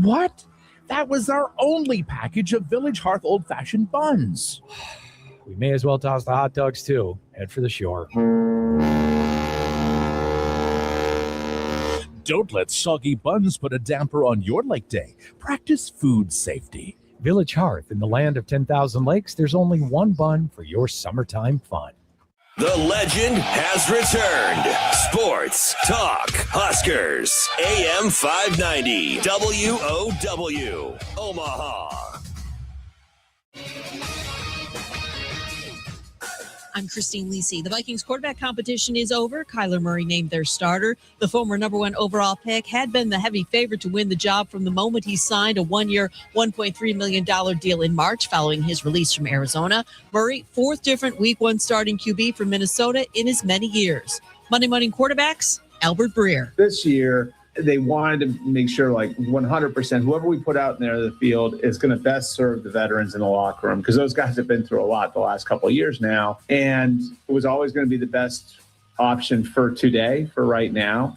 What? That was our only package of Village Hearth old-fashioned buns. We may as well toss the hot dogs, too. Head for the shore. Don't let soggy buns put a damper on your lake day. Practice food safety. Village Hearth, in the land of 10,000 lakes, there's only one bun for your summertime fun. The legend has returned. Sports Talk Huskers. AM 590. WOW. Omaha. I'm Christine Lisi. The Vikings quarterback competition is over. Kyler Murray named their starter. The former number one overall pick had been the heavy favorite to win the job from the moment he signed a one-year, $1.3 million deal in March following his release from Arizona. Murray, fourth different week one starting QB for Minnesota in as many years. Monday morning quarterbacks, Albert Breer. This year, they wanted to make sure, 100%, whoever we put out in there in the field is going to best serve the veterans in the locker room, because those guys have been through a lot the last couple of years now. And it was always going to be the best option for today, for right now.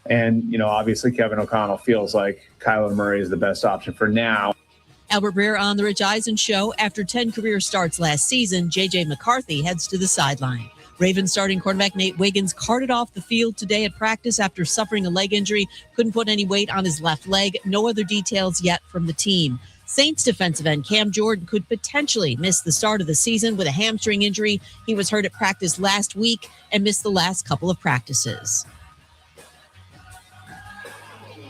And, obviously Kevin O'Connell feels like Kyler Murray is the best option for now. Albert Breer on the Rich Eisen Show. After 10 career starts last season, J.J. McCarthy heads to the sideline. Ravens starting quarterback Nate Wiggins carted off the field today at practice after suffering a leg injury. Couldn't put any weight on his left leg. No other details yet from the team. Saints defensive end Cam Jordan could potentially miss the start of the season with a hamstring injury. He was hurt at practice last week and missed the last couple of practices.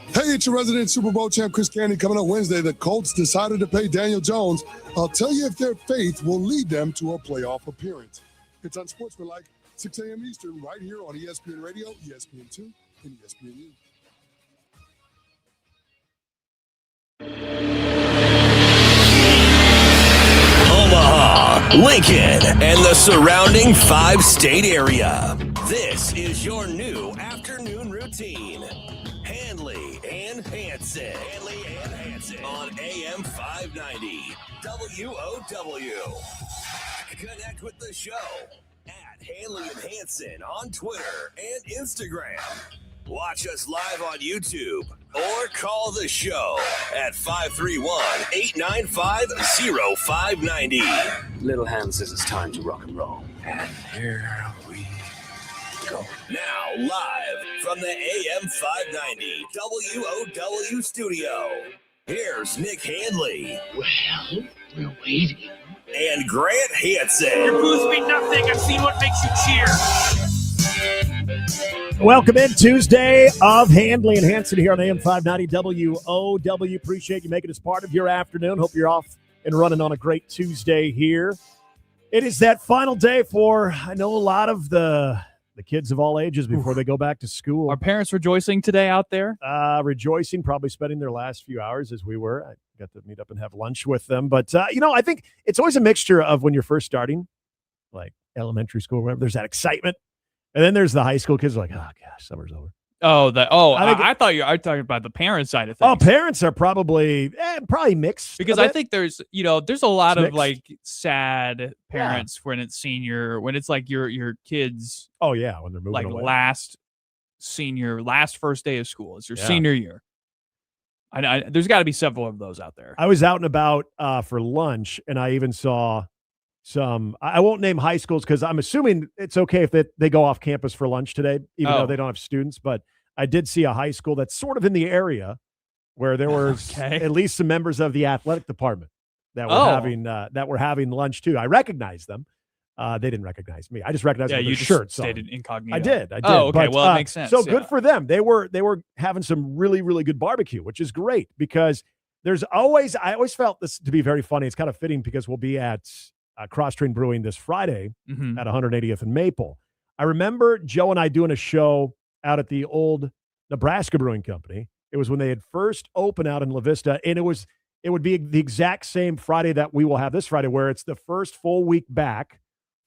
Hey, it's your resident Super Bowl champ, Chris Candy. Coming up Wednesday, the Colts decided to pay Daniel Jones. I'll tell you if their faith will lead them to a playoff appearance. It's Unsportsmanlike, 6 a.m. Eastern, right here on ESPN Radio, ESPN2, and ESPNU. Omaha, Lincoln, and the surrounding 5-state area. This is your new afternoon routine. Handley and Hansen. On AM 590. WOW. Connect with the show at Handley and Hansen on Twitter and Instagram. Watch us live on YouTube or call the show at 531-895-0590. Little hand says it's time to rock and roll. And here we go. Now live from the AM 590 WOW studio. Here's Nick Handley. Well, we're waiting. And Grant Hansen. Your booze mean nothing. I've seen what makes you cheer. Welcome in Tuesday of Handley and Hansen here on AM 590 WOW. Appreciate you making us part of your afternoon. Hope you're off and running on a great Tuesday here. It is that final day for, I know, a lot of the kids of all ages before they go back to school. Are parents rejoicing today out there? Rejoicing, probably spending their last few hours as we were. I got to meet up and have lunch with them. But, I think it's always a mixture of when you're first starting, like elementary school, whatever, there's that excitement. And then there's the high school kids like, oh, gosh, summer's over. I thought you were talking about the parent side of things. Oh, parents are probably mixed. Because I think there's a lot of sad parents when it's like your kids. Oh yeah, when they're moving away. last first day of school. It's your senior year. There's got to be several of those out there. I was out and about for lunch, and I even saw some. I won't name high schools because I'm assuming it's okay if they go off campus for lunch today, even though they don't have students. But I did see a high school that's sort of in the area where there were at least some members of the athletic department that were having lunch too. I recognized them. They didn't recognize me. I just recognized them with their shirts on. Stayed incognito. I did. Oh, okay. Well, it makes sense. So good for them. They were having some really, really good barbecue, which is great because I always felt this to be very funny. It's kind of fitting because we'll be at Cross Train Brewing this Friday at 180th and Maple. I remember Joe and I doing a show out at the old Nebraska Brewing Company. It was when they had first opened out in La Vista, and it would be the exact same Friday that we will have this Friday, where it's the first full week back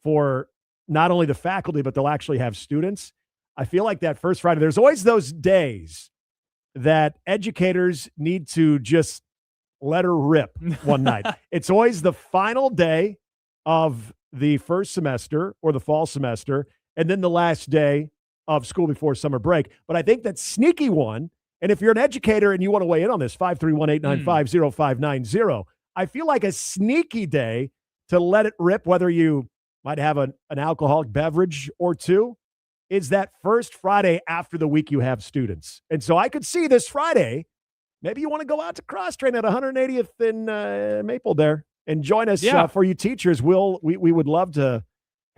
for not only the faculty, but they'll actually have students. I feel like that first Friday, there's always those days that educators need to just let her rip one night. It's always the final day of the first semester or the fall semester, and then the last day of school before summer break. But I think that sneaky one And if you're an educator and you want to weigh in on this, 531-895-0590, I feel like a sneaky day to let it rip, whether you might have an alcoholic beverage or two, is that first Friday after the week you have students. And so I could see this Friday, maybe you want to go out to cross-train at 180th in Maple there and join us for you teachers. We would love to.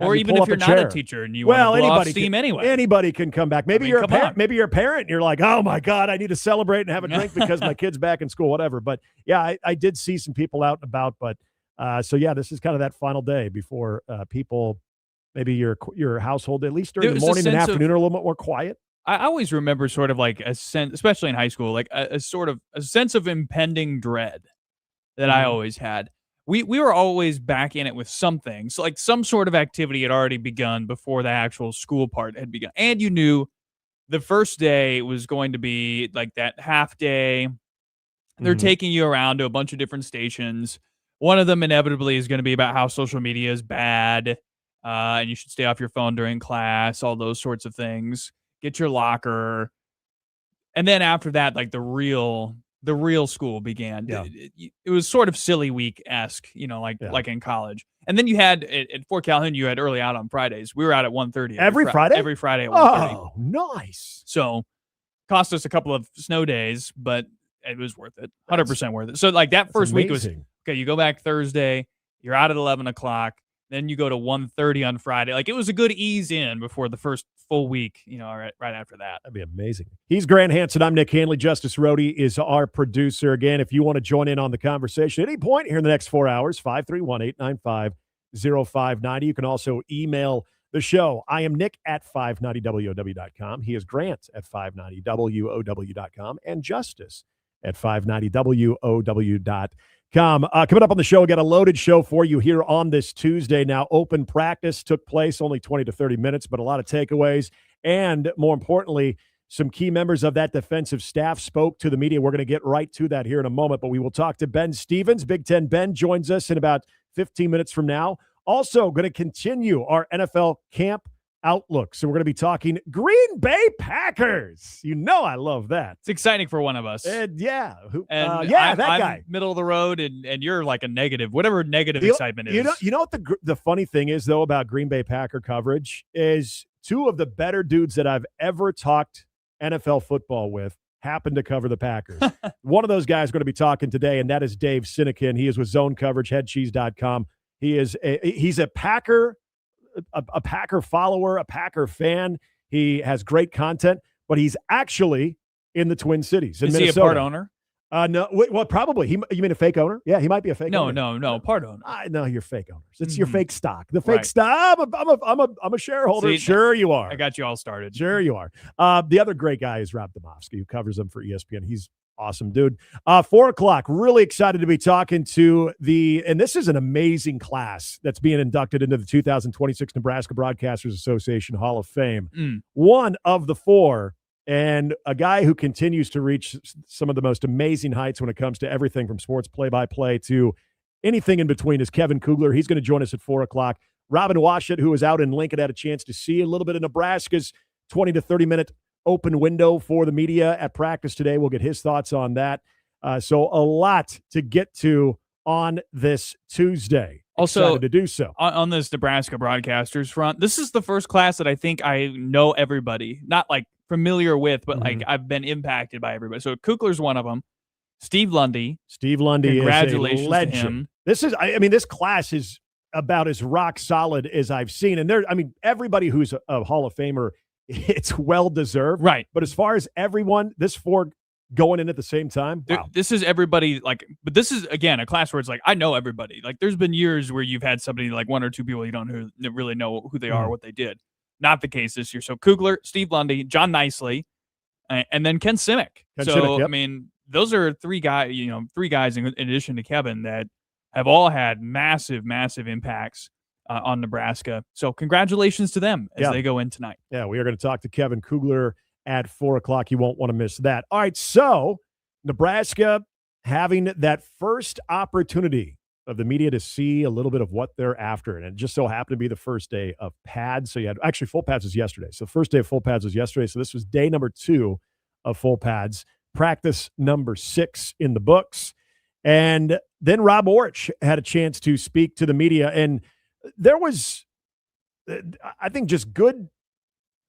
Or even if you're not a teacher and you want to blow off steam anyway. Anybody can come back. Maybe you're a parent. Maybe you're a parent and you're like, oh, my God, I need to celebrate and have a drink because my kid's back in school, whatever. But, yeah, I did see some people out and about. But, this is kind of that final day before people, maybe your household, at least during the morning and afternoon, are a little bit more quiet. I always remember sort of like a sense, especially in high school, like a sort of a sense of impending dread that I always had. We were always back in it with something. So like some sort of activity had already begun before the actual school part had begun. And you knew the first day was going to be like that half day. They're taking you around to a bunch of different stations. One of them inevitably is going to be about how social media is bad. And you should stay off your phone during class, all those sorts of things. Get your locker. And then after that, like the real school began. Yeah. It was sort of silly week-esque, like in college. And then you had at Fort Calhoun, you had early out on Fridays. We were out at 1:30 every Friday. Every Friday at 1:30. Oh, nice. So cost us a couple of snow days, but it was worth it. 100% worth it. So like that first week was okay. You go back Thursday, you're out at 11 o'clock. Then you go to 1:30 on Friday. Like it was a good ease in before the first full week, right after that. That'd be amazing. He's Grant Hansen. I'm Nick Handley. Justice Rhody is our producer. Again, if you want to join in on the conversation at any point here in the next 4 hours, 531-895-0590. You can also email the show. I am Nick at 590WOW.com. He is Grant at 590WOW.com and Justice at 590WOW.com. Coming up on the show, we got a loaded show for you here on this Tuesday. Now, open practice took place, only 20 to 30 minutes, but a lot of takeaways. And more importantly, some key members of that defensive staff spoke to the media. We're going to get right to that here in a moment, but we will talk to Ben Stevens. Big Ten Ben joins us in about 15 minutes from now. Also going to continue our NFL camp outlook. So we're going to be talking Green Bay Packers. I love that. It's exciting for one of us. That I'm guy. Middle of the road, and you're like a negative, whatever negative excitement is. You know what the funny thing is, though, about Green Bay Packer coverage is two of the better dudes that I've ever talked NFL football with happen to cover the Packers. One of those guys is going to be talking today, and that is Dave Sinykin. He is with Zone Coverage, headcheese.com. He's a Packer a Packer follower, a Packer fan. He has great content, but he's actually in the Twin Cities in Minnesota. Is he a part owner? No. Well, probably. You mean a fake owner? Yeah, he might be a fake owner. No, part owner. No, you're fake owners. It's your fake stock. The fake stock. I'm a shareholder. See, sure you are. I got you all started. Sure you are. The other great guy is Rob Aurich, who covers them for ESPN. He's awesome, dude. 4 o'clock. Really excited to be talking to and this is an amazing class that's being inducted into the 2026 Nebraska Broadcasters Association Hall of Fame. One of the four, and a guy who continues to reach some of the most amazing heights when it comes to everything from sports play-by-play to anything in between, is Kevin Kugler. He's going to join us at 4 o'clock. Robin Washut, who was out in Lincoln, had a chance to see a little bit of Nebraska's 20 to 30-minute open window for the media at practice today. We'll get his thoughts on that. So a lot to get to on this Tuesday. Also, excited to do so. On this Nebraska Broadcasters front, this is the first class that I think I know everybody. Not like familiar with, but like I've been impacted by everybody. So Kugler's one of them. Steve Lundy. Congratulations is a legend. to him. This is, this class is about as rock solid as I've seen. And everybody who's a Hall of Famer, it's well deserved. Right. But as far as everyone, this four going in at the same time, wow. This is everybody, but this is, again, a class where it's like, I know everybody. Like, there's been years where you've had somebody, like one or two people you don't really know who they are, what they did. Not the case this year. So Kugler, Steve Lundy, John Nicely, and then Ken Simic. Those are three guys in addition to Kevin that have all had massive, massive impacts on Nebraska. So congratulations to them as they go in tonight. Yeah, we are going to talk to Kevin Kugler at 4 o'clock. You won't want to miss that. All right, so Nebraska having that first opportunity of the media to see a little bit of what they're after. And it just so happened to be the first day of pads. So you had, actually, full pads was yesterday. So the first day of full pads was yesterday. So this was day number 2 of full pads. Practice number 6 in the books. And then Rob Aurich had a chance to speak to the media. And there was, I think, just good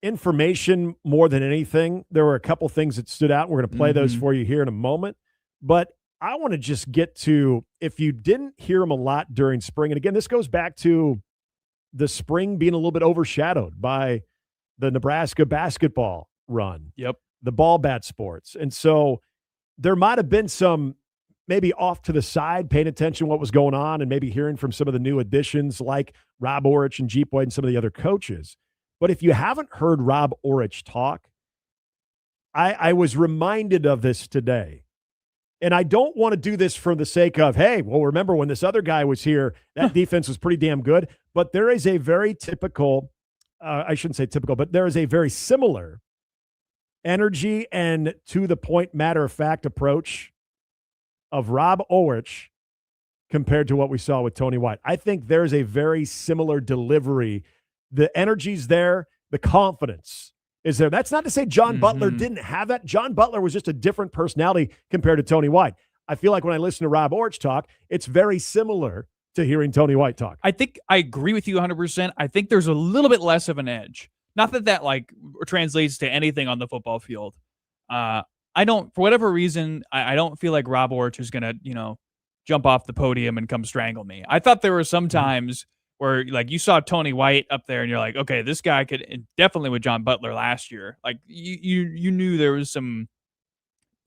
information more than anything. There were a couple things that stood out. We're going to play those for you here in a moment. But I want to just get to, if you didn't hear him a lot during spring, and again, this goes back to the spring being a little bit overshadowed by the Nebraska basketball run. Yep. The ball bat sports. And so there might have been some maybe off to the side, paying attention to what was going on and maybe hearing from some of the new additions like Rob Aurich and Jeep White and some of the other coaches. But if you haven't heard Rob Aurich talk, I was reminded of this today. And I don't want to do this for the sake of, hey, well, remember when this other guy was here, that defense was pretty damn good. But there is a very typical, I shouldn't say typical, but there is a very similar energy and to the point, matter of fact approach of Rob Aurich compared to what we saw with Tony White. I think there's a very similar delivery. The energy's there, the confidence is there. That's not to say John Butler didn't have that. John Butler was just a different personality compared to Tony White. I feel like when I listen to Rob Aurich talk, it's very similar to hearing Tony White talk. I think I agree with you 100%. I think there's a little bit less of an edge. Not that like translates to anything on the football field. I don't, for whatever reason, I don't feel like Rob Aurich is going to, jump off the podium and come strangle me. I thought there were some times where like you saw Tony White up there and you're like, okay, this guy could, and definitely with John Butler last year, like you knew there was some,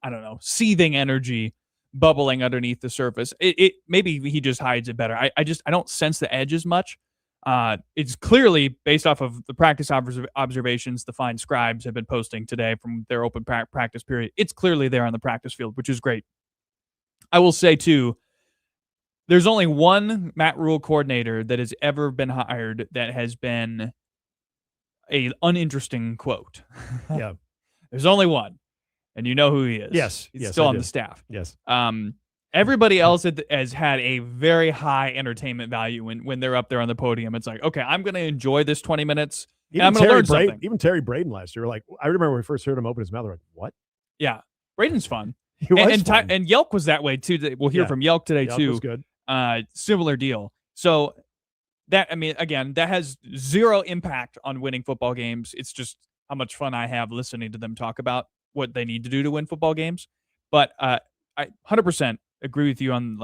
I don't know, seething energy bubbling underneath the surface. It maybe he just hides it better. I don't sense the edge as much. It's clearly based off of the practice observations the fine scribes have been posting today from their open practice period. It's clearly there on the practice field, which is great. I will say too, there's only one Matt Rule coordinator that has ever been hired that has been a uninteresting quote. Yeah. There's only one, and you know who he is. Yes. He's still on the staff. Yes. Everybody else has had a very high entertainment value when they're up there on the podium. It's like, okay, I'm going to enjoy this 20 minutes, and I'm going to learn something. Even Terry Braden last year, I remember when we first heard him open his mouth, we're like, what? Yeah. Braden's fun. He was fun. And Yelk was that way too. We'll hear from Yelk today too. Was good. Similar deal. So that, again, that has zero impact on winning football games. It's just how much fun I have listening to them talk about what they need to do to win football games. But I 100% agree with you on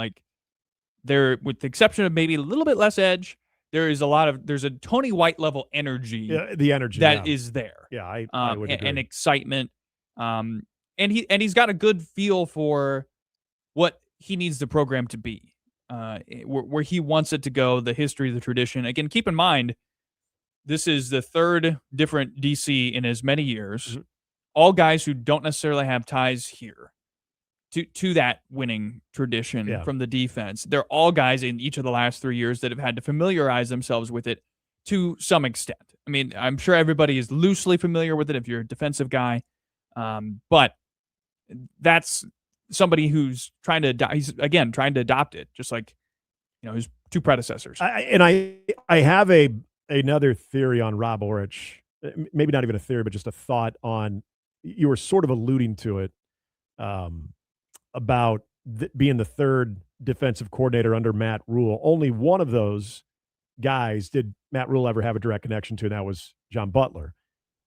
there, with the exception of maybe a little bit less edge, there's a Tony White level energy. Yeah, the energy that is there. Yeah, I would agree. And excitement. And he's got a good feel for what he needs the program to be. Where he wants it to go, the history, the tradition. Again, keep in mind, this is the third different DC in as many years. All guys who don't necessarily have ties here to that winning tradition from the defense. They're all guys in each of the last 3 years that have had to familiarize themselves with it to some extent. I'm sure everybody is loosely familiar with it if you're a defensive guy, but that's somebody who's trying to adopt it, just like his two predecessors. I have another theory on Rob Aurich, maybe not even a theory, but just a thought on. You were sort of alluding to it about being the third defensive coordinator under Matt Rule. Only one of those guys did Matt Rule ever have a direct connection to, and that was John Butler.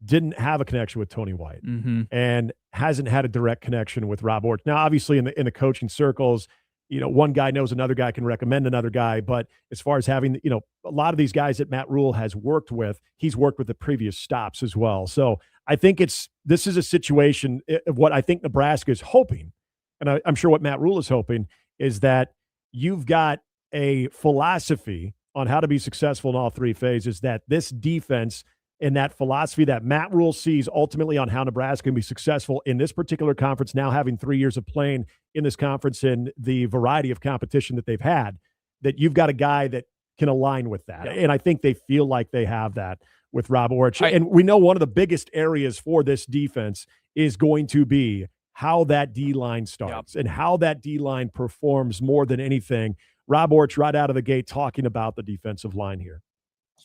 Didn't have a connection with Tony White and hasn't had a direct connection with Rob Aurich. Now, obviously, in the coaching circles, one guy knows another guy can recommend another guy. But as far as having, a lot of these guys that Matt Rule has worked with, he's worked with the previous stops as well. So I think this is a situation of what I think Nebraska is hoping, and I'm sure what Matt Rule is hoping, is that you've got a philosophy on how to be successful in all three phases, that this defense and that philosophy that Matt Rule sees ultimately on how Nebraska can be successful in this particular conference, now having 3 years of playing in this conference and the variety of competition that they've had, that you've got a guy that can align with that. And I think they feel like they have that with Rob Aurich. And we know one of the biggest areas for this defense is going to be how that D-line starts and how that D-line performs more than anything. Rob Aurich right out of the gate talking about the defensive line here.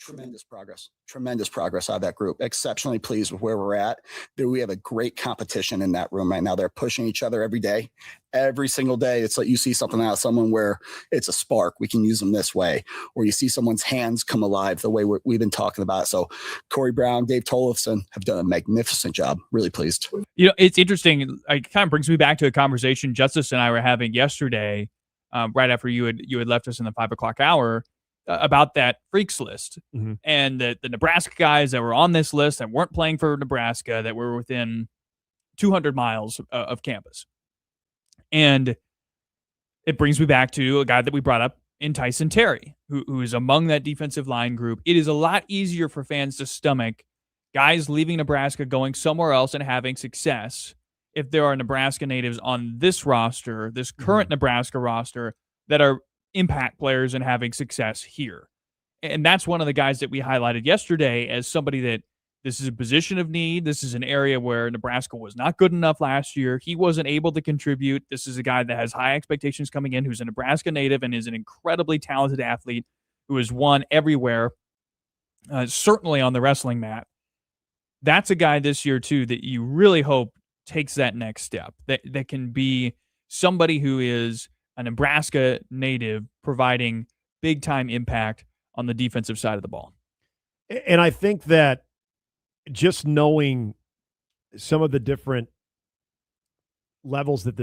Tremendous progress out of that group. Exceptionally pleased with where we're at. We have a great competition in that room right now. They're pushing each other every day, every single day. It's like you see something out of someone where it's a spark. We can use them this way, or you see someone's hands come alive the way we've been talking about. So Corey Brown, Dave Tollefson have done a magnificent job. Really pleased. It's interesting. It kind of brings me back to a conversation Justice and I were having yesterday, right after you had left us in the 5 o'clock hour, about that freaks list and the Nebraska guys that were on this list that weren't playing for Nebraska, that were within 200 miles of campus. And it brings me back to a guy that we brought up in Tyson Terry, who is among that defensive line group. It is a lot easier for fans to stomach guys leaving Nebraska, going somewhere else and having success if there are Nebraska natives on this roster, this current Nebraska roster, that are impact players and having success here. And that's one of the guys that we highlighted yesterday as somebody that this is a position of need. This is an area where Nebraska was not good enough last year. He wasn't able to contribute. This is a guy that has high expectations coming in, who's a Nebraska native and is an incredibly talented athlete who has won everywhere, certainly on the wrestling mat. That's a guy this year, too, that you really hope takes that next step, that can be somebody who is a Nebraska native providing big-time impact on the defensive side of the ball. And I think that just knowing some of the different levels that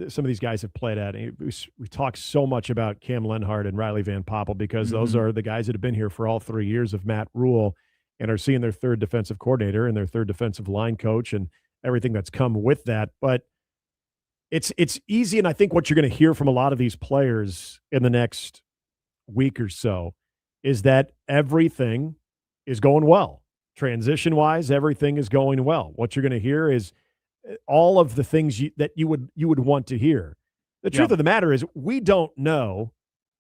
some of these guys have played at, we talk so much about Cam Lenhart and Riley Van Poppel because those are the guys that have been here for all 3 years of Matt Rule and are seeing their third defensive coordinator and their third defensive line coach and everything that's come with that. But it's easy, and I think what you're going to hear from a lot of these players in the next week or so is that everything is going well. Transition-wise, everything is going well. What you're going to hear is all of the things that you would want to hear. The truth of the matter is we don't know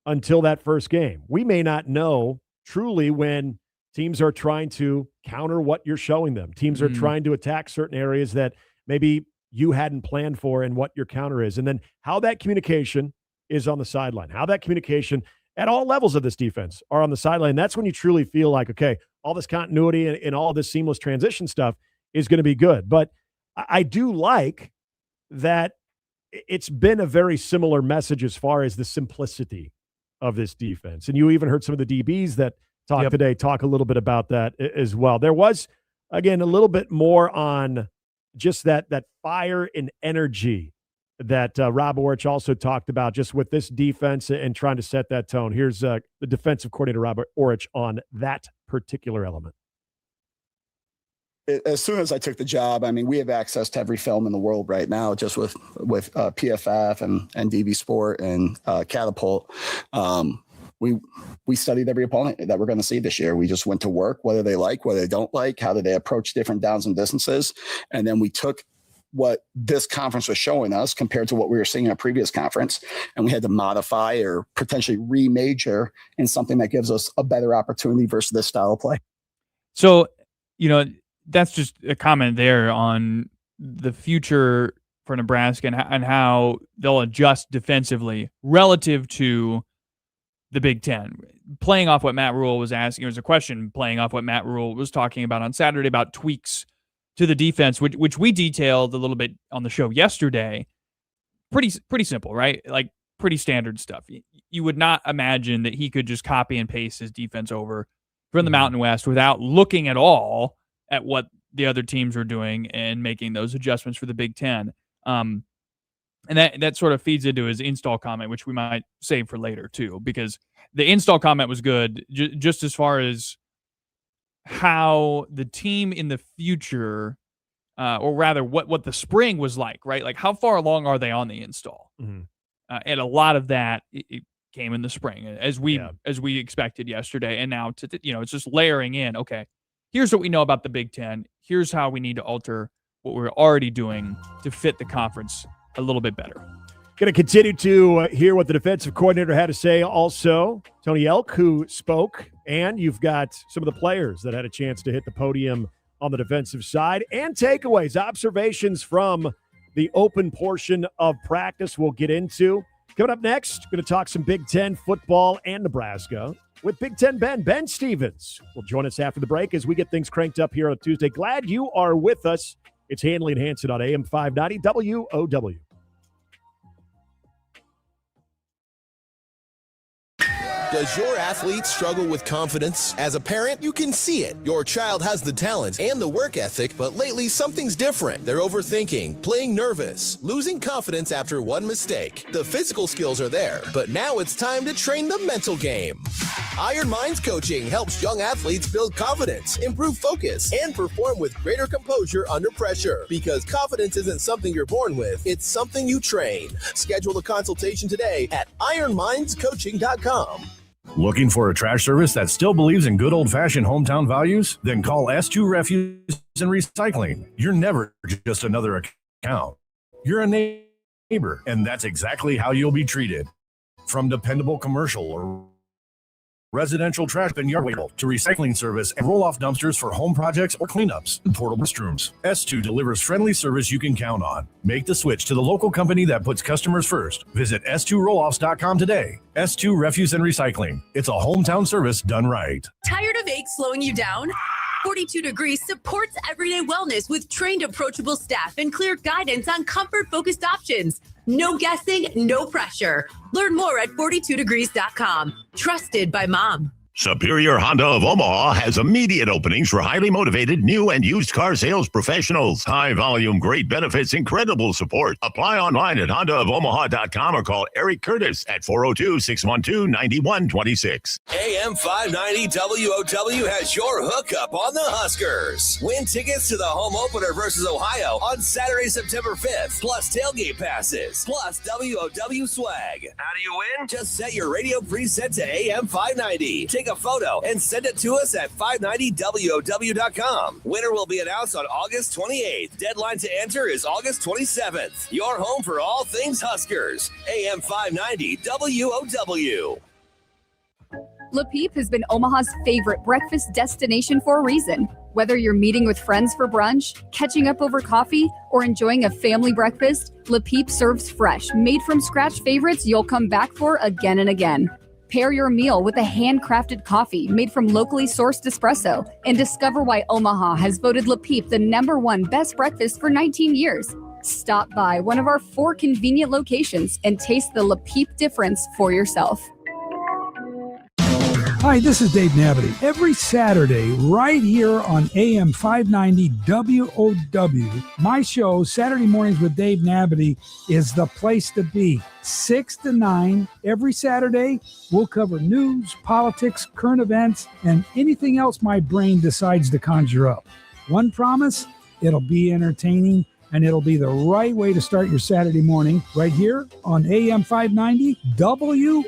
until that first game. We may not know truly when teams are trying to counter what you're showing them. Teams are trying to attack certain areas that maybe you hadn't planned for and what your counter is. And then how that communication is on the sideline, how that communication at all levels of this defense are on the sideline. That's when you truly feel like, okay, all this continuity and all this seamless transition stuff is going to be good. But I do like that it's been a very similar message as far as the simplicity of this defense. And you even heard some of the DBs that talked today talk a little bit about that as well. There was, again, a little bit more on just that fire and energy that Rob Aurich also talked about just with this defense and trying to set that tone. Here's the defensive coordinator, Rob Aurich, on that particular element. As soon as I took the job, I mean, we have access to every film in the world right now, just with PFF and DB Sport and Catapult. We studied every opponent that we're going to see this year. We just went to work, whether they like, whether they don't like, how do they approach different downs and distances. And then we took what this conference was showing us compared to what we were seeing in a previous conference. And we had to modify or potentially remajor in something that gives us a better opportunity versus this style of play. So, that's just a comment there on the future for Nebraska and how they'll adjust defensively relative to the Big Ten. Playing off what Matt Rule was asking, there was a question playing off what Matt Rule was talking about on Saturday about tweaks to the defense, which we detailed a little bit on the show yesterday. Pretty simple, right? Like pretty standard stuff. You would not imagine that he could just copy and paste his defense over from the Mountain West without looking at all at what the other teams were doing and making those adjustments for the Big Ten. And that sort of feeds into his install comment, which we might save for later too, because the install comment was good just as far as how the team in the future, or rather what the spring was like, right? Like how far along are they on the install? And a lot of that it came in the spring as we expected yesterday. And now it's just layering in, okay, here's what we know about the Big Ten. Here's how we need to alter what we're already doing to fit the conference a little bit better. Going to continue to hear what the defensive coordinator had to say. Also, Tony Elk, who spoke, and you've got some of the players that had a chance to hit the podium on the defensive side, and takeaways, observations from the open portion of practice we'll get into. Coming up next, going to talk some Big Ten football and Nebraska. with Big Ten Ben Stevens. Will join us after the break as we get things cranked up here on Tuesday. Glad you are with us. It's Handley and Hansen on AM 590 WOW. Does your athlete struggle with confidence? As a parent, you can see it. Your child has the talent and the work ethic, but lately something's different. They're overthinking, playing nervous, losing confidence after one mistake. The physical skills are there, but now it's time to train the mental game. Iron Minds Coaching helps young athletes build confidence, improve focus, and perform with greater composure under pressure. Because confidence isn't something you're born with, it's something you train. Schedule a consultation today at ironmindscoaching.com. Looking for a trash service that still believes in good old-fashioned hometown values? Then call S2 Refuse and Recycling. You're never just another account. You're a neighbor, and that's exactly how you'll be treated. From dependable commercial or residential trash and yard waste to recycling service and roll-off dumpsters for home projects or cleanups and portable restrooms. S2 delivers friendly service you can count on. Make the switch to the local company that puts customers first. Visit S2Rolloffs.com today. S2 Refuse and Recycling. It's a hometown service done right. Tired of aches slowing you down? 42 Degrees supports everyday wellness with trained, approachable staff and clear guidance on comfort-focused options. No guessing, no pressure. Learn more at 42degrees.com. Trusted by Mom. Superior Honda of Omaha has immediate openings for highly motivated new and used car sales professionals. High volume, great benefits, incredible support. Apply online at HondaofOmaha.com or call Eric Curtis at 402-612-9126. AM 590 WOW has your hookup on the Huskers. Win tickets to the home opener versus Ohio on Saturday, September 5th, plus tailgate passes, plus WOW swag. How do you win? Just set your radio preset to AM 590. Take a photo and send it to us at 590WOW.com. Winner will be announced on August 28th. Deadline to enter is August 27th. Your home for all things Huskers. AM 590 WOW. Le Peep has been Omaha's favorite breakfast destination for a reason. Whether you're meeting with friends for brunch, catching up over coffee, or enjoying a family breakfast, Le Peep serves fresh, made-from-scratch favorites you'll come back for again and again. Pair your meal with a handcrafted coffee made from locally sourced espresso and discover why Omaha has voted Le Peep the #1 best breakfast for 19 years. Stop by one of our 4 convenient locations and taste the Le Peep difference for yourself. Hi, this is Dave Nabity. Every Saturday, right here on AM 590 WOW, my show, Saturday Mornings with Dave Nabity, is the place to be. 6 to 9 every Saturday. We'll cover news, politics, current events, and anything else my brain decides to conjure up. One promise, it'll be entertaining, and it'll be the right way to start your Saturday morning right here on AM 590 WOW.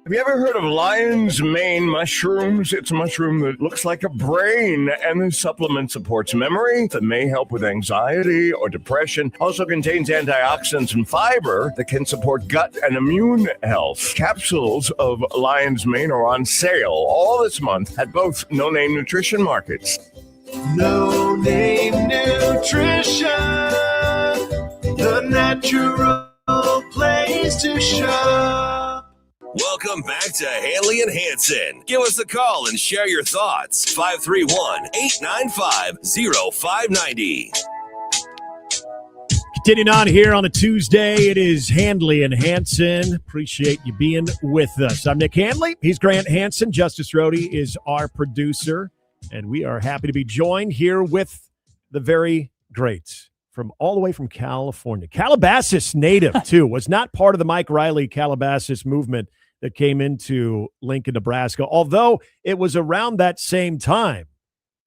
Have you ever heard of lion's mane mushrooms? It's a mushroom that looks like a brain, and the supplement supports memory that may help with anxiety or depression. Also contains antioxidants and fiber that can support gut and immune health. Capsules of lion's mane are on sale all this month at both No Name Nutrition markets. No Name Nutrition, the natural place to shop. Welcome back to Handley and Hansen. Give us a call and share your thoughts. 531-895-0590. Continuing on here on a Tuesday, it is Handley and Hansen. Appreciate you being with us. I'm Nick Handley. He's Grant Hansen. Justice Rhody is our producer. And we are happy to be joined here with the very great from all the way from California. Calabasas native, too. Was not part of the Mike Riley Calabasas movement that came into Lincoln, Nebraska, although it was around that same time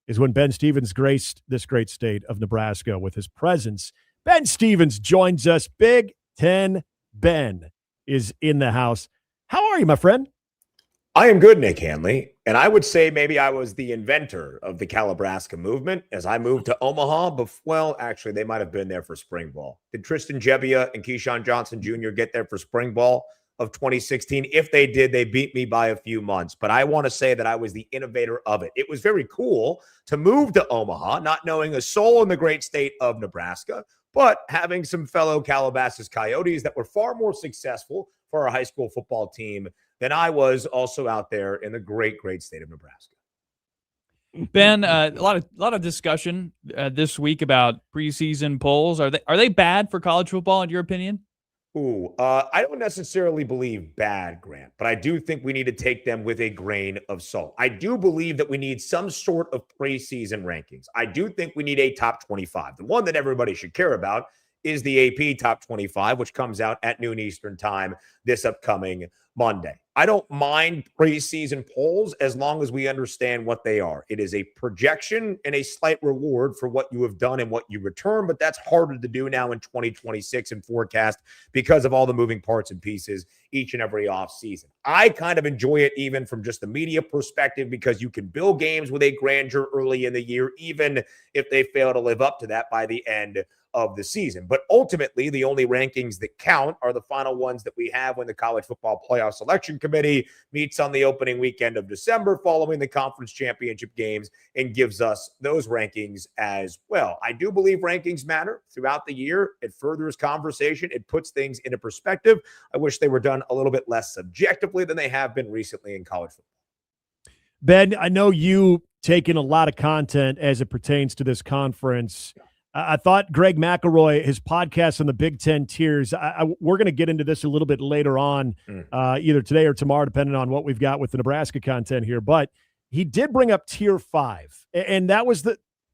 is when Ben Stevens graced this great state of Nebraska with his presence. Ben Stevens joins us. Big Ten Ben is in the house. How are you, my friend? I am good, Nick Handley, and I would say maybe I was the inventor of the Calabrasca movement as I moved to Omaha. Well, actually, they might have been there for spring ball. Did Tristan Gebbia and Keyshawn Johnson Jr. get there for spring ball of 2016? If they did, they beat me by a few months. But I want to say that I was the innovator of it. It was very cool to move to Omaha, not knowing a soul in the great state of Nebraska, but having some fellow Calabasas Coyotes that were far more successful for our high school football team than I was also out there in the great, great state of Nebraska. Ben, a lot of discussion this week about preseason polls. Are they bad for college football in your opinion? I don't necessarily believe bad, Grant, but I do think we need to take them with a grain of salt. I do believe that we need some sort of preseason rankings. I do think we need a top 25. The one that everybody should care about is the AP Top 25, which comes out at noon Eastern time this upcoming Monday. I don't mind preseason polls as long as we understand what they are. It is a projection and a slight reward for what you have done and what you return, but that's harder to do now in 2026 and forecast because of all the moving parts and pieces each and every offseason. I kind of enjoy it even from just the media perspective because you can build games with a grandeur early in the year, even if they fail to live up to that by the end of the season. But ultimately, the only rankings that count are the final ones that we have when the College Football Playoff Selection Committee meets on the opening weekend of December following the conference championship games and gives us those rankings as well. I do believe rankings matter throughout the year. It furthers conversation. It puts things into perspective. I wish they were done a little bit less subjectively than they have been recently in college football. Ben, I know you take in a lot of content as it pertains to this conference. I thought Greg McElroy, his podcast on the Big Ten tiers, we're going to get into this a little bit later on, either today or tomorrow, depending on what we've got with the Nebraska content here. But he did bring up Tier 5, and that was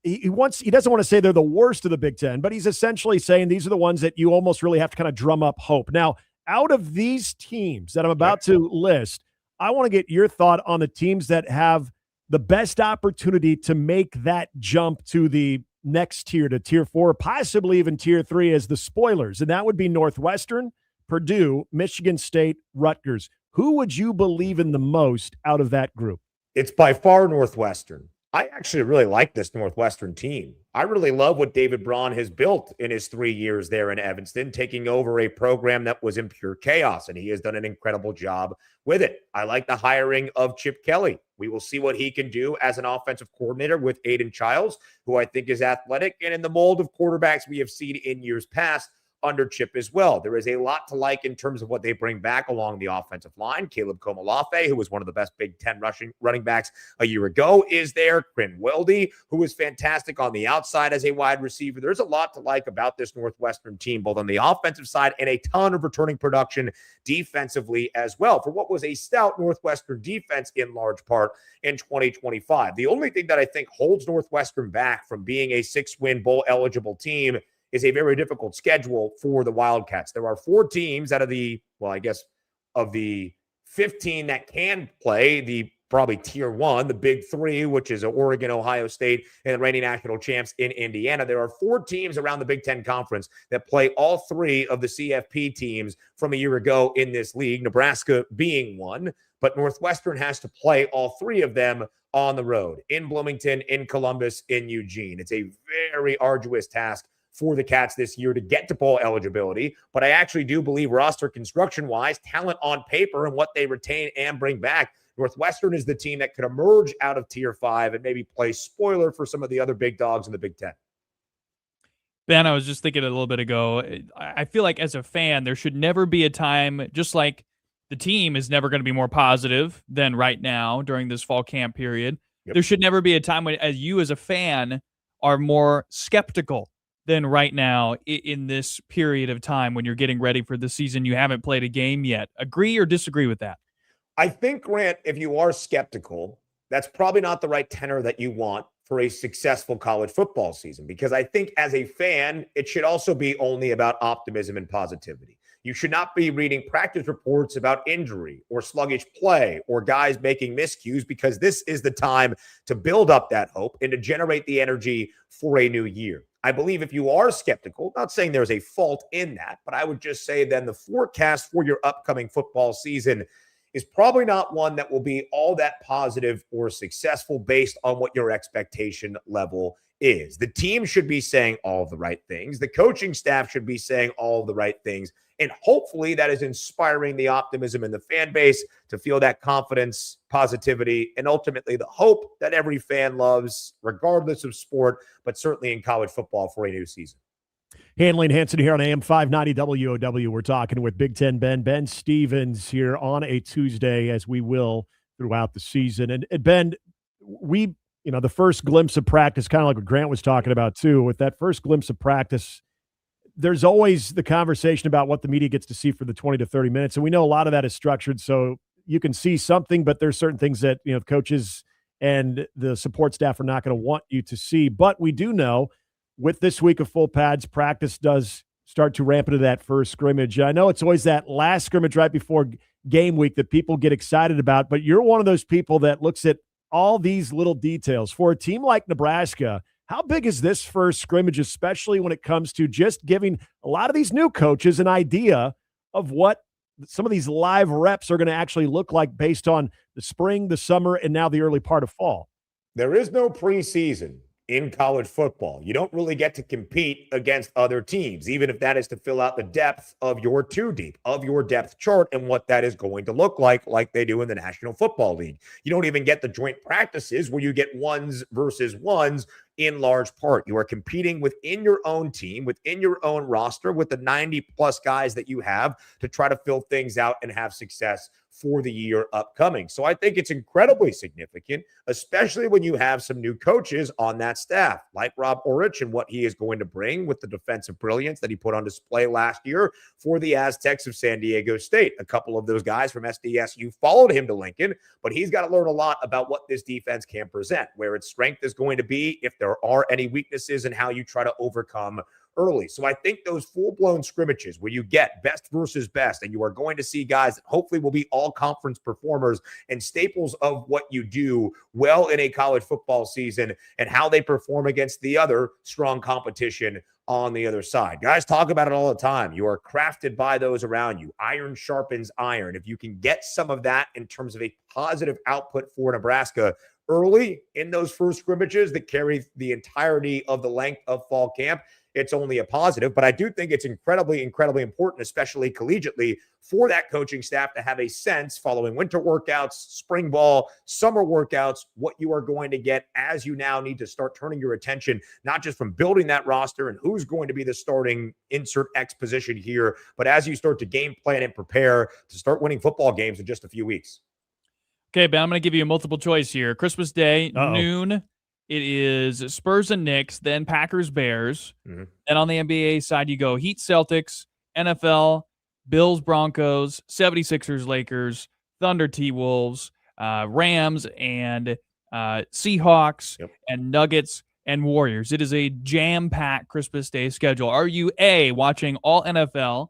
he doesn't want to say they're the worst of the Big Ten, but he's essentially saying these are the ones that you almost really have to kind of drum up hope. Now, out of these teams that I'm about to list, I want to get your thought on the teams that have the best opportunity to make that jump to the next tier, to Tier 4, possibly even Tier 3 as the spoilers. And that would be Northwestern, Purdue, Michigan State, Rutgers. Who would you believe in the most out of that group? It's by far Northwestern. I actually really like this Northwestern team. I really love what David Braun has built in his 3 years there in Evanston, taking over a program that was in pure chaos, and he has done an incredible job with it. I like the hiring of Chip Kelly. We will see what he can do as an offensive coordinator with Aiden Childs, who I think is athletic and in the mold of quarterbacks we have seen in years past under Chip as well. There is a lot to like in terms of what they bring back along the offensive line. Caleb Komalafe, who was one of the best Big Ten running backs a year ago, is there. Quinn Weldy, who is fantastic on the outside as a wide receiver. There's a lot to like about this Northwestern team, both on the offensive side and a ton of returning production defensively as well, for what was a stout Northwestern defense in large part in 2025. The only thing that I think holds Northwestern back from being a 6-win bowl eligible team is a very difficult schedule for the Wildcats. There are 4 teams out of of the 15 that can play the probably Tier 1, the Big 3, which is Oregon, Ohio State, and the reigning national champs in Indiana. There are 4 teams around the Big Ten Conference that play all 3 of the CFP teams from a year ago in this league, Nebraska being one, but Northwestern has to play all 3 of them on the road, in Bloomington, in Columbus, in Eugene. It's a very arduous task for the Cats this year to get to bowl eligibility. But I actually do believe roster construction-wise, talent on paper, and what they retain and bring back, Northwestern is the team that could emerge out of Tier 5 and maybe play spoiler for some of the other big dogs in the Big Ten. Ben, I was just thinking a little bit ago, I feel like as a fan, there should never be a time, just like the team is never going to be more positive than right now during this fall camp period. Yep. There should never be a time when you as a fan are more skeptical than right now in this period of time when you're getting ready for the season. You haven't played a game yet. Agree or disagree with that? I think, Grant, if you are skeptical, that's probably not the right tenor that you want for a successful college football season, because I think as a fan, it should also be only about optimism and positivity. You should not be reading practice reports about injury or sluggish play or guys making miscues, because this is the time to build up that hope and to generate the energy for a new year. I believe if you are skeptical, not saying there's a fault in that, but I would just say then the forecast for your upcoming football season is probably not one that will be all that positive or successful based on what your expectation level is. The team should be saying all of the right things. The coaching staff should be saying all of the right things. And hopefully that is inspiring the optimism in the fan base to feel that confidence, positivity, and ultimately the hope that every fan loves, regardless of sport, but certainly in college football for a new season. Handley and Hansen here on AM 590 WOW. We're talking with Big Ten Ben Stevens here on a Tuesday, as we will throughout the season. And Ben, the first glimpse of practice, kind of like what Grant was talking about too, with that first glimpse of practice, there's always the conversation about what the media gets to see for the 20 to 30 minutes. And we know a lot of that is structured so you can see something, but there's certain things that, coaches and the support staff are not going to want you to see. But we do know with this week of full pads, practice does start to ramp into that first scrimmage. I know it's always that last scrimmage right before game week that people get excited about, but you're one of those people that looks at all these little details. For a team like Nebraska, how big is this first scrimmage, especially when it comes to just giving a lot of these new coaches an idea of what some of these live reps are going to actually look like based on the spring, the summer, and now the early part of fall? There is no preseason in college football. You don't really get to compete against other teams, even if that is to fill out the depth of your two deep, of your depth chart, and what that is going to look like they do in the National Football League. You don't even get the joint practices where you get ones versus ones. In large part, you are competing within your own team, within your own roster, with the 90 plus guys that you have to try to fill things out and have success for the year upcoming. So I think it's incredibly significant, especially when you have some new coaches on that staff, like Rob Aurich and what he is going to bring with the defensive brilliance that he put on display last year for the Aztecs of San Diego State. A couple of those guys from SDSU followed him to Lincoln, but he's got to learn a lot about what this defense can present, where its strength is going to be, if there are any weaknesses, and how you try to overcome early. So I think those full-blown scrimmages where you get best versus best, and you are going to see guys that hopefully will be all conference performers and staples of what you do well in a college football season, and how they perform against the other strong competition on the other side. Guys talk about it all the time. You are crafted by those around you. Iron sharpens iron. If you can get some of that in terms of a positive output for Nebraska early in those first scrimmages that carry the entirety of the length of fall camp, it's only a positive. But I do think it's incredibly important, especially collegiately, for that coaching staff to have a sense following winter workouts, spring ball, summer workouts, what you are going to get as you now need to start turning your attention, not just from building that roster and who's going to be the starting insert X position here, but as you start to game plan and prepare to start winning football games in just a few weeks. Okay, Ben, I'm going to give you a multiple choice here. Christmas Day, noon. It is Spurs and Knicks, then Packers, Bears. Mm-hmm. And on the NBA side, you go Heat, Celtics, NFL, Bills, Broncos, 76ers, Lakers, Thunder, T-Wolves, Rams, and Seahawks, and Nuggets, and Warriors. It is a jam-packed Christmas Day schedule. Are you A, watching all NFL,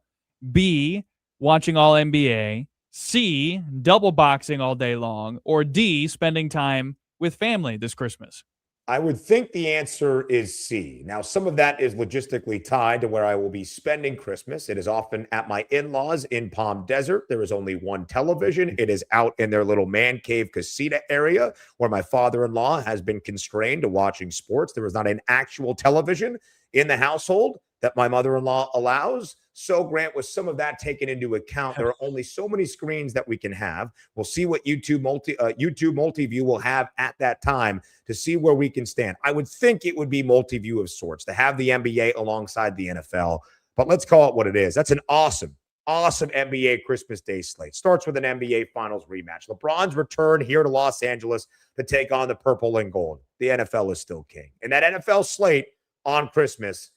B, watching all NBA, C, double boxing all day long, or D, spending time with family this Christmas? I would think the answer is C. Now, some of that is logistically tied to where I will be spending Christmas. It is often at my in-laws in Palm Desert. There is only one television. It is out in their little man cave casita area where my father-in-law has been constrained to watching sports. There is not an actual television in the household that my mother-in-law allows. So, Grant, with some of that taken into account, there are only so many screens that we can have. We'll see what YouTube Multiview will have at that time to see where we can stand. I would think it would be Multiview of sorts to have the NBA alongside the NFL, but let's call it what it is. That's an awesome NBA Christmas Day slate. Starts with an NBA Finals rematch. LeBron's return here to Los Angeles to take on the purple and gold. The NFL is still king. And that NFL slate on Christmas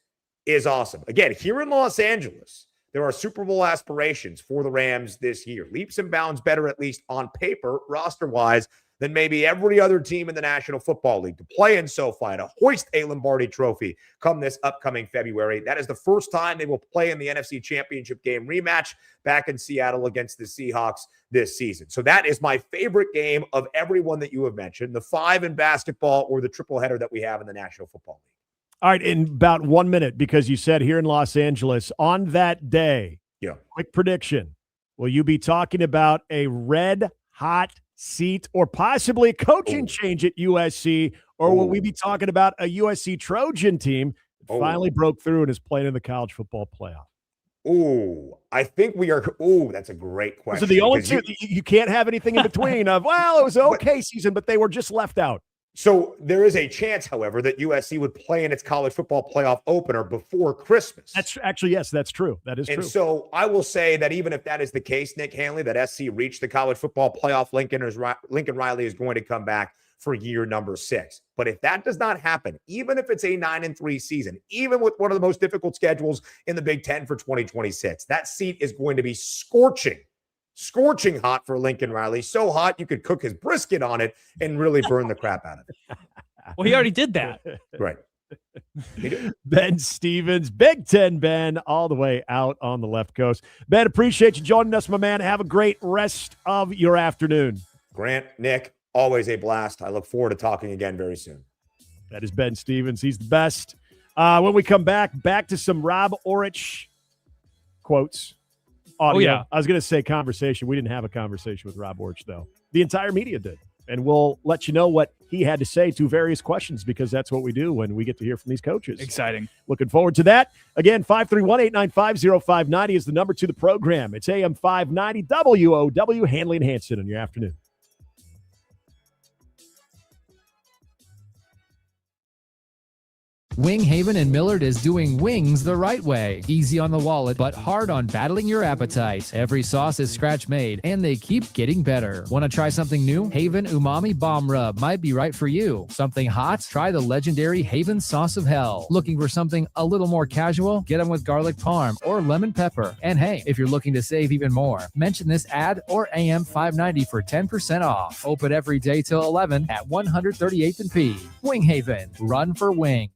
is awesome. Again, here in Los Angeles, there are Super Bowl aspirations for the Rams this year. Leaps and bounds better, at least on paper, roster-wise, than maybe every other team in the National Football League. To play in SoFi, to hoist a Lombardi trophy come this upcoming February. That is the first time they will play in the NFC Championship game rematch back in Seattle against the Seahawks this season. So that is my favorite game of everyone that you have mentioned, the 5 in basketball or the triple header that we have in the National Football League. All right, in about 1 minute, because you said here in Los Angeles, on that day, quick prediction, will you be talking about a red-hot seat or possibly a coaching change at USC, or will we be talking about a USC Trojan team that finally broke through and is playing in the college football playoff? I think we are. That's a great question. So the only two, you can't have anything in between of, well, it was an okay season, but they were just left out. So there is a chance, however, that USC would play in its college football playoff opener before Christmas. That's actually, yes, that's true. That is true. And so I will say that even if that is the case, Nick Handley, that SC reached the college football playoff, Lincoln Riley is going to come back for year number 6. But if that does not happen, even if it's a 9-3 season, even with one of the most difficult schedules in the Big Ten for 2026, that seat is going to be scorching hot for Lincoln Riley. So hot you could cook his brisket on it and really burn the crap out of it. Well, he already did that. Right. Ben Stevens, Big Ten Ben, all the way out on the left coast. Ben, appreciate you joining us, my man. Have a great rest of your afternoon. Grant, Nick, always a blast. I look forward to talking again very soon. That is Ben Stevens. He's the best. When we come back to some Rob Aurich quotes. Audio. Oh, yeah. I was going to say conversation. We didn't have a conversation with Rob Aurich, though. The entire media did. And we'll let you know what he had to say to various questions, because that's what we do when we get to hear from these coaches. Exciting. Looking forward to that. Again, 531-895-0590 is the number to the program. It's AM 590 WOW, Handley and Hansen in your afternoon. Wing Haven and Millard is doing wings the right way. Easy on the wallet, but hard on battling your appetite. Every sauce is scratch made, and they keep getting better. Want to try something new? Haven Umami Bomb Rub might be right for you. Something hot? Try the legendary Haven Sauce of Hell. Looking for something a little more casual? Get them with garlic parm or lemon pepper. And hey, if you're looking to save even more, mention this ad or AM 590 for 10% off. Open every day till 11 at 138th and P. Wing Haven. Run for wing.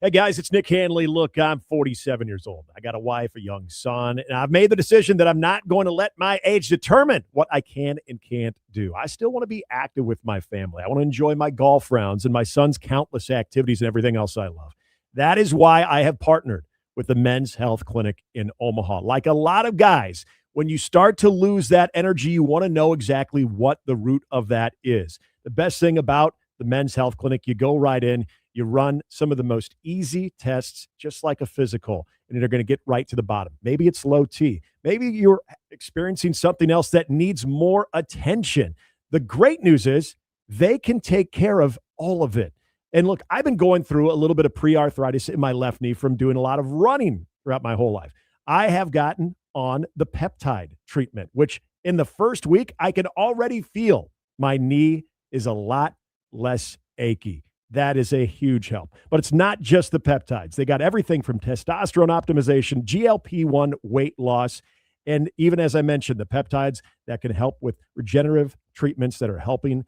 Hey, guys, it's Nick Handley. Look, I'm 47 years old. I got a wife, a young son, and I've made the decision that I'm not going to let my age determine what I can and can't do. I still want to be active with my family. I want to enjoy my golf rounds and my son's countless activities and everything else I love. That is why I have partnered with the Men's Health Clinic in Omaha. Like a lot of guys, when you start to lose that energy, you want to know exactly what the root of that is. The best thing about the Men's Health Clinic, you go right in, you run some of the most easy tests, just like a physical, and they're going to get right to the bottom. Maybe it's low T. Maybe you're experiencing something else that needs more attention. The great news is they can take care of all of it. And look, I've been going through a little bit of pre-arthritis in my left knee from doing a lot of running throughout my whole life. I have gotten on the peptide treatment, which in the first week, I can already feel my knee is a lot less achy. That is a huge help. But it's not just the peptides. They got everything from testosterone optimization, GLP-1 weight loss, and even, as I mentioned, the peptides that can help with regenerative treatments that are helping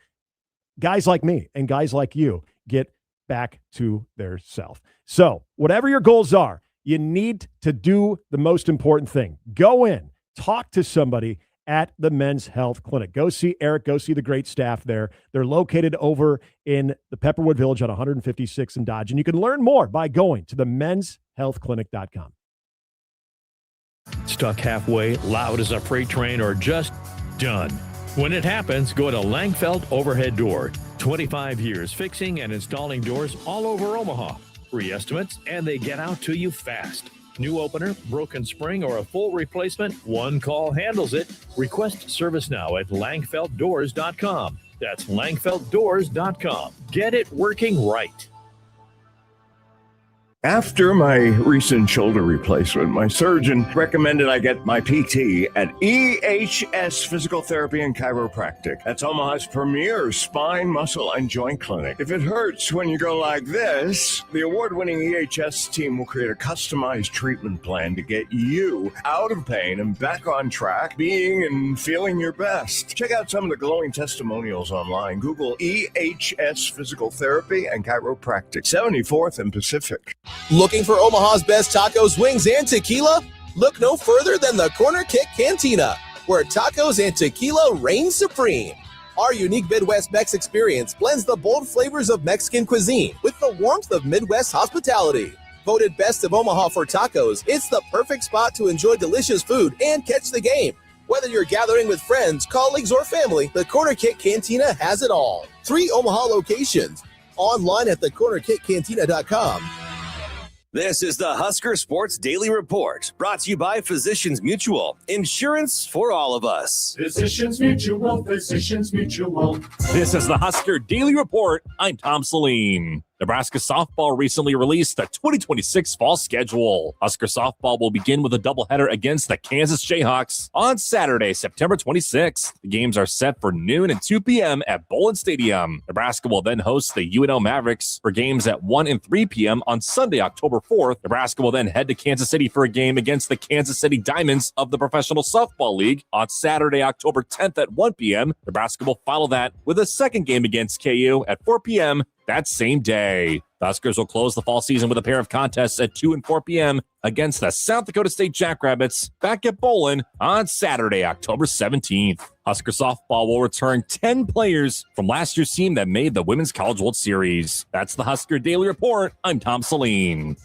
guys like me and guys like you get back to their self. So whatever your goals are, you need to do the most important thing. Go in, talk to somebody at the Men's Health Clinic. Go see Eric. Go see the great staff there. They're located over in the Pepperwood Village on 156 in Dodge. And you can learn more by going to the menshealthclinic.com. Stuck halfway, loud as a freight train, or just done? When it happens, go to Langfeld Overhead Door. 25 years fixing and installing doors all over Omaha. Free estimates, and they get out to you fast. New opener, broken spring, or a full replacement, one call handles it. Request service now at langfelddoors.com. That's langfelddoors.com. Get it working right. After my recent shoulder replacement, my surgeon recommended I get my PT at EHS Physical Therapy and Chiropractic. That's Omaha's premier spine, muscle, and joint clinic. If it hurts when you go like this, the award-winning EHS team will create a customized treatment plan to get you out of pain and back on track, being and feeling your best. Check out some of the glowing testimonials online. Google EHS Physical Therapy and Chiropractic, 74th and Pacific. Looking for Omaha's best tacos, wings, and tequila? Look no further than the Corner Kick Cantina, where tacos and tequila reign supreme. Our unique Midwest Mex experience blends the bold flavors of Mexican cuisine with the warmth of Midwest hospitality. Voted best of Omaha for tacos, it's the perfect spot to enjoy delicious food and catch the game. Whether you're gathering with friends, colleagues, or family, the Corner Kick Cantina has it all. 3 Omaha locations. Online at thecornerkickcantina.com. This is the Husker Sports Daily Report, brought to you by Physicians Mutual. Insurance for all of us. Physicians Mutual, Physicians Mutual. This is the Husker Daily Report. I'm Tom Saline. Nebraska softball recently released the 2026 fall schedule. Husker softball will begin with a doubleheader against the Kansas Jayhawks on Saturday, September 26th. The games are set for noon and 2 p.m. at Bowlin Stadium. Nebraska will then host the UNL Mavericks for games at 1 and 3 p.m. on Sunday, October 4th. Nebraska will then head to Kansas City for a game against the Kansas City Diamonds of the Professional Softball League on Saturday, October 10th at 1 p.m. Nebraska will follow that with a second game against KU at 4 p.m. that same day. The Huskers will close the fall season with a pair of contests at 2 and 4 p.m. against the South Dakota State Jackrabbits back at Bowlin on Saturday, October 17th. Husker softball will return 10 players from last year's team that made the Women's College World Series. That's the Husker Daily Report. I'm Tom Saline.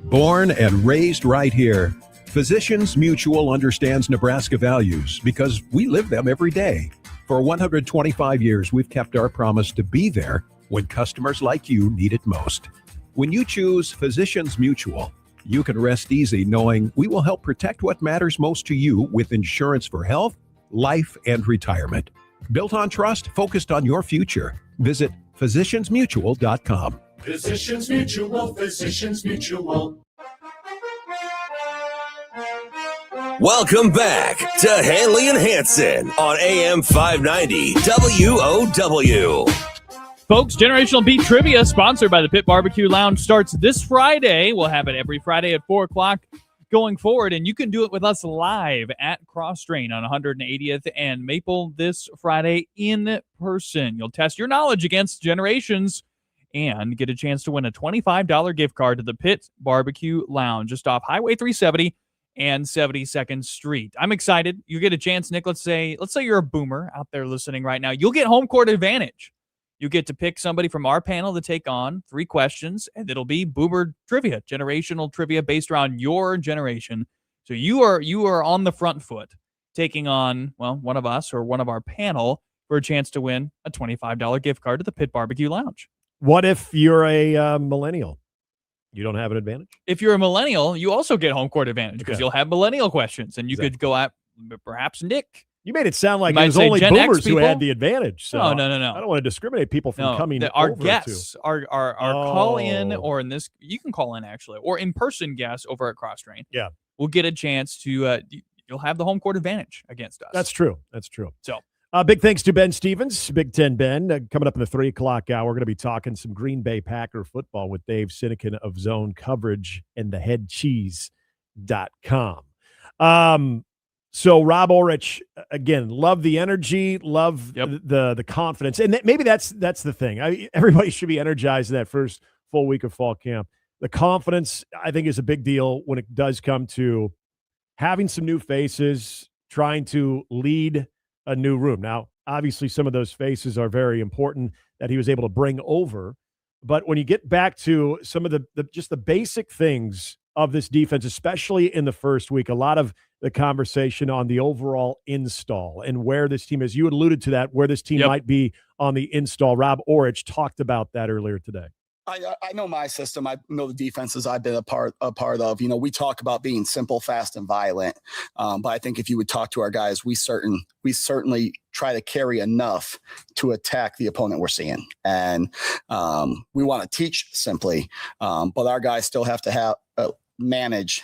Born and raised right here, Physicians Mutual understands Nebraska values because we live them every day. For 125 years, we've kept our promise to be there when customers like you need it most. When you choose Physicians Mutual, you can rest easy knowing we will help protect what matters most to you with insurance for health, life, and retirement. Built on trust, focused on your future. Visit physiciansmutual.com. Physicians Mutual, Physicians Mutual. Welcome back to Handley and Hansen on AM 590 WOW. Folks, Generational Beat Trivia, sponsored by the Pit Barbecue Lounge, starts this Friday. We'll have it every Friday at 4 o'clock going forward, and you can do it with us live at Cross Train on 180th and Maple this Friday in person. You'll test your knowledge against Generations and get a chance to win a $25 gift card to the Pit Barbecue Lounge just off Highway 370 and 72nd Street. I'm excited. You get a chance, Nick. Let's say you're a boomer out there listening right now. You'll get home court advantage. You get to pick somebody from our panel to take on 3 questions, and it'll be boomer trivia, generational trivia based around your generation. So you are on the front foot, taking on, well, one of us or one of our panel for a chance to win a $25 gift card to the Pit Barbecue Lounge. What if you're a millennial? You don't have an advantage? If you're a millennial, you also get home court advantage because you'll have millennial questions, and you could go at perhaps Nick. You made it sound like it was only Gen boomers X people who had the advantage. So no. I don't want to discriminate people from coming our over guests, to. our call in, or in this, you can call in actually, or in person guests over at Cross Train. Yeah, will get a chance to. You'll have the home court advantage against us. That's true. So. I know my system. I know the defenses I've been a part of. You know, we talk about being simple, fast, and violent. But I think if you would talk to our guys, we certainly try to carry enough to attack the opponent we're seeing. And we want to teach simply, but our guys still have to manage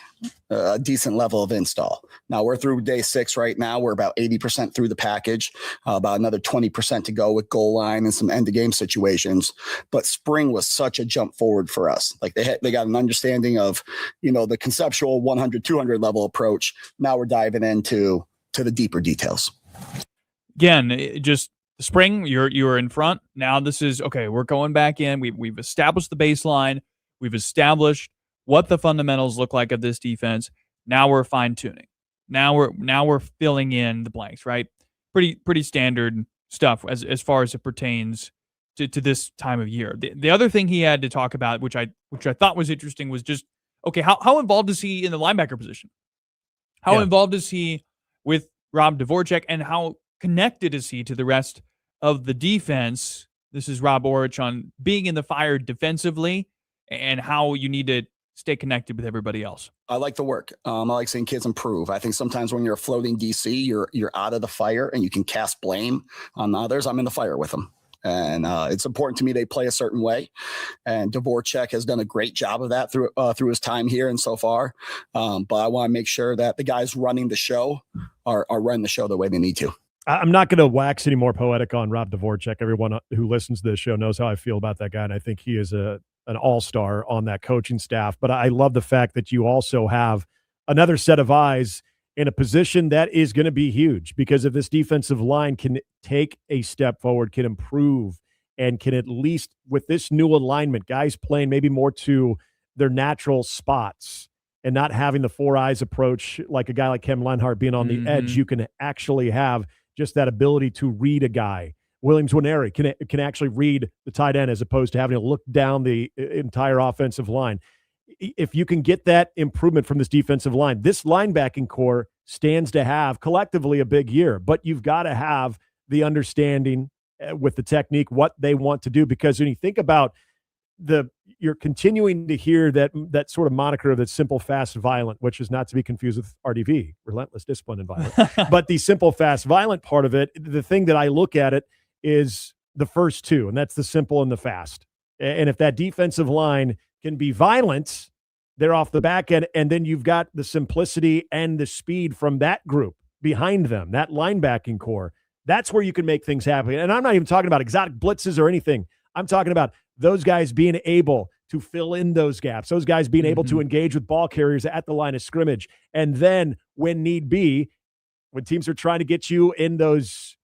a decent level of install. Now we're through day 6 right now. We're about 80% through the package, about another 20% to go with goal line and some end of game situations. But spring was such a jump forward for us. Like they got an understanding of, you know, the conceptual 100, 200 level approach. Now we're diving into the deeper details. Again, just spring, you're in front. Now this is okay. We're going back in. We've established the baseline. We've established what the fundamentals look like of this defense. Now we're fine tuning. Now we're filling in the blanks, right? Pretty standard stuff as far as it pertains to this time of year. The other thing he had to talk about, which I thought was interesting, was just okay. How involved is he in the linebacker position? How involved is he with Rob Dvorak, and how connected is he to the rest of the defense? This is Rob Aurich on being in the fire defensively and how you need to stay connected with everybody else? I like the work. I like seeing kids improve. I think sometimes when you're a floating DC, you're out of the fire and you can cast blame on others. I'm in the fire with them. And it's important to me they play a certain way. And Dvorak has done a great job of that through his time here and so far. But I want to make sure that the guys running the show are running the show the way they need to. I'm not going to wax any more poetic on Rob Dvorak. Everyone who listens to this show knows how I feel about that guy, and I think he is an all-star on that coaching staff. But I love the fact that you also have another set of eyes in a position that is going to be huge, because if this defensive line can take a step forward, can improve, and can at least, with this new alignment, guys playing maybe more to their natural spots and not having the four eyes approach like a guy like Cam Lenhart being on the edge, you can actually have just that ability to read a guy. Williams Nwaneri can actually read the tight end as opposed to having to look down the entire offensive line. If you can get that improvement from this defensive line, this linebacking core stands to have collectively a big year, but you've got to have the understanding with the technique, what they want to do, because when you think about you're continuing to hear that sort of moniker of the simple, fast, violent, which is not to be confused with RDV, relentless, disciplined, and violent. But the simple, fast, violent part of it, the thing that I look at it is the first two, and that's the simple and the fast. And if that defensive line can be violent, they're off the back end, and then you've got the simplicity and the speed from that group behind them, that linebacking core. That's where you can make things happen. And I'm not even talking about exotic blitzes or anything. I'm talking about those guys being able to fill in those gaps, those guys being able to engage with ball carriers at the line of scrimmage. And then when need be, when teams are trying to get you in those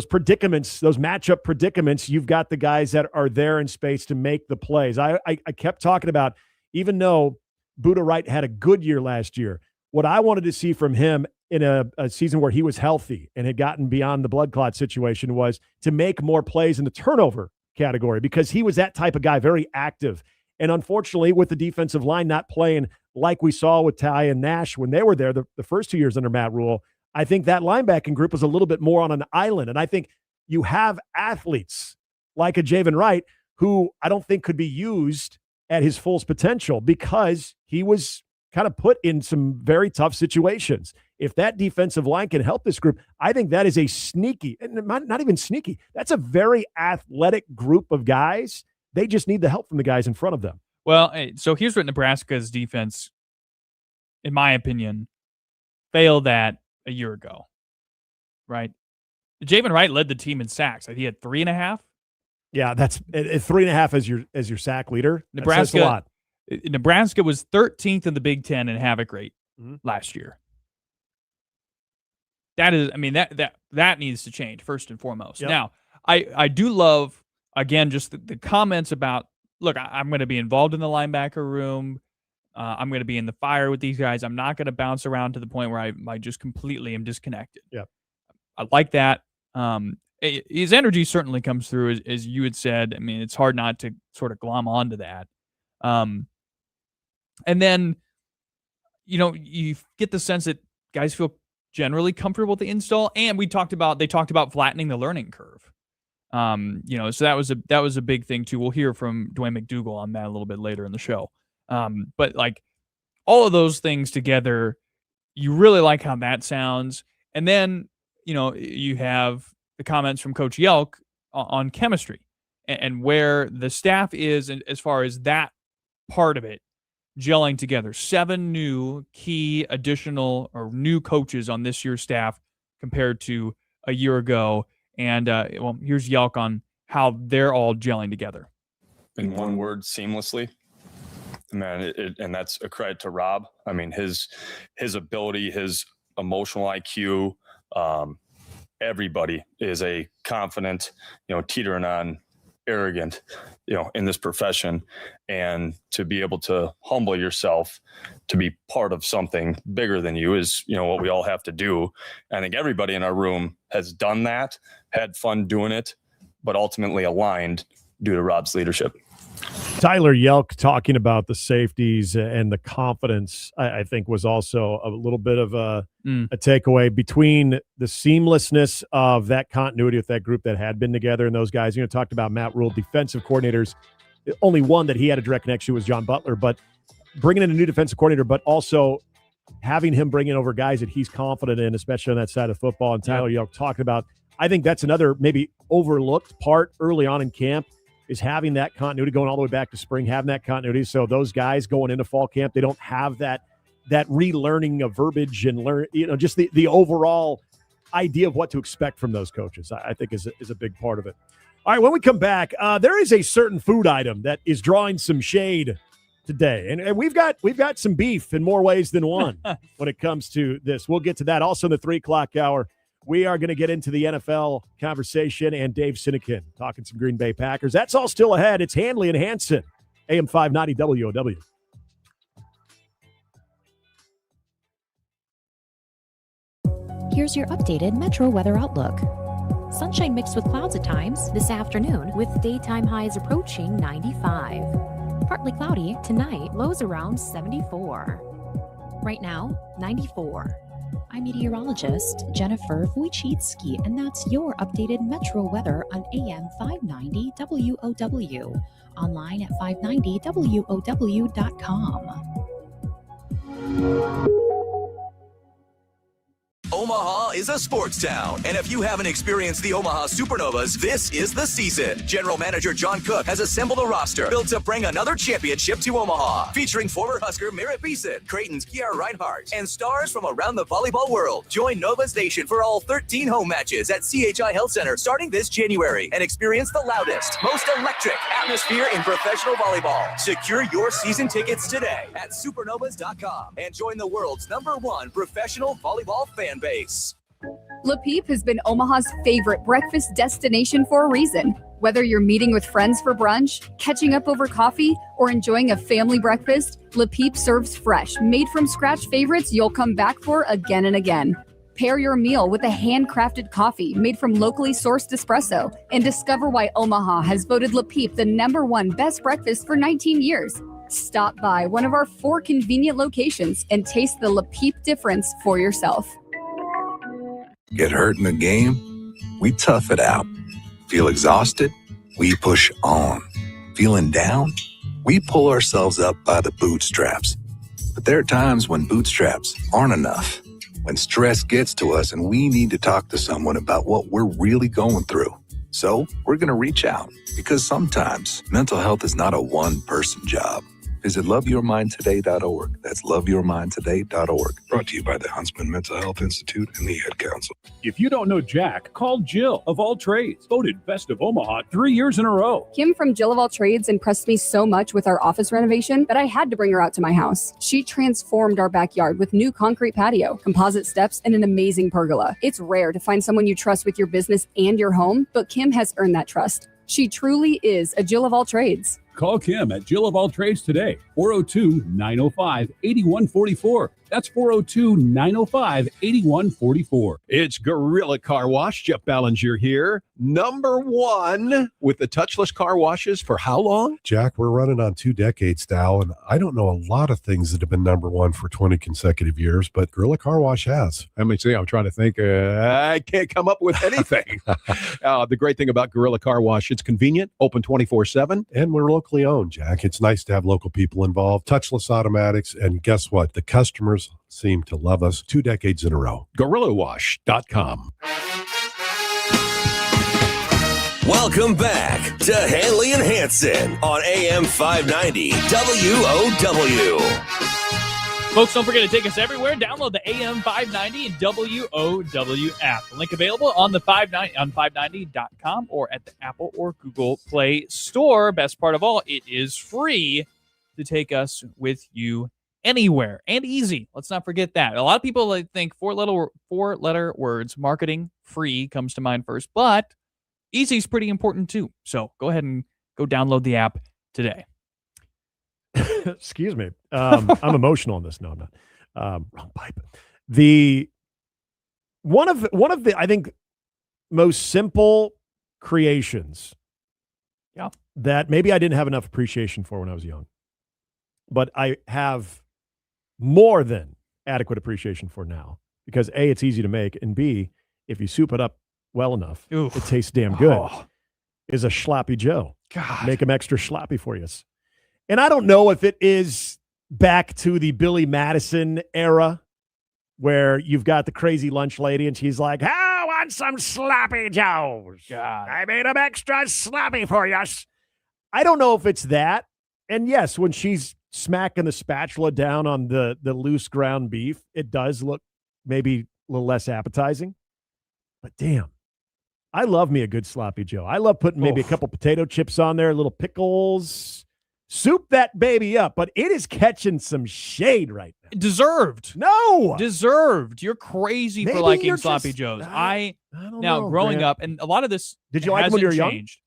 predicaments, those matchup predicaments, you've got the guys that are there in space to make the plays. I kept talking about, even though Buda Wright had a good year last year, what I wanted to see from him in a season where he was healthy and had gotten beyond the blood clot situation was to make more plays in the turnover category, because he was that type of guy, very active. And unfortunately, with the defensive line not playing like we saw with Ty and Nash when they were there the first 2 years under Matt Rule, I think that linebacking group was a little bit more on an island. And I think you have athletes like a Javen Wright, who I don't think could be used at his fullest potential because he was kind of put in some very tough situations. If that defensive line can help this group, I think that is a sneaky, not even sneaky, that's a very athletic group of guys. They just need the help from the guys in front of them. Well, so here's what Nebraska's defense, in my opinion, failed at a year ago, right? Javen Wright led the team in sacks. He had 3.5. Yeah, that's 3.5 as your sack leader. Nebraska, that's a lot. Nebraska was 13th in the Big Ten in havoc rate last year. That is, I mean, that needs to change first and foremost. Yep. Now, I do love, again, just the comments about, look, I'm going to be involved in the linebacker room. I'm going to be in the fire with these guys. I'm not going to bounce around to the point where I just completely am disconnected. Yeah, I like that. His energy certainly comes through, as you had said. I mean, it's hard not to sort of glom onto that. And then, you get the sense that guys feel generally comfortable with the install. And they talked about flattening the learning curve. So that was a big thing too. We'll hear from Dwayne McDougal on that a little bit later in the show. But like all of those things together, you really like how that sounds. And then, you have the comments from Coach Yelk on chemistry and where the staff is as far as that part of it gelling together. 7 new key additional or new coaches on this year's staff compared to a year ago. And here's Yelk on how they're all gelling together. In one word, seamlessly. Man, and that's a credit to Rob. I mean, his ability, his emotional IQ, everybody is a confident, teetering on arrogant, in this profession, and to be able to humble yourself to be part of something bigger than you is, what we all have to do. I think everybody in our room has done that, had fun doing it, but ultimately aligned due to Rob's leadership. Tyler Yelk talking about the safeties and the confidence, I think, was also a little bit of a takeaway between the seamlessness of that continuity with that group that had been together and those guys. Talked about Matt Rule, defensive coordinators. Only one that he had a direct connection to was John Butler, but bringing in a new defensive coordinator, but also having him bring in over guys that he's confident in, especially on that side of football. And Tyler, talking about, I think that's another maybe overlooked part early on in camp is having that continuity going all the way back to spring, having that continuity. So those guys going into fall camp, they don't have that relearning of verbiage and just the overall idea of what to expect from those coaches. I think is a big part of it. All right, when we come back, there is a certain food item that is drawing some shade today, and we've got some beef in more ways than one when it comes to this. We'll get to that. Also in the 3 o'clock hour, we are going to get into the NFL conversation and Dave Sinykin talking some Green Bay Packers. That's all still ahead. It's Handley and Hansen, AM 590 WOW. Here's your updated Metro weather outlook. Sunshine mixed with clouds at times this afternoon, with daytime highs approaching 95. Partly cloudy tonight, lows around 74. Right now, 94. I'm meteorologist Jennifer Wojcicki, and that's your updated Metro weather on AM 590 WOW. Online at 590WOW.com. Omaha is a sports town, and if you haven't experienced the Omaha Supernovas, this is the season. General Manager John Cook has assembled a roster built to bring another championship to Omaha, featuring former Husker Merritt Beeson, Creighton's Kiara Reinhardt, and stars from around the volleyball world. Join Nova's Nation for all 13 home matches at CHI Health Center starting this January, and experience the loudest, most electric atmosphere in professional volleyball. Secure your season tickets today at supernovas.com and join the world's #1 professional volleyball fan base. Le Peep has been Omaha's favorite breakfast destination for a reason. Whether you're meeting with friends for brunch, catching up over coffee, or enjoying a family breakfast, Le Peep serves fresh, made-from-scratch favorites you'll come back for again and again. Pair your meal with a handcrafted coffee made from locally sourced espresso, and discover why Omaha has voted Le Peep the #1 best breakfast for 19 years. Stop by one of our 4 convenient locations and taste the Le Peep difference for yourself. Get hurt in the game? We tough it out. Feel exhausted? We push on. Feeling down? We pull ourselves up by the bootstraps. But there are times when bootstraps aren't enough. When stress gets to us and we need to talk to someone about what we're really going through. So we're going to reach out, because sometimes mental health is not a one-person job. Visit loveyourmindtoday.org. That's loveyourmindtoday.org. Brought to you by the Huntsman Mental Health Institute and the Ad Council. If you don't know Jack, call Jill of All Trades. Voted Best of Omaha 3 years in a row. Kim from Jill of All Trades impressed me so much with our office renovation that I had to bring her out to my house. She transformed our backyard with new concrete patio, composite steps, and an amazing pergola. It's rare to find someone you trust with your business and your home, but Kim has earned that trust. She truly is a Jill of All Trades. Call Kim at Jill of All Trades today, 402-905-8144. That's 402-905-8144. It's Gorilla Car Wash. Jeff Ballinger here. #1 with the touchless car washes for how long? Jack, we're running on 2 decades now, and I don't know a lot of things that have been #1 for 20 consecutive years, but Gorilla Car Wash has. Let me see. I'm trying to think. I can't come up with anything. The great thing about Gorilla Car Wash, it's convenient, open 24/7. And we're locally owned, Jack. It's nice to have local people involved, touchless automatics, and guess what? The customers seem to love us 2 decades in a row. GorillaWash.com. Welcome back to Handley and Hansen on AM 590 WOW. Folks, don't forget to take us everywhere. Download the AM 590 and WOW app. Link available on the 590.com or at the Apple or Google Play Store. Best part of all, it is free to take us with you anywhere, and easy. Let's not forget that. A lot of people think four-letter words, marketing, free comes to mind first, but easy is pretty important too. So go ahead and go download the app today. Excuse me. I'm emotional on this. No, I'm not. Wrong pipe. One of the I think most simple creations, that maybe I didn't have enough appreciation for when I was young, but I have more than adequate appreciation for now, because A, it's easy to make, and B, if you soup it up well enough, it tastes damn good. Is a sloppy Joe. God. Make them extra sloppy for you. And I don't know if it is back to the Billy Madison era where you've got the crazy lunch lady and she's like, I want some sloppy joes. God. I made them extra sloppy for you. I don't know if it's that. And yes, when she's smacking the spatula down on the loose ground beef, it does look maybe a little less appetizing. But damn, I love me a good sloppy joe. I love putting maybe a couple potato chips on there, little pickles. Soup that baby up, but it is catching some shade right now. Deserved. No. Deserved. You're crazy Maybe for liking you're sloppy just- joes. I don't now know, growing Grant. up, and a lot of this Did you like them when you were hasn't young? changed.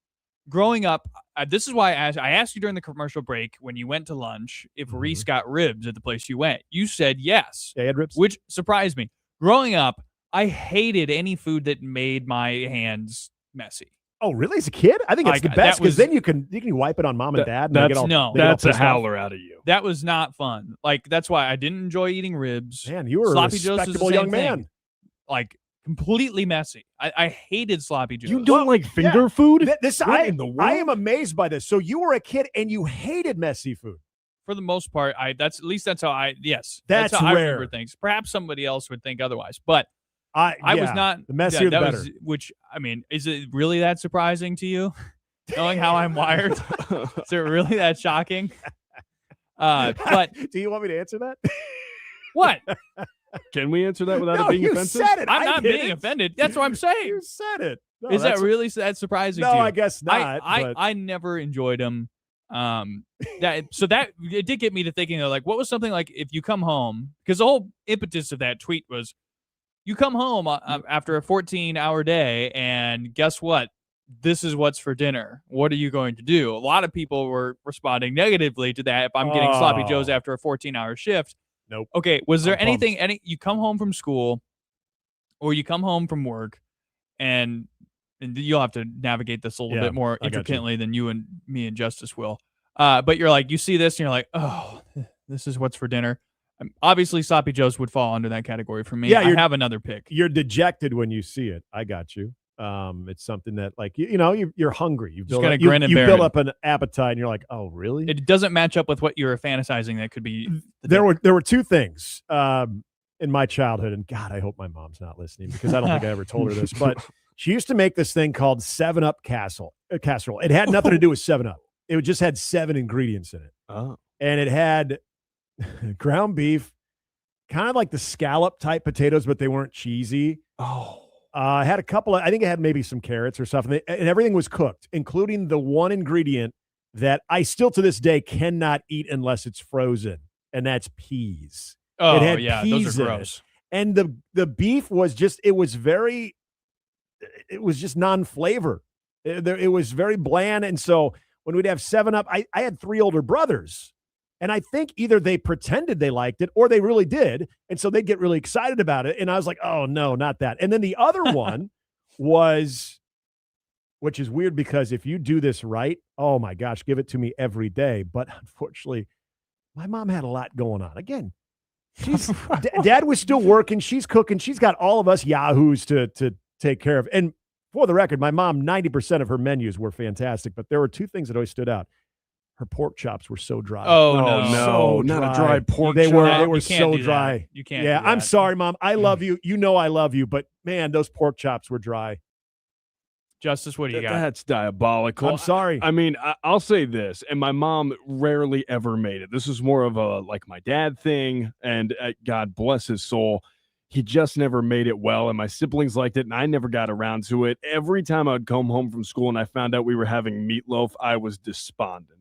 Growing up, this is why I asked you during the commercial break when you went to lunch if Reese got ribs at the place you went. You said yes. They had ribs? Which surprised me. Growing up, I hated any food that made my hands messy. Oh, really? As a kid? I think it's the best because then you can wipe it on mom and dad. And they get all, they get all That's a pissed off. howler out of you. That was not fun. Like, that's why I didn't enjoy eating ribs. Man, you were sloppy a joes was the respectable same young thing. man. Like, completely messy. I hated sloppy joes. You don't like finger food? I in the world? I am amazed by this. So you were a kid and you hated messy food. For the most part, that's how I That's how I rare. remember things. Perhaps somebody else would think otherwise, but I was yeah, not. the messier the better. Which, I mean, is it really that surprising to you, knowing how I'm wired? Is it really that shocking? But do you want me to answer that? What? Can we answer that without No, it being you offensive? said it. I'm I not didn't. being offended. That's what I'm saying. You said it. No, Is that that's- really that surprising No, to you? I guess not, but- I never enjoyed them. That it did get me to thinking though, like, what was something like if you come home, because the whole impetus of that tweet was you come home after a 14-hour day and guess what? This is what's for dinner. What are you going to do? A lot of people were responding negatively to that. If I'm getting sloppy joes after a 14-hour shift. Nope. Okay. Was there I'm anything, you come home from school or you come home from work and you'll have to navigate this a little bit more I got you. intricately than you and me and Justice will. But you're like, you see this and you're like, oh, this is what's for dinner. Obviously, sloppy joes would fall under that category for me. Yeah, I have another pick. You're dejected when you see it. I got you. It's something that, like, you're hungry. You've Just built gonna up, grin and you bear build it. up an appetite, and you're like, oh, really? It doesn't match up with what you're fantasizing that could be. There were two things in my childhood, and God, I hope my mom's not listening because I don't think I ever told her this, but she used to make this thing called 7-Up casserole. It had nothing to do with 7-Up. It just had 7 ingredients in it. Oh. And it had ground beef, kind of like the scallop type potatoes, but they weren't cheesy. Oh. I had a couple of, I think it had maybe some carrots or something, and everything was cooked, including the one ingredient that I still to this day cannot eat unless it's frozen, and that's peas. Oh, it had yeah, peas those are in it. gross. And the beef was just, it was just non-flavor. It was very bland, and so when we'd have 7-Up, I had 3 older brothers, and I think either they pretended they liked it or they really did. And so they'd get really excited about it. And I was like, oh, no, not that. And then the other one was, which is weird because if you do this right, oh, my gosh, give it to me every day. But unfortunately, my mom had a lot going on. Again, Dad was still working. She's cooking. She's got all of us yahoos to take care of. And for the record, my mom, 90% of her menus were fantastic. But there were 2 things that always stood out. Her pork chops were so dry. Oh, no. So Not dry. a dry pork They chop. were You can't so do that. dry. You can't Yeah, do I'm that. sorry, Mom. I love you. You know I love you, but man, those pork chops were dry. Justice, what do you got? That's diabolical. I'm sorry. I mean, I'll say this, and my mom rarely ever made it. This was more of a like my dad thing, and God bless his soul, he just never made it well, and my siblings liked it, and I never got around to it. Every time I'd come home from school and I found out we were having meatloaf, I was despondent.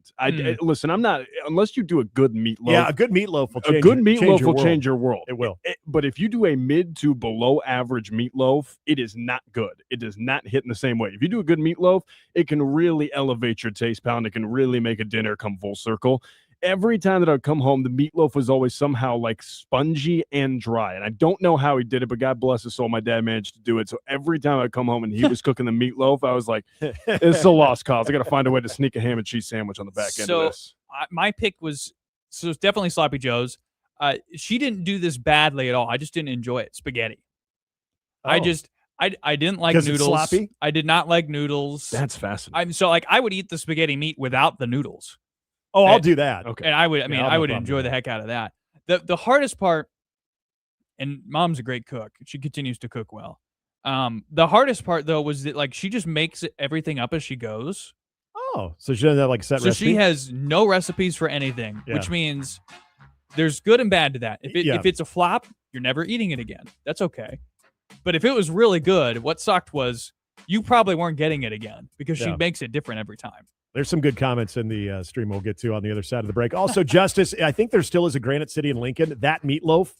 Listen, I'm not, unless you do a good meatloaf. Yeah, a good meatloaf will change A good change meatloaf your will world. change your world. It will. But if you do a mid to below average meatloaf, it is not good. It does not hit in the same way. If you do a good meatloaf, it can really elevate your taste palette. It can really make a dinner come full circle. Every time that I'd come home, the meatloaf was always somehow like spongy and dry. And I don't know how he did it, but God bless his soul, my dad managed to do it. So every time I'd come home and he was cooking the meatloaf, I was like, it's a lost cause. I got to find a way to sneak a ham and cheese sandwich on the back end of this. My pick was, it's definitely sloppy joes. She didn't do this badly at all. I just didn't enjoy it. Spaghetti. I didn't like 'Cause it's noodles. sloppy? I did not like noodles. That's fascinating. I would eat the spaghetti meat without the noodles. Oh, I'll do that. Okay. And I would, I mean, I would problem enjoy with the heck out of that. The hardest part, and Mom's a great cook. She continues to cook well. The hardest part though was that like she just makes everything up as she goes. Oh, so she doesn't have like a set So recipe? she has no recipes for anything, Yeah. which means there's good and bad to that. Yeah. If it's a flop, you're never eating it again. That's okay. But if it was really good, what sucked was you probably weren't getting it again because she Yeah. makes it different every time. There's some good comments in the stream we'll get to on the other side of the break. Also, Justice, I think there still is a Granite City in Lincoln. That meatloaf,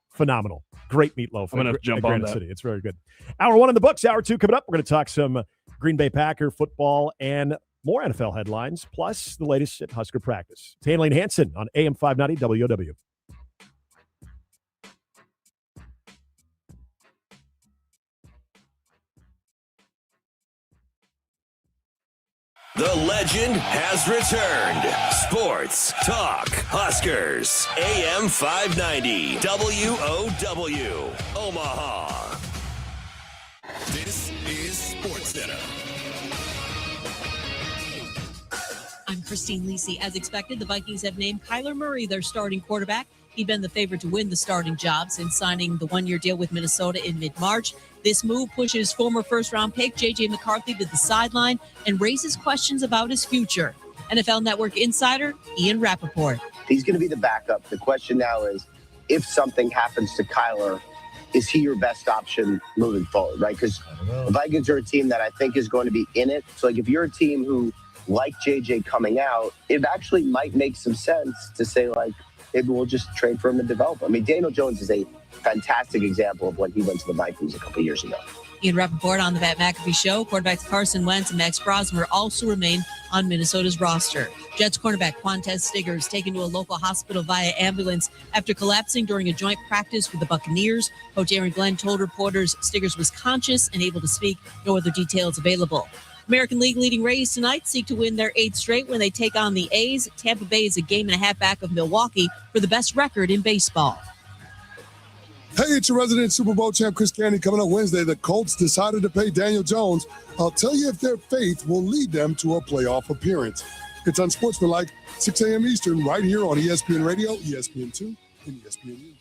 phenomenal. Great meatloaf. I'm gonna at jump on Granite that. City. It's very good. Hour 1 in the books. Hour 2 coming up. We're going to talk some Green Bay Packer football and more NFL headlines, plus the latest at Husker practice. It's Handley and Hansen on AM 590 WOW. The legend has returned. Sports Talk Huskers. AM 590 WOW. Omaha. This is SportsCenter. I'm Christine Lisi. As expected, the Vikings have named Kyler Murray their starting quarterback. He'd been the favorite to win the starting job since signing the one-year deal with Minnesota in mid-March. This move pushes former first-round pick J.J. McCarthy to the sideline and raises questions about his future. NFL Network insider Ian Rappaport. He's going to be the backup. The question now is, if something happens to Kyler, is he your best option moving forward, right? Because the Vikings are a team that I think is going to be in it. So, like, if you're a team who, like JJ coming out, it actually might make some sense to say, like, maybe we'll just trade for him and develop him. I mean, Daniel Jones is a fantastic example of when he went to the Vikings a couple years ago. Ian Rappaport on the Pat McAfee Show. Quarterbacks Carson Wentz and Max Brosmer also remain on Minnesota's roster. Jets cornerback Quantez Stiggers taken to a local hospital via ambulance after collapsing during a joint practice with the Buccaneers. Coach Aaron Glenn told reporters Stiggers was conscious and able to speak. No other details available. American League leading Rays tonight seek to win their 8th straight when they take on the A's. Tampa Bay is a game and a half back of Milwaukee for the best record in baseball. Hey, it's your resident Super Bowl champ, Chris Candy. Coming up Wednesday, the Colts decided to pay Daniel Jones. I'll tell you if their faith will lead them to a playoff appearance. It's Unsportsmanlike, 6 a.m. Eastern, right here on ESPN Radio, ESPN2, and ESPNU.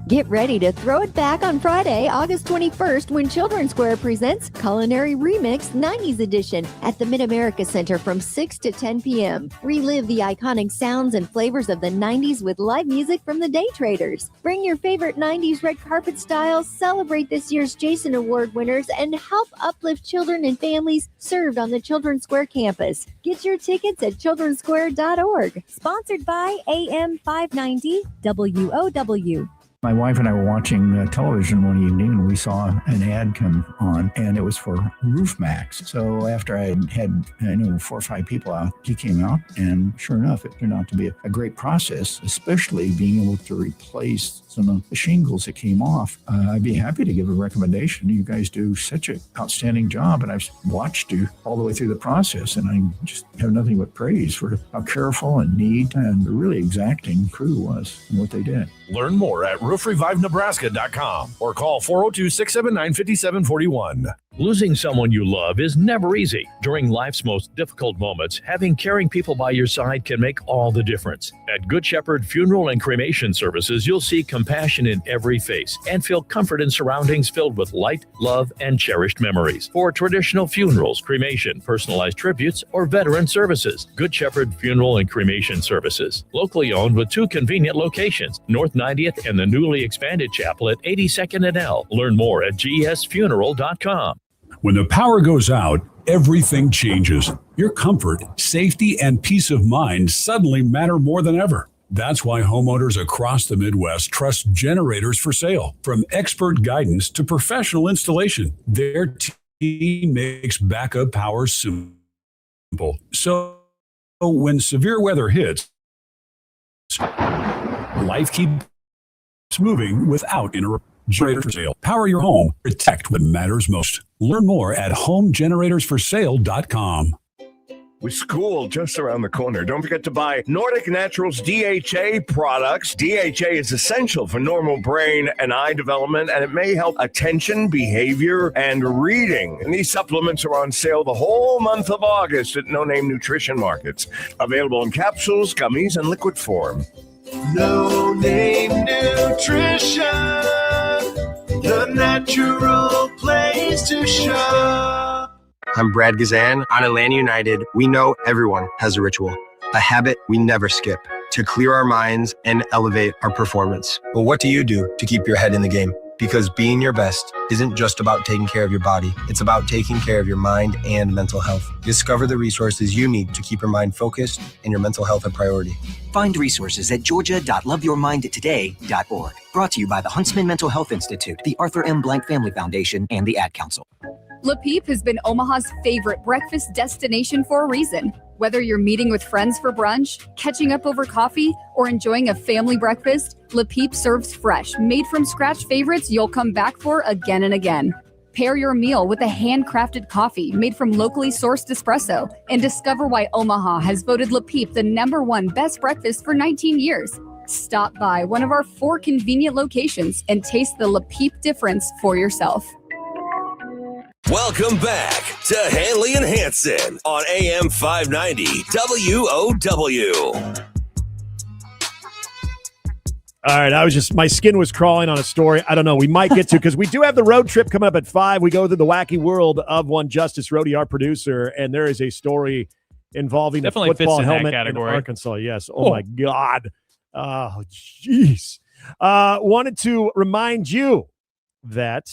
Get ready to throw it back on Friday, August 21st, when Children's Square presents Culinary Remix 90s Edition at the Mid-America Center from 6 to 10 p.m. Relive the iconic sounds and flavors of the 90s with live music from the Day Traders. Bring your favorite 90s red carpet styles, celebrate this year's Jason Award winners, and help uplift children and families served on the Children's Square campus. Get your tickets at childrensquare.org. Sponsored by AM 590 WOW. My wife and I were watching television one evening, and we saw an ad come on, and it was for Roof Max. So after I had 4 or 5 people out, he came out, and sure enough, it turned out to be a great process, especially being able to replace some of the shingles that came off. I'd be happy to give a recommendation. You guys do such an outstanding job, and I've watched you all the way through the process, and I just have nothing but praise for how careful and neat and really exacting crew was and what they did. Learn more at roofrevivenebraska.com or call 402-679-5741. Losing someone you love is never easy. During life's most difficult moments, having caring people by your side can make all the difference. At Good Shepherd Funeral and Cremation Services, you'll see compassion in every face and feel comfort in surroundings filled with light, love, and cherished memories. For traditional funerals, cremation, personalized tributes, or veteran services, Good Shepherd Funeral and Cremation Services. Locally owned with 2 convenient locations, North 90th and the newly expanded chapel at 82nd and L. Learn more at gsfuneral.com. When the power goes out, everything changes. Your comfort, safety, and peace of mind suddenly matter more than ever. That's why homeowners across the Midwest trust Generators for Sale. From expert guidance to professional installation, their team makes backup power simple. So when severe weather hits, life keeps moving without interruption. Generator for Sale. Power your home. Protect what matters most. Learn more at homegeneratorsforsale.com. With school just around the corner, don't forget to buy Nordic Naturals DHA products. DHA is essential for normal brain and eye development, and it may help attention, behavior, and reading. And these supplements are on sale the whole month of August at no-name nutrition markets. Available in capsules, gummies, and liquid form. No Name Nutrition, the natural place to shop. I'm Brad Gazan. On Atlanta United, we know everyone has a ritual, a habit we never skip to clear our minds and elevate our performance. But what do you do to keep your head in the game? Because being your best isn't just about taking care of your body. It's about taking care of your mind and mental health. Discover the resources you need to keep your mind focused and your mental health a priority. Find resources at georgia.loveyourmindtoday.org. Brought to you by the Huntsman Mental Health Institute, the Arthur M. Blank Family Foundation, and the Ad Council. Le Peep has been Omaha's favorite breakfast destination for a reason. Whether you're meeting with friends for brunch, catching up over coffee, or enjoying a family breakfast, Le Peep serves fresh, made-from-scratch favorites you'll come back for again and again. Pair your meal with a handcrafted coffee made from locally sourced espresso and discover why Omaha has voted Le Peep the #1 best breakfast for 19 years. Stop by one of our 4 convenient locations and taste the Le Peep difference for yourself. Welcome back to Handley and Hansen on AM 590 WOW. All right, my skin was crawling on a story. I don't know. We might get to, because we do have the road trip coming up at 5. We go through the wacky world of one Justice Rhody, our producer, and there is a story involving Definitely a football fits in that helmet in category. Arkansas. Yes. Oh, my God. Oh, jeez. Wanted to remind you that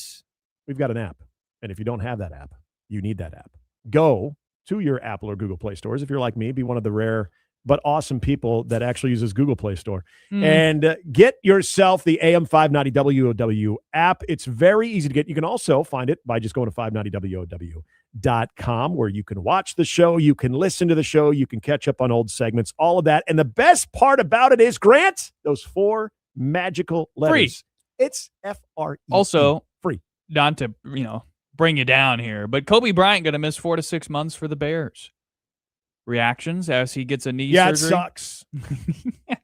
we've got an app. And if you don't have that app, you need that app. Go to your Apple or Google Play stores. If you're like me, be one of the rare but awesome people that actually uses Google Play Store. And get yourself the AM 590 WOW app. It's very easy to get. You can also find it by just going to 590WOW.com, where you can watch the show, you can listen to the show, you can catch up on old segments, all of that. And the best part about it is, Grant, those 4 magical letters. Free. It's F-R-E. Also, free. Not to, bring you down here, but Kobe Bryant going to miss 4 to 6 months for the Bears. Reactions as he gets a knee surgery? It sucks.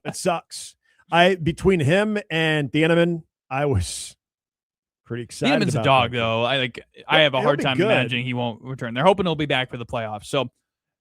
It sucks. Between him and Thieneman, I was pretty excited. Thieneman's a dog, though. I have a hard time imagining he won't return. They're hoping he'll be back for the playoffs. So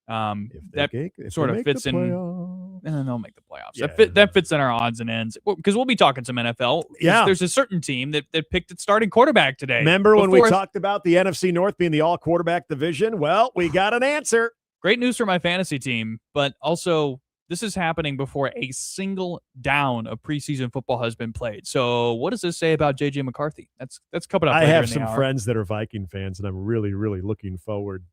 that sort of fits in. And they'll make the playoffs. Yeah. That fits in our odds and ends, because we'll be talking some NFL. Yeah. There's a certain team that picked its starting quarterback today. Remember when we talked about the NFC North being the all-quarterback division? Well, we got an answer. Great news for my fantasy team, but also this is happening before a single down of preseason football has been played. So what does this say about J.J. McCarthy? That's coming up later. I have in the some hour. friends that are Viking fans, and I'm really, really looking forward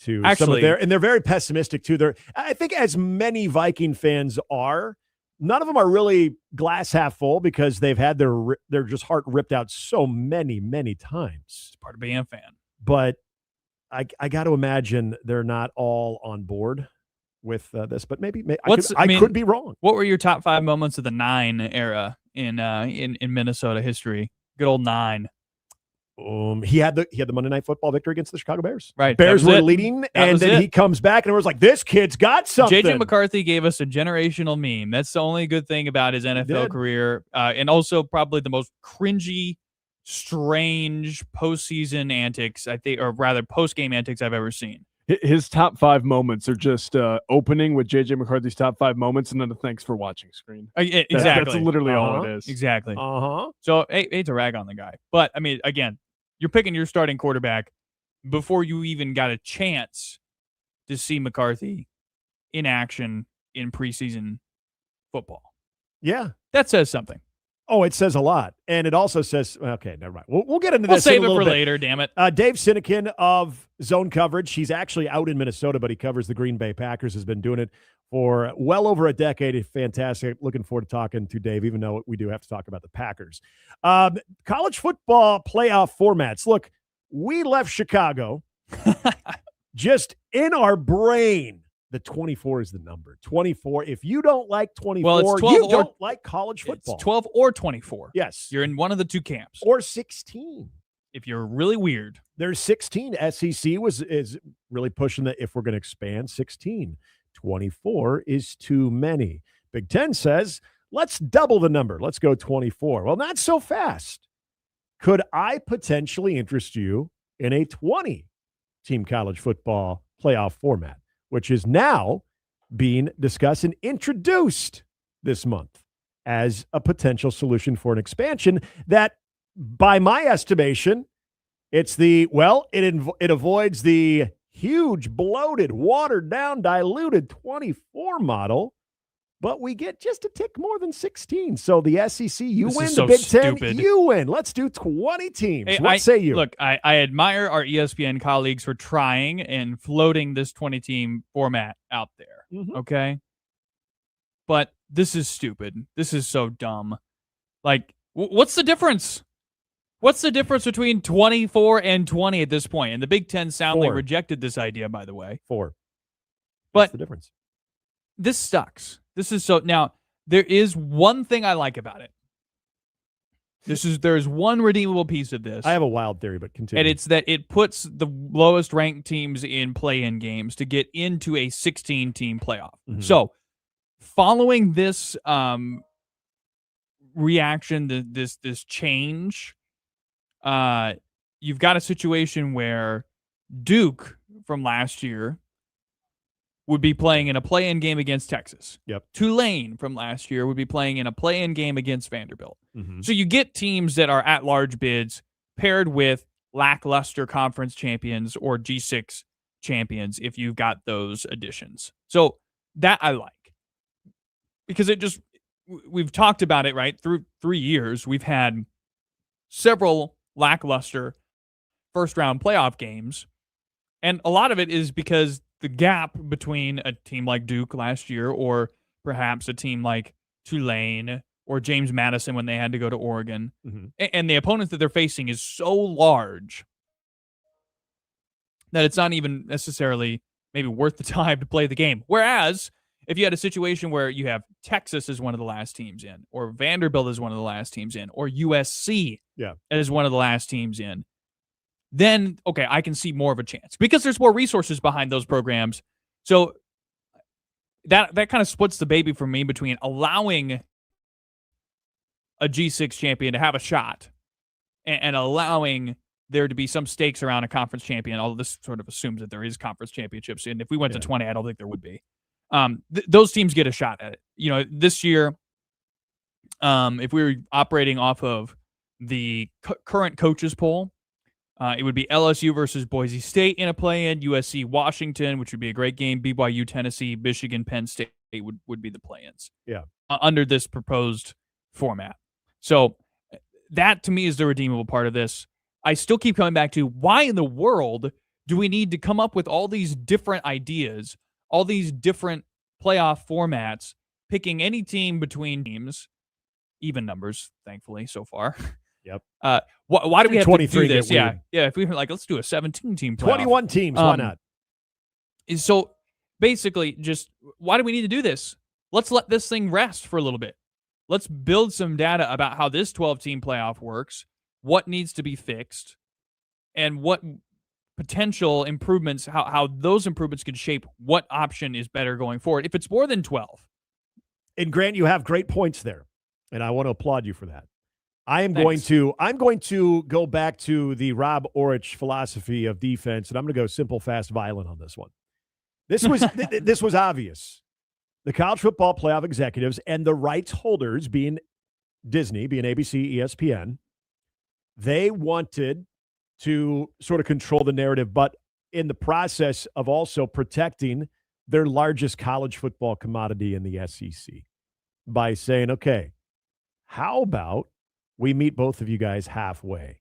to Actually, some of their, and they're very pessimistic too. I think, as many Viking fans are, none of them are really glass half full, because they've had their just heart ripped out so many, many times. It's part of being a fan. But I got to imagine they're not all on board with this. But maybe I could be wrong. What were your top 5 moments of the 9 era in Minnesota history? Good old 9. He had the Monday Night Football victory against the Chicago Bears. Right. Bears were leading, and then he comes back, and it was like, this kid's got something. J.J. McCarthy gave us a generational meme. That's the only good thing about his NFL career, and also probably the most cringy, strange postseason antics, I think, or rather post-game antics I've ever seen. His top 5 moments are just opening with J.J. McCarthy's top 5 moments, and then a thanks for watching screen. Exactly. That's literally all it is. Exactly. Uh-huh. So, hate to rag on the guy. But, I mean, again, you're picking your starting quarterback before you even got a chance to see McCarthy in action in preseason football. Yeah. That says something. Oh, it says a lot. And it also says, okay, never mind. We'll get into this. We'll save in a it little for bit. later, damn it. Dave Sinykin of Zone Coverage. He's actually out in Minnesota, but he covers the Green Bay Packers, has been doing it for well over a decade. Fantastic. Looking forward to talking to Dave, even though we do have to talk about the Packers. College football playoff formats. Look, we left Chicago just in our brain. The 24 is the number. 24. If you don't like 24, well, it's 12 you don't like college football. It's 12 or 24. Yes. You're in one of the two camps. Or 16. if you're really weird. There's 16. SEC is really pushing that if we're going to expand 16. 24 is too many. Big Ten says, let's double the number. Let's go 24. Well, not so fast. Could I potentially interest you in a 20-team college football playoff format, which is now being discussed and introduced this month as a potential solution for an expansion that, by my estimation, it avoids the huge, bloated, watered-down, diluted 24 model, but we get just a tick more than 16. So the SEC, you win. The Big Ten, you win. Let's do 20 teams. Hey, What say you? Look, I admire our ESPN colleagues for trying and floating this 20-team format out there, okay? But this is stupid. This is so dumb. Like, what's the difference? What's the difference between 24 and 20 at this point? And the Big Ten soundly rejected this idea, by the way. 4. What's the difference? This sucks. This is so. Now, there is one thing I like about it. There's one redeemable piece of this. I have a wild theory, but continue. And it's that it puts the lowest ranked teams in play-in games to get into a 16-team playoff. So, following this reaction, this change, you've got a situation where Duke from last year would be playing in a play-in game against Texas. Yep. Tulane from last year would be playing in a play-in game against Vanderbilt. So you get teams that are at-large bids paired with lackluster conference champions or G6 champions if you've got those additions. So that I like. Because we've talked about it, right? Through 3 years, we've had several lackluster first-round playoff games. And a lot of it is because the gap between a team like Duke last year or perhaps a team like Tulane or James Madison when they had to go to Oregon and the opponents that they're facing is so large that it's not even necessarily maybe worth the time to play the game. Whereas if you had a situation where you have Texas as one of the last teams in or Vanderbilt as one of the last teams in or USC as one of the last teams in, then, okay, I can see more of a chance because there's more resources behind those programs. So that kind of splits the baby for me between allowing a G6 champion to have a shot and allowing there to be some stakes around a conference champion, although this sort of assumes that there is conference championships. And if we went to 20, I don't think there would be. Those teams get a shot at it. This year, if we were operating off of the current coaches poll, it would be LSU versus Boise State in a play-in, USC Washington, which would be a great game, BYU Tennessee, Michigan Penn State would be the play-ins. Yeah. Under this proposed format. So that to me is the redeemable part of this. I still keep coming back to why in the world do we need to come up with all these different ideas, all these different playoff formats, picking any team between teams, even numbers, thankfully, so far. Yep. Why do we have to do this? Yeah. If we were like, let's do a 17-team playoff. 21 teams, why not? So basically, just why do we need to do this? Let's let this thing rest for a little bit. Let's build some data about how this 12-team playoff works, what needs to be fixed, and what potential improvements, how those improvements could shape what option is better going forward. If it's more than 12. And Grant, you have great points there, and I want to applaud you for that. I'm going to go back to the Rob Aurich philosophy of defense, and I'm going to go simple, fast, violent on this one. This was this was obvious. The college football playoff executives and the rights holders, being Disney, being ABC, ESPN, they wanted to sort of control the narrative, but in the process of also protecting their largest college football commodity in the SEC by saying, okay, how about we meet both of you guys halfway?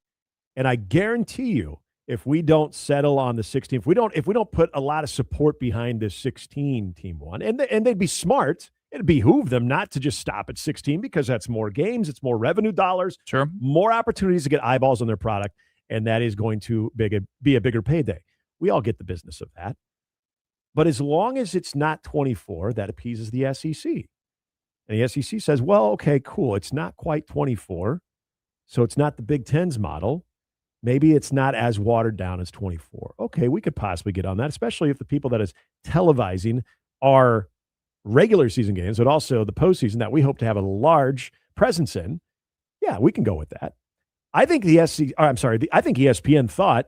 And I guarantee you, if we don't settle on the 16, if we don't put a lot of support behind this 16-team one, and they'd be smart, it'd behoove them not to just stop at 16 because that's more games, it's more revenue dollars, more opportunities to get eyeballs on their product, and that is going to be a bigger payday. We all get the business of that. But as long as it's not 24, that appeases the SEC. And the SEC says, well, okay, cool. It's not quite 24, so it's not the Big Ten's model. maybe it's not as watered down as 24. Okay, we could possibly get on that, especially if the people that is televising are regular season games, but also the postseason that we hope to have a large presence in. Yeah, we can go with that. I think I think ESPN thought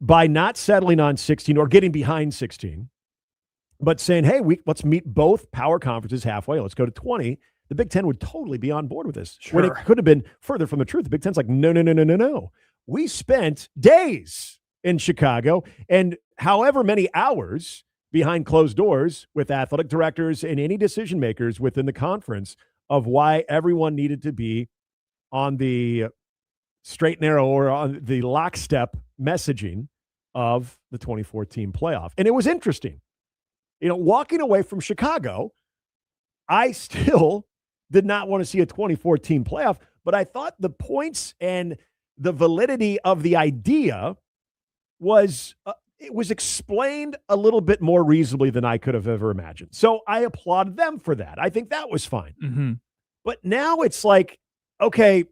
by not settling on 16 or getting behind 16, but saying, hey, let's meet both power conferences halfway. Let's go to 20. The Big Ten would totally be on board with this. Sure. When it could have been further from the truth. The Big Ten's like, no. We spent days in Chicago and however many hours behind closed doors with athletic directors and any decision makers within the conference of why everyone needed to be on the straight and narrow or on the lockstep messaging of the 2014 playoff. And it was interesting. Walking away from Chicago, I still did not want to see a 2014 playoff, but I thought the points and the validity of the idea was it was explained a little bit more reasonably than I could have ever imagined. So I applaud them for that. I think that was fine. Mm-hmm. But now it's like, okay,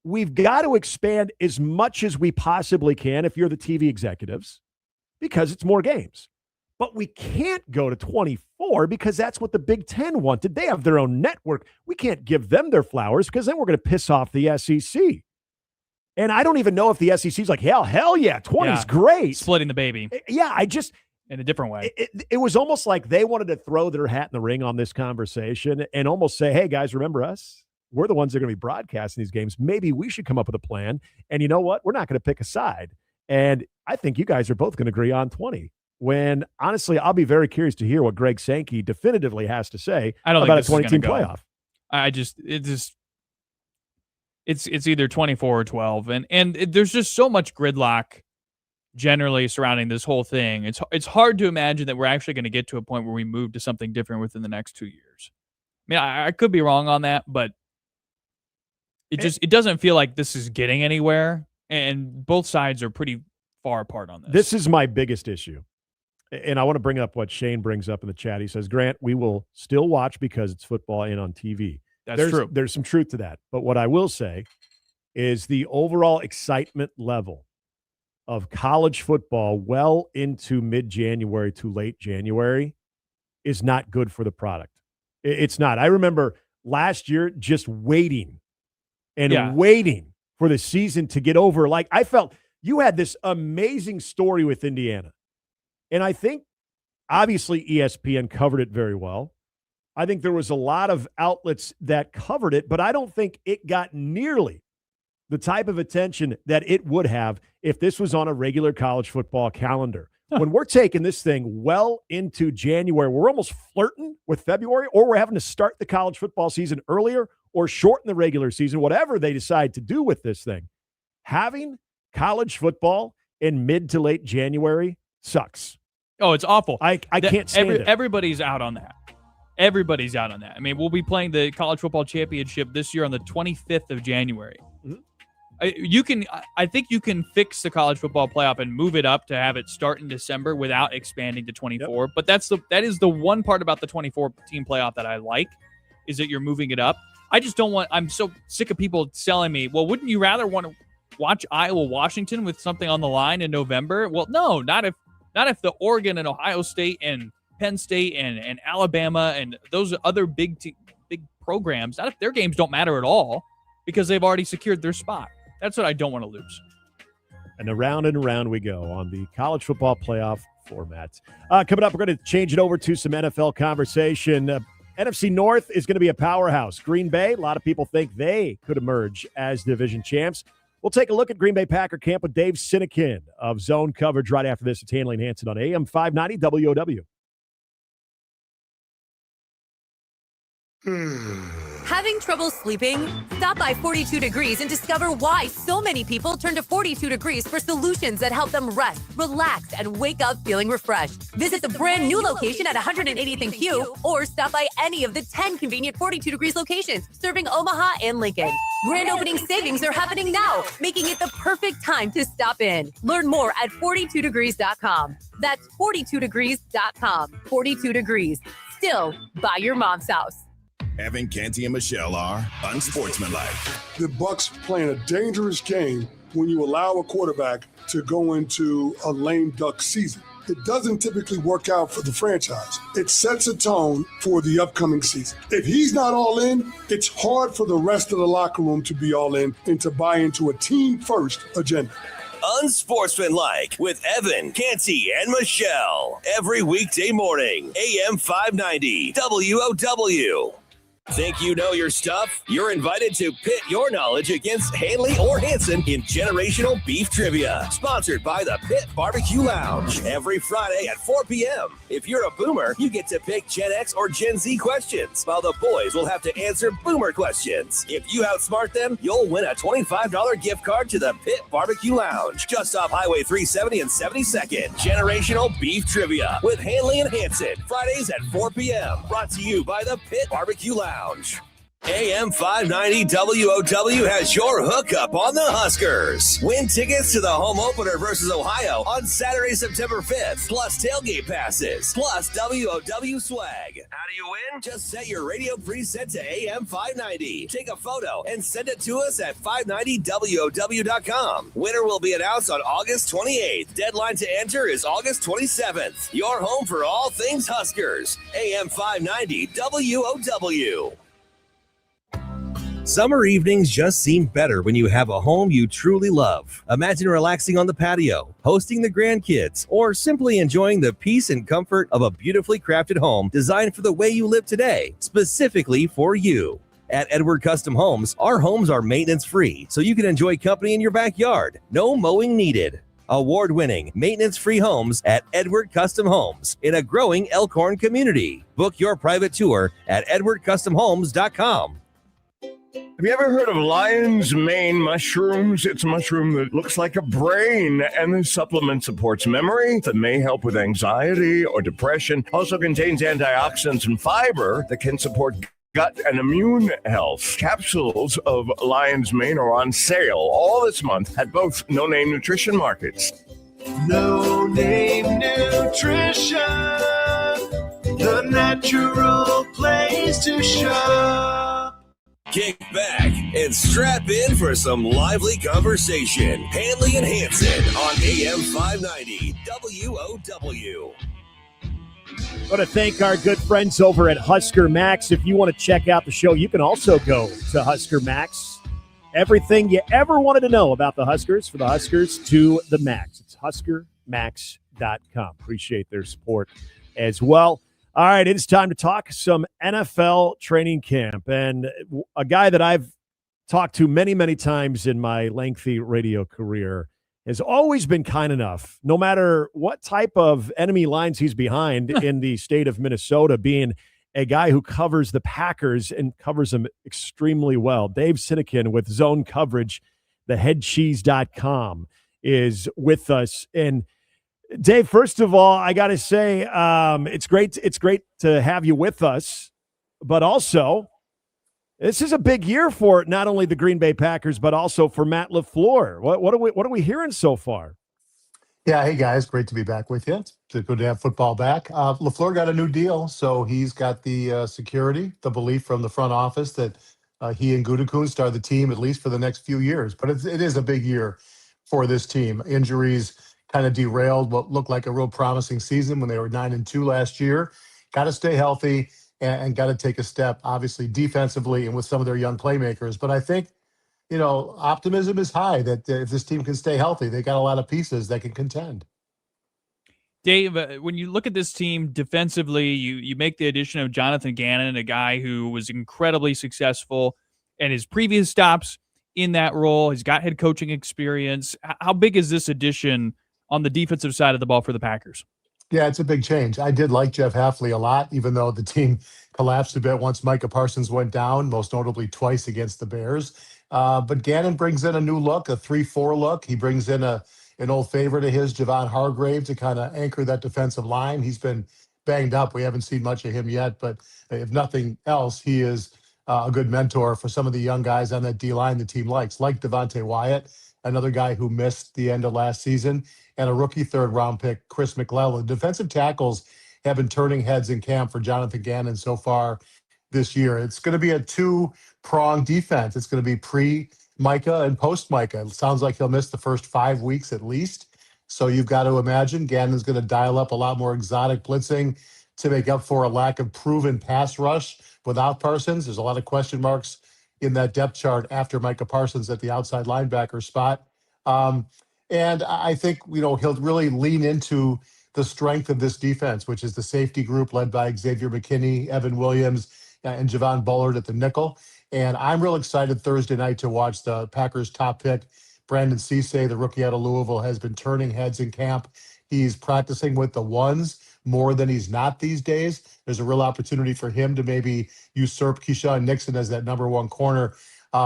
we've got to expand as much as we possibly can if you're the TV executives because it's more games. But we can't go to 24 because that's what the Big Ten wanted. They have their own network. We can't give them their flowers because then we're going to piss off the SEC. And I don't even know if the SEC's like, hell yeah, 20 is great. Splitting the baby. Yeah, in a different way. It was almost like they wanted to throw their hat in the ring on this conversation and almost say, hey, guys, remember us? We're the ones that are going to be broadcasting these games. Maybe we should come up with a plan. And you know what? We're not going to pick a side. And I think you guys are both going to agree on 20. When, honestly, I'll be very curious to hear what Greg Sankey definitively has to say about a 20-team playoff. It's either 24 or 12. And there's just so much gridlock generally surrounding this whole thing. It's hard to imagine that we're actually going to get to a point where we move to something different within the next 2 years. I mean, I could be wrong on that, but it doesn't feel like this is getting anywhere. And both sides are pretty far apart on this. This is my biggest issue. And I want to bring up what Shane brings up in the chat. He says, Grant, we will still watch because it's football and on TV. That's true. There's some truth to that. But what I will say is the overall excitement level of college football well into mid-January to late January is not good for the product. It's not. I remember last year just waiting for the season to get over. Like, I felt you had this amazing story with Indiana. And I think, obviously, ESPN covered it very well. I think there was a lot of outlets that covered it, but I don't think it got nearly the type of attention that it would have if this was on a regular college football calendar. When we're taking this thing well into January, we're almost flirting with February, or we're having to start the college football season earlier or shorten the regular season, whatever they decide to do with this thing. Having college football in mid to late January sucks. Oh, it's awful. I can't stand it. Everybody's out on that. Everybody's out on that. I mean, we'll be playing the college football championship this year on the 25th of January. Mm-hmm. I think you can fix the college football playoff and move it up to have it start in December without expanding to 24. Yep. But that is the one part about the 24-team playoff that I like, is that you're moving it up. I just don't want. I'm so sick of people telling me, well, wouldn't you rather want to watch Iowa Washington with something on the line in November? Well, no, not if the Oregon and Ohio State and Penn State and Alabama and those other big programs, not if their games don't matter at all because they've already secured their spot. That's what I don't want to lose. And around we go on the college football playoff format. Coming up, we're going to change it over to some NFL conversation. NFC North is going to be a powerhouse. Green Bay, a lot of people think they could emerge as division champs. We'll take a look at Green Bay Packer camp with Dave Sinykin of Zone Coverage right after this. It's Handley and Hansen on AM 590 WOW. Having trouble sleeping? Stop by 42 Degrees and discover why so many people turn to 42 Degrees for solutions that help them rest, relax, and wake up feeling refreshed. Visit the brand new location at 180th and Q, or stop by any of the 10 convenient 42 Degrees locations serving Omaha and Lincoln. Grand opening savings are happening now, making it the perfect time to stop in. Learn more at 42degrees.com. That's 42degrees.com. 42 Degrees. Still by your mom's house. Evan, Canty, and Michelle are unsportsmanlike. The Bucs playing a dangerous game when you allow a quarterback to go into a lame duck season. It doesn't typically work out for the franchise. It sets a tone for the upcoming season. If he's not all in, it's hard for the rest of the locker room to be all in and to buy into a team-first agenda. Unsportsmanlike with Evan, Canty, and Michelle. Every weekday morning, AM 590, WOW. Think you know your stuff? You're invited to pit your knowledge against Handley or Hansen in Generational Beef Trivia. Sponsored by the Pit Barbecue Lounge. Every Friday at 4 p.m. If you're a boomer, you get to pick Gen X or Gen Z questions, while the boys will have to answer boomer questions. If you outsmart them, you'll win a $25 gift card to the Pit Barbecue Lounge, just off Highway 370 and 72nd. Generational Beef Trivia with Handley and Hansen. Fridays at 4 p.m. Brought to you by the Pit Barbecue Lounge. AM 590 WOW has your hookup on the Huskers. Win tickets to the home opener versus Ohio on Saturday, September 5th, plus tailgate passes, plus WOW swag. How do you win? Just set your radio preset to AM 590. Take a photo and send it to us at 590WOW.com. Winner will be announced on August 28th. Deadline to enter is August 27th. Your home for all things Huskers. AM 590 WOW. Summer evenings just seem better when you have a home you truly love. Imagine relaxing on the patio, hosting the grandkids, or simply enjoying the peace and comfort of a beautifully crafted home designed for the way you live today, specifically for you. At Edward Custom Homes, our homes are maintenance-free, so you can enjoy company in your backyard. No mowing needed. Award-winning, maintenance-free homes at Edward Custom Homes in a growing Elkhorn community. Book your private tour at edwardcustomhomes.com. Have you ever heard of lion's mane mushrooms? It's a mushroom that looks like a brain, and the supplement supports memory that may help with anxiety or depression. Also contains antioxidants and fiber that can support gut and immune health. Capsules of lion's mane are on sale all this month at both No Name Nutrition markets. No Name Nutrition, the natural place to shop. Kick back and strap in for some lively conversation. Handley and Hansen on AM 590 WOW. I want to thank our good friends over at Husker Max. If you want to check out the show, you can also go to Husker Max. Everything you ever wanted to know about the Huskers, for the Huskers to the max. It's huskermax.com. Appreciate their support as well. All right, it's time to talk some NFL training camp. And a guy that I've talked to many, many times in my lengthy radio career has always been kind enough, no matter what type of enemy lines he's behind in the state of Minnesota, being a guy who covers the Packers and covers them extremely well. Dave Sinykin with Zone Coverage, theheadcheese.com, is with us. And Dave, first of all, I got to say, it's great to have you with us, but also this is a big year for not only the Green Bay Packers, but also for Matt LaFleur. What are we hearing so far? Yeah, hey guys, great to be back with you. It's good to have football back. LaFleur got a new deal, so he's got the security, the belief from the front office that he and Gutekunst are the team at least for the next few years. But it is a big year for this team. Injuries kind of derailed what looked like a real promising season when they were 9-2 last year. Got to stay healthy and got to take a step, obviously, defensively and with some of their young playmakers. But I think, optimism is high that if this team can stay healthy, they got a lot of pieces that can contend. Dave, when you look at this team defensively, you make the addition of Jonathan Gannon, a guy who was incredibly successful in his previous stops in that role. He's got head coaching experience. How big is this addition on the defensive side of the ball for the Packers? Yeah, it's a big change. I did like Jeff Hafley a lot, even though the team collapsed a bit once Micah Parsons went down, most notably twice against the Bears. But Gannon brings in a new look, a 3-4 look. He brings in an old favorite of his, Javon Hargrave, to kind of anchor that defensive line. He's been banged up. We haven't seen much of him yet, but if nothing else, he is a good mentor for some of the young guys on that D-line the team likes, like Devontae Wyatt, another guy who missed the end of last season, and a rookie third-round pick, Chris McClellan. Defensive tackles have been turning heads in camp for Jonathan Gannon so far this year. It's going to be a two-pronged defense. It's going to be Micah and post Micah. It sounds like he'll miss the first 5 weeks at least. So you've got to imagine Gannon's going to dial up a lot more exotic blitzing to make up for a lack of proven pass rush without Parsons. There's a lot of question marks in that depth chart after Micah Parsons at the outside linebacker spot. And I think, he'll really lean into the strength of this defense, which is the safety group led by Xavier McKinney, Evan Williams, and Javon Bullard at the nickel. And I'm real excited Thursday night to watch the Packers' top pick, Brandon Cisse, the rookie out of Louisville, has been turning heads in camp. He's practicing with the ones more than he's not these days. There's a real opportunity for him to maybe usurp Keyshawn Nixon as that number one corner.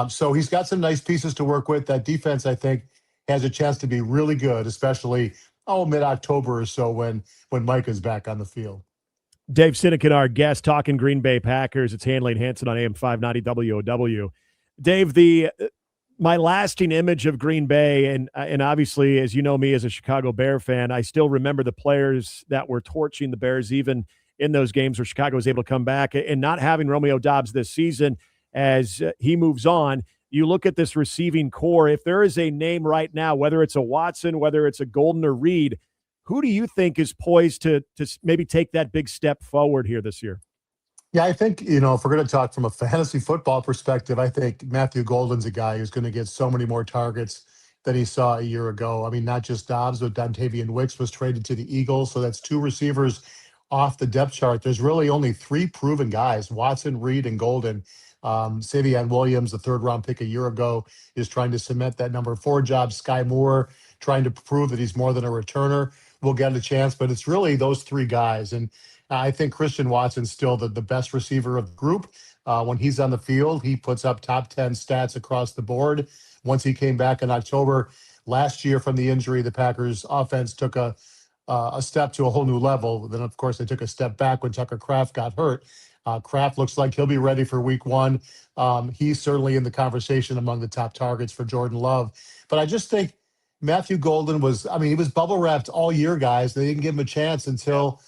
So he's got some nice pieces to work with. That defense, I think, has a chance to be really good, especially mid-October or so when Micah's back on the field. Dave Sinykin, our guest, talking Green Bay Packers. It's Handley and Hansen on AM 590 WOW. Dave, my lasting image of Green Bay, and obviously, as you know me as a Chicago Bear fan, I still remember the players that were torching the Bears even in those games where Chicago was able to come back, and not having Romeo Doubs this season as he moves on. You look at this receiving core, if there is a name right now, whether it's a Watson, whether it's a Golden or Reed, who do you think is poised to maybe take that big step forward here this year? Yeah, I think, if we're going to talk from a fantasy football perspective, I think Matthew Golden's a guy who's going to get so many more targets than he saw a year ago. I mean, not just Dobbs, but Dontavian Wicks was traded to the Eagles. So that's two receivers off the depth chart. There's really only three proven guys, Watson, Reed, and Golden. Savion Williams, the third-round pick a year ago, is trying to cement that number 4 job. Sky Moore trying to prove that he's more than a returner. We'll get a chance, but it's really those three guys. And I think Christian Watson's still the best receiver of the group. When he's on the field, he puts up top 10 stats across the board. Once he came back in October last year from the injury, the Packers offense took a step to a whole new level. Then, of course, they took a step back when Tucker Kraft got hurt. Kraft looks like he'll be ready for week 1. He's certainly in the conversation among the top targets for Jordan Love. But I just think Matthew Golden he was bubble wrapped all year, guys. They didn't give him a chance until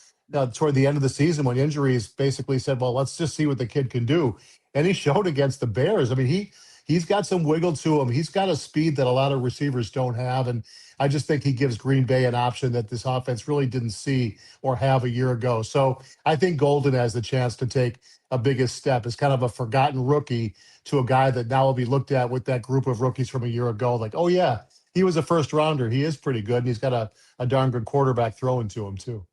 toward the end of the season when injuries basically said, well, let's just see what the kid can do. And he showed against the Bears. I mean, he's got some wiggle to him. He's got a speed that a lot of receivers don't have. And I just think he gives Green Bay an option that this offense really didn't see or have a year ago. So I think Golden has the chance to take a biggest step as kind of a forgotten rookie to a guy that now will be looked at with that group of rookies from a year ago. Like, oh, yeah, he was a first rounder. He is pretty good. And he's got a darn good quarterback throwing to him, too.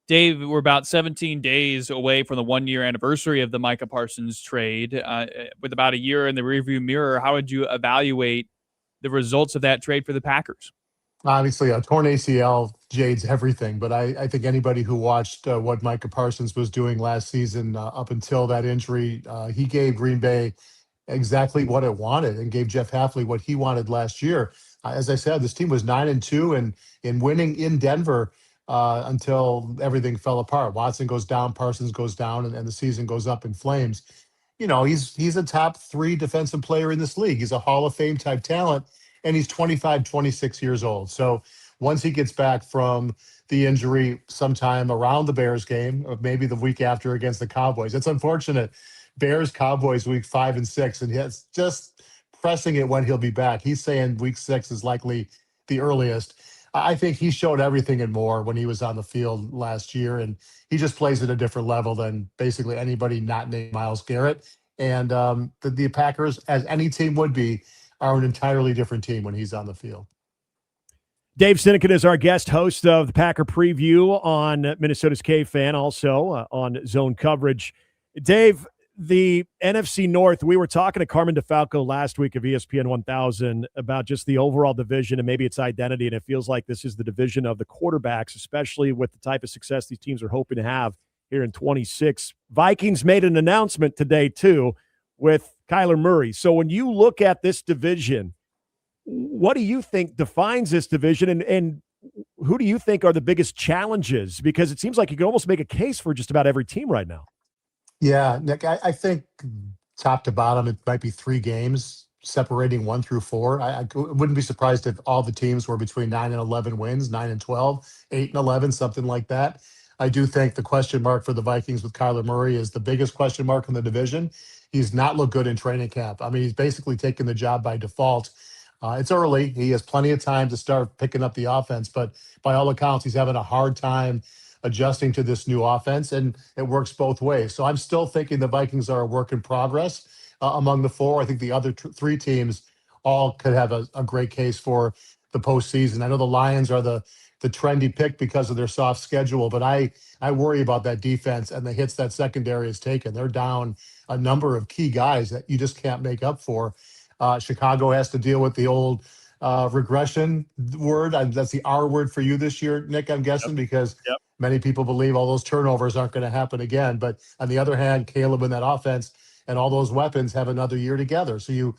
Dave, we're about 17 days away from the 1-year anniversary of the Micah Parsons trade. With about a year in the rearview mirror, how would you evaluate the results of that trade for the Packers? Obviously, a torn ACL jades everything, but I think anybody who watched what Micah Parsons was doing last season up until that injury, he gave Green Bay exactly what it wanted and gave Jeff Hafley what he wanted last year. As I said, this team was 9-2 and in winning in Denver until everything fell apart. Watson goes down, Parsons goes down, and the season goes up in flames. He's a top 3 defensive player in this league. He's a Hall of Fame type talent. And he's 25, 26 years old. So once he gets back from the injury sometime around the Bears game, or maybe the week after against the Cowboys, it's unfortunate. Bears, Cowboys, week 5 and 6, and he's just pressing it when he'll be back. He's saying week 6 is likely the earliest. I think he showed everything and more when he was on the field last year, and he just plays at a different level than basically anybody not named Myles Garrett. And the Packers, as any team would be, are an entirely different team when he's on the field. Dave Sinykin is our guest host of the Packer Preview on Minnesota's K-Fan, also on Zone Coverage. Dave, the NFC North, we were talking to Carmen DeFalco last week of ESPN 1000 about just the overall division and maybe its identity, and it feels like this is the division of the quarterbacks, especially with the type of success these teams are hoping to have here in 26. Vikings made an announcement today, too, with Kyler Murray. So when you look at this division, what do you think defines this division, and who do you think are the biggest challenges? Because it seems like you can almost make a case for just about every team right now. Yeah, Nick, I think top to bottom, it might be 3 games separating 1 through 4. I wouldn't be surprised if all the teams were between 9 and 11 wins, 9 and 12, 8 and 11, something like that. I do think the question mark for the Vikings with Kyler Murray is the biggest question mark in the division. He's not looked good in training camp. I mean, he's basically taken the job by default. It's early. He has plenty of time to start picking up the offense, but by all accounts, he's having a hard time adjusting to this new offense, and it works both ways. So I'm still thinking the Vikings are a work in progress among the four. I think the other three teams all could have a great case for the postseason. I know the Lions are the trendy pick because of their soft schedule, but I worry about that defense and the hits that secondary has taken. They're down a number of key guys that you just can't make up for. Chicago has to deal with the old regression word. That's the R word for you this year, Nick, I'm guessing, because many people believe all those turnovers aren't going to happen again. But on the other hand, Caleb and that offense and all those weapons have another year together. So you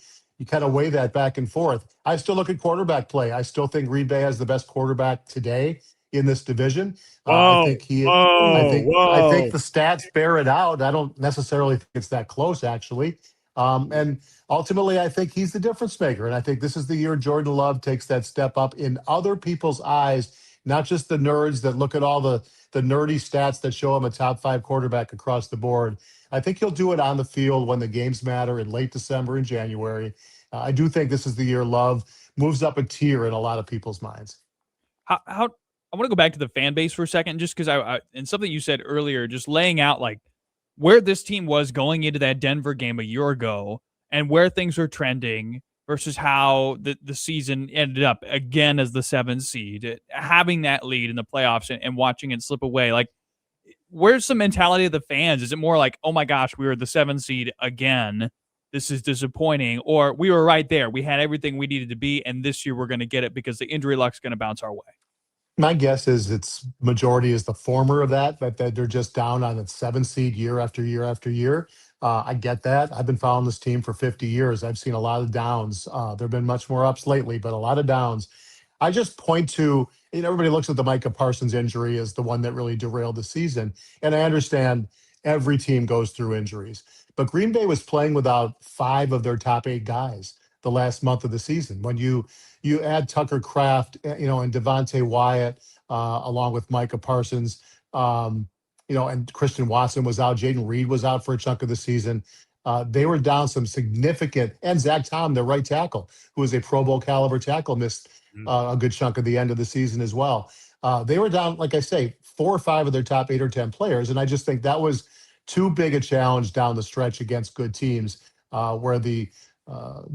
kind of weigh that back and forth. I still look at quarterback play. I still think Green Bay has the best quarterback today in this division. I think I think the stats bear it out. I don't necessarily think it's that close, actually. And ultimately, I think he's the difference maker. And I think this is the year Jordan Love takes that step up in other people's eyes, not just the nerds that look at all the nerdy stats that show him a top 5 quarterback across the board. I think he'll do it on the field when the games matter in late December and January. I do think this is the year Love moves up a tier in a lot of people's minds. How I want to go back to the fan base for a second, just because I and something you said earlier, just laying out like where this team was going into that Denver game a year ago and where things are trending versus how the season ended up again as the 7th seed, having that lead in the playoffs and watching it slip away. Like, where's the mentality of the fans? Is it more like, oh my gosh, we were the 7th seed again, this is disappointing, or we were right there, we had everything we needed to be, and this year we're going to get it because the injury luck's going to bounce our way? My guess is its majority is the former of that they're just down on its 7th seed year after year after year. I get that. I've been following this team for 50 years. I've seen a lot of downs. There have been much more ups lately, but a lot of downs. I just point to, everybody looks at the Micah Parsons injury as the one that really derailed the season. And I understand every team goes through injuries. But Green Bay was playing without 5 of their top 8 guys the last month of the season. When you add Tucker Kraft, and Devontae Wyatt, along with Micah Parsons, and Christian Watson was out. Jaden Reed was out for a chunk of the season. They were down some significant, and Zach Tom, their right tackle, who is a Pro Bowl caliber tackle, missed a good chunk of the end of the season as well. They were down, like I say, 4 or 5 of their top 8 or 10 players. And I just think that was too big a challenge down the stretch against good teams, where the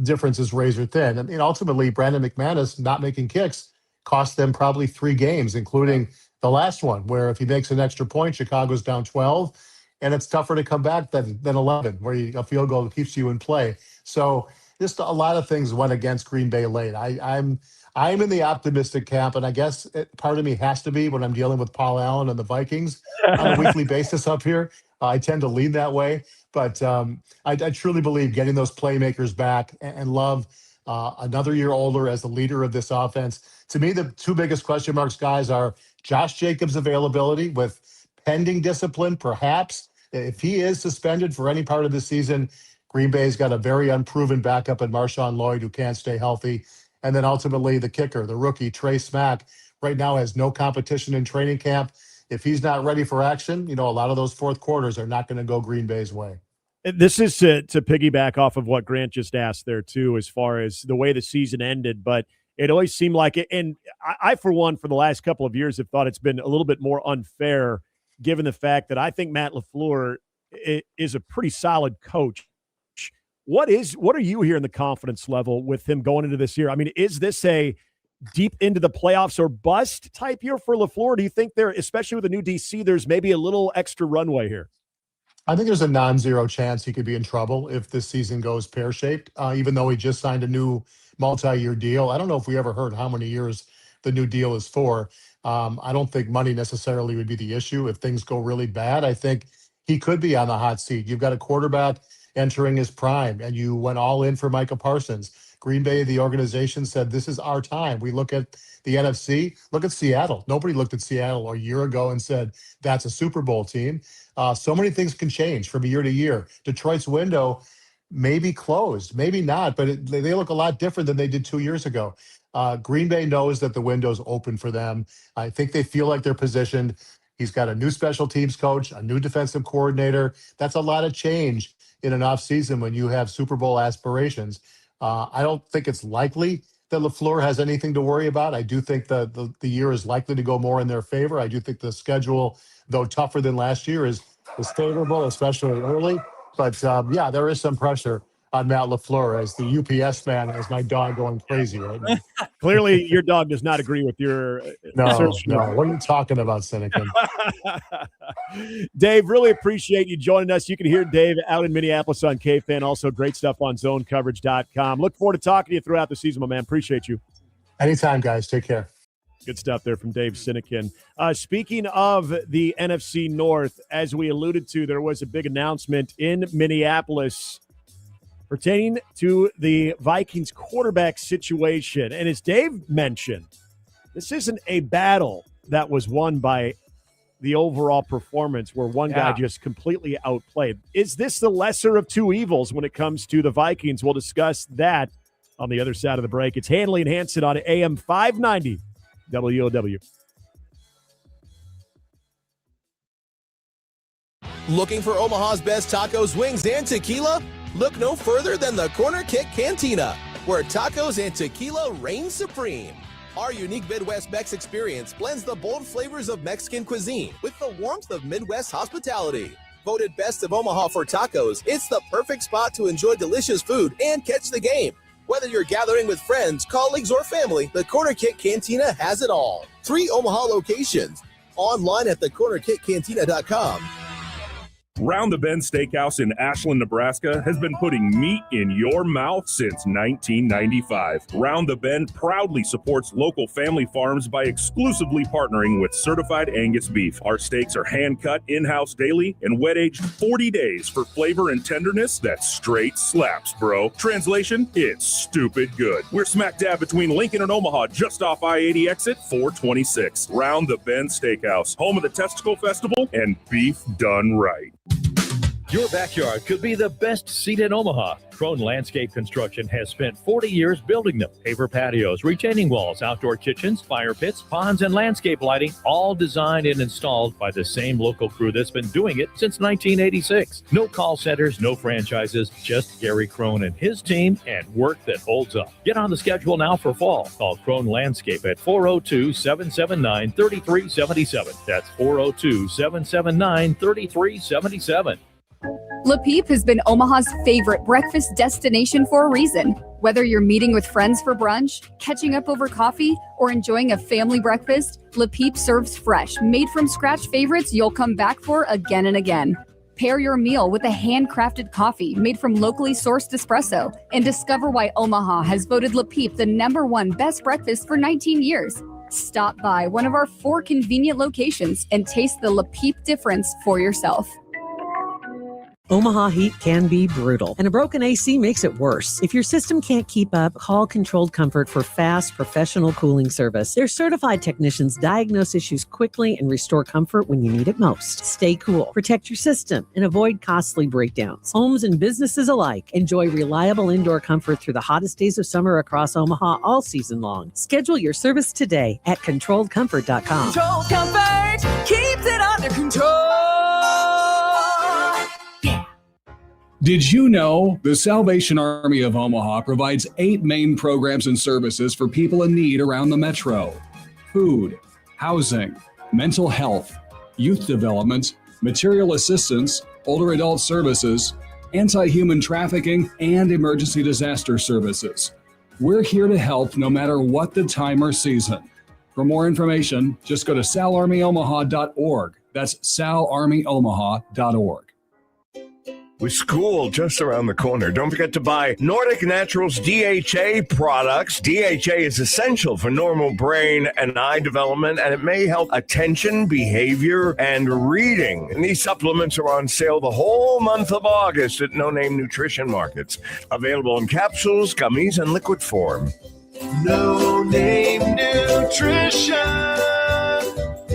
difference is razor thin. And ultimately, Brandon McManus not making kicks cost them probably 3 games, including the last one, where if he makes an extra point, Chicago's down 12, and it's tougher to come back than 11, where a field goal keeps you in play. So just a lot of things went against Green Bay late. I'm in the optimistic camp, and I guess part of me has to be when I'm dealing with Paul Allen and the Vikings on a weekly basis up here. I tend to lean that way, but I truly believe getting those playmakers back and Love another year older as the leader of this offense. To me, the 2 biggest question marks, guys, are Josh Jacobs' availability with pending discipline, perhaps. If he is suspended for any part of the season, Green Bay's got a very unproven backup in Marshawn Lloyd who can't stay healthy. And then ultimately the kicker, the rookie, Trey Smack, right now has no competition in training camp. If he's not ready for action, a lot of those fourth quarters are not going to go Green Bay's way. This is to piggyback off of what Grant just asked there, too, as far as the way the season ended. But it always seemed like it. And I, for one, for the last couple of years, have thought it's been a little bit more unfair, given the fact that I think Matt LaFleur is a pretty solid coach. What are you hearing the confidence level with him going into this year? I mean, is this a deep into the playoffs or bust type year for LaFleur? Do you think there, especially with the new DC, there's maybe a little extra runway here? I think there's a non-zero chance he could be in trouble if this season goes pear-shaped, even though he just signed a new multi-year deal. I don't know if we ever heard how many years the new deal is for. I don't think money necessarily would be the issue. If things go really bad, I think he could be on the hot seat. You've got a quarterback entering his prime, and you went all in for Micah Parsons. Green Bay, the organization, said, this is our time. We look at the NFC, look at Seattle. Nobody looked at Seattle a year ago and said, that's a Super Bowl team. So many things can change from year to year. Detroit's window may be closed, maybe not, but they look a lot different than they did 2 years ago. Green Bay knows that the window's open for them. I think they feel like they're positioned. He's got a new special teams coach, a new defensive coordinator. That's a lot of change in an offseason when you have Super Bowl aspirations. I don't think it's likely that LaFleur has anything to worry about. I do think the year is likely to go more in their favor. I do think the schedule, though tougher than last year, is favorable, especially early. But yeah, there is some pressure on Matt LaFleur as the UPS man, has my dog going crazy right now. Clearly, your dog does not agree with your No. assertion. What are you talking about, Sinykin? Dave, really appreciate you joining us. You can hear Dave out in Minneapolis on KFan. Also, great stuff on zonecoverage.com. Look forward to talking to you throughout the season, my man. Appreciate you. Anytime, guys. Take care. Good stuff there from Dave Sinykin. Speaking of the NFC North, as we alluded to, there was a big announcement in Minneapolis pertaining to the Vikings quarterback situation. And as Dave mentioned, this isn't a battle that was won by the overall performance where one guy just completely outplayed. Is this the lesser of two evils when it comes to the Vikings? We'll discuss that on the other side of the break. It's Handley and Hansen on AM 590 WOW. Looking for Omaha's best tacos, wings, and tequila? Look no further than the Corner Kick Cantina, where tacos and tequila reign supreme. Our unique Midwest Mex experience blends the bold flavors of Mexican cuisine with the warmth of Midwest hospitality. Voted best of Omaha for tacos, it's the perfect spot to enjoy delicious food and catch the game. Whether you're gathering with friends, colleagues, or family, the Corner Kick Cantina has it all. 3 Omaha locations. Online at thecornerkickcantina.com. Round the Bend Steakhouse in Ashland, Nebraska has been putting meat in your mouth since 1995. Round the Bend proudly supports local family farms by exclusively partnering with certified Angus beef. Our steaks are hand-cut in-house daily and wet-aged 40 days for flavor and tenderness that straight slaps, bro. Translation, it's stupid good. We're smack dab between Lincoln and Omaha, just off I-80 exit 426. Round the Bend Steakhouse, home of the Testicle Festival and beef done right. Your backyard could be the best seat in Omaha. Crone Landscape Construction has spent 40 years building them. Paver patios, retaining walls, outdoor kitchens, fire pits, ponds, and landscape lighting, all designed and installed by the same local crew that's been doing it since 1986. No call centers, no franchises, just Gary Crone and his team and work that holds up. Get on the schedule now for fall. Call Crone Landscape at 402-779-3377. That's 402-779-3377. Le Peep has been Omaha's favorite breakfast destination for a reason. Whether you're meeting with friends for brunch, catching up over coffee, or enjoying a family breakfast, Le Peep serves fresh, made-from-scratch favorites you'll come back for again and again. Pair your meal with a handcrafted coffee made from locally sourced espresso and discover why Omaha has voted Le Peep the #1 best breakfast for 19 years. Stop by one of our 4 convenient locations and taste the Le Peep difference for yourself. Omaha heat can be brutal, and a broken AC makes it worse. If your system can't keep up, call Controlled Comfort for fast, professional cooling service. Their certified technicians diagnose issues quickly and restore comfort when you need it most. Stay cool, protect your system, and avoid costly breakdowns. Homes and businesses alike enjoy reliable indoor comfort through the hottest days of summer across Omaha all season long. Schedule your service today at ControlledComfort.com. Controlled Comfort keeps it under control. Did you know the Salvation Army of Omaha provides 8 main programs and services for people in need around the metro? Food, housing, mental health, youth development, material assistance, older adult services, anti-human trafficking, and emergency disaster services. We're here to help no matter what the time or season. For more information, just go to salarmyomaha.org. That's salarmyomaha.org. With school just around the corner, don't forget to buy Nordic Naturals DHA products. DHA is essential for normal brain and eye development, and it may help attention, behavior, and reading. And these supplements are on sale the whole month of August at no-name nutrition markets. Available in capsules, gummies, and liquid form. No Name Nutrition,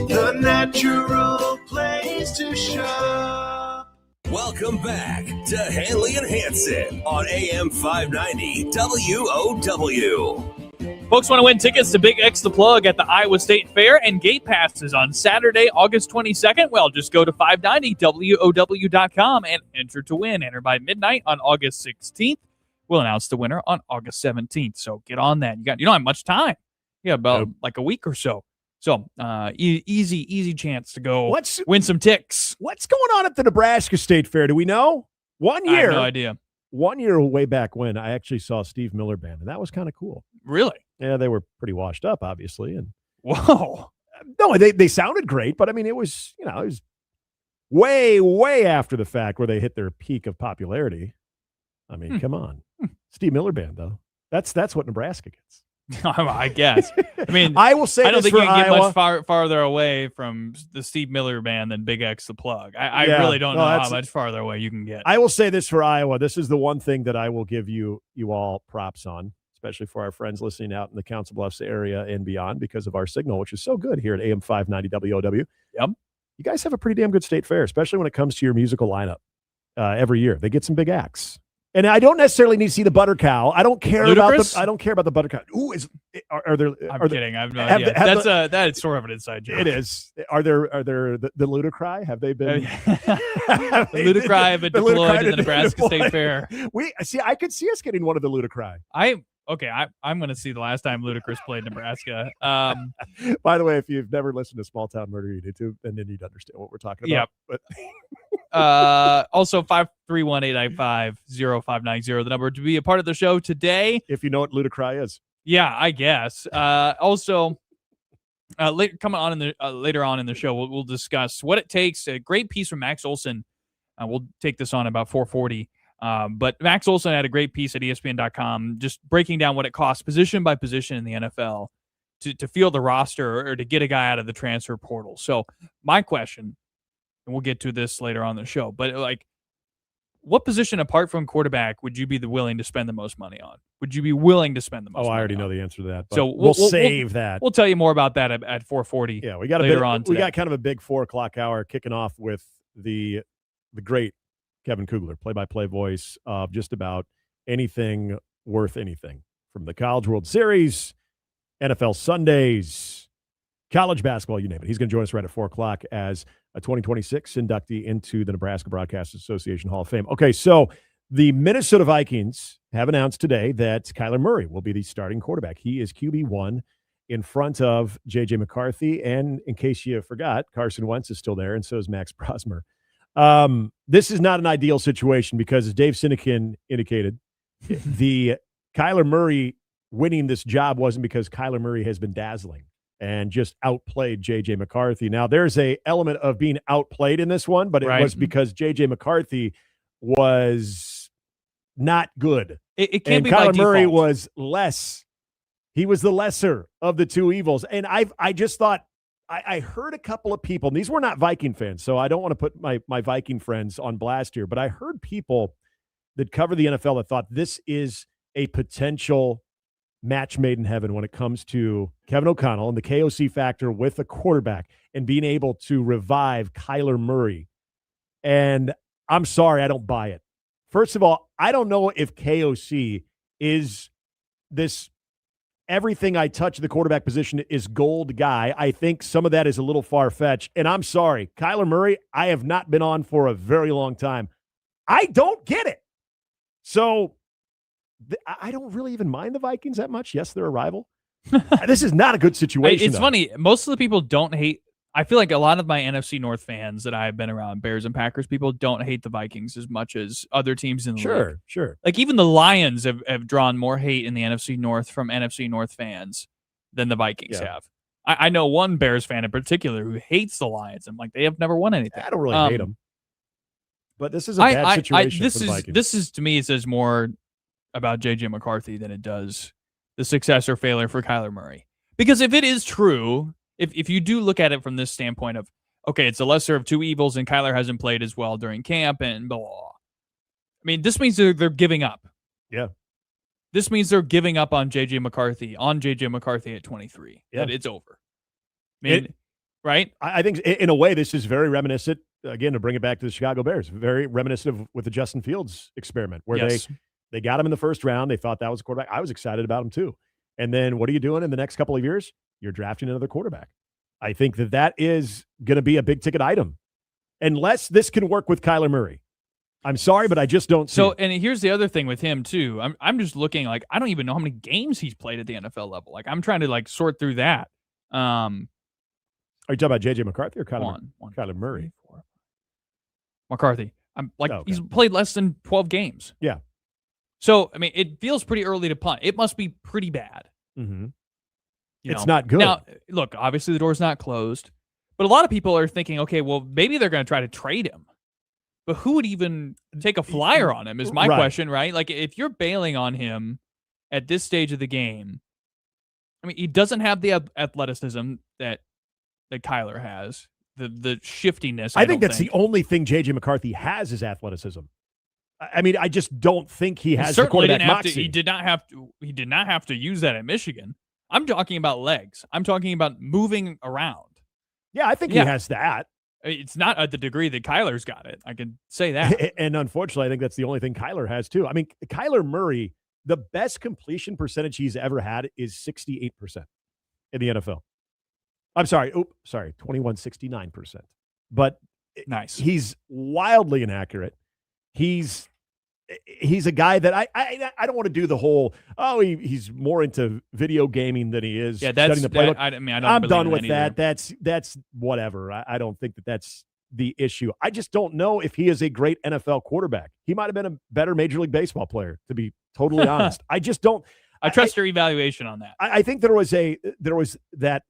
the natural place to shop. Welcome back to Handley and Hansen on AM 590 WOW. Folks want to win tickets to Big X the Plug at the Iowa State Fair and gate passes on Saturday, August 22nd? Well, just go to 590WOW.com and enter to win. Enter by midnight on August 16th. We'll announce the winner on August 17th. So get on that. You don't have much time. Yeah, about like a week or so. So easy chance to go win some ticks. What's going on at the Nebraska State Fair? Do we know? One year. I have no idea. 1 year way back when, I actually saw Steve Miller Band, and that was kind of cool. Really? Yeah, they were pretty washed up, obviously. And whoa. No, they sounded great, but I mean, it was way after the fact where they hit their peak of popularity. I mean, come on. Steve Miller Band, though. That's what Nebraska gets. I guess. I mean, I will say I don't this think for you can Iowa. get much farther away from the Steve Miller Band than Big X the Plug. I Yeah, really don't no, know that's- how much farther away you can get. I will say this for Iowa. This is the one thing that I will give you all props on, especially for our friends listening out in the Council Bluffs area and beyond because of our signal, which is so good here at AM 590 WOW. Yep. You guys have a pretty damn good state fair, especially when it comes to your musical lineup every year. They get some big acts. And I don't necessarily need to see the butter cow. I don't care about the butter cow. Ooh, are there? I'm kidding. I have no idea. That's sort of an inside joke. It is. Are there the Ludacry? Have they been? The Ludacry have been deployed to the Nebraska State Fair. I could see us getting one of the Ludacry. I'm going to see the last time Ludacris played Nebraska. By the way, if you've never listened to Small Town Murder, you need to, and then you'd understand what we're talking about. Yep. But also 531-895-0590, the number to be a part of the show today. If you know what Ludacry is. Yeah, I guess. Also, later on in the show, we'll discuss what it takes. A great piece from Max Olson. We'll take this on about 4:40. But Max Olson had a great piece at ESPN.com just breaking down what it costs position by position in the NFL to field the roster or to get a guy out of the transfer portal. So my question, and we'll get to this later on in the show, but what position apart from quarterback would you be willing to spend the most money on? Would you be willing to spend the most money I already on? know the answer to that. But So we'll save that. We'll tell you more about that at 4:40. Yeah, we got later on today. We got kind of a big 4:00 hour kicking off with the great Kevin Kugler, play-by-play voice of just about anything worth anything, from the College World Series, NFL Sundays, college basketball, you name it. He's going to join us right at 4:00 as a 2026 inductee into the Nebraska Broadcasters Association Hall of Fame. Okay, so the Minnesota Vikings have announced today that Kyler Murray will be the starting quarterback. He is QB1 in front of J.J. McCarthy, and in case you forgot, Carson Wentz is still there, and so is Max Brosmer. This is not an ideal situation because, as Dave Sinykin indicated, the Kyler Murray winning this job wasn't because Kyler Murray has been dazzling and just outplayed J.J. McCarthy. Now, there's a element of being outplayed in this one, but it was because J.J. McCarthy was not good. It can't be Kyler by Murray default. was less. He was the lesser of the two evils. And I just thought, I heard a couple of people, and these were not Viking fans, so I don't want to put my Viking friends on blast here, but I heard people that cover the NFL that thought this is a potential match made in heaven when it comes to Kevin O'Connell and the KOC factor with a quarterback and being able to revive Kyler Murray. And I'm sorry, I don't buy it. First of all, I don't know if KOC is this everything I touch the quarterback position is gold guy. I think some of that is a little far-fetched. And I'm sorry, Kyler Murray, I have not been on for a very long time. I don't get it. So I don't really even mind the Vikings that much. Yes, they're a rival. This is not a good situation. It's funny. Most of the people don't hate. I feel like a lot of my NFC North fans that I've been around, Bears and Packers people, don't hate the Vikings as much as other teams in the league. Sure. Like even the Lions have drawn more hate in the NFC North from NFC North fans than the Vikings have. I know one Bears fan in particular who hates the Lions. I'm like, they have never won anything. I don't really hate them. But this is a bad situation for the Vikings. This is, to me, it says more about J.J. McCarthy than it does the success or failure for Kyler Murray. Because if it is true, if you do look at it from this standpoint of, okay, it's the lesser of two evils and Kyler hasn't played as well during camp and blah, blah, blah. I mean, this means they're giving up. Yeah. This means they're giving up on J.J. McCarthy at 23. Yeah. That it's over. I mean, right? I think in a way this is very reminiscent, again, to bring it back to the Chicago Bears, very reminiscent with the Justin Fields experiment where they got him in the first round. They thought that was a quarterback. I was excited about him too. And then what are you doing in the next couple of years? You're drafting another quarterback. I think that is going to be a big ticket item, unless this can work with Kyler Murray. I'm sorry, but I just don't see it. And here's the other thing with him too. I'm just looking like I don't even know how many games he's played at the NFL level. Like I'm trying to like sort through that. Are you talking about J.J. McCarthy or Kyler Murray? McCarthy. He's played less than 12 games. Yeah. So I mean, it feels pretty early to punt. It must be pretty bad. Mm-hmm. It's not good. Now, look, obviously the door's not closed, but a lot of people are thinking, okay, well, maybe they're going to try to trade him. But who would even take a flyer on him is my question, right? Like, if you're bailing on him at this stage of the game, I mean, he doesn't have the athleticism that Kyler has, the shiftiness. I think that's the only thing J.J. McCarthy has is athleticism. I mean, I just don't think he has the quarterback moxie. He did not have to use that at Michigan. I'm talking about legs. I'm talking about moving around. Yeah, I think he has that. It's not at the degree that Kyler's got it. I can say that. And unfortunately, I think that's the only thing Kyler has too. I mean, Kyler Murray, the best completion percentage he's ever had is 68% in the NFL. I'm sorry. 69%. But nice. He's wildly inaccurate. He's a guy that I don't want to do the whole, he's more into video gaming than he is studying the playbook. I'm done with that. That's whatever. I don't think that's the issue. I just don't know if he is a great NFL quarterback. He might have been a better Major League Baseball player, to be totally honest. I just don't. I trust your evaluation on that. I think there was that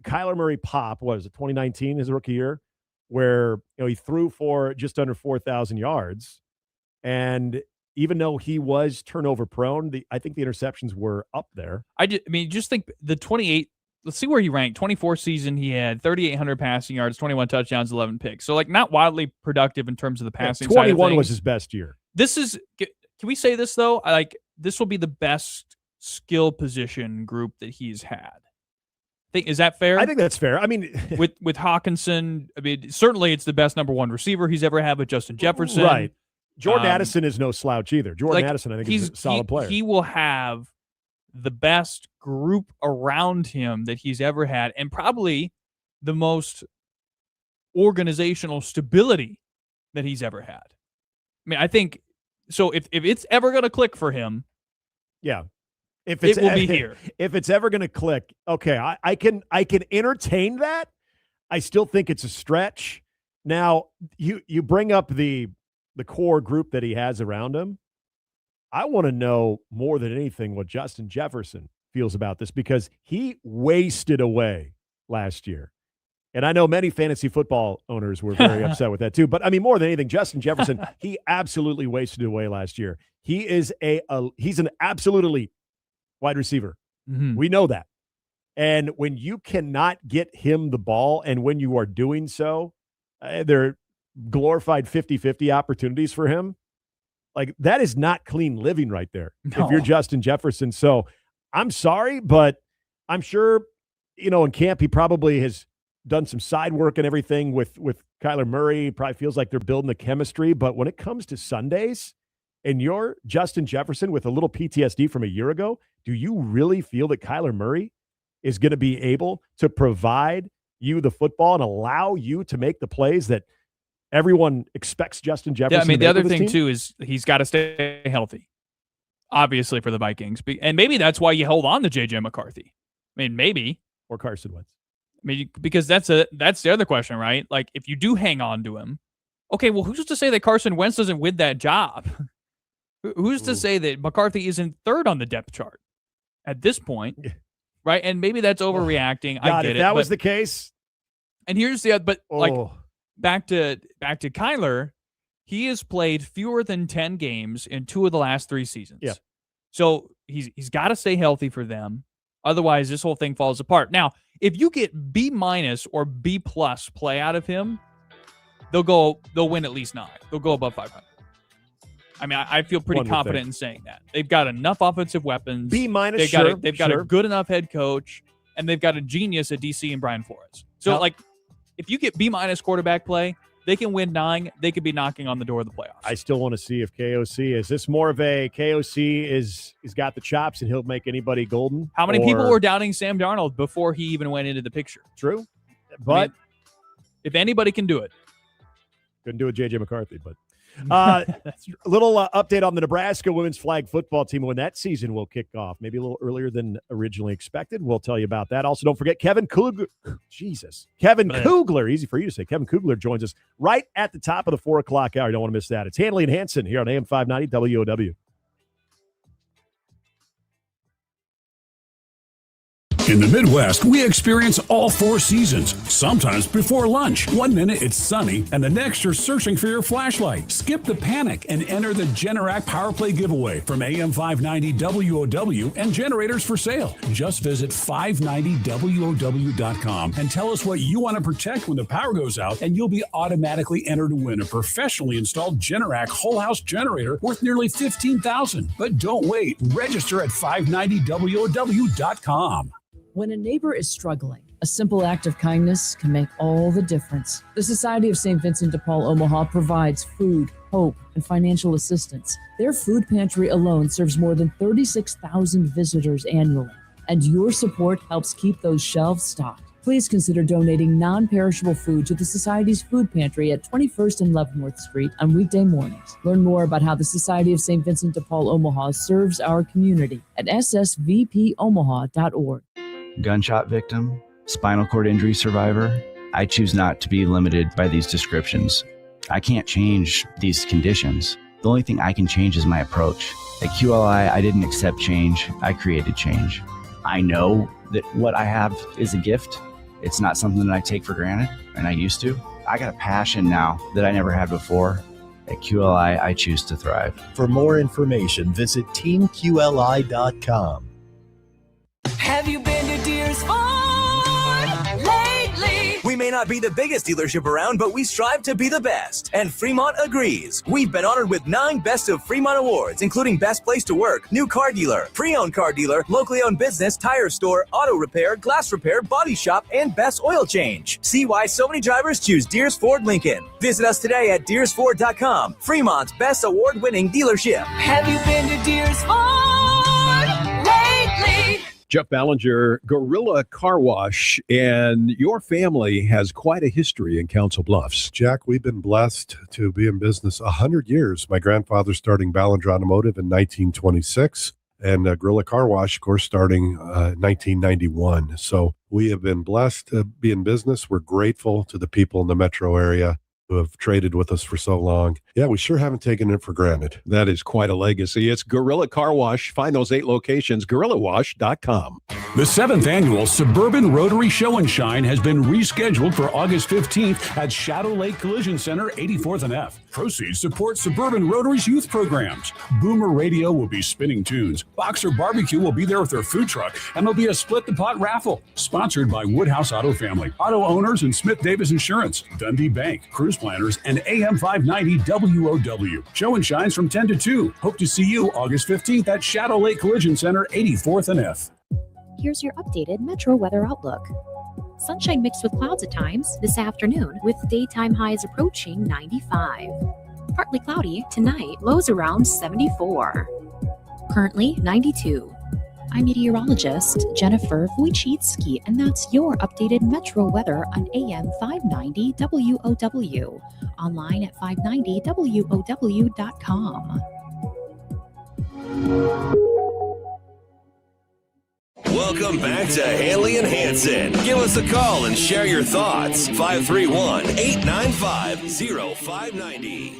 Kyler Murray pop, what was it, 2019, his rookie year, where he threw for just under 4,000 yards. And even though he was turnover prone, I think the interceptions were up there. Just think the 28. Let's see where he ranked. 24 season, he had 3,800 passing yards, 21 touchdowns, 11 picks. So, like, not wildly productive in terms of the passing. 21 was his best year. Can we say this though? This will be the best skill position group that he's had. Is that fair? I think that's fair. I mean, with Hawkinson, certainly it's the best number one receiver he's ever had with Justin Jefferson. Right. Jordan Addison is no slouch either. Jordan Addison, I think, is a solid player. He will have the best group around him that he's ever had, and probably the most organizational stability that he's ever had. I mean, I think so. If it's ever going to click for him, yeah, it will be here. If it's ever going to click, okay, I can entertain that. I still think it's a stretch. Now you bring up the core group that he has around him. I want to know more than anything what Justin Jefferson feels about this, because he wasted away last year. And I know many fantasy football owners were very upset with that too. But I mean, more than anything, Justin Jefferson, he absolutely wasted away last year. He is he's an absolute elite wide receiver. Mm-hmm. We know that. And when you cannot get him the ball, and when you are doing so, they're glorified 50-50 opportunities for him. Like, that is not clean living right there. No. If you're Justin Jefferson. So I'm sorry, but I'm sure, in camp, he probably has done some side work and everything with Kyler Murray. Probably feels like they're building the chemistry. But when it comes to Sundays and you're Justin Jefferson with a little PTSD from a year ago, do you really feel that Kyler Murray is going to be able to provide you the football and allow you to make the plays that everyone expects Justin Jefferson to make? The other with his thing, team? too, is he's got to stay healthy, obviously, for the Vikings. And maybe that's why you hold on to J.J. McCarthy. I mean, maybe. Or Carson Wentz. I mean, because that's the other question, right? Like, if you do hang on to him, okay, well, who's to say that Carson Wentz doesn't win that job? Who's to say that McCarthy isn't third on the depth chart at this point, right? And maybe that's overreacting. God, I get if it. that was the case. And here's the other, back to Kyler, he has played fewer than 10 games in 2 of the last 3 seasons. Yeah. So he's got to stay healthy for them. Otherwise, this whole thing falls apart. Now, if you get B- or B+ play out of him, they'll win at least 9. They'll go above 500. I mean, I feel pretty confident in saying that. They've got enough offensive weapons. B-, they've got a good enough head coach, and they've got a genius at DC and Brian Flores. So, if you get B- quarterback play, they can win 9. They could be knocking on the door of the playoffs. I still want to see if KOC is this more of a KOC is got the chops and he'll make anybody golden. How many people were doubting Sam Darnold before he even went into the picture? True, but if anybody can do it, couldn't do it. JJ McCarthy, but. A little update on the Nebraska women's flag football team when that season will kick off, maybe a little earlier than originally expected. We'll tell you about that. Also, don't forget Kevin Kugler. Kevin Kugler, easy for you to say. Kevin Kugler joins us right at the top of the 4 o'clock hour. You don't want to miss that. It's Handley and Hansen here on AM 590 WOW. In the Midwest, we experience all 4 seasons, sometimes before lunch. 1 minute it's sunny, and the next you're searching for your flashlight. Skip the panic and enter the Generac Power Play giveaway from AM 590 WOW and Generators for Sale. Just visit 590WOW.com and tell us what you want to protect when the power goes out, and you'll be automatically entered to win a professionally installed Generac whole house generator worth nearly $15,000. But don't wait. Register at 590WOW.com. When a neighbor is struggling, a simple act of kindness can make all the difference. The Society of St. Vincent de Paul Omaha provides food, hope, and financial assistance. Their food pantry alone serves more than 36,000 visitors annually, and your support helps keep those shelves stocked. Please consider donating non-perishable food to the Society's food pantry at 21st and Leavenworth Street on weekday mornings. Learn more about how the Society of St. Vincent de Paul Omaha serves our community at ssvpomaha.org. Gunshot victim, spinal cord injury survivor. I choose not to be limited by these descriptions. I can't change these conditions. The only thing I can change is my approach. At QLI, I didn't accept change, I created change. I know that what I have is a gift. It's not something that I take for granted, and I used to. I got a passion now that I never had before. At QLI, I choose to thrive. For more information, visit teamqli.com. Have you been to Deer's Farm lately? We may not be the biggest dealership around, but we strive to be the best. And Fremont agrees. We've been honored with 9 Best of Fremont awards, including Best Place to Work, New Car Dealer, Pre-Owned Car Dealer, Locally Owned Business, Tire Store, Auto Repair, Glass Repair, Body Shop, and Best Oil Change. See why so many drivers choose Deers Ford Lincoln. Visit us today at deersford.com. Fremont's best award-winning dealership. Have you been to Deer's Farm lately? Jeff Ballinger, Gorilla Car Wash, and your family has quite a history in Council Bluffs. Jack, we've been blessed to be in business 100 years. My grandfather starting Ballinger Automotive in 1926, and Gorilla Car Wash, of course, starting 1991. So we have been blessed to be in business. We're grateful to the people in the metro area who have traded with us for so long. Yeah, we sure haven't taken it for granted. That is quite a legacy. It's Gorilla Car Wash. Find those 8 locations, GorillaWash.com. The 7th annual Suburban Rotary Show and Shine has been rescheduled for August 15th at Shadow Lake Collision Center, 84th and F. Proceeds support Suburban Rotary's youth programs. Boomer Radio will be spinning tunes. Boxer Barbecue will be there with their food truck, and there'll be a split the pot raffle. Sponsored by Woodhouse Auto Family, Auto Owners, and Smith Davis Insurance, Dundee Bank, Cruise Planners, and AM 590 WOW. Show and Shines from 10 to 2. Hope to see you August 15th at Shadow Lake Collision Center, 84th and F. Here's your updated Metro weather outlook. Sunshine mixed with clouds at times this afternoon, with daytime highs approaching 95. Partly cloudy tonight, lows around 74. Currently 92. I'm meteorologist Jennifer Wojcicki, and that's your updated Metro weather on AM 590 WOW. Online at 590WOW.com. Welcome back to Handley and Hansen. Give us a call and share your thoughts. 531-895-0590.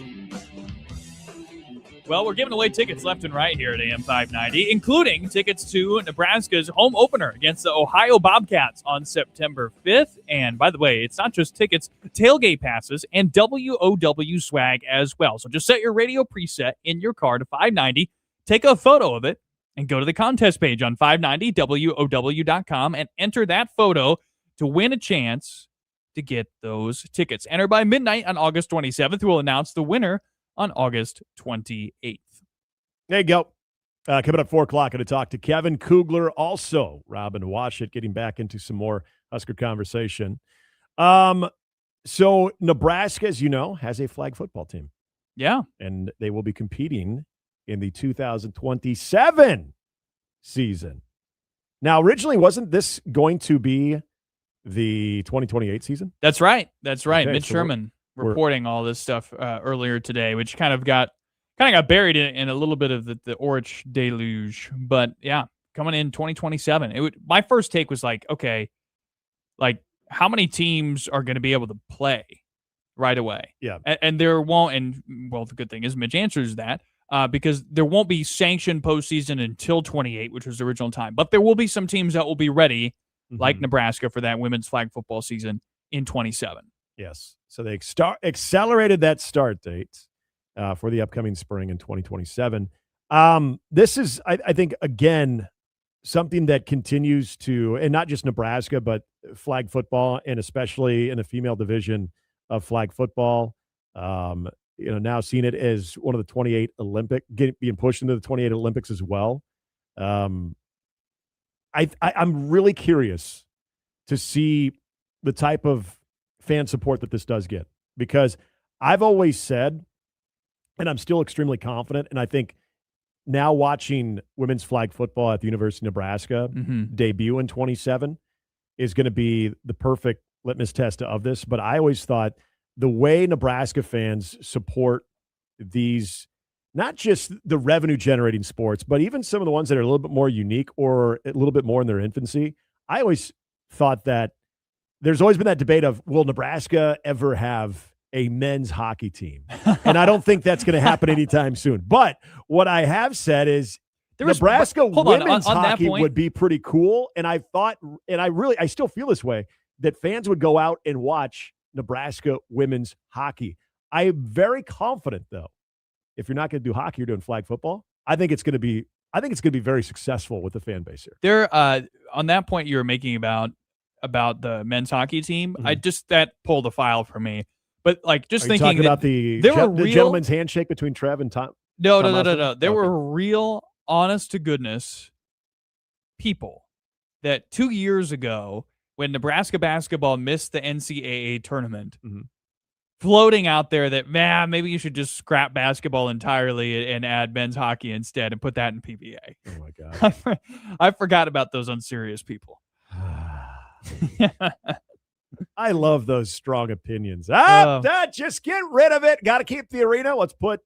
Well, we're giving away tickets left and right here at AM 590, including tickets to Nebraska's home opener against the Ohio Bobcats on September 5th. And by the way, it's not just tickets, tailgate passes, and WOW swag as well. So just set your radio preset in your car to 590, take a photo of it, and go to the contest page on 590WOW.com and enter that photo to win a chance to get those tickets. Enter by midnight on August 27th. We'll announce the winner on August 28th. There you go. Coming up 4 o'clock, going to talk to Kevin Kugler. Also, Rob and Washut getting back into some more Husker conversation. So Nebraska, as you know, has a flag football team. Yeah. And they will be competing in the 2027 season. Now, originally, wasn't this going to be the 2028 season? That's right. That's right. Okay, Mitch so Sherman we're- reporting all this stuff earlier today, which kind of got buried in a little bit of the Aurich deluge. But yeah, coming in 2027. My first take was like, okay, like how many teams are going to be able to play right away? Yeah. And there won't, and well, the good thing is Mitch answers that because there won't be sanctioned postseason until 28, which was the original time. But there will be some teams that will be ready, like Nebraska, for that women's flag football season in 27. Yes. So they accelerated that start date for the upcoming spring in 2027. This is, I think, again, something that continues to, and not just Nebraska, but flag football, and especially in the female division of flag football. Now seeing it as one of the 28 being pushed into the 28 Olympics as well. I'm really curious to see the type of fan support that this does get, because I've always said, and I'm still extremely confident, and I think now watching women's flag football at the University of Nebraska debut in 27 is going to be the perfect litmus test of this. But I always thought the way Nebraska fans support these, not just the revenue generating sports, but even some of the ones that are a little bit more unique or a little bit more in their infancy, I always thought that there's always been that debate of, will Nebraska ever have a men's hockey team? And I don't think that's going to happen anytime soon. But what I have said is Nebraska women's hockey would be pretty cool. And I thought, and I still feel this way, that fans would go out and watch Nebraska women's hockey. I'm very confident, though, if you're not going to do hockey, you're doing flag football. I think it's going to be very successful with the fan base here. There, on that point you were making about the men's hockey team, I just that pulled a file for me. But like, just thinking talking about the gentleman's handshake between Trev and Tom. No. There were real, honest to goodness people that 2 years ago, when Nebraska basketball missed the NCAA tournament, floating out there that, man, maybe you should just scrap basketball entirely and add men's hockey instead and put that in PBA. Oh my God. I forgot about those unserious people. I love those strong opinions. Just get rid of it. Got to keep the arena. Let's put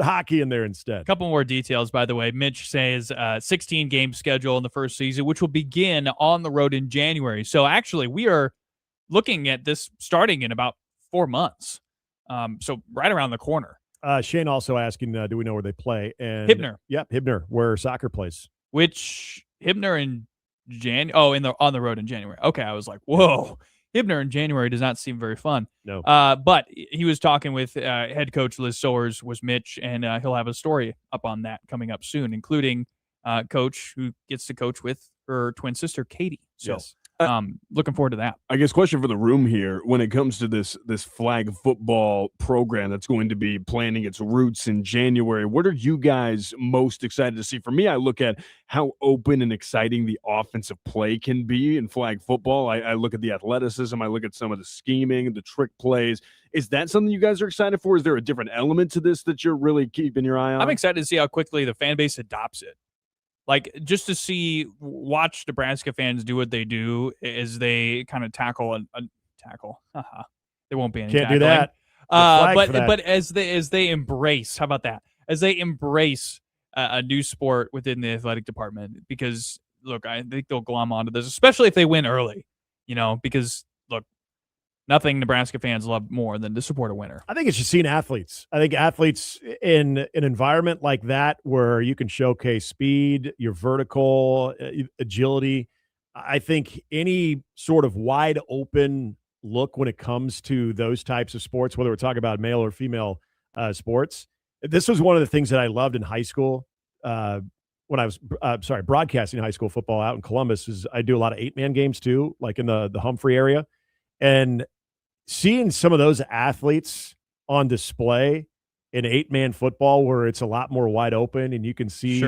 hockey in there instead. A couple more details, by the way. Mitch says 16-game schedule in the first season, which will begin on the road in January. So actually, we are looking at this starting in about 4 months. So right around the corner. Shane also asking, do we know where they play? And Hibner. Yep, Hibner, where soccer plays. Which Hibner in on the road in January. Okay, I was like, whoa. Hibner in January does not seem very fun. No. But he was talking with head coach Liz Sowers, was Mitch, and he'll have a story up on that coming up soon, including coach who gets to coach with her twin sister, Katie. So yes. Looking forward to that. I guess question for the room here, when it comes to this flag football program that's going to be planting its roots in January, what are you guys most excited to see? For me, I look at how open and exciting the offensive play can be in flag football. I look at the athleticism. I look at some of the scheming, the trick plays. Is that something you guys are excited for? Is there a different element to this that you're really keeping your eye on? I'm excited to see how quickly the fan base adopts it. Like, just to watch Nebraska fans do what they do as they kind of tackle a tackle. There won't be any Can't tackling. do that. But as they embrace, how about that? As they embrace a new sport within the athletic department, because look, I think they'll glom onto this, especially if they win early. Because look, nothing Nebraska fans love more than to support a winner. I think it's just seeing athletes. I think athletes in an environment like that where you can showcase speed, your vertical agility. I think any sort of wide open look when it comes to those types of sports, whether we're talking about male or female sports. This was one of the things that I loved in high school when I was broadcasting high school football out in Columbus. Is I do a lot of 8-man games too, like in the Humphrey area. And seeing some of those athletes on display in 8-man football where it's a lot more wide open and you can see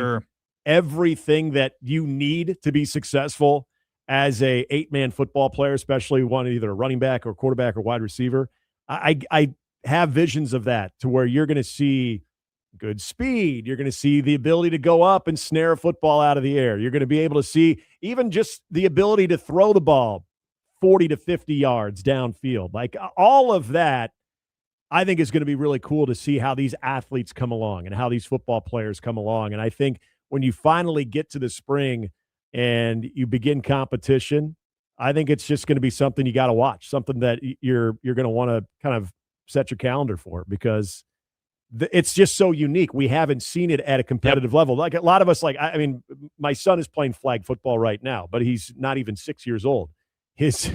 everything that you need to be successful as a 8-man football player, especially one either a running back or quarterback or wide receiver. I have visions of that to where you're going to see good speed. You're going to see the ability to go up and snare a football out of the air. You're going to be able to see even just the ability to throw the ball 40 to 50 yards downfield. Like all of that, I think is going to be really cool to see how these athletes come along and how these football players come along. And I think when you finally get to the spring and you begin competition, I think it's just going to be something you got to watch, something that you're going to want to kind of set your calendar for, because it's just so unique. We haven't seen it at a competitive level. Like a lot of us, like, I mean, my son is playing flag football right now, but he's not even 6 years old. His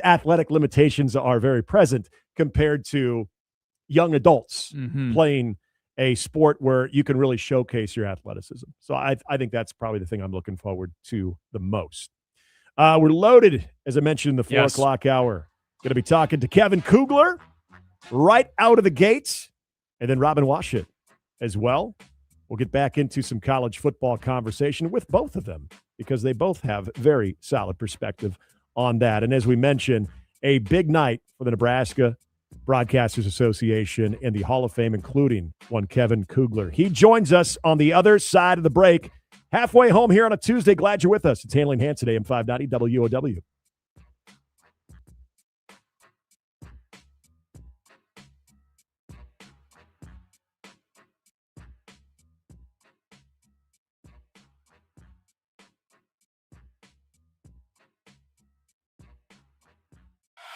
athletic limitations are very present compared to young adults playing a sport where you can really showcase your athleticism. So I think that's probably the thing I'm looking forward to the most. We're loaded, as I mentioned, in the 4 o'clock hour. Going to be talking to Kevin Kugler right out of the gates, and then Robin Washut as well. We'll get back into some college football conversation with both of them because they both have very solid perspective on that. And as we mentioned, a big night for the Nebraska Broadcasters Association and the Hall of Fame, including one Kevin Kugler. He joins us on the other side of the break. Halfway home here on a Tuesday. Glad you're with us. It's Handley and Hansen, AM 590 WOW.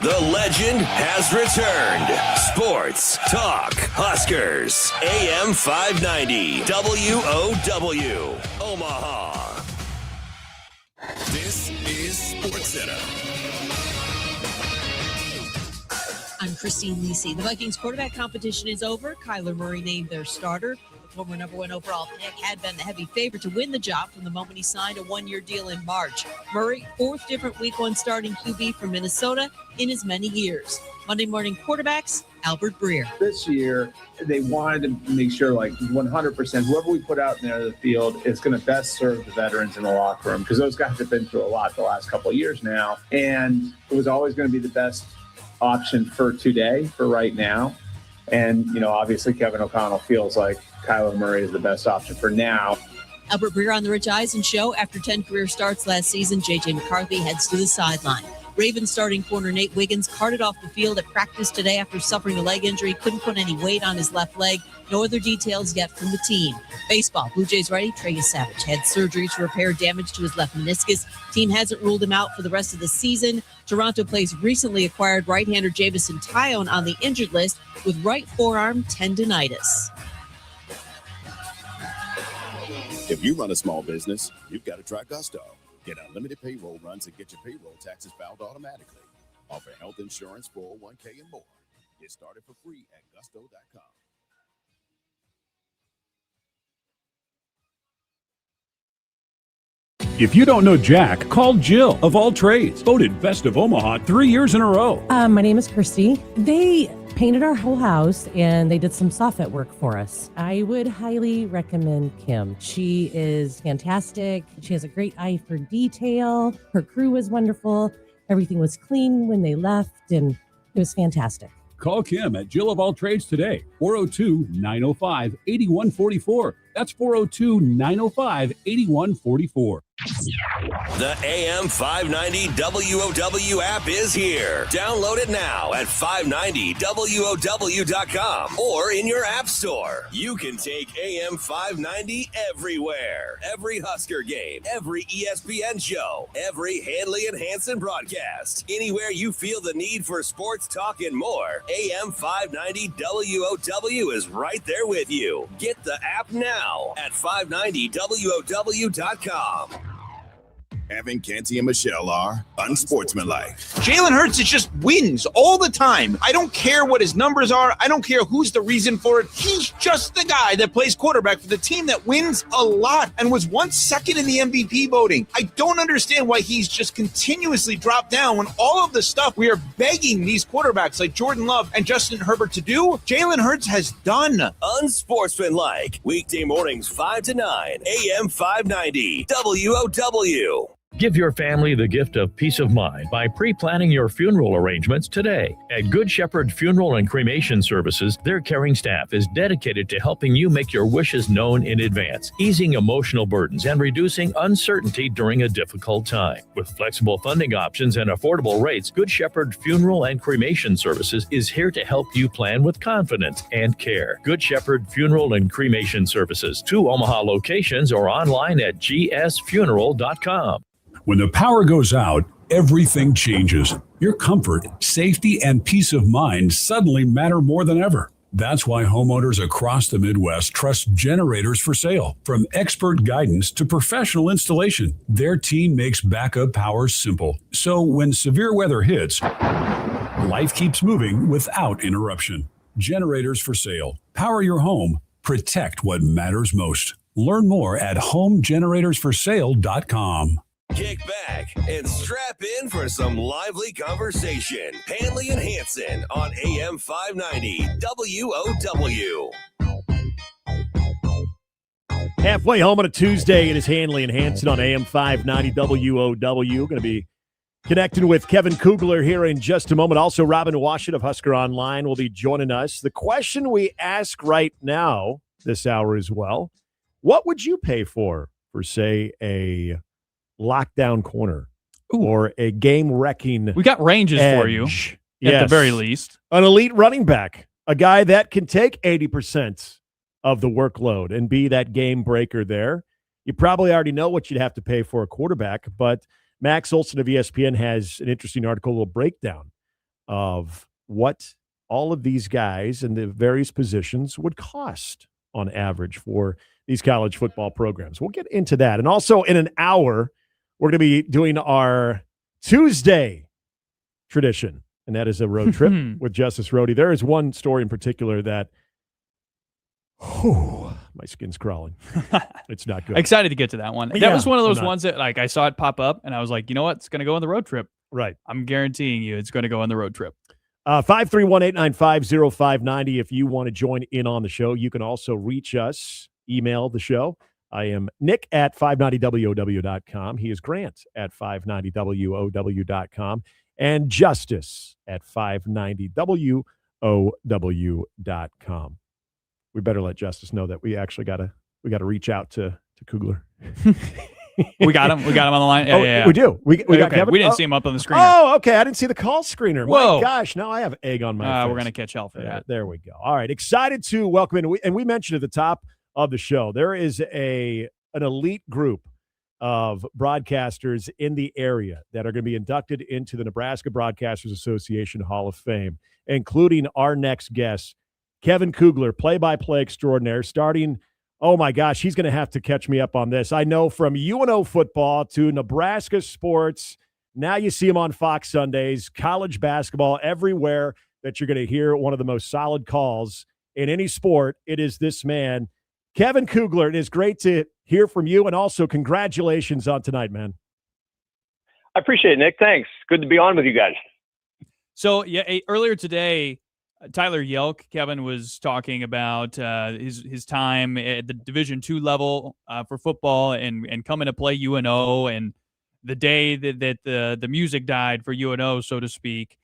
The legend has returned. Sports Talk Huskers. AM 590 WOW. Omaha. This is SportsCenter. I'm Christine Lisi. The Vikings quarterback competition is over. Kyler Murray named their starter. The former number 1 overall pick had been the heavy favorite to win the job from the moment he signed a 1-year deal in March. Murray, 4th different week 1 starting QB from Minnesota in as many years. Monday morning quarterbacks, Albert Breer. This year, they wanted to make sure, like 100%, whoever we put out in there the field is going to best serve the veterans in the locker room, because those guys have been through a lot the last couple of years now. And it was always going to be the best option for today, for right now. And, you know, obviously Kevin O'Connell feels like Kyler Murray is the best option for now. Albert Breer on the Rich Eisen Show. After 10 career starts last season, J.J. McCarthy heads to the sideline. Ravens starting corner Nate Wiggins carted off the field at practice today after suffering a leg injury. Couldn't put any weight on his left leg. No other details yet from the team. Baseball, Blue Jays righty Trey Savage had surgery to repair damage to his left meniscus. Team hasn't ruled him out for the rest of the season. Toronto plays recently acquired right-hander Jamison Tyone on the injured list with right forearm tendonitis. If you run a small business, you've got to try Gusto. Get unlimited payroll runs and get your payroll taxes filed automatically. Offer health insurance, 401k, and more. Get started for free at gusto.com. If you don't know Jack, call Jill of All Trades, voted Best of Omaha 3 years in a row. My name is Christy. They painted our whole house and they did some soffit work for us. I would highly recommend Kim. She is fantastic. She has a great eye for detail. Her crew was wonderful. Everything was clean when they left, and it was fantastic. Call Kim at Jill of All Trades today, 402-905-8144. That's 402-905-8144. The AM 590 WOW app is here. Download it now at 590WOW.com or in your app store. You can take AM 590 everywhere. Every Husker game, every ESPN show, every Handley and Hansen broadcast. Anywhere you feel the need for sports talk and more, AM 590 WOW is right there with you. Get the app now at 590WOW.com. Evan, Canty, and Michelle are unsportsmanlike. Jalen Hurts just wins all the time. I don't care what his numbers are. I don't care who's the reason for it. He's just the guy that plays quarterback for the team that wins a lot and was once second in the MVP voting. I don't understand why he's just continuously dropped down when all of the stuff we are begging these quarterbacks like Jordan Love and Justin Herbert to do, Jalen Hurts has done. Unsportsmanlike. Weekday mornings 5 to 9. AM 590. WOW. Give your family the gift of peace of mind by pre-planning your funeral arrangements today. At Good Shepherd Funeral and Cremation Services, their caring staff is dedicated to helping you make your wishes known in advance, easing emotional burdens and reducing uncertainty during a difficult time. With flexible funding options and affordable rates, Good Shepherd Funeral and Cremation Services is here to help you plan with confidence and care. Good Shepherd Funeral and Cremation Services, 2 Omaha locations or online at gsfuneral.com. When the power goes out, everything changes. Your comfort, safety, and peace of mind suddenly matter more than ever. That's why homeowners across the Midwest trust Generators for Sale. From expert guidance to professional installation, their team makes backup power simple. So when severe weather hits, life keeps moving without interruption. Generators for Sale. Power your home. Protect what matters most. Learn more at homegeneratorsforsale.com. Kick back and strap in for some lively conversation. Handley and Hansen on AM 590 WOW. Halfway home on a Tuesday, it is Handley and Hansen on AM 590 WOW. Going to be connecting with Kevin Kugler here in just a moment. Also, Robin Washut of Husker Online will be joining us. The question we ask right now, this hour as well, what would you pay for say, a lockdown corner or a game-wrecking We got ranges for you, at the very least. An elite running back, a guy that can take 80% of the workload and be that game breaker there. You probably already know what you'd have to pay for a quarterback, but Max Olson of ESPN has an interesting article, a little breakdown of what all of these guys in the various positions would cost on average for these college football programs. We'll get into that. And also in an hour, we're going to be doing our Tuesday tradition, and that is a road trip with Justice Rhody. There is one story in particular that, my skin's crawling. It's not good. Excited to get to that one. Yeah, That was one of those ones that, like, I saw it pop up, and I was like, you know what? It's going to go on the road trip. Right. I'm guaranteeing you it's going to go on the road trip. 531-895-0590 if you want to join in on the show. You can also reach us, email the show. I am Nick at 590WOW.com. He is Grant at 590WOW.com. And Justice at 590WOW.com. We better let Justice know that we actually got to reach out to Kugler. We got him. We got him on the line. Yeah. We do. We got Kevin. We didn't see him up on the screen. Oh, okay. I didn't see the call screener. Whoa. My gosh. Now I have egg on my face. We're going to catch hell for that. There we go. All right. Excited to welcome in. And we mentioned at the top of the show, there is an elite group of broadcasters in the area that are going to be inducted into the Nebraska Broadcasters Association Hall of Fame, including our next guest, Kevin Kugler, play-by-play extraordinaire, starting – oh, my gosh, he's going to have to catch me up on this. I know from UNO football to Nebraska sports, now you see him on Fox Sundays, college basketball, everywhere that you're going to hear one of the most solid calls in any sport. It is this man, Kevin Kugler. It is great to hear from you, and also congratulations on tonight, man. I appreciate it, Nick. Thanks. Good to be on with you guys. So, earlier today, Tyler Yelk, Kevin, was talking about his time at the Division II level for football and coming to play UNO, and the day that the music died for UNO, so to speak.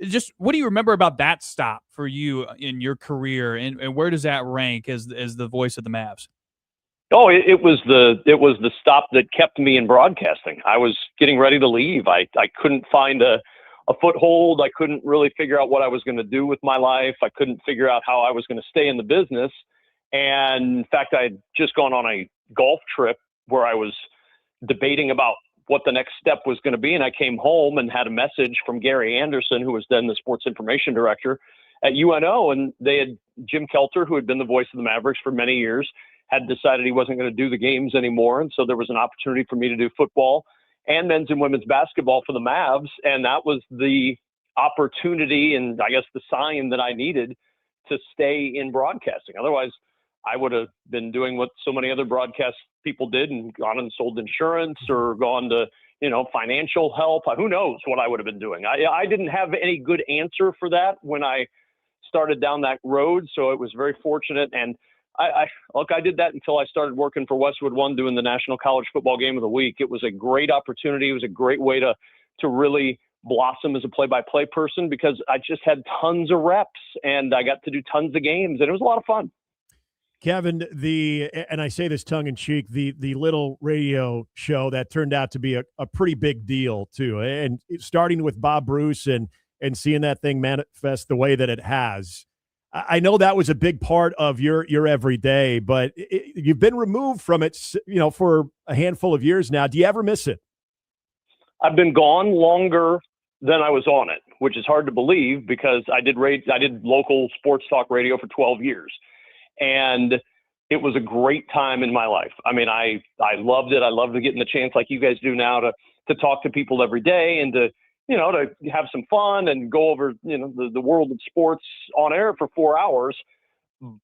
Just what do you remember about that stop for you in your career, and where does that rank as the voice of the Mavs? Oh, it was the stop that kept me in broadcasting. I was getting ready to leave. I couldn't find a foothold. I couldn't really figure out what I was going to do with my life. I couldn't figure out how I was going to stay in the business. And in fact, I had just gone on a golf trip where I was debating about what the next step was going to be. And I came home and had a message from Gary Anderson, who was then the sports information director at UNO. And they had Jim Kelter, who had been the voice of the Mavericks for many years, had decided he wasn't going to do the games anymore. And so there was an opportunity for me to do football and men's and women's basketball for the Mavs. And that was the opportunity and I guess the sign that I needed to stay in broadcasting. Otherwise, I would have been doing what so many other broadcast people did and gone and sold insurance or gone to, financial help. Who knows what I would have been doing. I didn't have any good answer for that when I started down that road. So it was very fortunate. And I did that until I started working for Westwood One doing the National College Football Game of the Week. It was a great opportunity. It was a great way to really blossom as a play-by-play person because I just had tons of reps and I got to do tons of games and it was a lot of fun. Kevin, and I say this tongue in cheek, the little radio show that turned out to be a pretty big deal too. And starting with Bob Bruce and seeing that thing manifest the way that it has. I know that was a big part of your everyday, but you've been removed from it, for a handful of years now. Do you ever miss it? I've been gone longer than I was on it, which is hard to believe because I did local sports talk radio for 12 years. And it was a great time in my life. I mean, I loved it. I loved getting the chance like you guys do now to talk to people every day and to have some fun and go over, the world of sports on air for 4 hours.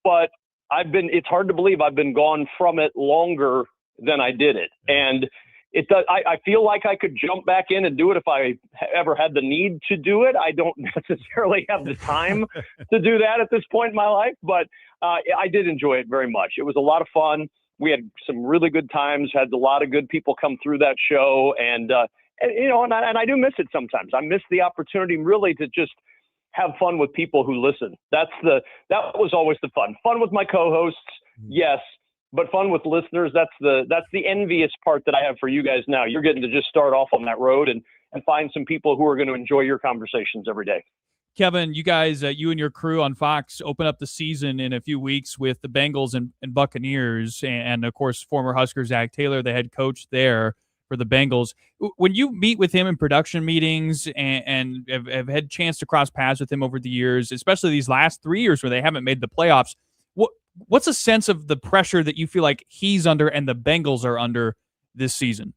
But it's hard to believe I've been gone from it longer than I did it. And it does. I feel like I could jump back in and do it if I ever had the need to do it. I don't necessarily have the time to do that at this point in my life, but I did enjoy it very much. It was a lot of fun. We had some really good times, had a lot of good people come through that show. And I do miss it sometimes. I miss the opportunity really to just have fun with people who listen. That was always the fun. Fun with my co-hosts, yes. But fun with listeners, that's the envious part that I have for you guys now. You're getting to just start off on that road and find some people who are going to enjoy your conversations every day. Kevin, you guys, you and your crew on Fox open up the season in a few weeks with the Bengals and Buccaneers, and of course, former Husker Zach Taylor, the head coach there for the Bengals. When you meet with him in production meetings and have had a chance to cross paths with him over the years, especially these last 3 years where they haven't made the playoffs, what's a sense of the pressure that you feel like he's under and the Bengals are under this season?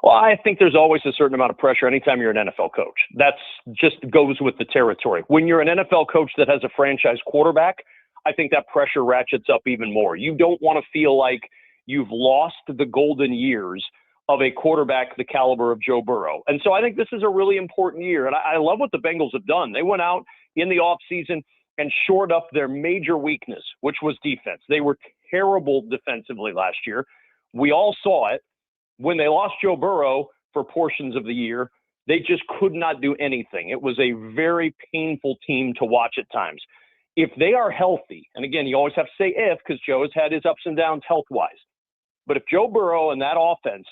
Well, I think there's always a certain amount of pressure anytime you're an NFL coach. That's just goes with the territory. When you're an NFL coach that has a franchise quarterback, I think that pressure ratchets up even more. You don't want to feel like you've lost the golden years of a quarterback the caliber of Joe Burrow. And so I think this is a really important year. And I love what the Bengals have done. They went out in the offseason and shored up their major weakness, which was defense. They were terrible defensively last year. We all saw it. When they lost Joe Burrow for portions of the year, they just could not do anything. It was a very painful team to watch at times. If they are healthy, and again, you always have to say if, because Joe has had his ups and downs health-wise. But if Joe Burrow and that offense,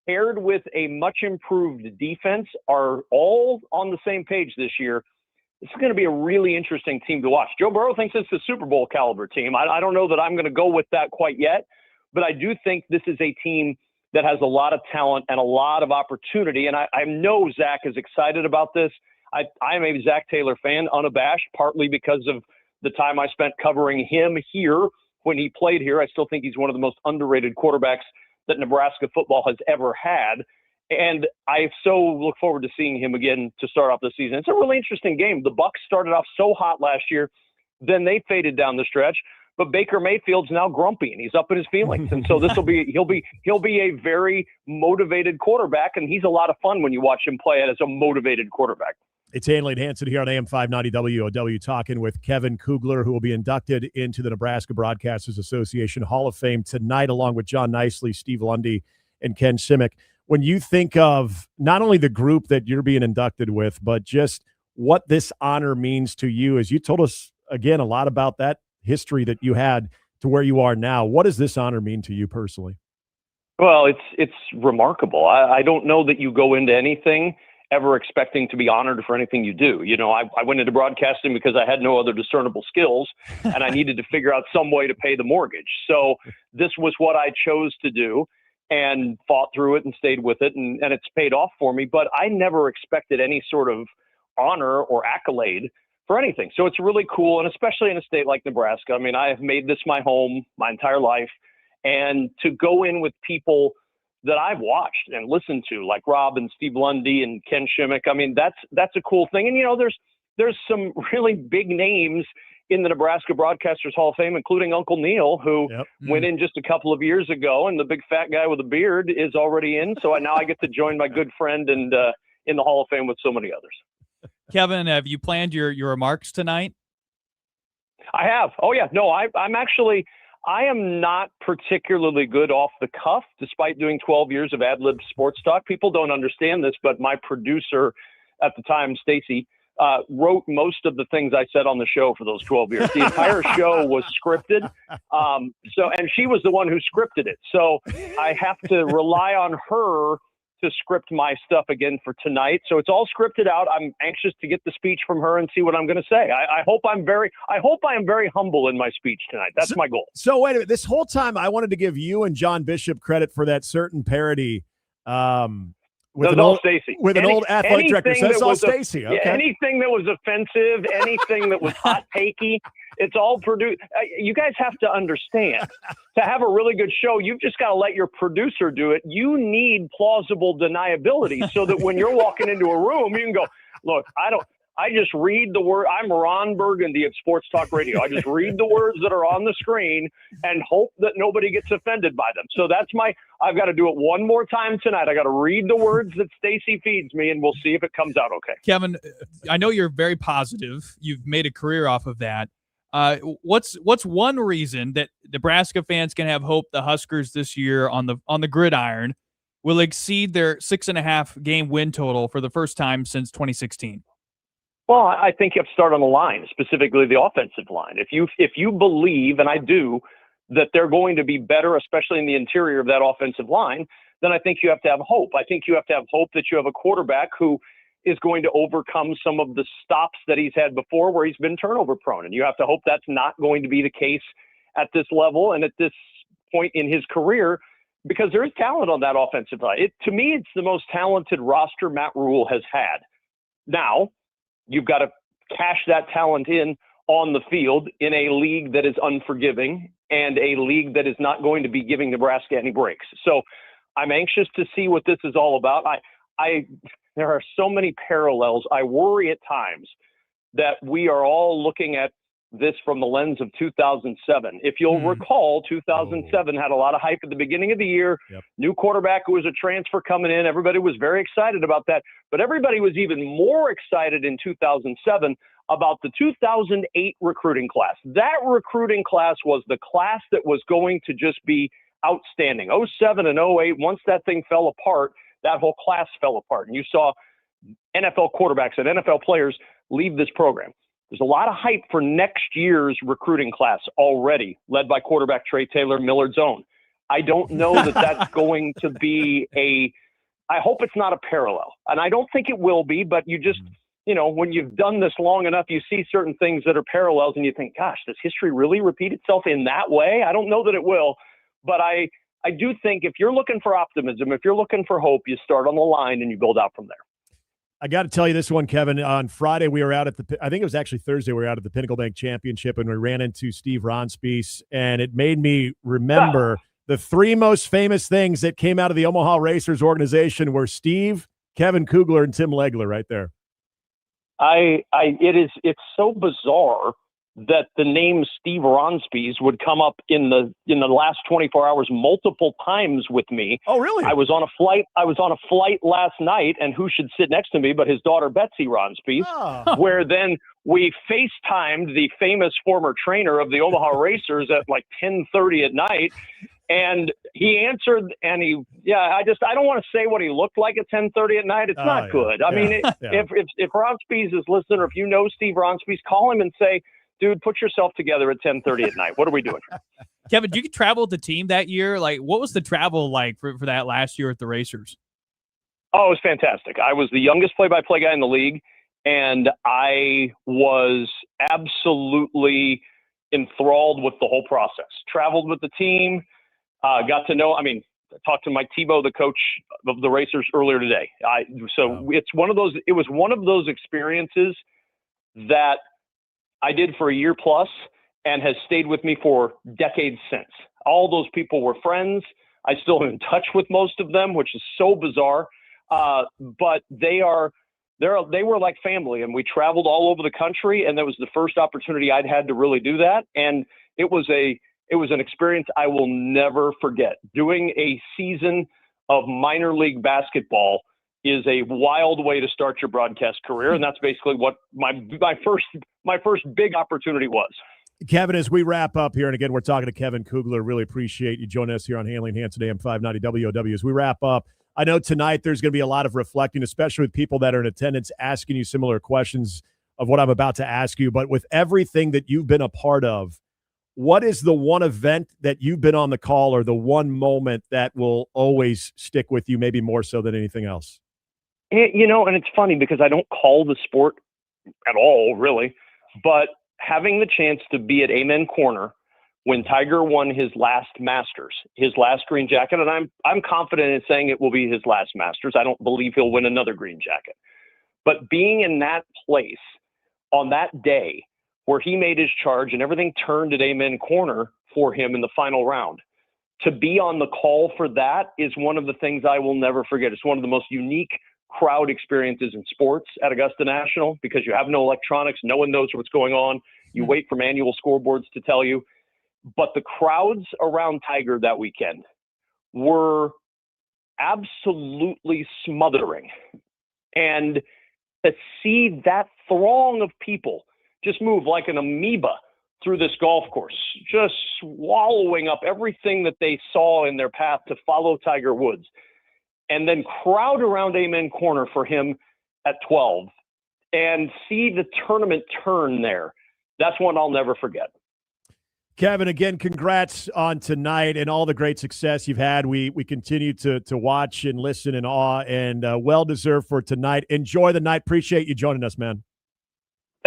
paired with a much improved defense, are all on the same page this year, it's going to be a really interesting team to watch. Joe Burrow thinks it's a Super Bowl caliber team. I don't know that I'm going to go with that quite yet, but I do think this is a team that has a lot of talent and a lot of opportunity. And I know Zach is excited about this. I'm a Zach Taylor fan, unabashed, partly because of the time I spent covering him here when he played here. I still think he's one of the most underrated quarterbacks that Nebraska football has ever had. And I so look forward to seeing him again to start off the season. It's a really interesting game. The Bucs started off so hot last year, then they faded down the stretch. But Baker Mayfield's now grumpy and he's up in his feelings. And so he'll be a very motivated quarterback, and he's a lot of fun when you watch him play as a motivated quarterback. It's Handley and Hansen here on AM 590 WOW talking with Kevin Kugler, who will be inducted into the Nebraska Broadcasters Association Hall of Fame tonight, along with John Nicely, Steve Lundy, and Ken Sinykin. When you think of not only the group that you're being inducted with, but just what this honor means to you, as you told us, again, a lot about that history that you had to where you are now. What does this honor mean to you personally? Well, it's remarkable. I don't know that you go into anything ever expecting to be honored for anything you do. I went into broadcasting because I had no other discernible skills and I needed to figure out some way to pay the mortgage. So this was what I chose to do and fought through it and stayed with it. And it's paid off for me, but I never expected any sort of honor or accolade for anything. So it's really cool. And especially in a state like Nebraska, I mean, I have made this my home my entire life, and to go in with people that I've watched and listened to, like Rob and Steve Lundy and Ken Sinykin. I mean, that's a cool thing. And, there's some really big names in the Nebraska Broadcasters Hall of Fame, including Uncle Neil, who went in just a couple of years ago, and the big fat guy with a beard is already in. So now I get to join my good friend and in the Hall of Fame with so many others. Kevin, have you planned your remarks tonight? I have. Oh, yeah. No, I'm actually – I am not particularly good off the cuff, despite doing 12 years of ad-lib sports talk. People don't understand this, but my producer at the time, Stacy, wrote most of the things I said on the show for those 12 years. The entire show was scripted. And she was the one who scripted it. So I have to rely on her to script my stuff again for tonight. So it's all scripted out. I'm anxious to get the speech from her and see what I'm going to say. I hope I am very humble in my speech tonight. That's my goal. So wait a minute. This whole time I wanted to give you and John Bishop credit for that certain parody. With an old athletic director. So that's all Stacy. Okay. Anything that was offensive, anything that was hot takey, it's all produced. You guys have to understand, to have a really good show, you've just got to let your producer do it. You need plausible deniability so that when you're walking into a room, you can go, look, I just read the word. I'm Ron Burgundy of Sports Talk Radio. I just read the words that are on the screen and hope that nobody gets offended by them. So I've got to do it one more time tonight. I got to read the words that Stacy feeds me, and we'll see if it comes out okay. Kevin, I know you're very positive. You've made a career off of that. What's one reason that Nebraska fans can have hope the Huskers this year on the gridiron will exceed their 6.5 game win total for the first time since 2016? Well, I think you have to start on the line, specifically the offensive line. If you believe, and I do, that they're going to be better, especially in the interior of that offensive line, then I think you have to have hope. I think you have to have hope that you have a quarterback who is going to overcome some of the stops that he's had before where he's been turnover prone. And you have to hope that's not going to be the case at this level and at this point in his career, because there is talent on that offensive line. To me, it's the most talented roster Matt Rule has had. Now, you've got to cash that talent in on the field in a league that is unforgiving and a league that is not going to be giving Nebraska any breaks. So I'm anxious to see what this is all about. There are so many parallels. I worry at times that we are all looking at this from the lens of 2007. If you'll recall, 2007 had a lot of hype at the beginning of the year. Yep. New quarterback who was a transfer coming in. Everybody was very excited about that. But everybody was even more excited in 2007 about the 2008 recruiting class. That recruiting class was the class that was going to just be outstanding. 07 and 08, once that thing fell apart, that whole class fell apart. And you saw NFL quarterbacks and NFL players leave this program. There's a lot of hype for next year's recruiting class already, led by quarterback Trey Taylor, Millard's own. I don't know that that's going to be I hope it's not a parallel. And I don't think it will be, but you just, when you've done this long enough, you see certain things that are parallels and you think, gosh, does history really repeat itself in that way? I don't know that it will, but I do think if you're looking for optimism, if you're looking for hope, you start on the line and you build out from there. I got to tell you this one, Kevin. On Friday, we were out at I think it was actually Thursday, we were out at the Pinnacle Bank Championship, and we ran into Steve Ronspies, and it made me remember the three most famous things that came out of the Omaha Racers organization were Steve, Kevin Kugler, and Tim Legler right there. It's so bizarre that the name Steve Ronspies would come up in the last 24 hours multiple times with me. Oh, really? I was on a flight last night, and who should sit next to me but his daughter Betsy Ronspies, where then we FaceTimed the famous former trainer of the Omaha Racers at like 10:30 at night. And he answered, and I don't want to say what he looked like at 10:30 at night. It's not good. I mean, if Ronspies is listening, or if you know Steve Ronspies, call him and say, dude, put yourself together at 10:30 at night. What are we doing? Kevin, did you travel with the team that year? Like, what was the travel like for that last year at the Racers? Oh, it was fantastic. I was the youngest play-by-play guy in the league, and I was absolutely enthralled with the whole process. Traveled with the team, got to know, I talked to Mike Tebow, the coach of the Racers, earlier today. It was one of those experiences that I did for a year plus and has stayed with me for decades since. All those people were friends. I still am in touch with most of them, which is so bizarre. But they were like family, and we traveled all over the country, and that was the first opportunity I'd had to really do that. And it was an experience I will never forget. Doing a season of minor league basketball is a wild way to start your broadcast career, and that's basically what my first big opportunity was. Kevin, as we wrap up here, and again, we're talking to Kevin Kugler. Really appreciate you joining us here on Handley and Hansen, AM 590 WOW. As we wrap up, I know tonight there's going to be a lot of reflecting, especially with people that are in attendance asking you similar questions of what I'm about to ask you. But with everything that you've been a part of, what is the one event that you've been on the call or the one moment that will always stick with you, maybe more so than anything else? You know, and it's funny because I don't call the sport at all, really, but having the chance to be at Amen Corner when Tiger won his last Masters, his last green jacket, and I'm confident in saying it will be his last Masters. I don't believe he'll win another green jacket. But being in that place on that day where he made his charge and everything turned at Amen Corner for him in the final round, to be on the call for that is one of the things I will never forget. It's one of the most unique crowd experiences in sports at Augusta National because you have no electronics. No one knows what's going on. You wait for manual scoreboards to tell you. But the crowds around Tiger that weekend were absolutely smothering. And to see that throng of people just move like an amoeba through this golf course, just swallowing up everything that they saw in their path to follow Tiger Woods, and then crowd around Amen Corner for him at 12 and see the tournament turn there. That's one I'll never forget. Kevin, again, congrats on tonight and all the great success you've had. We continue to watch and listen in awe, and well-deserved for tonight. Enjoy the night. Appreciate you joining us, man.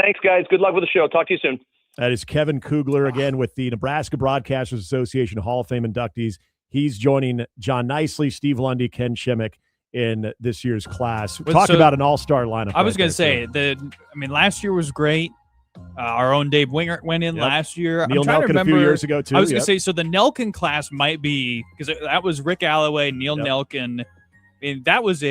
Thanks, guys. Good luck with the show. Talk to you soon. That is Kevin Kugler, again, with the Nebraska Broadcasters Association Hall of Fame inductees. He's joining John Nicely, Steve Lundy, Ken Shimmick in this year's class. Talk about an all-star lineup. I was going to say, last year was great. Our own Dave Wingert went in last year. Neil Nelkin a few years ago, too. I was going to say, so the Nelkin class might be, because that was Rick Alloway, Neil Nelkin. I mean, that was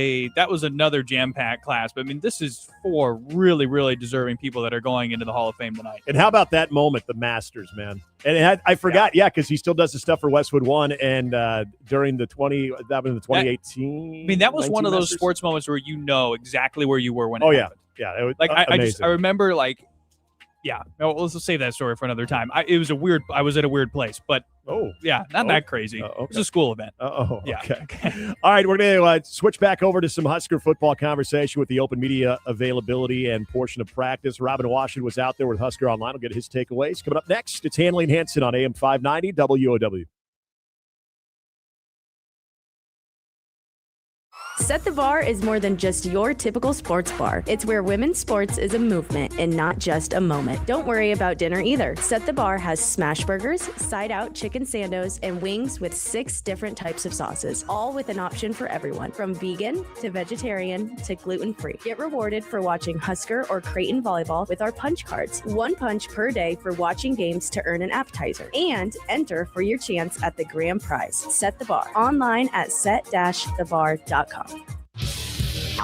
another jam-packed class. But, I mean, this is 4 really, really deserving people that are going into the Hall of Fame tonight. And how about that moment, the Masters, man? And I forgot, because he still does the stuff for Westwood One, and during the 2018. I mean, that was one of those sports moments where you know exactly where you were when it happened. Yeah. It was I remember, let's just save that story for another time. I was at a weird place, but not that crazy. Okay. It was a school event. Okay. All right, we're going to switch back over to some Husker football conversation with the open media availability and portion of practice. Robin Washut was out there with Husker Online. We'll get his takeaways. Coming up next, it's Handley and Hansen on AM 590 WOW. Set the Bar is more than just your typical sports bar. It's where women's sports is a movement and not just a moment. Don't worry about dinner either. Set the Bar has smash burgers, side-out chicken sandos, and wings with 6 different types of sauces, all with an option for everyone, from vegan to vegetarian to gluten-free. Get rewarded for watching Husker or Creighton volleyball with our punch cards. 1 punch per day for watching games to earn an appetizer. And enter for your chance at the grand prize. Set the Bar. Online at set-thebar.com.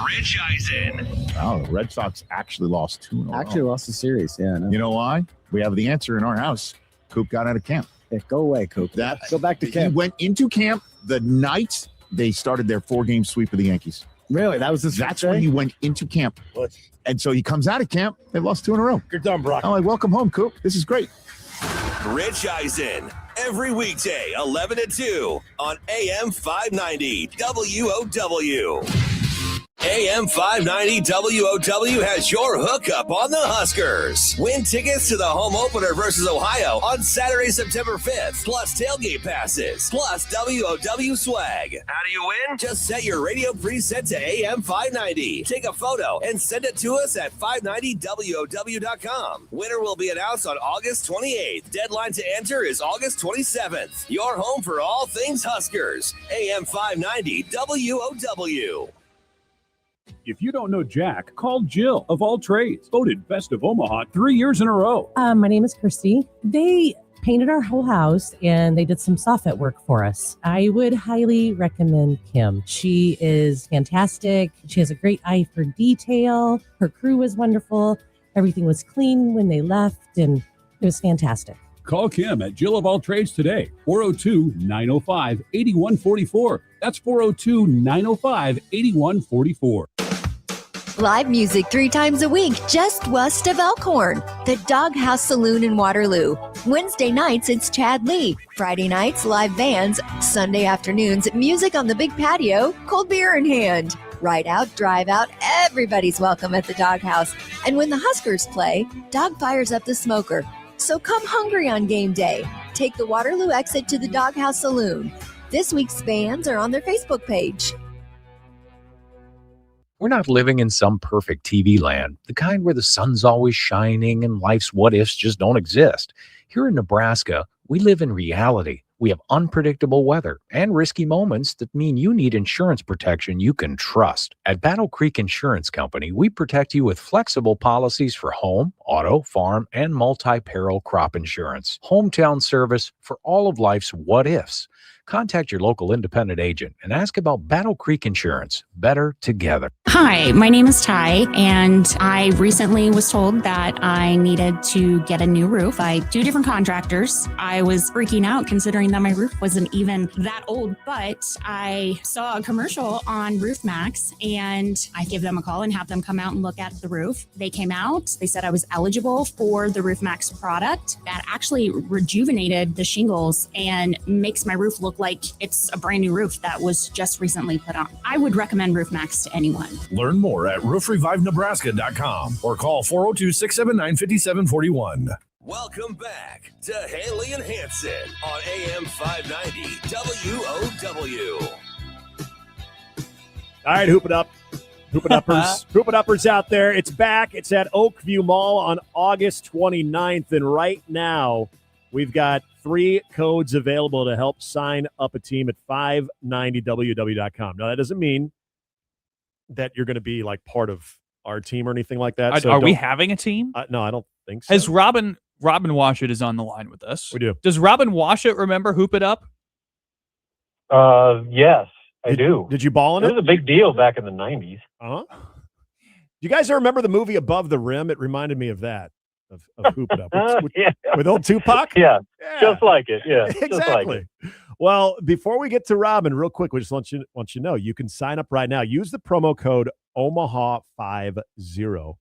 Rich Eisen. Oh, the Red Sox actually lost 2 in a row. Actually lost the series, yeah. You know why? We have the answer in our house. Coop got out of camp. Yeah, go away, Coop. Go back to camp. He went into camp the night they started their 4-game sweep of the Yankees. Really? That's when he went into camp. What? And so he comes out of camp. They've lost 2 in a row. You're done, Brock. I'm like, welcome home, Coop. This is great. Rich Eisen, every weekday, 11 to 2 on AM 590 WOW. AM 590 WOW has your hookup on the Huskers. Win tickets to the home opener versus Ohio on Saturday, September 5th, plus tailgate passes, plus WOW swag. How do you win? Just set your radio preset to AM 590. Take a photo and send it to us at 590WOW.com. Winner will be announced on August 28th. Deadline to enter is August 27th. Your home for all things Huskers. AM 590 WOW. If you don't know Jack, call Jill of All Trades, voted Best of Omaha 3 years in a row. My name is Christy. They painted our whole house and they did some soffit work for us. I would highly recommend Kim. She is fantastic. She has a great eye for detail. Her crew was wonderful. Everything was clean when they left, and it was fantastic. Call Kim at Jill of All Trades today, 402-905-8144. That's 402-905-8144. Live music 3 times a week just west of Elkhorn. The Doghouse Saloon in Waterloo. Wednesday nights, it's Chad Lee. Friday nights, live bands. Sunday afternoons, music on the big patio, cold beer in hand. Ride out, drive out, everybody's welcome at the Doghouse. And when the Huskers play, Dog fires up the smoker. So come hungry on game day. Take the Waterloo exit to the Doghouse Saloon. This week's bands are on their Facebook page. We're not living in some perfect TV land, the kind where the sun's always shining and life's what-ifs just don't exist. Here in Nebraska, we live in reality. We have unpredictable weather and risky moments that mean you need insurance protection you can trust. At Battle Creek Insurance Company, we protect you with flexible policies for home, auto, farm, and multi-peril crop insurance. Hometown service for all of life's what-ifs. Contact your local independent agent and ask about Battle Creek Insurance. Better together. Hi, my name is Ty, and I recently was told that I needed to get a new roof by 2 different contractors. I was freaking out considering that my roof wasn't even that old, but I saw a commercial on Roof Max, and I give them a call and have them come out and look at the roof. They came out. They said I was eligible for the Roof Max product that actually rejuvenated the shingles and makes my roof look like it's a brand new roof that was just recently put on. I would recommend Roof Max to anyone. Learn more at roofrevivenebraska.com or call 402-679-5741. Welcome back to Handley and Hansen on AM 590 WOW. All right, hoop it up. Hoop it uppers. Hoop it uppers out there. It's back. It's at Oakview Mall on August 29th. And right now, we've got 3 codes available to help sign up a team at 590WW.com. Now, that doesn't mean that you're going to be like part of our team or anything like that. Are we having a team? No, I don't think so. Has Robin Washut is on the line with us. We do. Does Robin Washut remember Hoop It Up? Yes, I do. Did you ball in it? It was a big deal back in the 90s. Uh-huh. Do you guys remember the movie Above the Rim? It reminded me of that. Of Hoop It Up with old Tupac? Yeah, just like it. Yeah, exactly. Just like it. Well, before we get to Robin, real quick, we just want you to know you can sign up right now. Use the promo code Omaha50,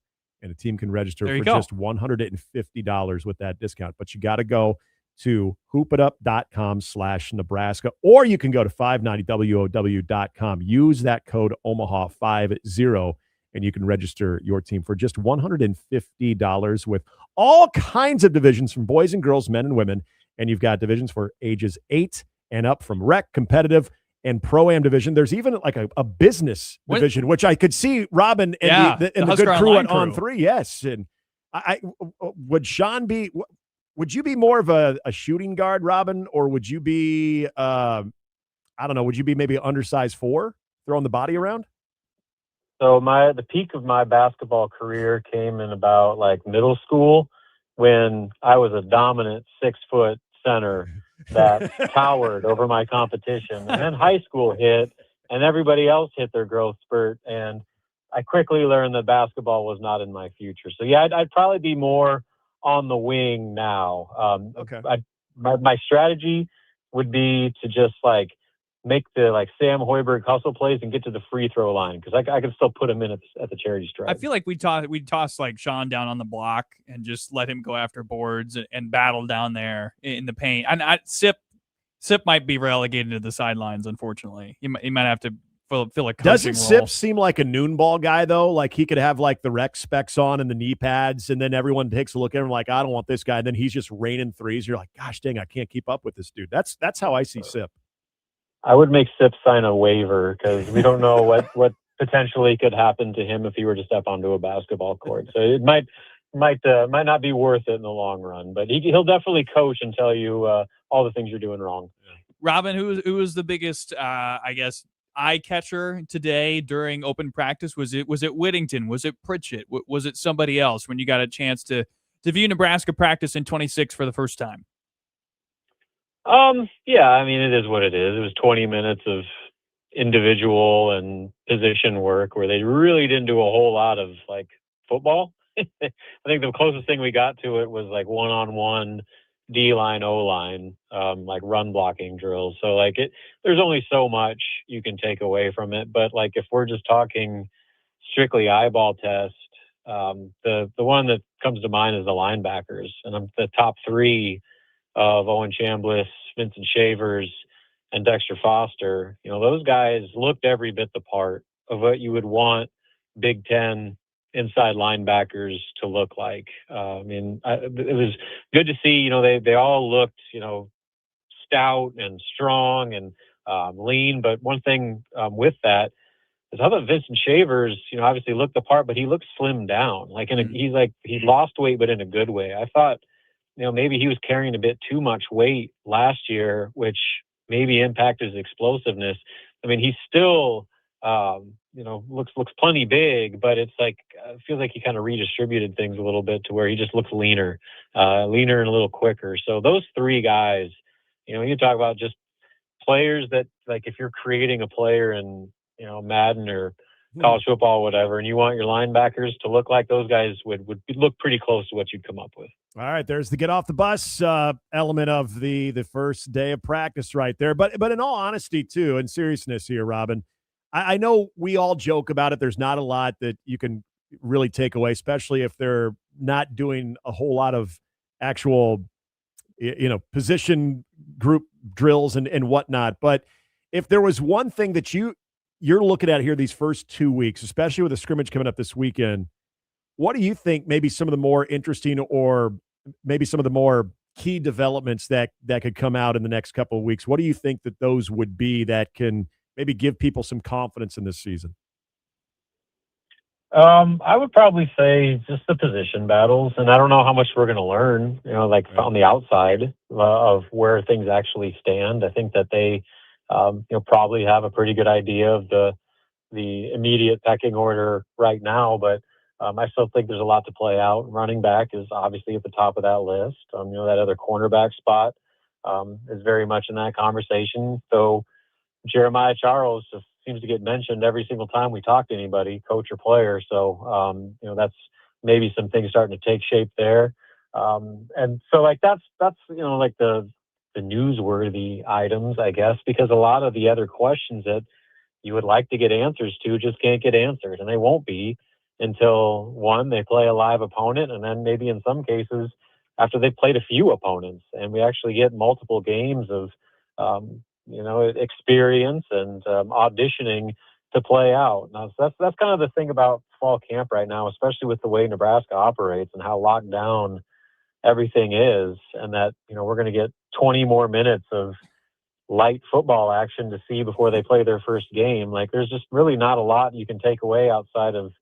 and a team can register for just $150 with that discount. But you got to go to hoopitup.com/Nebraska, or you can go to 590WOW.com. Use that code Omaha50. And you can register your team for just $150 with all kinds of divisions from boys and girls, men and women. And you've got divisions for ages 8 and up, from rec, competitive, and pro-am division. There's even like a business division, which I could see Robin and the good crew at On 3. Yes. And would Sean be, would you be more of a shooting guard, Robin, or would you be, I don't know, would you be maybe an undersized 4 throwing the body around? So the peak of my basketball career came in about like middle school, when I was a dominant 6-foot center that towered over my competition. And then high school hit, and everybody else hit their growth spurt, and I quickly learned that basketball was not in my future. So yeah, I'd probably be more on the wing now. Okay. My strategy would be to just like make the Sam Hoiberg hustle plays and get to the free throw line, because I can still put him in at the charity stripe. I feel like we'd toss like Sean down on the block and just let him go after boards and battle down there in the paint. And Sip might be relegated to the sidelines, unfortunately. He might have to fill a coaching Doesn't role. Sip seem like a noon ball guy, though? Like he could have like the rec specs on and the knee pads, and then everyone takes a look at him like, I don't want this guy. And then he's just raining threes. You're like, gosh dang, I can't keep up with this dude. That's how I see Sip. I would make Sip sign a waiver, because we don't know what potentially could happen to him if he were to step onto a basketball court. So it might not be worth it in the long run. But he'll definitely coach and tell you all the things you're doing wrong. Robin, who was the biggest, I guess, eye catcher today during open practice? Was it Whittington? Was it Pritchett? Was it somebody else when you got a chance to view Nebraska practice in 26 for the first time? Yeah, I mean, it is what it is. It was 20 minutes of individual and position work where they really didn't do a whole lot of like football. I think the closest thing we got to it was like one-on-one D-line, O-line, like run blocking drills. So there's only so much you can take away from it. But like, if we're just talking strictly eyeball test, the one that comes to mind is the linebackers, and the top three of Owen Chambliss, Vincent Shavers, and Dexter Foster. Those guys looked every bit the part of what you would want Big Ten inside linebackers to look like. It was good to see. They all looked, stout and strong and lean. But one thing with that is I thought Vincent Shavers, obviously looked the part, but he looked slimmed down. He lost weight, but in a good way. I thought, maybe he was carrying a bit too much weight last year, which maybe impacted his explosiveness. He's still, looks plenty big, but it's like, feels like he kind of redistributed things a little bit to where he just looks leaner and a little quicker. So those three guys, you talk about just players that, like, if you're creating a player in, Madden or college football, whatever, and you want your linebackers to look like those guys would look pretty close to what you'd come up with. All right, there's the get off the bus element of the first day of practice right there. But in all honesty, too, and seriousness here, Robin, I know we all joke about it. There's not a lot that you can really take away, especially if they're not doing a whole lot of actual, position group drills and whatnot. But if there was one thing that you're looking at here these first 2 weeks, especially with the scrimmage coming up this weekend, what do you think maybe some of the more interesting or maybe some of the more key developments that could come out in the next couple of weeks? What do you think that those would be that can maybe give people some confidence in this season? I would probably say just the position battles, and I don't know how much we're going to learn, on the outside of where things actually stand. I think that they, probably have a pretty good idea of the immediate pecking order right now, but I still think there's a lot to play out. Running back is obviously at the top of that list. That other cornerback spot is very much in that conversation. So Jeremiah Charles just seems to get mentioned every single time we talk to anybody, coach or player. So, that's maybe some things starting to take shape there. And so that's the newsworthy items, I guess, because a lot of the other questions that you would like to get answers to just can't get answered, and they won't be until, one, they play a live opponent, and then maybe in some cases after they've played a few opponents and we actually get multiple games of, experience and auditioning to play out. Now, so that's kind of the thing about fall camp right now, especially with the way Nebraska operates and how locked down everything is, and that, we're going to get 20 more minutes of light football action to see before they play their first game. Like, there's just really not a lot you can take away outside of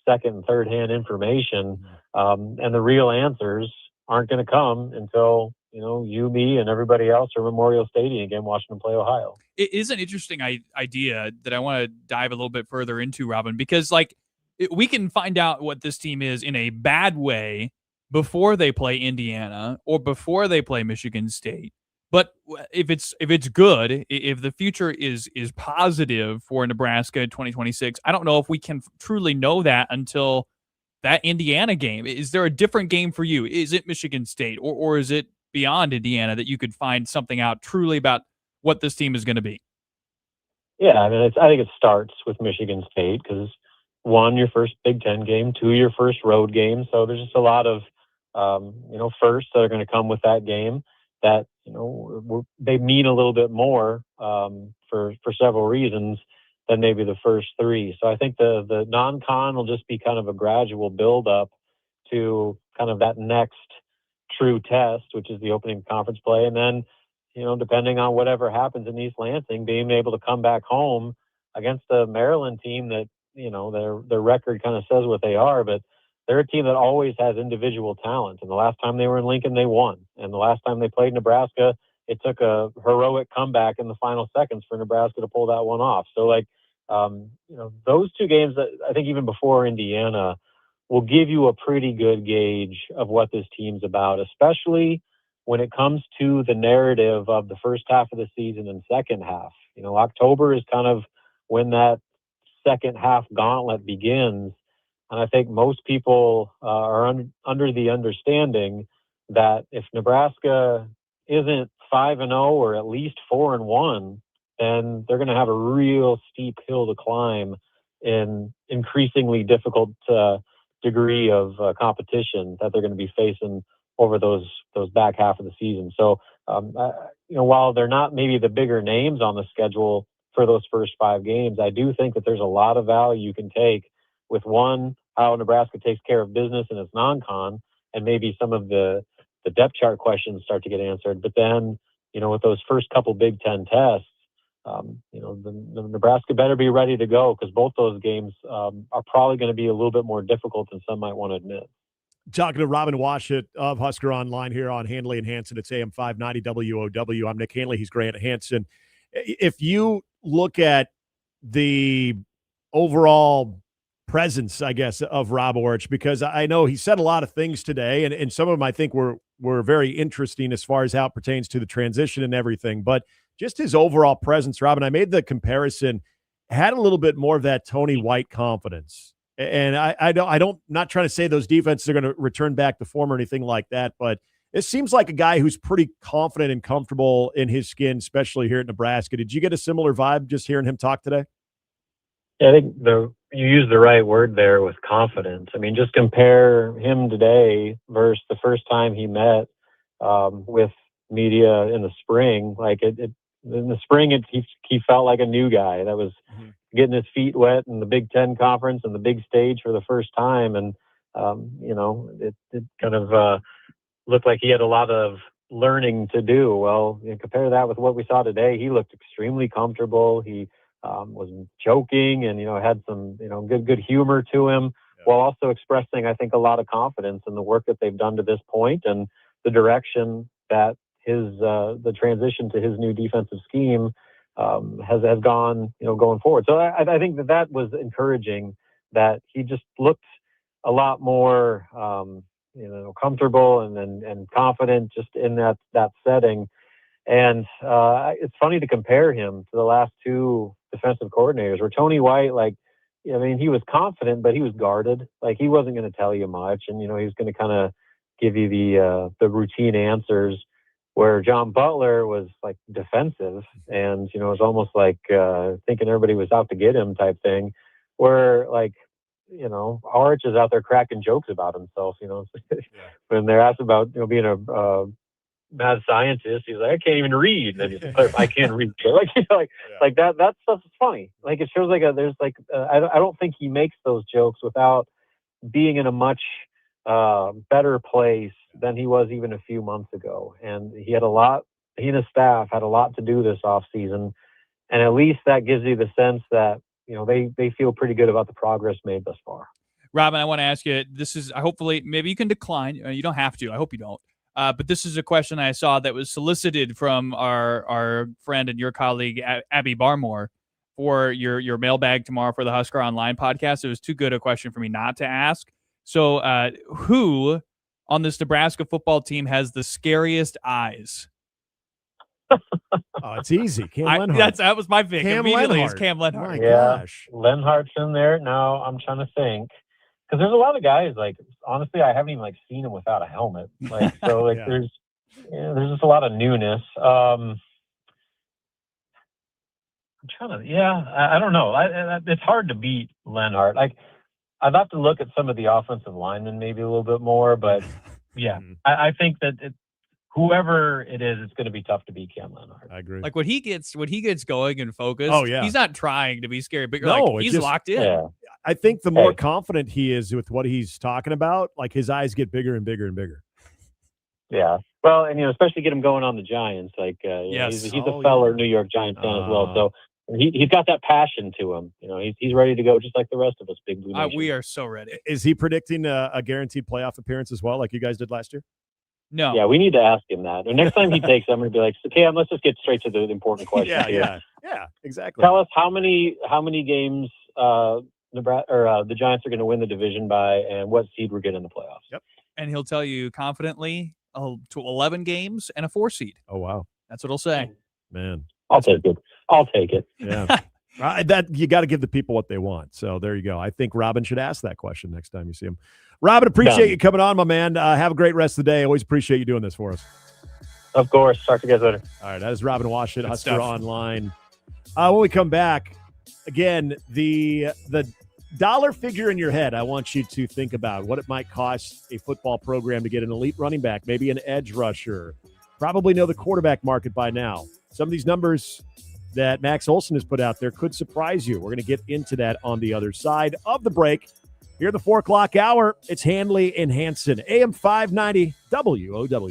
second and third hand information. And the real answers aren't going to come until, you, me, and everybody else are Memorial Stadium again, watching them play Ohio. It is an interesting idea that I want to dive a little bit further into, Robin, because we can find out what this team is in a bad way before they play Indiana or before they play Michigan State. But if it's good, if the future is positive for Nebraska in 2026, I don't know if we can truly know that until that Indiana game. Is there a different game for you? Is it Michigan State or is it beyond Indiana that you could find something out truly about what this team is going to be? Yeah, I think it starts with Michigan State because, one, your first Big Ten game, two, your first road game. So there's just a lot of firsts that are going to come with that game that they mean a little bit more for several reasons than maybe the first three. So I think the non-con will just be kind of a gradual build up to kind of that next true test, which is the opening conference play, and then depending on whatever happens in East Lansing, being able to come back home against a Maryland team that their record kind of says what they are, but they're a team that always has individual talent. And the last time they were in Lincoln, they won. And the last time they played Nebraska, it took a heroic comeback in the final seconds for Nebraska to pull that one off. So, those two games that I think even before Indiana will give you a pretty good gauge of what this team's about, especially when it comes to the narrative of the first half of the season and second half. October is kind of when that second half gauntlet begins. And I think most people are under the understanding that if Nebraska isn't 5-0 or at least 4-1, then they're going to have a real steep hill to climb an increasingly difficult degree of competition that they're going to be facing over those back half of the season. So, while they're not maybe the bigger names on the schedule for those first 5 games, I do think that there's a lot of value you can take with how Nebraska takes care of business in its non-con, and maybe some of the depth chart questions start to get answered. But then, with those first couple Big Ten tests, the Nebraska better be ready to go, because both those games are probably going to be a little bit more difficult than some might want to admit. Talking to Robin Washut of Husker Online here on Handley and Hansen. It's AM 590 WOW. I'm Nick Handley. He's Grant Hansen. If you look at the overall presence, I guess, of Rob Aurich, because I know he said a lot of things today, and some of them I think were very interesting as far as how it pertains to the transition and everything. But just his overall presence, Robin, I made the comparison, had a little bit more of that Tony White confidence. And I don't not trying to say those defenses are going to return back to form or anything like that, but it seems like a guy who's pretty confident and comfortable in his skin, especially here at Nebraska. Did you get a similar vibe just hearing him talk today? Yeah, I think you used the right word there with confidence. I mean, just compare him today versus the first time he met with media in the spring. Like in the spring, he felt like a new guy that was getting his feet wet in the Big Ten conference and the big stage for the first time. And, it kind of looked like he had a lot of learning to do. Well, compare that with what we saw today. He looked extremely comfortable. He was joking and, had some, good humor to him, while also expressing, I think, a lot of confidence in the work that they've done to this point and the direction that the transition to his new defensive scheme has gone, going forward. So I think that was encouraging, that he just looked a lot more, comfortable and confident just in that setting. And it's funny to compare him to the last 2 defensive coordinators, where Tony White, he was confident, but he was guarded. Like, he wasn't going to tell you much, and he was going to kind of give you the routine answers. Where John Butler was like defensive, and it was almost like thinking everybody was out to get him type thing. Where Aurich is out there cracking jokes about himself. When they're asked about being a mad scientist, he's like, I can't even read. And he's like, I can't read. Like that stuff is funny. Like, it shows I don't think he makes those jokes without being in a much better place than he was even a few months ago. And he and his staff had a lot to do this off season. And at least that gives you the sense that, they feel pretty good about the progress made thus far. Robin, I want to ask you, this is hopefully, maybe you can decline. You don't have to. I hope you don't. But this is a question I saw that was solicited from our friend and your colleague, Abby Barmore, for your mailbag tomorrow for the Husker Online podcast. It was too good a question for me not to ask. So who on this Nebraska football team has the scariest eyes? Oh, it's easy. Cam Lenhart. That was my pick. Cam Immediately Lenhart. is Cam Lenhart. My Yeah, gosh. Lenhart's in there. Now I'm trying to think, because there's a lot of guys, honestly, I haven't even seen him without a helmet. So Yeah. there's just a lot of newness. I'm trying to, I don't know. It's hard to beat Lenhart. I'd have to look at some of the offensive linemen maybe a little bit more, but yeah, I think that whoever it is, it's going to be tough to beat Cam Lenhart. I agree. Like, when he gets going and focused, Oh, yeah. he's not trying to be scary, but he's just locked in. Yeah. I think the more confident he is with what he's talking about, like, his eyes get bigger and bigger and bigger. Yeah. Well, and especially get him going on the Giants. Yes. He's a fellow New York Giants fan as well. So he's got that passion to him. He's ready to go just like the rest of us, Big Blue Nation. We are so ready. Is he predicting a guaranteed playoff appearance as well, like you guys did last year? No. Yeah, we need to ask him that. And next time he takes, I'm going to be like, okay, let's just get straight to the important question. Yeah, exactly. Tell us how many games the Giants are going to win the division by, and what seed we're getting in the playoffs. Yep. And he'll tell you confidently to 11 games and a 4 seed. Oh, wow. That's what he'll say. Man. I'll take it. Yeah. That you got to give the people what they want. So there you go. I think Robin should ask that question next time you see him. Robin, appreciate you coming on, my man. Have a great rest of the day. Always appreciate you doing this for us. Of course. Talk to you guys later. All right. That is Robin Washut, Husker Online. When we come back, again, the dollar figure in your head, I want you to think about what it might cost a football program to get an elite running back, maybe an edge rusher. Probably know the quarterback market by now. Some of these numbers that Max Olson has put out there could surprise you. We're going to get into that on the other side of the break. Here at the 4 o'clock hour, it's Handley and Hansen, AM 590 WOW.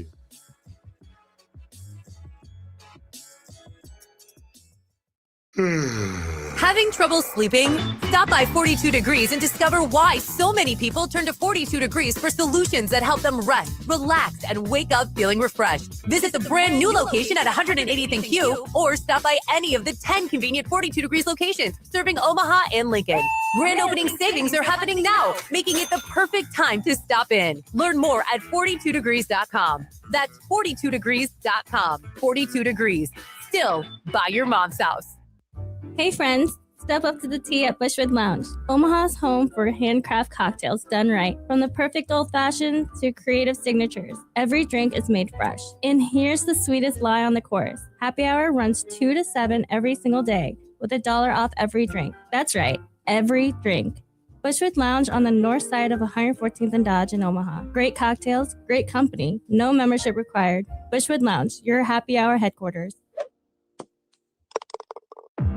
Having trouble sleeping? Stop by 42 Degrees and discover why so many people turn to 42 Degrees for solutions that help them rest, relax, and wake up feeling refreshed. Visit the brand new location at 180th and Q, or stop by any of the 10 convenient 42 Degrees locations serving Omaha and Lincoln. Grand opening savings are happening now, making it the perfect time to stop in. Learn more at 42degrees.com. That's 42degrees.com. 42 Degrees. Still by your mom's house. Hey friends, step up to the tea at Bushwood Lounge, Omaha's home for handcraft cocktails done right. From the perfect old-fashioned to creative signatures, every drink is made fresh. And here's the sweetest lie on the course. Happy hour runs 2 to 7 every single day with $1 off every drink. That's right, every drink. Bushwood Lounge on the north side of 114th and Dodge in Omaha. Great cocktails, great company, no membership required. Bushwood Lounge, your happy hour headquarters.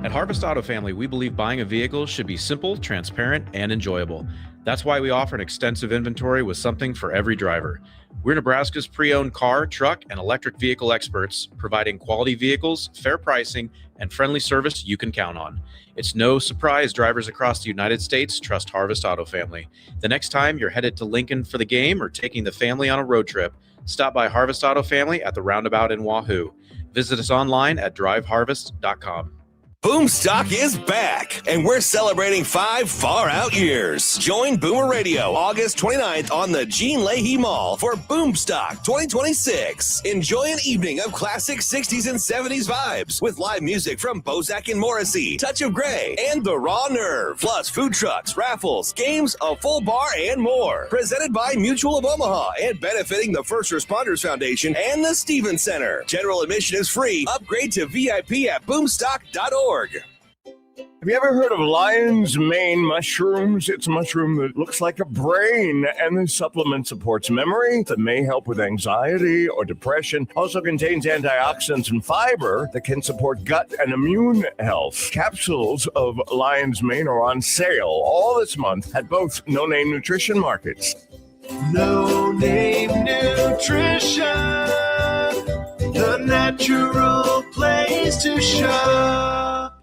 At Harvest Auto Family, we believe buying a vehicle should be simple, transparent, and enjoyable. That's why we offer an extensive inventory with something for every driver. We're Nebraska's pre-owned car, truck, and electric vehicle experts, providing quality vehicles, fair pricing, and friendly service you can count on. It's no surprise drivers across the United States trust Harvest Auto Family. The next time you're headed to Lincoln for the game or taking the family on a road trip, stop by Harvest Auto Family at the Roundabout in Wahoo. Visit us online at driveharvest.com. Boomstock is back, and we're celebrating 5 far-out years. Join Boomer Radio August 29th on the Gene Leahy Mall for Boomstock 2026. Enjoy an evening of classic 60s and 70s vibes with live music from Bozak and Morrissey, Touch of Grey, and The Raw Nerve. Plus food trucks, raffles, games, a full bar, and more. Presented by Mutual of Omaha and benefiting the First Responders Foundation and the Stevens Center. General admission is free. Upgrade to VIP at boomstock.org. Have you ever heard of lion's mane mushrooms? It's a mushroom that looks like a brain, and the supplement supports memory that may help with anxiety or depression. Also contains antioxidants and fiber that can support gut and immune health. Capsules of lion's mane are on sale all this month at both No Name Nutrition markets. No Name Nutrition, the natural place to shop.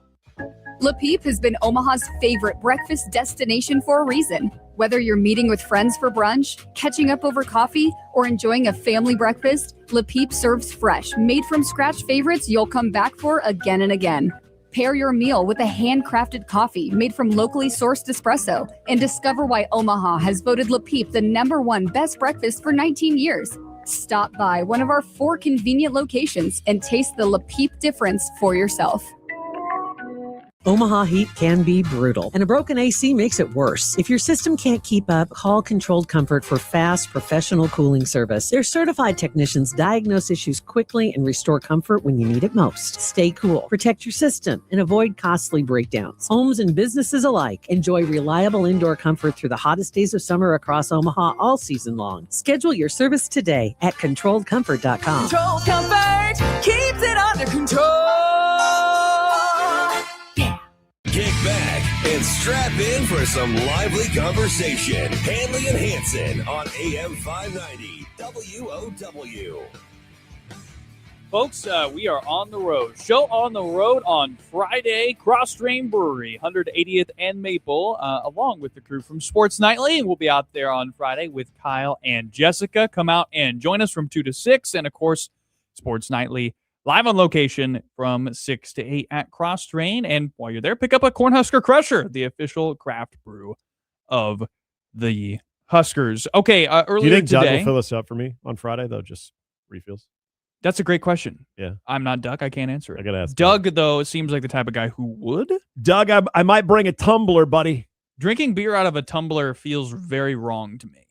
Le Peep has been Omaha's favorite breakfast destination for a reason. Whether you're meeting with friends for brunch, catching up over coffee, or enjoying a family breakfast, Le Peep serves fresh, made-from-scratch favorites you'll come back for again and again. Pair your meal with a handcrafted coffee made from locally sourced espresso and discover why Omaha has voted Le Peep the #1 best breakfast for 19 years. Stop by one of our 4 convenient locations and taste the Le Peep difference for yourself. Omaha heat can be brutal, and a broken AC makes it worse. If your system can't keep up, call Controlled Comfort for fast, professional cooling service. Their certified technicians diagnose issues quickly and restore comfort when you need it most. Stay cool, protect your system, and avoid costly breakdowns. Homes and businesses alike enjoy reliable indoor comfort through the hottest days of summer across Omaha all season long. Schedule your service today at ControlledComfort.com. Control Comfort keeps it under control. Kick back and strap in for some lively conversation. Handley and Hansen on AM 590 WOW. Folks, we are on the road. Show on the road on Friday, Cross Train Brewery, 180th and Maple, along with the crew from Sports Nightly. And we'll be out there on Friday with Kyle and Jessica. Come out and join us from 2 to 6. And, of course, Sports Nightly live on location from 6 to 8 at Cross Train. And while you're there, pick up a Cornhusker Crusher, the official craft brew of the Huskers. Okay, earlier Do you think today, Doug will fill us up for me on Friday, though? Just refills? That's a great question. Yeah. I'm not Doug. I can't answer it. I got to ask Doug, though, seems like the type of guy who would. Doug, I might bring a tumbler, buddy. Drinking beer out of a tumbler feels very wrong to me.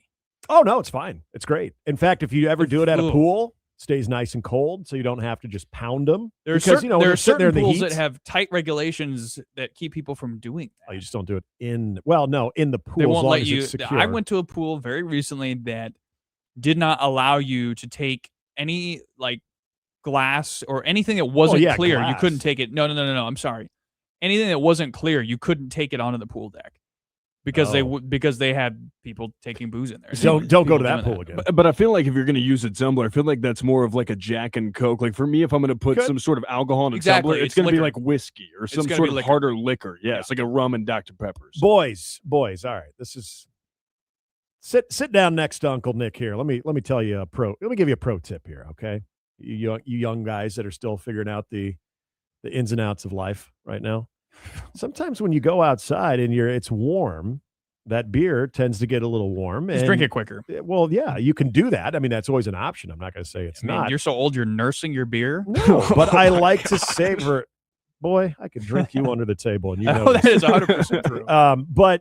Oh, no, it's fine. It's great. In fact, if you ever do it at a pool, stays nice and cold, so you don't have to just pound them. There are because certain, when they're sitting there in the pools heat, that have tight regulations that keep people from doing that. Oh, you just don't do it in. Well, no, in the pool. They as won't long let as you. it's secure. I went to a pool very recently that did not allow you to take any like glass or anything that wasn't clear. glass. You couldn't take it. No. I'm sorry. Anything that wasn't clear, you couldn't take it onto the pool deck because because they had people taking booze in there. Don't go to that pool again. But I feel like if you're going to use a tumbler, I feel like that's more of like a Jack and Coke. Like for me, if I'm going to put some sort of alcohol in a tumbler, it's going to be like whiskey or some sort of harder liquor. Yeah, it's like a rum and Dr. Peppers. Boys. All right, this is. Sit down next to Uncle Nick here. Let me tell you a pro. Let me give you a pro tip here, okay? You young guys that are still figuring out the ins and outs of life right now. Sometimes when you go outside and it's warm, that beer tends to get a little warm. Just drink it quicker. Well, yeah, you can do that. I mean, that's always an option. I'm not going to say it's not. You're so old, you're nursing your beer. No, but I like to savor. Boy, I could drink you under the table, and you know that is 100% true. But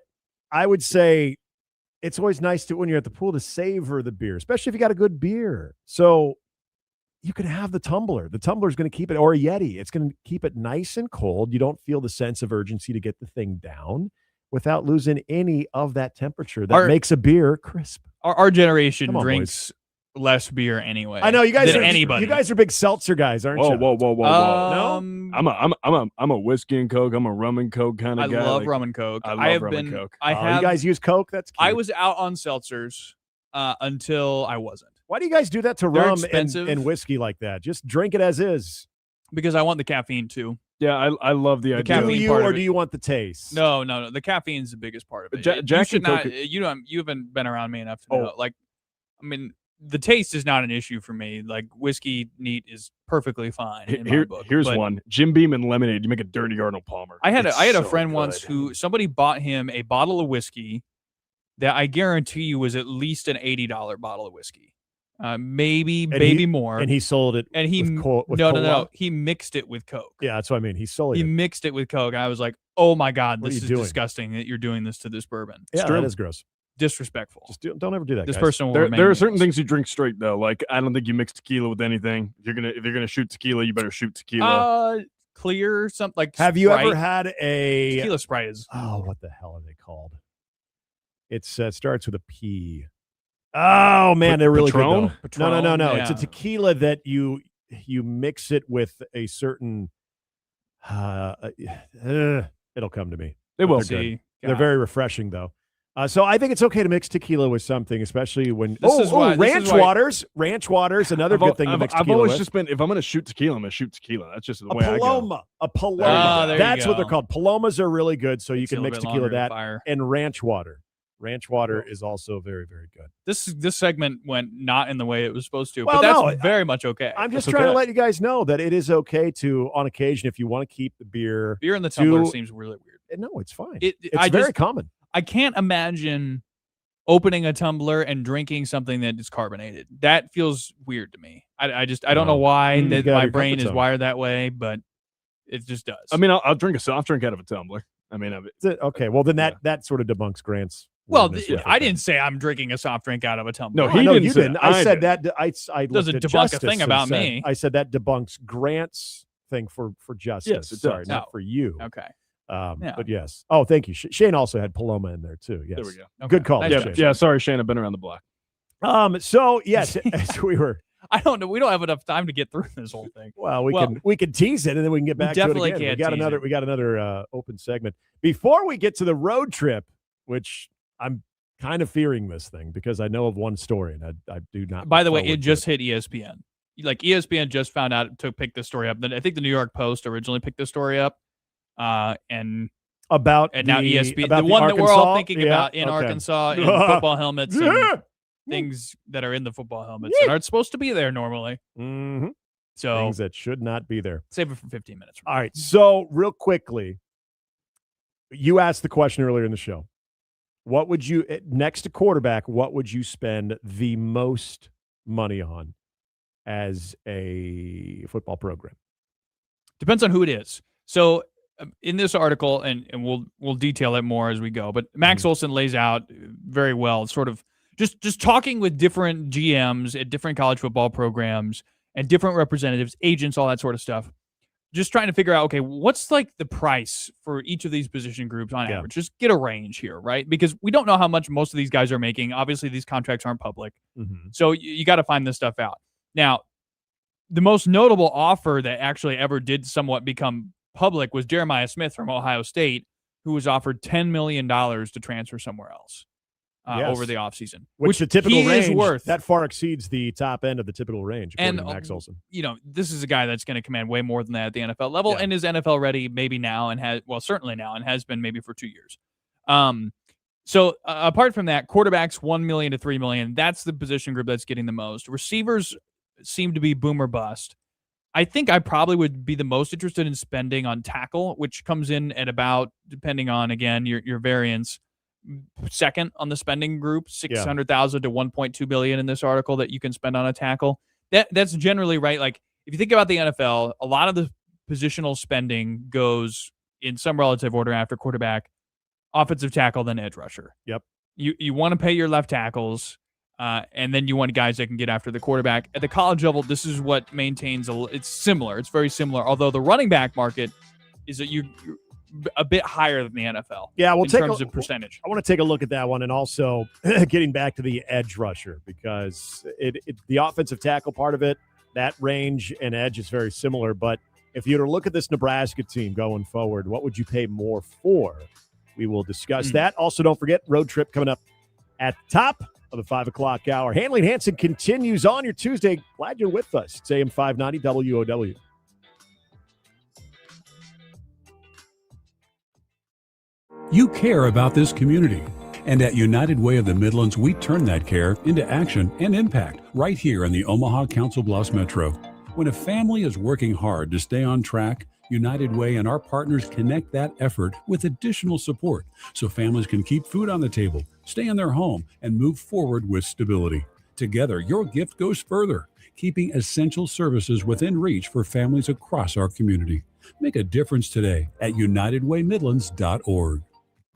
I would say it's always nice to when you're at the pool to savor the beer, especially if you got a good beer. So you can have the tumbler. The tumbler is going to keep it, or a Yeti. It's going to keep it nice and cold. You don't feel the sense of urgency to get the thing down without losing any of that temperature that makes a beer crisp. Our generation drinks less beer anyway. I know you guys than are anybody. You guys are big seltzer guys, aren't you? Whoa. No? I'm a whiskey and Coke. I'm a rum and Coke kind of guy. I love rum and Coke. I love rum and Coke. You guys use Coke? That's cute. I was out on seltzers until I wasn't. Why do you guys do that to They're rum expensive. and whiskey like that? Just drink it as is. Because I want the caffeine too. Yeah, I love the idea. Caffeine part of it. Do you want the taste? No. The caffeine's the biggest part of it. Jack you should and Coke. not. You haven't been around me enough to know. Like, I mean, the taste is not an issue for me. Like whiskey neat is perfectly fine in my book. Here's But one: Jim Beam and lemonade. You make a dirty Arnold Palmer. I had a so friend good. once who somebody bought him a bottle of whiskey that I guarantee you was at least an $80 bottle of whiskey. Maybe more. And he sold it. And he with no. cola? He mixed it with Coke. Yeah, that's what I mean. He sold it. He mixed it with Coke. I was like, oh my God, What are this you is doing? disgusting that you're doing this to this bourbon. Yeah, that is gross. Disrespectful. Just don't ever do that. This guys. person will There remain are nameless. certain things you drink straight though. Like I don't think you mix tequila with anything. If you're gonna shoot tequila, you better shoot tequila. Clear something like. Have you ever Sprite. had a Tequila Sprite is. Oh, what the hell are they called? It starts with a P. Oh man, they're really Patron? good. Though. No. Yeah. It's a tequila that you mix it with a certain. It'll come to me. They will. They're good. See. They're very refreshing though. So I think it's okay to mix tequila with something, especially when ranch waters. Ranch waters, another good thing to mix I've tequila always with. just been if I'm gonna shoot tequila, I'm gonna shoot tequila. That's just the A way I go. Paloma. A Paloma. there you That's what go. they're called. Palomas are really good, so you Takes a can little mix bit tequila longer to that fire. and ranch water. Ranch water is also very, very good. This segment went not in the way it was supposed to, Well, but that's no, very much okay. I'm just That's trying to okay. let you guys know that it is okay to, on occasion, if you want to keep the beer. Beer in the tumbler to- seems really weird. No, it's fine. It's It's very common. I can't imagine opening a tumbler and drinking something that is carbonated. That feels weird to me. I don't know why You that got my your brain comfort is zone. wired that way, but it just does. I mean, I'll drink a soft drink out of a tumbler. I mean, Okay, well then that sort of debunks Grant's. well, weirdness with I it. didn't say I'm drinking a soft drink out of a tumbler. No, he No, didn't you say didn't. that. I said did. that. I Doesn't looked at debunk a Justice thing and about said- me. I said that debunks Grant's thing for Justice. Yes, it Sorry, does. not Oh. for you. Okay. But yes. Oh, thank you. Shane also had Paloma in there too. Yes. There we go. Okay. Good call. Nice there, job. Shane. Yeah, sorry, Shane. I've been around the block. So yes, as we were. I don't know. We don't have enough time to get through this whole thing. Well, we can tease it and then we can get back to it definitely again. can't We got tease another. it. We got another open segment before we get to the road trip, which I'm kind of fearing this thing because I know of one story and I do not. By the way, forward it to just hit ESPN. Like ESPN just found out to pick this story up. Then I think the New York Post originally picked this story up, and about now the- ESPN, about the one that we're all Arkansas? thinking Yeah, about in okay. Arkansas in football helmets and Yeah. things that are in the football helmets that aren't supposed to be there normally. Mm-hmm. So Things that should not be there. save it for 15 minutes. All right. So real quickly, you asked the question earlier in the show. What would you next to quarterback? What would you spend the most money on as a football program? Depends on who it is. So in this article, and we'll detail it more as we go, but Max Olson lays out very well, sort of just talking with different GMs at different college football programs, and different representatives, agents, all that sort of stuff. Just trying to figure out, okay, what's like the price for each of these position groups on average? Just get a range here, right? Because we don't know how much most of these guys are making. Obviously, these contracts aren't public. So you got to find this stuff out. Now, the most notable offer that actually ever did somewhat become public was Jeremiah Smith from Ohio State, who was offered $10 million to transfer somewhere else over the offseason. Which the typical range is worth. That far exceeds the top end of the typical range, according to Max Olson. This is a guy that's going to command way more than that at the NFL level and is NFL ready maybe now and certainly now and has been maybe for 2 years. So apart from that, quarterbacks $1 million to $3 million. That's the position group that's getting the most. Receivers seem to be boom or bust. I think I probably would be the most interested in spending on tackle, which comes in at about, depending on, again, your variance, second on the spending group, $600,000 to $1.2 billion in this article that you can spend on a tackle. That's generally right. Like, if you think about the NFL, a lot of the positional spending goes in some relative order after quarterback, offensive tackle, then edge rusher. Yep. You want to pay your left tackles, and then you want guys that can get after the quarterback. At the college level, this is what maintains it's similar. It's very similar, although the running back market is a bit higher than the NFL. Yeah, in terms of percentage. I want to take a look at that one, and also getting back to the edge rusher, because the offensive tackle part of it, that range and edge is very similar. But if you were to look at this Nebraska team going forward, what would you pay more for? We will discuss that. Also, don't forget, road trip coming up at the top of the 5 o'clock hour. Handley and Hansen continues on your Tuesday. Glad you're with us. It's AM 590 WOW. You care about this community. And at United Way of the Midlands, we turn that care into action and impact right here in the Omaha Council Bluffs Metro. When a family is working hard to stay on track, United Way and our partners connect that effort with additional support so families can keep food on the table, stay in their home, and move forward with stability. Together, your gift goes further, keeping essential services within reach for families across our community. Make a difference today at UnitedWayMidlands.org.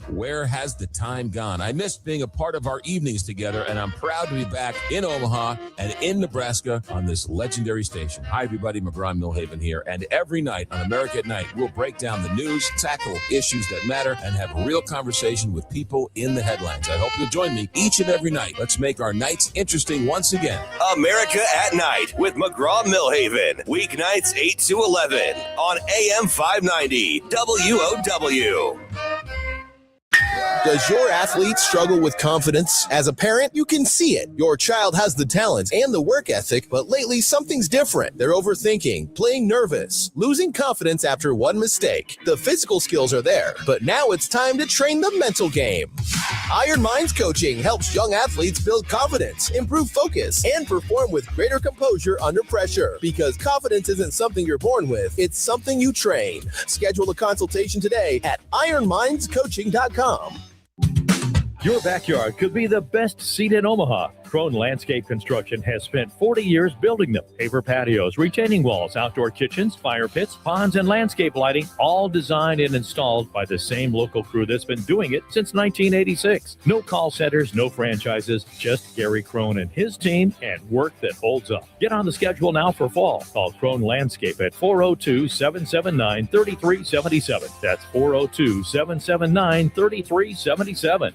Where has the time gone? I missed being a part of our evenings together, and I'm proud to be back in Omaha and in Nebraska on this legendary station. Hi, everybody. McGraw-Milhaven here, and every night on America at Night, we'll break down the news, tackle issues that matter, and have a real conversation with people in the headlines. I hope you'll join me each and every night. Let's make our nights interesting once again. America at Night with McGraw-Milhaven. Weeknights 8 to 11 on AM 590 WOW. Does your athlete struggle with confidence? As a parent, you can see it. Your child has the talent and the work ethic, but lately something's different. They're overthinking, playing nervous, losing confidence after one mistake. The physical skills are there, but now it's time to train the mental game. Iron Minds Coaching helps young athletes build confidence, improve focus, and perform with greater composure under pressure. Because confidence isn't something you're born with, it's something you train. Schedule a consultation today at ironmindscoaching.com. Your backyard could be the best seat in Omaha. Crone Landscape Construction has spent 40 years building them. Paver patios, retaining walls, outdoor kitchens, fire pits, ponds, and landscape lighting, all designed and installed by the same local crew that's been doing it since 1986. No call centers, no franchises, just Gary Crone and his team and work that holds up. Get on the schedule now for fall. Call Crone Landscape at 402-779-3377. That's 402-779-3377.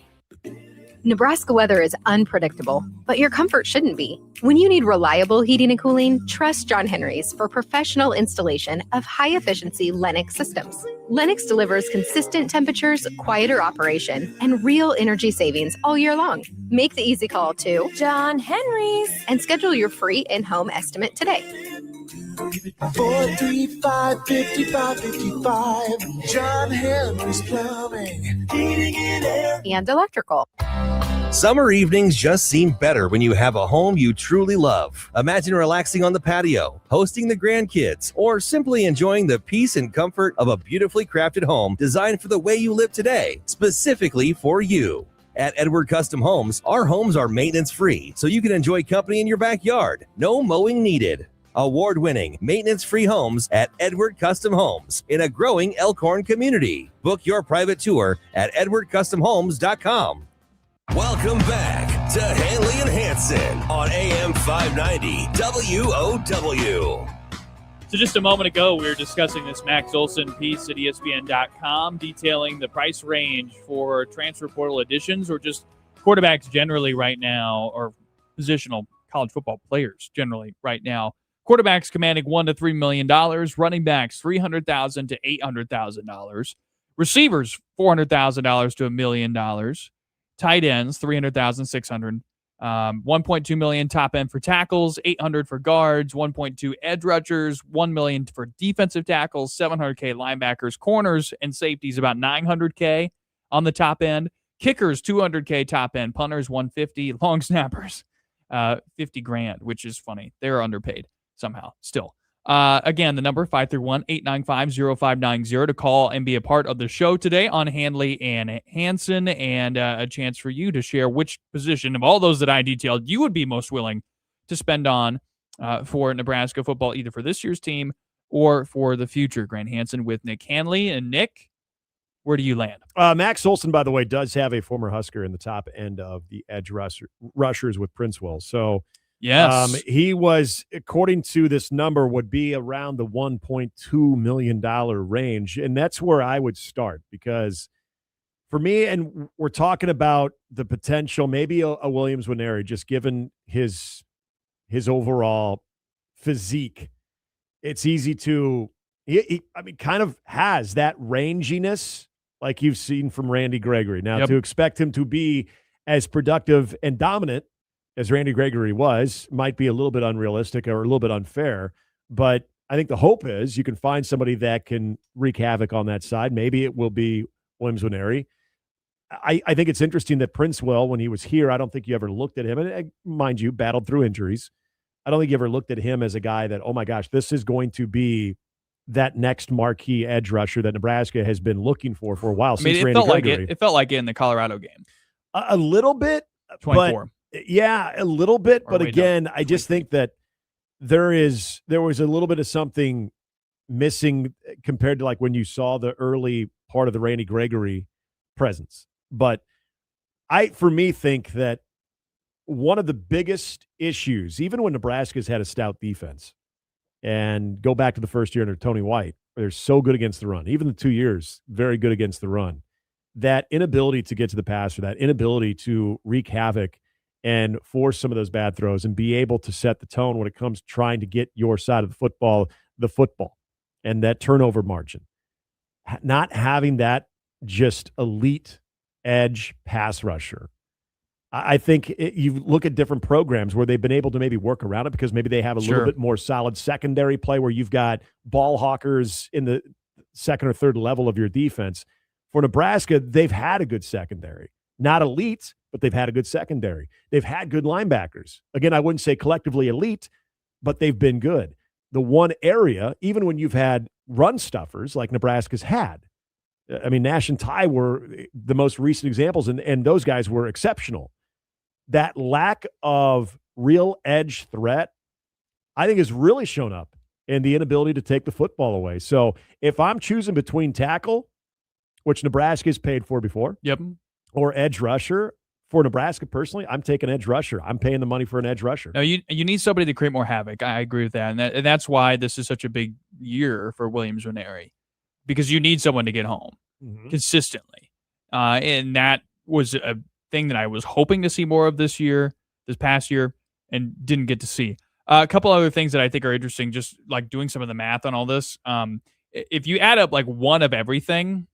Nebraska weather is unpredictable, but your comfort shouldn't be. When you need reliable heating and cooling, trust John Henry's for professional installation of high-efficiency Lennox systems. Lennox delivers consistent temperatures, quieter operation, and real energy savings all year long. Make the easy call to John Henry's and schedule your free in-home estimate today. 435-5555. John Henry's Plumbing, Heating and Air, and Electrical. Summer evenings just seem better when you have a home you truly love. Imagine relaxing on the patio, hosting the grandkids, or simply enjoying the peace and comfort of a beautifully crafted home designed for the way you live today, specifically for you. At Edward Custom Homes, our homes are maintenance-free, so you can enjoy company in your backyard. No mowing needed. Award-winning, maintenance-free homes at Edward Custom Homes in a growing Elkhorn community. Book your private tour at edwardcustomhomes.com. Welcome back to Handley and Hansen on AM 590 WOW. So just a moment ago, we were discussing this Max Olson piece at ESPN.com detailing the price range for transfer portal additions or just quarterbacks generally right now, or positional college football players generally right now. Quarterbacks commanding $1 to $3 million, running backs $300,000 to $800,000, receivers $400,000 to $1 million, tight ends $300,600, 1.2 million top end for tackles, 800 for guards, 1.2 edge rushers, 1 million for defensive tackles, 700K linebackers, corners and safeties about 900K on the top end, kickers 200K top end, punters 150, long snappers $50,000, which is funny. They're underpaid somehow still. Again, the number 531-895-0590 to call and be a part of the show today on Handley and Hansen, and a chance for you to share which position of all those that I detailed you would be most willing to spend on for Nebraska football, either for this year's team or for the future. Grant Hansen with Nick Handley. And Nick, where do you land? Max Olson, by the way, does have a former Husker in the top end of the edge rushers with Princewell. So yes, he was, according to this number, would be around the $1.2 million range. And that's where I would start, because for me, and we're talking about the potential, maybe a Williams Nwaneri, just given his overall physique. It's easy to, kind of has that ranginess like you've seen from Randy Gregory. Now, to expect him to be as productive and dominant as Randy Gregory was might be a little bit unrealistic or a little bit unfair, but I think the hope is you can find somebody that can wreak havoc on that side. Maybe it will be Williams Nwaneri. I think it's interesting that Princewell, when he was here, I don't think you ever looked at him, and mind you, battled through injuries. I don't think you ever looked at him as a guy that, oh my gosh, this is going to be that next marquee edge rusher that Nebraska has been looking for a while. Since it Randy felt Gregory. like it felt like it in the Colorado game. A little bit, 24. Yeah, a little bit, but again, I just think that there was a little bit of something missing compared to like when you saw the early part of the Randy Gregory presence. But I, for me, think that one of the biggest issues, even when Nebraska's had a stout defense, and go back to the first year under Tony White, they're so good against the run. Even the 2 years, very good against the run. That inability to get to the passer, that inability to wreak havoc and force some of those bad throws and be able to set the tone when it comes to trying to get your side of the football, and that turnover margin. Not having that just elite edge pass rusher. I think you look at different programs where they've been able to maybe work around it because maybe they have a little bit more solid secondary play where you've got ball hawkers in the second or third level of your defense. For Nebraska, they've had a good secondary. Not elite, but they've had a good secondary. They've had good linebackers. Again, I wouldn't say collectively elite, but they've been good. The one area, even when you've had run stuffers like Nebraska's had, I mean, Nash and Ty were the most recent examples, and those guys were exceptional. That lack of real edge threat, I think, has really shown up in the inability to take the football away. So if I'm choosing between tackle, which Nebraska's paid for before, or edge rusher, for Nebraska personally, I'm taking edge rusher. I'm paying the money for an edge rusher. No, you need somebody to create more havoc. I agree with that. And that's why this is such a big year for Williams Nwaneri, because you need someone to get home consistently. And that was a thing that I was hoping to see more of this past year, and didn't get to see. A couple other things that I think are interesting, just like doing some of the math on all this. If you add up like one of everything,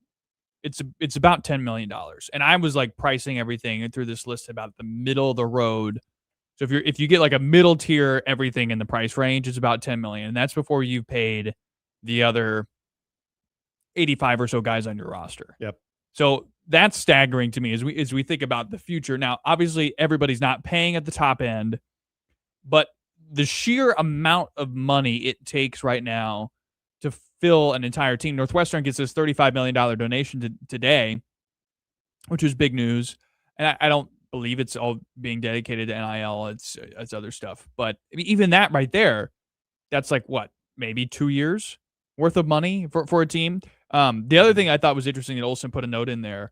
it's about $10 million. And I was like pricing everything through this list about the middle of the road. So if you get like a middle tier everything in the price range, it's about $10 million. And that's before you've paid the other 85 or so guys on your roster. So that's staggering to me as we think about the future. Now, obviously, everybody's not paying at the top end, but the sheer amount of money it takes right now to fill an entire team. Northwestern gets this $35 million donation today, which is big news. And I don't believe it's all being dedicated to NIL. It's other stuff. But even that right there, that's like what, maybe 2 years worth of money for a team. The other thing I thought was interesting that Olson put a note in there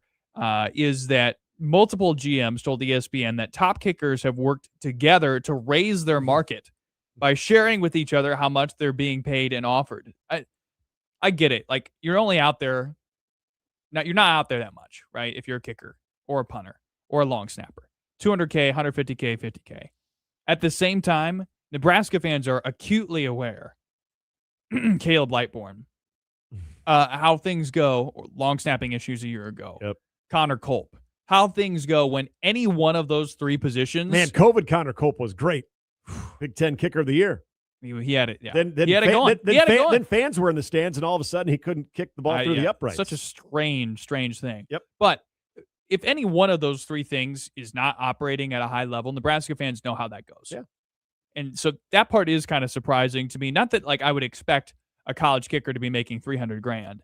is that multiple GMs told ESPN that top kickers have worked together to raise their market by sharing with each other how much they're being paid and offered. I get it. Like, you're only out there. Now, you're not out there that much, right? If you're a kicker or a punter or a long snapper. $200K, $150K, $50K. At the same time, Nebraska fans are acutely aware, Caleb Lightbourne, how things go, long snapping issues a year ago. Yep. Connor Culp, how things go when any one of those three positions. Man, COVID Connor Culp was great. Big Ten kicker of the year. He had it. Yeah. Then he had it going. Then fans were in the stands, and all of a sudden he couldn't kick the ball through the uprights. Such a strange thing. Yep. But if any one of those three things is not operating at a high level, Nebraska fans know how that goes. Yeah. And so that part is kind of surprising to me. Not that like I would expect a college kicker to be making $300,000,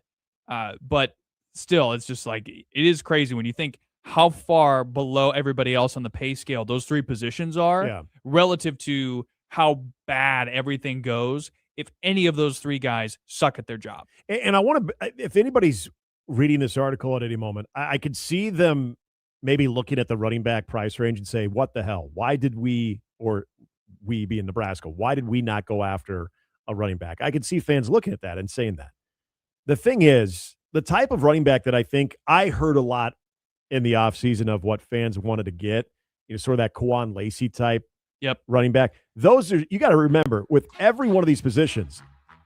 but still, it's just like it is crazy when you think how far below everybody else on the pay scale those three positions are relative to how bad everything goes if any of those three guys suck at their job. And I want to, if anybody's reading this article at any moment, I could see them maybe looking at the running back price range and say, what the hell? Why did we be in Nebraska? Why did we not go after a running back? I could see fans looking at that and saying that. The thing is, the type of running back that I think I heard a lot in the offseason of what fans wanted to get, sort of that Kwan Lacey type running back. Those are, you got to remember, with every one of these positions,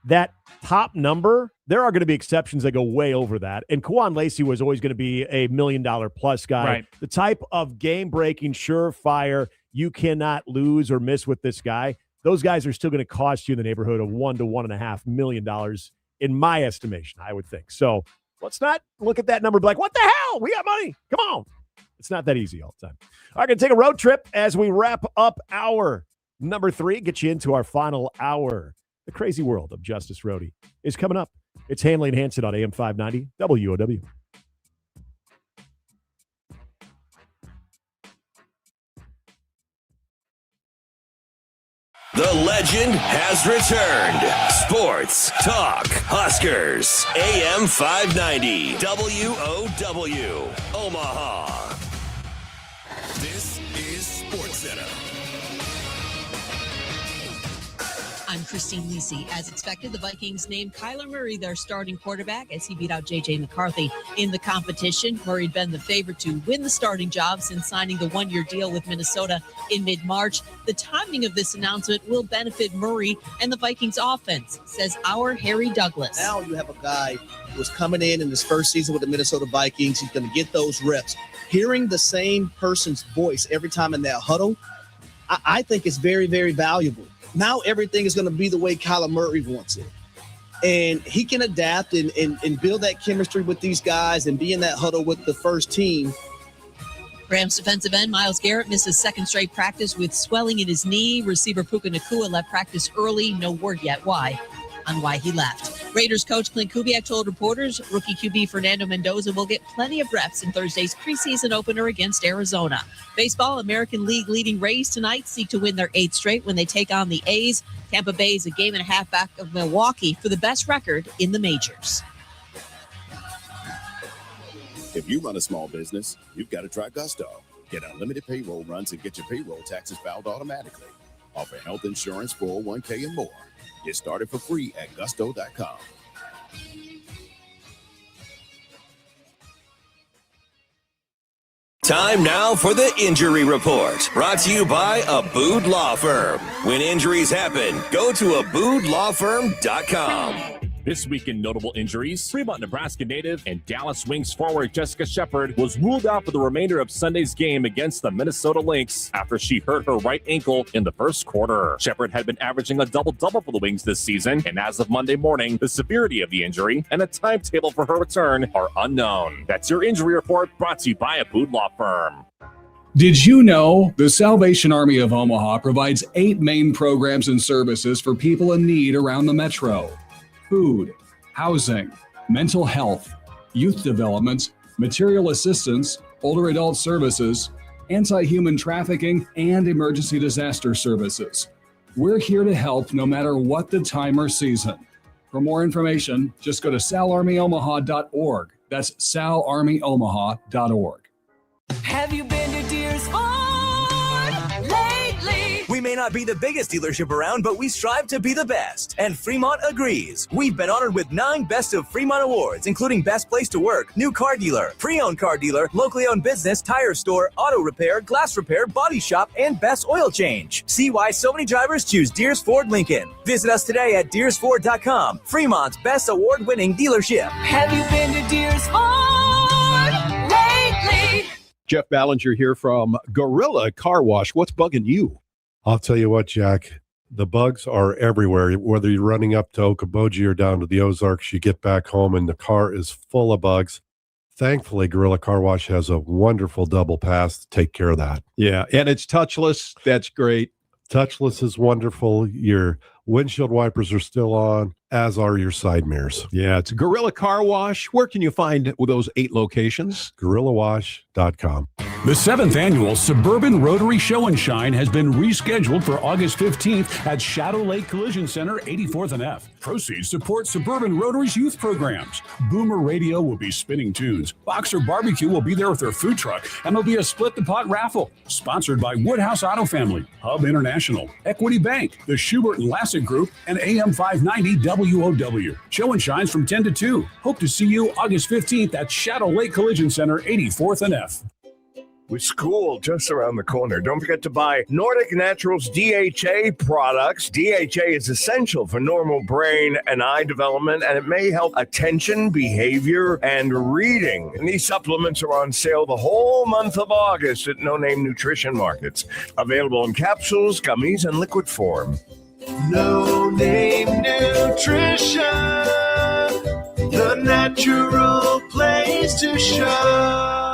that top number, there are going to be exceptions that go way over that. And Kwan Lacey was always going to be a $1 million plus guy. Right. The type of game-breaking, surefire, you cannot lose or miss with this guy. Those guys are still going to cost you in the neighborhood of $1 to $1.5 million in my estimation, I would think. So let's not look at that number and be like, what the hell? We got money. Come on. It's not that easy all the time. All right, going to take a road trip as we wrap up hour number 3, get you into our final hour. The crazy world of Justice Rhody is coming up. It's Handley and Hansen on AM 590 WOW. The legend has returned. Sports Talk Huskers. AM 590 WOW. Omaha. This is SportsCenter. I'm Christine Lisi. As expected, the Vikings named Kyler Murray their starting quarterback as he beat out J.J. McCarthy in the competition. Murray had been the favorite to win the starting job since signing the one-year deal with Minnesota in mid-March. The timing of this announcement will benefit Murray and the Vikings offense, says our Harry Douglas. Now you have a guy who was coming in his first season with the Minnesota Vikings. He's going to get those reps. Hearing the same person's voice every time in that huddle, I think it's very, very valuable. Now everything is going to be the way Kyler Murray wants it. And he can adapt and build that chemistry with these guys and be in that huddle with the first team. Rams defensive end Myles Garrett missed his second straight practice with swelling in his knee. Receiver Puka Nacua left practice early. No word yet why he left. Raiders coach Clint Kubiak told reporters rookie QB Fernando Mendoza will get plenty of reps in Thursday's preseason opener against Arizona. Baseball, American League leading Rays tonight seek to win their 8th straight when they take on the A's. Tampa Bay is a game and a half back of Milwaukee for the best record in the majors. If you run a small business, you've got to try Gusto. Get unlimited payroll runs and get your payroll taxes filed automatically. Offer health insurance, 401k, and more. Get started for free at gusto.com. Time now for the Injury Report, brought to you by Abood Law Firm. When injuries happen, go to aboodlawfirm.com. This week in notable injuries, Fremont, Nebraska native and Dallas Wings forward Jessica Shepard was ruled out for the remainder of Sunday's game against the Minnesota Lynx after she hurt her right ankle in the first quarter. Shepard had been averaging a double-double for the Wings this season, and as of Monday morning, the severity of the injury and a timetable for her return are unknown. That's your Injury Report, brought to you by Abood Law Firm. Did you know the Salvation Army of Omaha provides 8 main programs and services for people in need around the metro? Food, housing, mental health, youth development, material assistance, older adult services, anti-human trafficking, and emergency disaster services. We're here to help no matter what the time or season. For more information, just go to salarmyomaha.org. That's salarmyomaha.org. Have you been to Deer's Ford lately? We may not be the biggest dealership around, but we strive to be the best. And Fremont agrees. We've been honored with 9 Best of Fremont awards, including Best Place to Work, New Car Dealer, Pre-Owned Car Dealer, Locally Owned Business, Tire Store, Auto Repair, Glass Repair, Body Shop, and Best Oil Change. See why so many drivers choose Deers Ford Lincoln. Visit us today at deersford.com. Fremont's best award-winning dealership. Have you been to Deer's Ford lately? Jeff Ballinger here from Gorilla Car Wash. What's bugging you? I'll tell you what, Jack, the bugs are everywhere. Whether you're running up to Okoboji or down to the Ozarks, you get back home and the car is full of bugs. Thankfully, Gorilla Car Wash has a wonderful double pass to take care of that. Yeah, and it's touchless. That's great. Touchless is wonderful. Your windshield wipers are still on, as are your side mirrors. Yeah, it's Gorilla Car Wash. Where can you find those 8 locations? GorillaWash.com. The 7th annual Suburban Rotary Show and Shine has been rescheduled for August 15th at Shadow Lake Collision Center, 84th and F. Proceeds support Suburban Rotary's youth programs. Boomer Radio will be spinning tunes. Boxer Barbecue will be there with their food truck, and there'll be a split-the-pot raffle. Sponsored by Woodhouse Auto Family, Hub International, Equity Bank, the Schubert and Lassett Group, and AM 590 WOW. Show and Shines from 10 to 2. Hope to see you August 15th at Shadow Lake Collision Center, 84th and F. With school just around the corner, don't forget to buy Nordic Naturals DHA products. DHA is essential for normal brain and eye development, and it may help attention, behavior, and reading. And these supplements are on sale the whole month of August at no-name nutrition markets. Available in capsules, gummies, and liquid form. No Name Nutrition, the natural place to shop.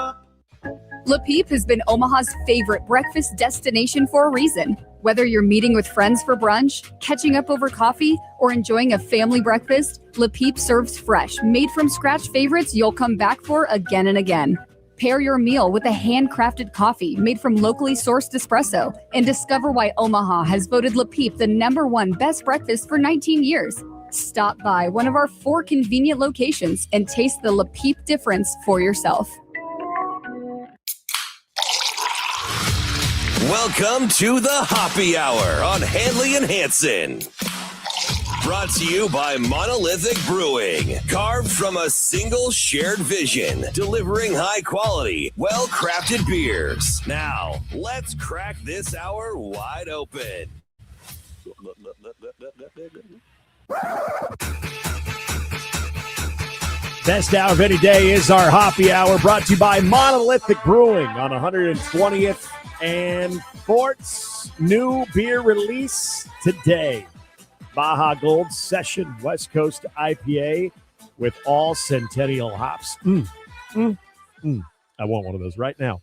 Le Peep has been Omaha's favorite breakfast destination for a reason. Whether you're meeting with friends for brunch, catching up over coffee, or enjoying a family breakfast, Le Peep serves fresh, made-from-scratch favorites you'll come back for again and again. Pair your meal with a handcrafted coffee made from locally sourced espresso and discover why Omaha has voted Le Peep the #1 best breakfast for 19 years. Stop by one of our 4 convenient locations and taste the Le Peep difference for yourself. Welcome to the Hoppy Hour on Handley and Hansen. Brought to you by Monolithic Brewing. Carved from a single shared vision, delivering high quality, well-crafted beers. Now, let's crack this hour wide open. Best hour of any day is our Hoppy Hour, brought to you by Monolithic Brewing on 120th and Fort's new beer release today. Baja Gold Session West Coast IPA with all Centennial hops. I want one of those right now.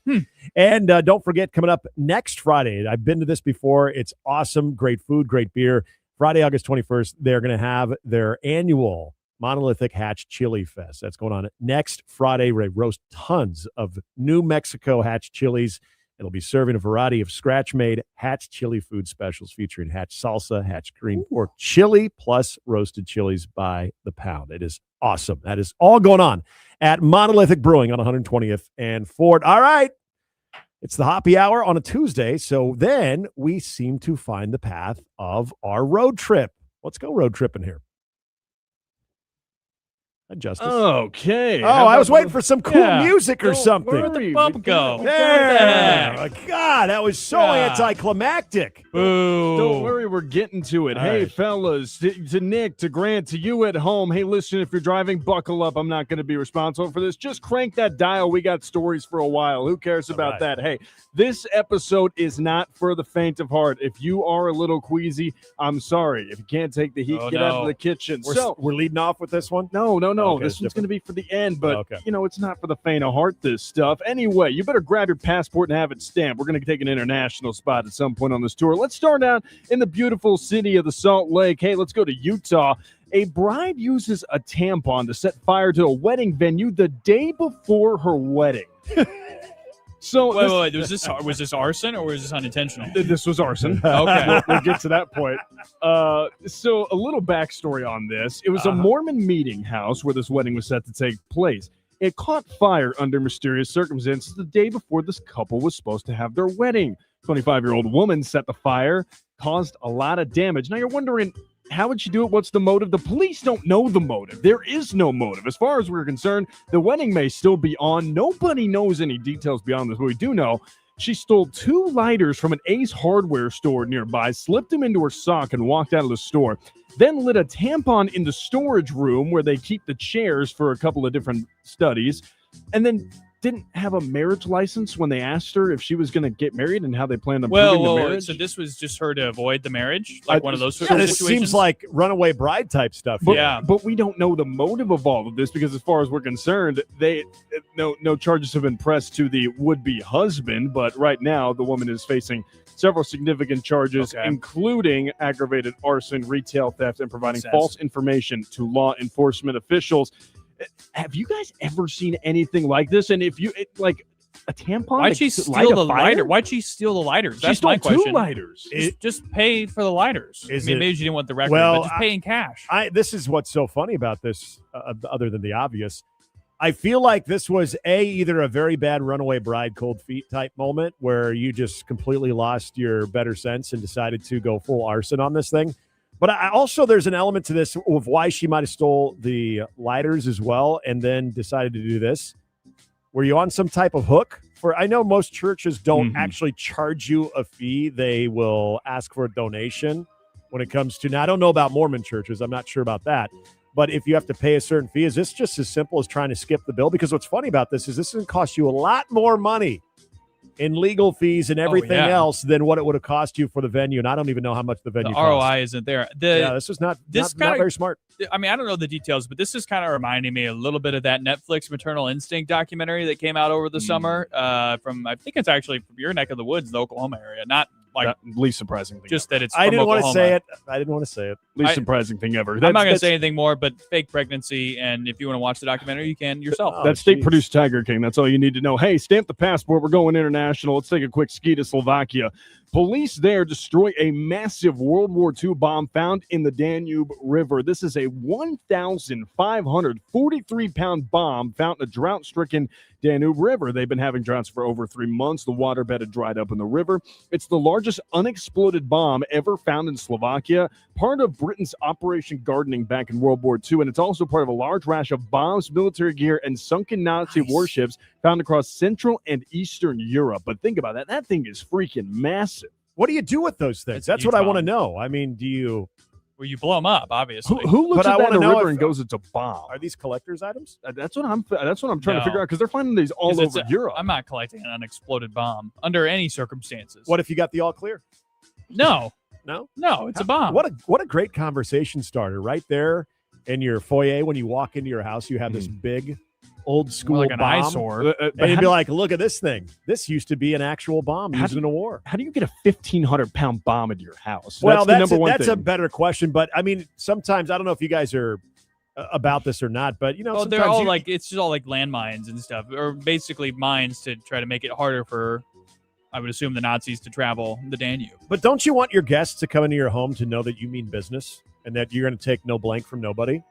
And don't forget, coming up next Friday, I've been to this before. It's awesome. Great food, great beer. Friday, August 21st, they're going to have their annual Monolithic Hatch Chili Fest. That's going on next Friday. They roast tons of New Mexico Hatch chilies. It'll be serving a variety of scratch-made Hatch chili food specials featuring Hatch salsa, Hatch green pork chili, plus roasted chilies by the pound. It is awesome. That is all going on at Monolithic Brewing on 120th and Ford. All right. It's the Hoppy Hour on a Tuesday, so then we seem to find the path of our road trip. Let's go road tripping here. Justice. Okay. Oh, I was waiting for some cool music or something. Where'd the bump go? There. Oh, God, that was so anticlimactic. Boo. Don't worry, we're getting to it. All Hey, right. fellas, to Nick, to Grant, to you at home. Hey, listen, if you're driving, buckle up. I'm not going to be responsible for this. Just crank that dial. We got stories for a while. Who cares about that? Hey, this episode is not for the faint of heart. If you are a little queasy, I'm sorry. If you can't take the heat, get out of the kitchen. We're leading off with this one? No. Okay, This one's going to be for the end, but, Okay. it's not for the faint of heart, this stuff. Anyway, you better grab your passport and have it stamped. We're going to take an international spot at some point on this tour. Let's start out in the beautiful city of the Salt Lake. Hey, let's go to Utah. A bride uses a tampon to set fire to a wedding venue the day before her wedding. So wait. Was this arson or was this unintentional? This was arson. Okay. We'll get to that point. So a little backstory on this. It was a Mormon meeting house where this wedding was set to take place. It caught fire under mysterious circumstances the day before this couple was supposed to have their wedding. 25-year-old woman set the fire, caused a lot of damage. Now you're wondering, how would she do it? What's the motive? The police don't know the motive. There is no motive. As far as we're concerned, the wedding may still be on. Nobody knows any details beyond this. But we do know she stole 2 lighters from an Ace Hardware store nearby, slipped them into her sock, and walked out of the store. Then lit a tampon in the storage room where they keep the chairs for a couple of different studies, and then didn't have a marriage license when they asked her if she was going to get married and how they planned on proving the marriage. So this was just her to avoid the marriage? Like one of those Yeah, this seems like runaway bride type stuff. But, but we don't know the motive of all of this because as far as we're concerned, no charges have been pressed to the would-be husband, but right now the woman is facing several significant charges, including aggravated arson, retail theft, and providing false information to law enforcement officials. Have you guys ever seen anything like this? And if you like a tampon, why'd she steal the lighter? Why'd she steal the lighters? That's my question. She stole 2 lighters. Just pay for the lighters. Maybe she didn't want the record, but just pay in cash. This is what's so funny about this, other than the obvious. I feel like this was either a very bad runaway bride cold feet type moment where you just completely lost your better sense and decided to go full arson on this thing. But there's an element to this of why she might have stole the lighters as well and then decided to do this. Were you on some type of hook? I know most churches don't actually charge you a fee. They will ask for a donation when it comes to, now I don't know about Mormon churches. I'm not sure about that. But if you have to pay a certain fee, is this just as simple as trying to skip the bill? Because what's funny about this is this is going to cost you a lot more money in legal fees and everything else than what it would have cost you for the venue. And I don't even know how much the venue costs. ROI isn't there. This is not very smart. I mean, I don't know the details, but this is kind of reminding me a little bit of that Netflix Maternal Instinct documentary that came out over the summer from, I think it's actually from your neck of the woods, the Oklahoma area. Not like least surprising thing. Just that it's I didn't want to say it. Least surprising thing ever. I'm not going to say anything more, but fake pregnancy. And if you want to watch the documentary, you can yourself. That state-produced Tiger King. That's all you need to know. Hey, stamp the passport. We're going international. Let's take a quick ski to Slovakia. Police there destroy a massive World War II bomb found in the Danube River. This is a 1,543-pound bomb found in a drought-stricken Danube River. They've been having droughts for over 3 months. The waterbed had dried up in the river. It's the largest unexploded bomb ever found in Slovakia, part of Britain's Operation Gardening back in World War II, and it's also part of a large rash of bombs, military gear, and sunken Nazi warships found across Central and Eastern Europe. But think about that. That thing is freaking massive. What do you do with those things? That's what I want to know. I mean, do you... Well, you blow them up, obviously. Who looks at that in the river and goes, it's a bomb? Are these collector's items? That's what I'm trying to figure out, because they're finding these all over Europe. I'm not collecting an unexploded bomb under any circumstances. What if you got the all clear? No. No, it's a bomb. What a great conversation starter right there in your foyer. When you walk into your house, you have this big old school like an bomb. eyesore. And you'd be like, look at this thing. This used to be an actual bomb used in a war. How do you get a 1,500-pound bomb into your house? Well, that's a better question. But I mean, sometimes I don't know if you guys are about this or not, but you know, they're all it's just all like landmines and stuff, or basically mines to try to make it harder for, I would assume, the Nazis to travel the Danube. But don't you want your guests to come into your home to know that you mean business and that you're going to take no blank from nobody?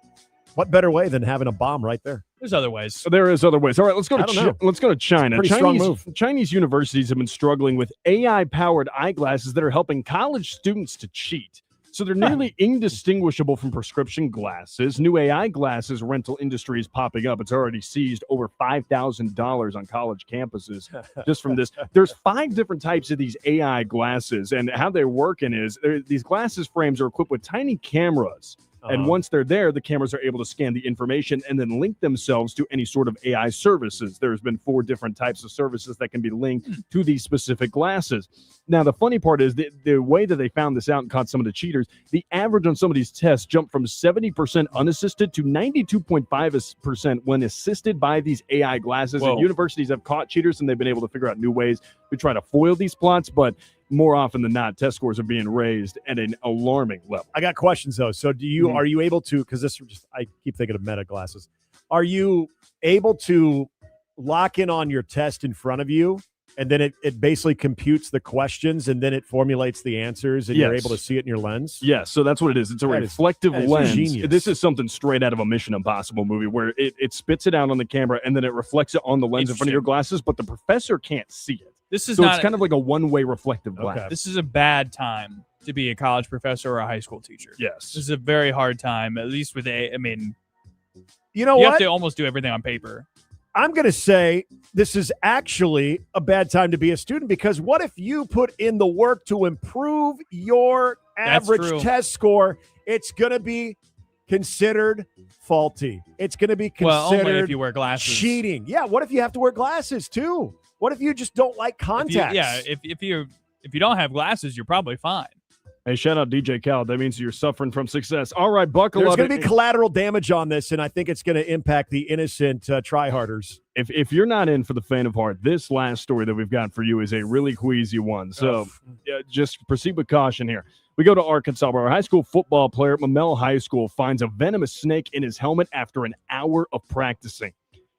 What better way than having a bomb right there? There's other ways. There is other ways. All right, let's go to China. Pretty strong move. Chinese universities have been struggling with AI-powered eyeglasses that are helping college students to cheat. So they're nearly indistinguishable from prescription glasses. New AI glasses rental industry is popping up. It's already seized over $5,000 on college campuses just from this. There's 5 different types of these AI glasses, and how they're working is these glasses frames are equipped with tiny cameras. And once they're there, the cameras are able to scan the information and then link themselves to any sort of AI services. There's been 4 different types of services that can be linked to these specific glasses. Now, the funny part is the way that they found this out and caught some of the cheaters, the average on some of these tests jumped from 70% unassisted to 92.5% when assisted by these AI glasses. Whoa. And universities have caught cheaters, and they've been able to figure out new ways to try to foil these plots. But more often than not, test scores are being raised at an alarming level. I got questions though. So are you able to, because I keep thinking of Meta glasses. Are you able to lock in on your test in front of you and then it basically computes the questions, and then it formulates the answers, and you're Yes. able to see it in your lens. Yes, so that's what it is. It's a That is- reflective that is lens. genius. This is something straight out of a Mission Impossible movie where it spits it out on the camera and then it reflects it on the lens in front of your glasses, but the professor can't see it. This is so not it's kind of like a one-way reflective glass. This is a bad time to be a college professor or a high school teacher. Yes. This is a very hard time, at least with you know you what? have to almost do everything on paper. I'm going to say this is actually a bad time to be a student, because what if you put in the work to improve your That's average true. test score? It's going to be considered faulty. It's going to be Well, considered only if you wear glasses. cheating. Yeah, what if you have to wear glasses too? What if you just don't like contacts? If you don't have glasses, you're probably fine. Hey, shout out DJ Khaled. That means you're suffering from success. All right, buckle There's up. going to be collateral damage on this, and I think it's going to impact the innocent tryharders. If you're not in for the faint of heart, this last story that we've got for you is a really queasy one. So just proceed with caution here. We go to Arkansas, where a high school football player at Mamel High School finds a venomous snake in his helmet after an hour of practicing.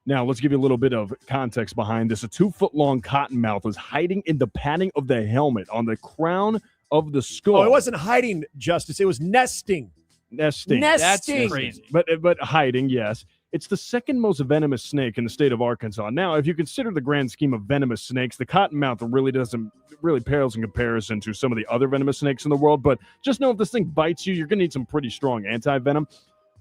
Now, let's give you a little bit of context behind this. A 2-foot-long cottonmouth was hiding in the padding of the helmet on the crown of the skull. Oh, it wasn't hiding, Justice. It was nesting. Nesting. That's crazy. But hiding, yes. It's the second most venomous snake in the state of Arkansas. Now, if you consider the grand scheme of venomous snakes, the cottonmouth really pales in comparison to some of the other venomous snakes in the world. But just know if this thing bites you, you're going to need some pretty strong anti-venom.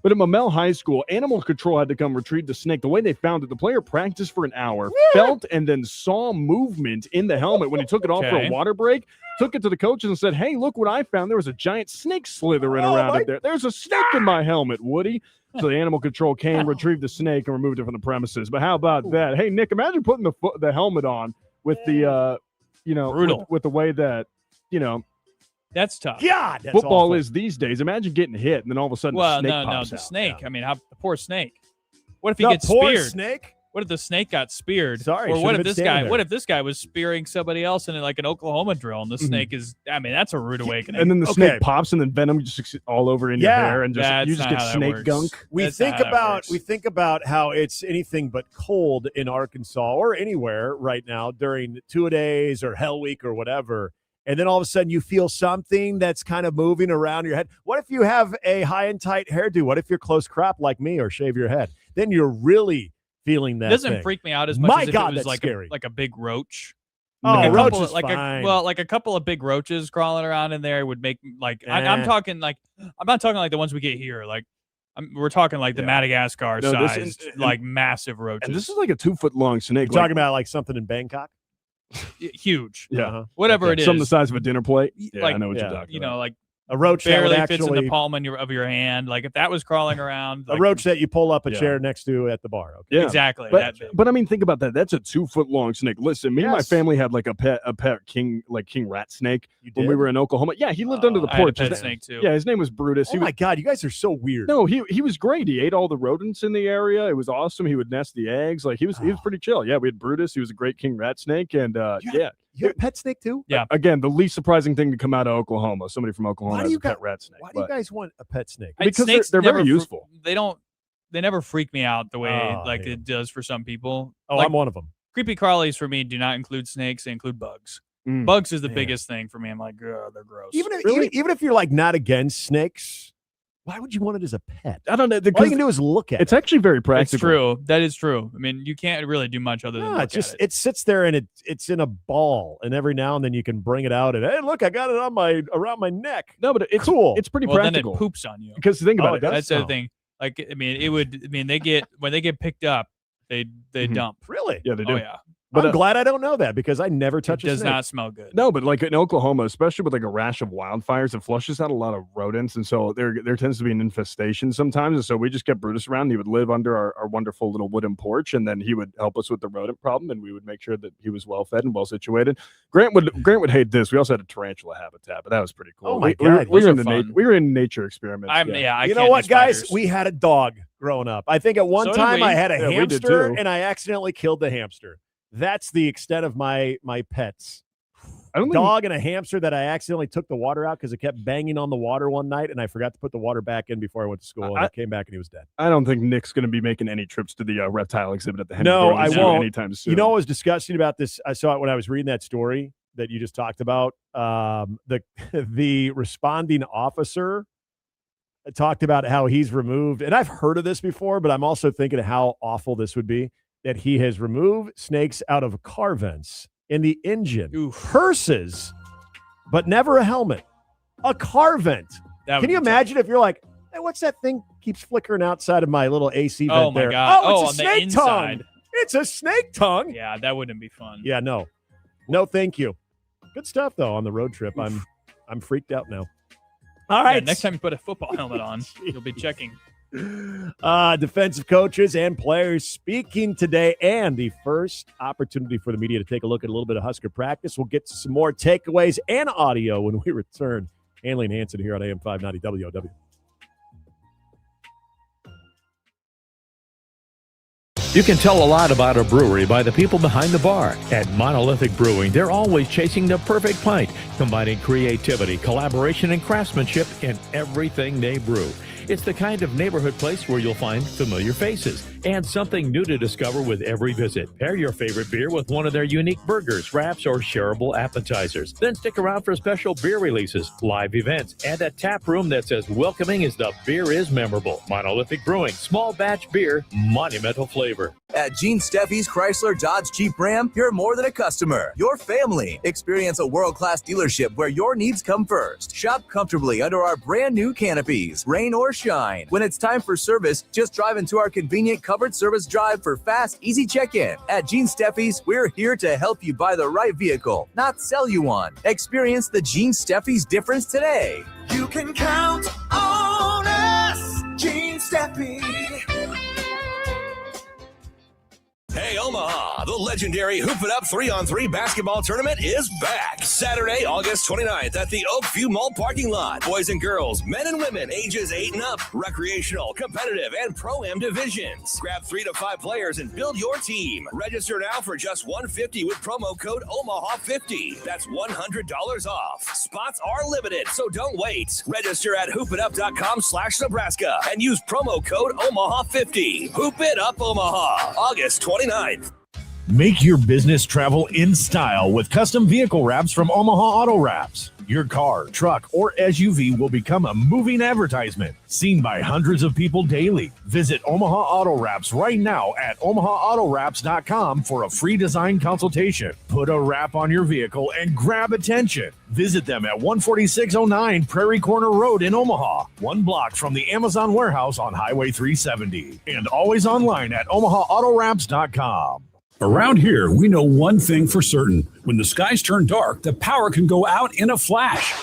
But at Mamel High School, animal control had to come retrieve the snake. The way they found it, the player practiced for an hour, felt and then saw movement in the helmet when he took it off for a water break, took it to the coaches and said, hey, look what I found. There was a giant snake slithering around it there. There's a snake in my helmet, Woody. So the animal control came, retrieved the snake, and removed it from the premises. But how about that? Hey, Nick, imagine putting the helmet on with the, brutal. With the way that, That's tough. God, that's football awful. is these days. Imagine getting hit and then all of a sudden Well, the snake no, pops the out. snake. I mean, the poor snake. What if he The gets poor speared? snake? What if the snake got speared? Sorry, Or should've what if been this standing guy? there. What if this guy was spearing somebody else in like an Oklahoma drill, and the snake is? I mean, that's a rude awakening. And then the snake pops, and then venom just all over in your hair, and That's you just not get how that snake works. gunk. We That's think not how that works. about how it's anything but cold in Arkansas or anywhere right now during two-a-days or Hell Week or whatever. And then all of a sudden you feel something that's kind of moving around your head. What if you have a high and tight hairdo? What if you're close crop like me or shave your head? Then you're really feeling that It doesn't thing. freak me out as much My as if God, it was that's like scary. like a big roach. Oh, Like a roach couple- is like fine. like a couple of big roaches crawling around in there would make I'm Eh. talking like I'm not talking like the ones we get here. Like we're talking like the Madagascar No, this sized, is- like massive roaches. And this is like a 2-foot-long snake. You're talking about like something in Bangkok? huge. Yeah. Whatever it is. Something the size of a dinner plate. Yeah, like, I know what you're talking you about. know, like A roach that would barely fits in actually the palm of your hand. Like if that was crawling around, a like, roach that you pull up a Yeah. chair next to at the bar. Okay. Yeah. exactly. But, that big. but I mean, think about that. That's a 2-foot-long snake. Listen, me and my Yes. family had like a pet king rat snake You when did? we were in Oklahoma. Yeah, he lived under the I had a porch. pet His snake too. Yeah, his name was Brutus. Oh He my was, God, you guys are so weird. no, he was great. He ate all the rodents in the area. It was awesome. He would nest the eggs. Like he was pretty chill. Yeah, we had Brutus. He was a great king rat snake, and yeah. You have a pet snake too? Yeah. Again, the least surprising thing to come out of Oklahoma. Somebody from Oklahoma Why do has you a pet got- rat snake. Why do you but- guys want a pet snake? Because Snakes they're very never useful. They never freak me out the way Oh, like yeah. it does for some people. Oh, Like, I'm one of them. creepy crawlies for me do not include snakes; they include bugs. Mm. Bugs is the Man. biggest thing for me. I'm like, ugh, they're gross. Even if you're like not against snakes, why would you want it as a pet? I don't know. All you can do is look at It's it. actually very It's practical. true. That is true. I mean, you can't really do much other than No, look it's just at it. it sits there and it's in a ball, and every now and then you can bring it out and hey, look, I got it on around my neck. No, but it's cool. It's pretty Well, practical. then it poops on you. Because think about Oh, it. it does? That's the Oh. other thing. Like, I mean, when they get picked up, they Mhm. dump. Really? Yeah, they do. Oh yeah. But, I'm glad I don't know that because I never touch It a does snake. not smell good. No, but like in Oklahoma, especially with like a rash of wildfires, it flushes out a lot of rodents, and so there tends to be an infestation sometimes. And so we just kept Brutus around. He would live under our wonderful little wooden porch, and then he would help us with the rodent problem, and we would make sure that he was well fed and well situated. Grant would hate this. We also had a tarantula habitat, but that was pretty cool. Oh my we were, God, we those were are in the fun. we were in nature experiments. I You know can't what, do guys? spiders. We had a dog growing up. I think at one So did time we. I had a Yeah, we did hamster too. and I accidentally killed the hamster. That's the extent of my pets. dog and a hamster that I accidentally took the water out because it kept banging on the water one night, and I forgot to put the water back in before I went to school, and I came back and he was dead. I don't think Nick's going to be making any trips to the reptile exhibit at the Handley No, I won't. anytime soon. You know what was disgusting about this? I saw it when I was reading that story that you just talked about. The responding officer talked about how he's removed, and I've heard of this before, but I'm also thinking of how awful this would be, that he has removed snakes out of car vents in the engine, purses, but never a helmet. A car vent. Can you imagine if you're like, hey, what's that thing keeps flickering outside of my little AC vent Oh, my there? God. Oh, on it's a the snake inside. tongue. It's a snake tongue. Yeah, that wouldn't be fun. Yeah, no. No, thank you. Good stuff, though, on the road trip. I'm freaked out now. All right. Yeah, next time you put a football helmet on, you'll be checking. Defensive coaches and players speaking today, and the first opportunity for the media to take a look at a little bit of Husker practice. We'll get to some more takeaways and audio when we return. Handley and Hansen here on AM 590 WOW. You can tell a lot about a brewery by the people behind the bar. At Monolithic Brewing, they're always chasing the perfect pint, combining creativity, collaboration, and craftsmanship in everything they brew. It's the kind of neighborhood place where you'll find familiar faces and something new to discover with every visit. Pair your favorite beer with one of their unique burgers, wraps, or shareable appetizers. Then stick around for special beer releases, live events, and a tap room that's as welcoming as the beer is memorable. Monolithic Brewing, small batch beer, monumental flavor. At Gene Steffi's Chrysler Dodge Jeep Ram, you're more than a customer. You're family. Experience a world-class dealership where your needs come first. Shop comfortably under our brand new canopies, rain or shine. When it's time for service, just drive into our convenient covered service drive for fast, easy check-in. At Gene Steffi's, we're here to help you buy the right vehicle, not sell you one. Experience the Gene Steffi's difference today. You can count on us, Gene Steffi. Hey, Omaha, the legendary Hoop It Up 3-on-3 basketball tournament is back. Saturday, August 29th at the Oakview Mall parking lot. Boys and girls, men and women, ages 8 and up, recreational, competitive, and pro-am divisions. Grab 3 to 5 players and build your team. Register now for just $150 with promo code OMAHA50. That's $100 off. Spots are limited, so don't wait. Register at hoopitup.com/Nebraska and use promo code OMAHA50. Hoop It Up Omaha, August 29th. Make your business travel in style with custom vehicle wraps from Omaha Auto Wraps. Your car, truck, or SUV will become a moving advertisement, seen by hundreds of people daily. Visit Omaha Auto Wraps right now at omahaautorapps.com for a free design consultation. Put a wrap on your vehicle and grab attention. Visit them at 14609 Prairie Corner Road in Omaha, 1 block from the Amazon warehouse on Highway 370, and always online at omahaautorapps.com. Around here, we know one thing for certain. When the skies turn dark, the power can go out in a flash.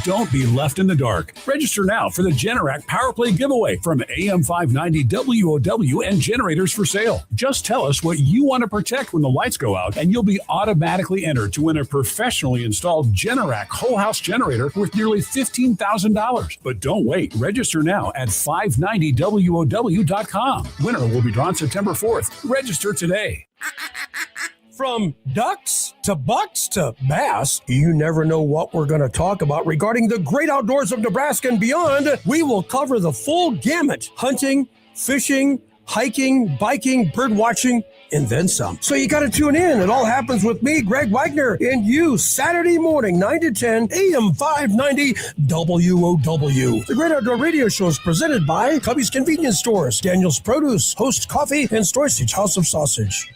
Don't be left in the dark. Register now for the Generac Power Play giveaway from AM 590 WOW and Generators for Sale. Just tell us what you want to protect when the lights go out, and you'll be automatically entered to win a professionally installed Generac whole house generator worth nearly $15,000. But don't wait. Register now at 590WOW.com. Winner will be drawn September 4th. Register today. From ducks to bucks to bass, you never know what we're going to talk about regarding the great outdoors of Nebraska and beyond. We will cover the full gamut: hunting, fishing, hiking, biking, bird watching, and then some. So you got to tune in. It all happens with me, Greg Wagner, and you, Saturday morning, 9 to 10, AM 590 WOW. The Great Outdoor Radio Show is presented by Cubby's Convenience Stores, Daniel's Produce, Host Coffee, and Storsage House of Sausage.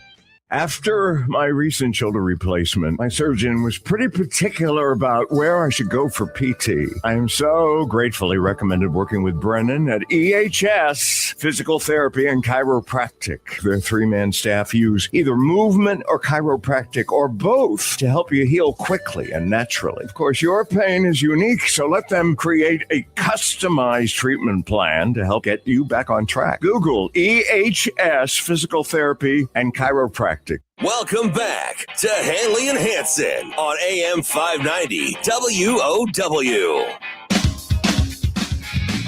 After my recent shoulder replacement, my surgeon was pretty particular about where I should go for PT. I am so gratefully recommended working with Brennan at EHS Physical Therapy and Chiropractic. Their 3-man staff use either movement or chiropractic or both to help you heal quickly and naturally. Of course, your pain is unique, so let them create a customized treatment plan to help get you back on track. Google EHS Physical Therapy and Chiropractic. Welcome back to Handley and Hansen on AM 590 WOW.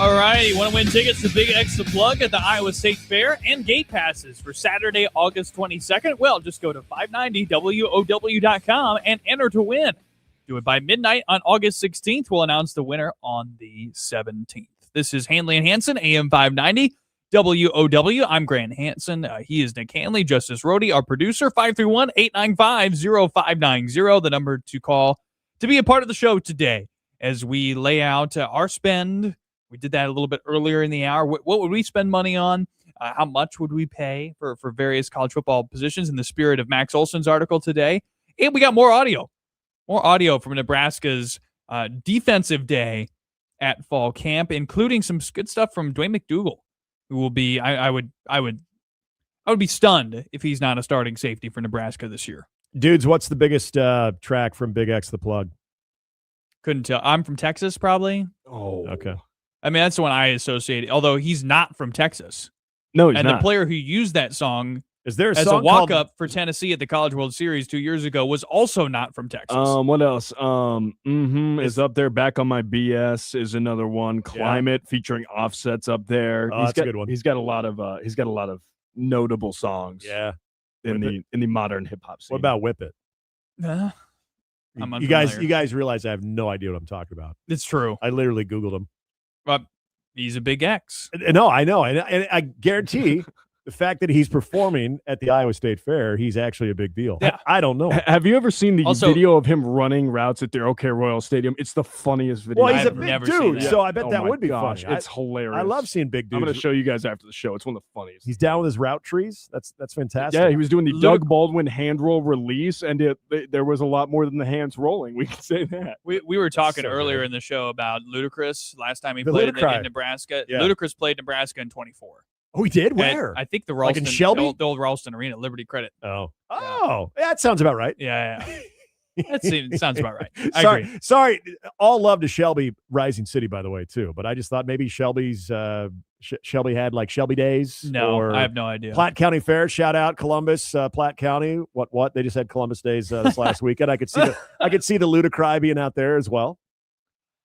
All right, you want to win tickets to Big X The Plug at the Iowa State Fair and gate passes for Saturday, August 22nd? Well, just go to 590WOW.com and enter to win. Do it by midnight on August 16th. We'll announce the winner on the 17th. This is Handley and Hansen, AM 590, WOW. I'm Grant Hansen. He is Nick Handley. Justice Rhody, our producer. 531-895-0590, the number to call to be a part of the show today as we lay out our spend. We did that a little bit earlier in the hour. What would we spend money on? How much would we pay for various college football positions in the spirit of Max Olson's article today? And we got more audio from Nebraska's defensive day at fall camp, including some good stuff from Dwayne McDougal, who will be, I would be stunned if he's not a starting safety for Nebraska this year. Dudes, what's the biggest track from Big X the Plug? Couldn't tell. I'm from Texas, probably. Oh, okay. I mean, that's the one I associate, although he's not from Texas. No, he's not. And the player who used that song as a walk-up for Tennessee at the College World Series 2 years ago was also not from Texas. What else? Is up there. Back on My BS is another one. Climate featuring Offset's up there. Oh, that's a good one. He's got a lot of notable songs. Yeah. In the modern hip hop scene. What about Whip It? I'm You guys realize I have no idea what I'm talking about. It's true. I literally Googled him. But he's a big X. No, I know. And I guarantee the fact that he's performing at the Iowa State Fair, he's actually a big deal. Yeah. I don't know. Have you ever seen the video of him running routes at the OK Royal Stadium? It's the funniest video. Well, he's a I've big never dude, seen that. so I bet Oh that my would be gosh, funny. It's hilarious. I love seeing big dudes. I'm going to show you guys after the show. It's one of the funniest. He's down with his route trees. That's fantastic. Yeah, he was doing the Doug Baldwin hand roll release, and there was a lot more than the hands rolling. We can say that. We were talking earlier in the show about Ludacris last time he played in Nebraska. Yeah. Ludacris played Nebraska in 24. Oh, he did? Where? I think the Like Ralston, in Shelby? the old Ralston Arena, Liberty Credit. Oh, that sounds about right. Yeah. That sounds about right. I agree. Sorry. All love to Shelby, Rising City, by the way, too. But I just thought maybe Shelby's Shelby had like Shelby Days. No, or I have no idea. Platte County Fair. Shout out Columbus, Platte County. What? They just had Columbus Days this last weekend. I could see the Ludacry being out there as well.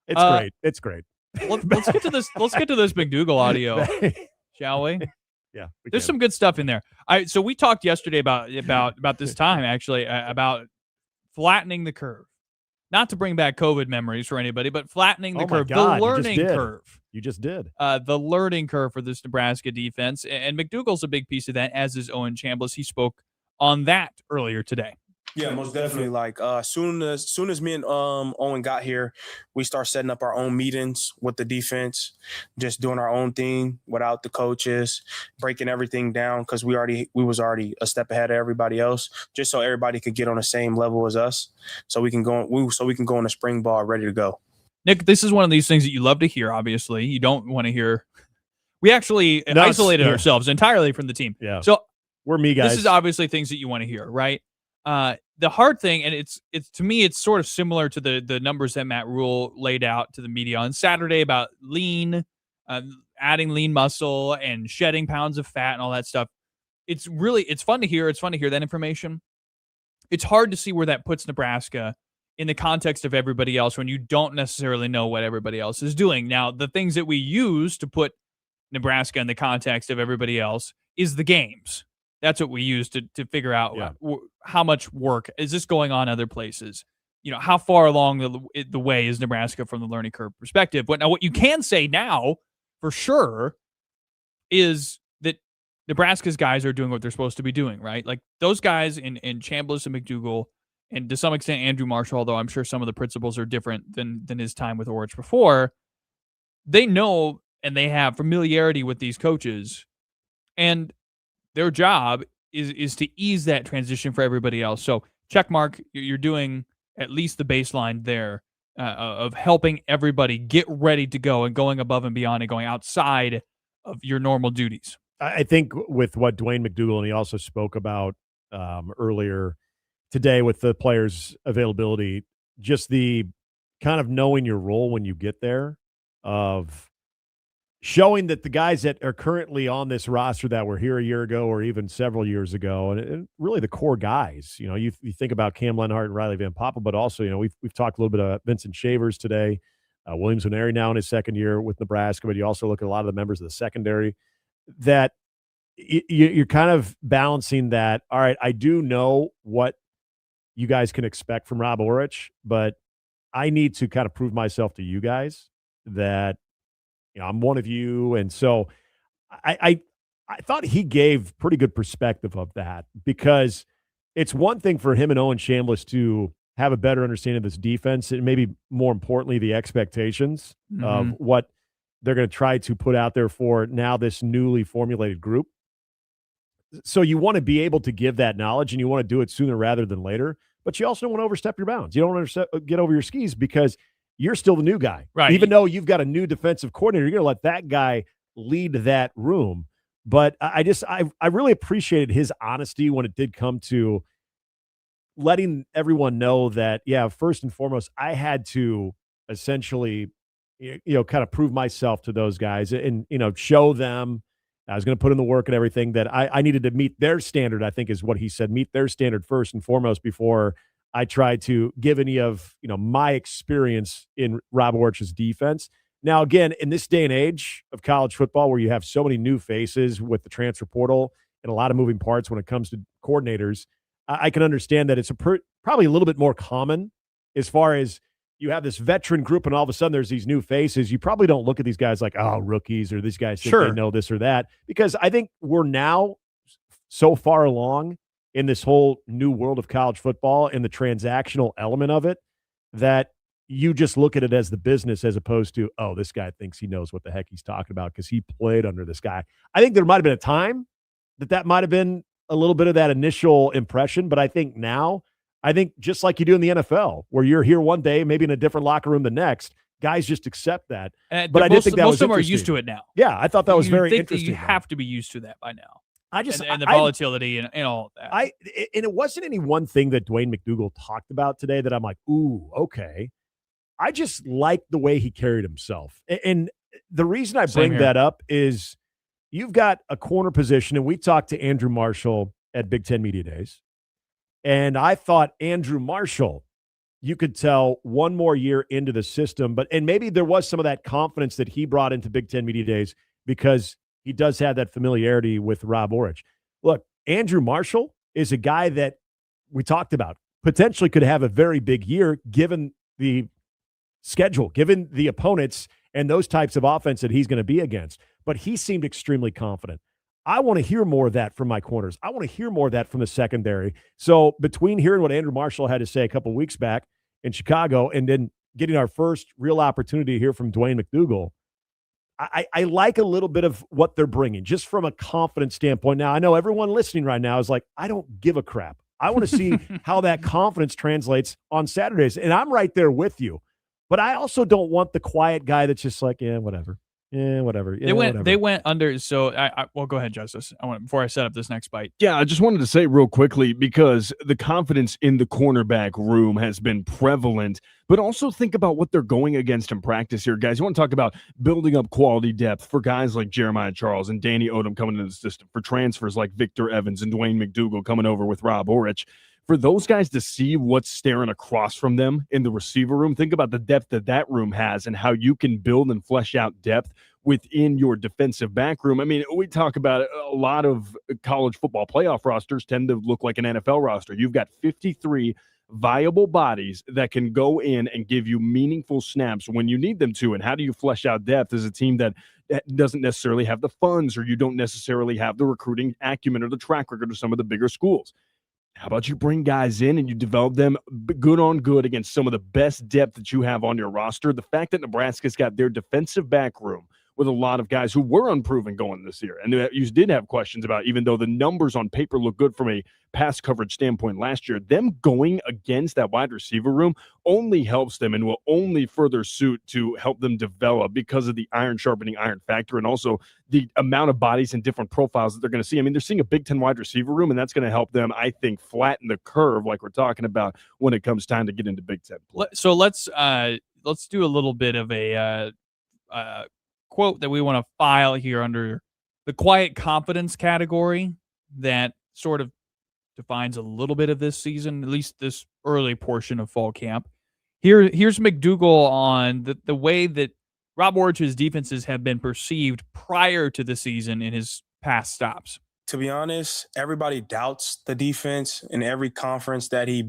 It's great. It's great. Let's get to this. Let's get to this McDougal audio. Shall we? Yeah. There's some good stuff in there. So we talked yesterday about this time, actually, about flattening the curve. Not to bring back COVID memories for anybody, but flattening the curve, God, the learning curve. You just did. The learning curve for this Nebraska defense. And McDougal's a big piece of that, as is Owen Chambliss. He spoke on that earlier today. Yeah, most definitely. Like soon as me and Owen got here, we start setting up our own meetings with the defense, just doing our own thing without the coaches, breaking everything down because we was already a step ahead of everybody else, just so everybody could get on the same level as us, so we can go in the spring ball ready to go. Nick, this is one of these things that you love to hear. Obviously, you don't want to hear. We actually isolated ourselves entirely from the team. Yeah. So we're me guys. This is obviously things that you want to hear, right? The hard thing, and it's to me, it's sort of similar to the numbers that Matt Rule laid out to the media on Saturday about lean, adding lean muscle and shedding pounds of fat and all that stuff. It's fun to hear. It's fun to hear that information. It's hard to see where that puts Nebraska in the context of everybody else when you don't necessarily know what everybody else is doing. Now, the things that we use to put Nebraska in the context of everybody else is the games. That's what we use to figure out how much work is this going on other places. You know, how far along the way is Nebraska from the learning curve perspective. But now what you can say now for sure is that Nebraska's guys are doing what they're supposed to be doing, right? Like those guys in Chambliss and McDougal, and to some extent Andrew Marshall, although I'm sure some of the principles are different than his time with Aurich before, they know and they have familiarity with these coaches, and their job is to ease that transition for everybody else. So check mark, you're doing at least the baseline there of helping everybody get ready to go and going above and beyond and going outside of your normal duties. I think with what Dwayne McDougal, and he also spoke about earlier today with the players' availability, just the kind of knowing your role when you get there, of showing that the guys that are currently on this roster that were here a year ago or even several years ago, and really the core guys, you know, you think about Cam Lenhart and Riley Van Poppel, but also, you know, we've talked a little bit about Vincent Shavers today, Williams Nwaneri now in his second year with Nebraska, but you also look at a lot of the members of the secondary that you're kind of balancing that. All right, I do know what you guys can expect from Rob Aurich, but I need to kind of prove myself to you guys that I'm one of you. And so I thought he gave pretty good perspective of that, because it's one thing for him and Owen Chambliss to have a better understanding of this defense and maybe more importantly, the expectations of what they're going to try to put out there for now this newly formulated group. So you want to be able to give that knowledge, and you want to do it sooner rather than later, but you also don't want to overstep your bounds. You don't want to get over your skis because you're still the new guy. Right. Even though you've got a new defensive coordinator, you're going to let that guy lead that room. But I really appreciated his honesty when it did come to letting everyone know that, yeah, first and foremost, I had to essentially, kind of prove myself to those guys and, show them I was going to put in the work and everything, that I needed to meet their standard, I think is what he said, meet their standard first and foremost before I tried to give any of, my experience in Rob Aurich's defense. Now, again, in this day and age of college football where you have so many new faces with the transfer portal and a lot of moving parts when it comes to coordinators, I can understand that it's probably a little bit more common as far as you have this veteran group and all of a sudden there's these new faces. You probably don't look at these guys like, oh, rookies, or these guys think they know this or that, because I think we're now so far along in this whole new world of college football and the transactional element of it that you just look at it as the business as opposed to, oh, this guy thinks he knows what the heck he's talking about because he played under this guy. I think there might have been a time that might have been a little bit of that initial impression, but I think now, just like you do in the NFL, where you're here one day, maybe in a different locker room the next, guys just accept that. But I did think that most of them are used to it now. Yeah, I thought that was very interesting. You have to be used to that by now. And the volatility and all of that. And it wasn't any one thing that Dwayne McDougal talked about today that I'm like, ooh, okay. I just like the way he carried himself. And the reason I bring that up is you've got a corner position, and we talked to Andrew Marshall at Big Ten Media Days. And I thought Andrew Marshall, you could tell one more year into the system, and maybe there was some of that confidence that he brought into Big Ten Media Days because he does have that familiarity with Rob Aurich. Look, Andrew Marshall is a guy that we talked about potentially could have a very big year given the schedule, given the opponents and those types of offense that he's going to be against. But he seemed extremely confident. I want to hear more of that from my corners. I want to hear more of that from the secondary. So between hearing what Andrew Marshall had to say a couple of weeks back in Chicago and then getting our first real opportunity to hear from Dwayne McDougal, I like a little bit of what they're bringing just from a confidence standpoint. Now, I know everyone listening right now is like, I don't give a crap. I want to see how that confidence translates on Saturdays. And I'm right there with you. But I also don't want the quiet guy that's just like, yeah, whatever. Yeah, whatever. Yeah, they went under. So well, go ahead, Justice. Before I set up this next bite. Yeah, I just wanted to say real quickly, because the confidence in the cornerback room has been prevalent, but also think about what they're going against in practice here, guys. You want to talk about building up quality depth for guys like Jeremiah Charles and Danny Odom coming into the system, for transfers like Victor Evans and Dwayne McDougal coming over with Rob Aurich. For those guys to see what's staring across from them in the receiver room, think about the depth that room has and how you can build and flesh out depth within your defensive back room. I mean, we talk about it, a lot of college football playoff rosters tend to look like an NFL roster. You've got 53 viable bodies that can go in and give you meaningful snaps when you need them to. And how do you flesh out depth as a team that doesn't necessarily have the funds, or you don't necessarily have the recruiting acumen or the track record of some of the bigger schools? How about you bring guys in and you develop them good on good against some of the best depth that you have on your roster? The fact that Nebraska's got their defensive back room with a lot of guys who were unproven going this year, and you did have questions about, even though the numbers on paper look good from a pass coverage standpoint last year, them going against that wide receiver room only helps them and will only further suit to help them develop because of the iron sharpening iron factor, and also the amount of bodies and different profiles that they're going to see. I mean, they're seeing a Big Ten wide receiver room, and that's going to help them, I think, flatten the curve like we're talking about when it comes time to get into Big Ten play. So let's do a little bit of a quote that we want to file here under the quiet confidence category that sort of defines a little bit of this season, at least this early portion of fall camp. Here's McDougal on the way that Rob Aurich's defenses have been perceived prior to the season in his past stops. To be honest, everybody doubts the defense in every conference that he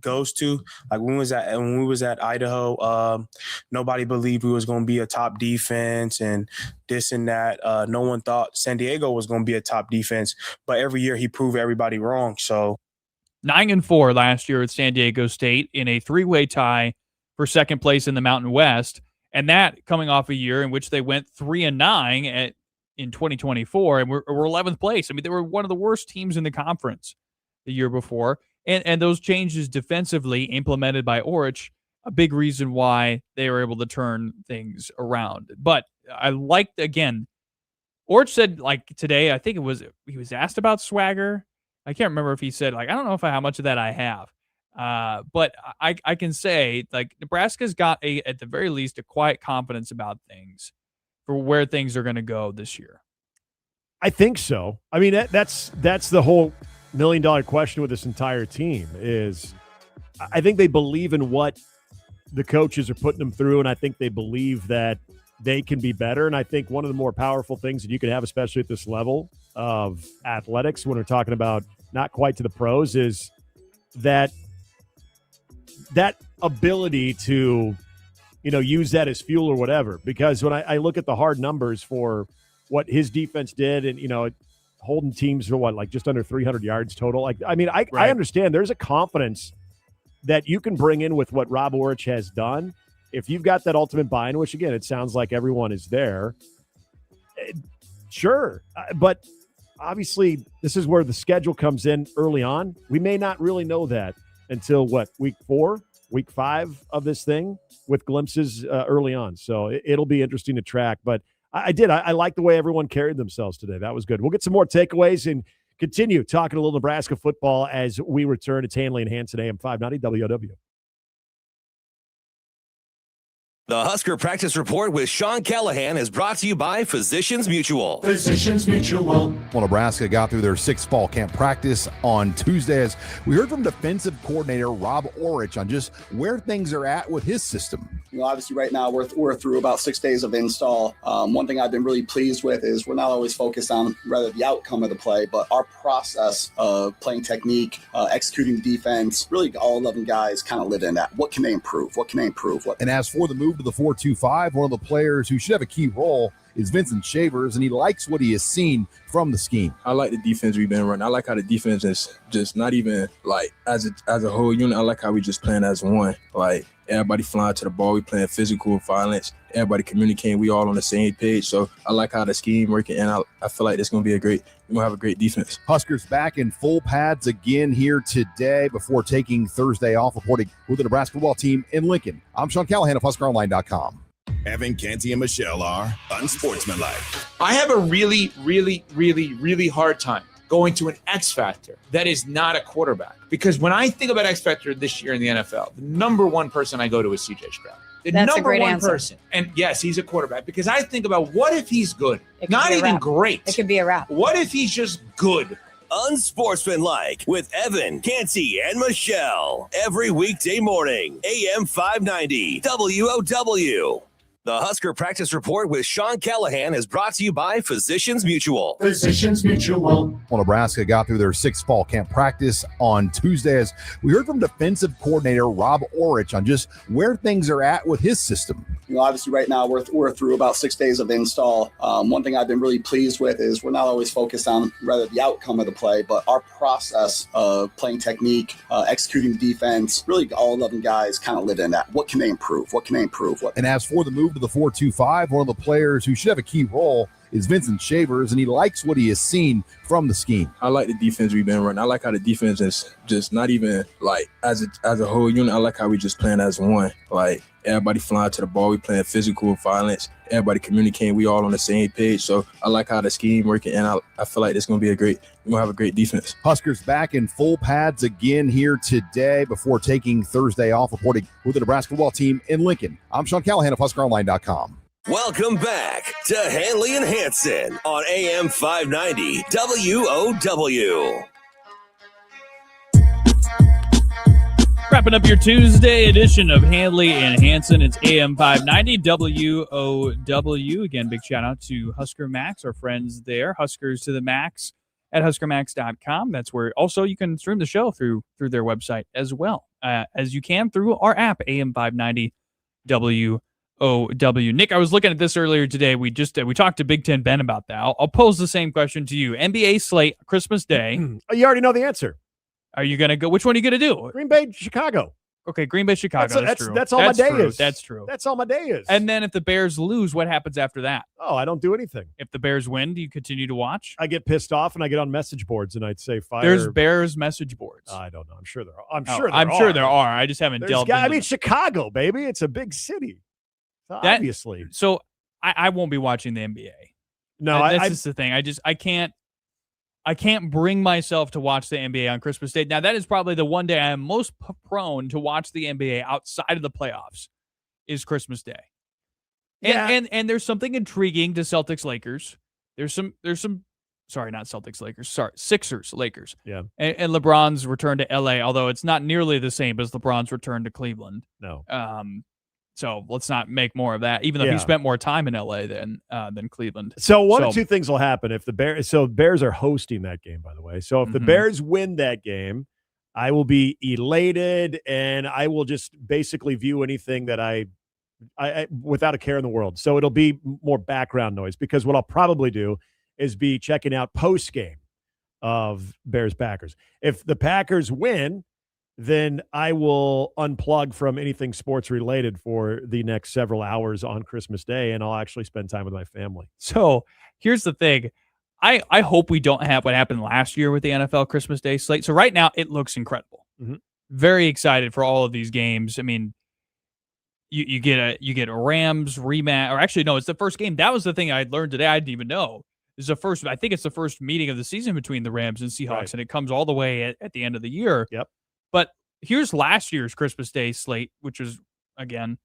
goes to. Like when we was at Idaho, nobody believed we was going to be a top defense and this and that. No one thought San Diego was going to be a top defense, but every year he proved everybody wrong. So 9-4 last year at San Diego State in a 3-way tie for second place in the Mountain West, and that coming off a year in which they went 3-9 in 2024, and we're 11th place. I mean, they were one of the worst teams in the conference the year before, and those changes defensively implemented by Aurich, a big reason why they were able to turn things around. But I liked, again, Aurich said, like today, I think he was asked about swagger. I can't remember if he said, like, I don't know how much of that I have. But I can say, like, Nebraska's got at the very least, a quiet confidence about things for where things are going to go this year. I think so. I mean, that's the whole $1 million question with this entire team is I think they believe in what the coaches are putting them through, and I think they believe that they can be better. And I think one of the more powerful things that you can have, especially at this level of athletics, when we're talking about not quite to the pros, is that ability to use that as fuel or whatever. Because when I look at the hard numbers for what his defense did and, holding teams for just under 300 yards total. I understand there's a confidence that you can bring in with what Rob Aurich has done. If you've got that ultimate buy-in, which again, it sounds like everyone is there. Sure. But obviously this is where the schedule comes in early on. We may not really know that until week 4, week 5 of this thing, with glimpses early on. So it'll be interesting to track. But I like the way everyone carried themselves today. That was good. We'll get some more takeaways and continue talking a little Nebraska football as we return. It's Handley and Hansen, AM 590 WOW. The Husker Practice Report with Sean Callahan is brought to you by Physicians Mutual. Physicians Mutual. Well, Nebraska got through their 6th fall camp practice on Tuesday. As we heard from defensive coordinator Rob Aurich on just where things are at with his system. Obviously right now we're through about 6 days of install. One thing I've been really pleased with is we're not always focused on rather the outcome of the play, but our process of playing technique, executing defense. Really all 11 guys kind of live in that. What can they improve? And as for the move to the 4-2-5, one of the players who should have a key role is Vincent Shavers, and he likes what he has seen from the scheme. I like the defense we've been running. I like how the defense is just not even like as a whole unit. I like how we just playing as one. Like everybody flying to the ball, we playing physical violence. Everybody communicating. We all on the same page. So I like how the scheme working, and I feel like it's gonna be we're gonna have a great defense. Huskers back in full pads again here today before taking Thursday off. Reporting with the Nebraska football team in Lincoln, I'm Sean Callahan of HuskerOnline.com. Evan, Canty, and Michelle are unsportsmanlike. I have a really, really, really, really hard time going to an X factor that is not a quarterback. Because when I think about X factor this year in the NFL, the number one person I go to is CJ Stroud. That's number a great one answer. person. And yes, he's a quarterback because I think about what if he's good? Not even great. It could be a wrap. What if he's just good? Unsportsmanlike with Evan, Canty, and Michelle. Every weekday morning, AM 590, WOW. The Husker Practice Report with Sean Callahan is brought to you by Physicians Mutual. Physicians Mutual. Well, Nebraska got through their 6th fall camp practice on Tuesday. As we heard from defensive coordinator Rob Aurich on just where things are at with his system. Obviously right now we're through about 6 days of install. One thing I've been really pleased with is we're not always focused on rather the outcome of the play, but our process of playing technique, executing defense. Really all 11 guys kind of live in that. What can they improve? And as for the move to the 4-2-5, one of the players who should have a key role is Vincent Shavers, and he likes what he has seen from the scheme. I like the defense we've been running. I like how the defense is just not even like as a whole unit. I like how we just playing as one. Like everybody flying to the ball, we playing physical violence. Everybody communicating. We all on the same page. So I like how the scheme working, and I feel like it's gonna be we're gonna have a great defense. Huskers back in full pads again here today before taking Thursday off. Reporting with the Nebraska football team in Lincoln, I'm Sean Callahan of HuskerOnline.com. Welcome back to Handley and Hansen on AM 590 WOW. Wrapping up your Tuesday edition of Handley and Hansen. It's AM 590 WOW. Again, big shout out to Husker Max, our friends there. Huskers to the Max at huskermax.com. That's where also you can stream the show through their website as well, as you can through our app, AM 590 WOW. Nick, I was looking at this earlier today. We talked to Big Ten Ben about that. I'll pose the same question to you. NBA slate, Christmas Day. You already know the answer. Are you going to go? Which one are you going to do? Green Bay, Chicago. Okay, Green Bay, Chicago. That's true. That's all my day is. That's true. That's all my day is. And then if the Bears lose, what happens after that? Oh, I don't do anything. If the Bears win, do you continue to watch? I get pissed off and I get on message boards and I'd say fire. There's Bears message boards. I don't know. I'm sure there are. I'm sure there are. I just haven't delved into them. Chicago, baby. It's a big city. Obviously. So I won't be watching the NBA. No, that's just the thing. I can't bring myself to watch the NBA on Christmas Day. Now, that is probably the one day I am most prone to watch the NBA outside of the playoffs is Christmas Day. And there's something intriguing to Celtics Lakers. There's some sorry, not Celtics Lakers. Sorry, Sixers Lakers. Yeah. And LeBron's return to LA, although it's not nearly the same as LeBron's return to Cleveland. No. So let's not make more of that, even though he spent more time in LA than Cleveland. So one of two things will happen if the Bears. So Bears are hosting that game, by the way. So if the Bears win that game, I will be elated, and I will just basically view anything that I without a care in the world. So it'll be more background noise, because what I'll probably do is be checking out post game of Bears Packers. If the Packers win, then I will unplug from anything sports related for the next several hours on Christmas Day, and I'll actually spend time with my family. So here's the thing. I hope we don't have what happened last year with the NFL Christmas Day slate. So right now it looks incredible. Very excited for all of these games. I mean, you get a Rams rematch, or actually no, it's the first game. That was the thing I learned today. I didn't even know. I think it's the first meeting of the season between the Rams and Seahawks, and it comes all the way at the end of the year. Yep. But here's last year's Christmas Day slate, which was, again,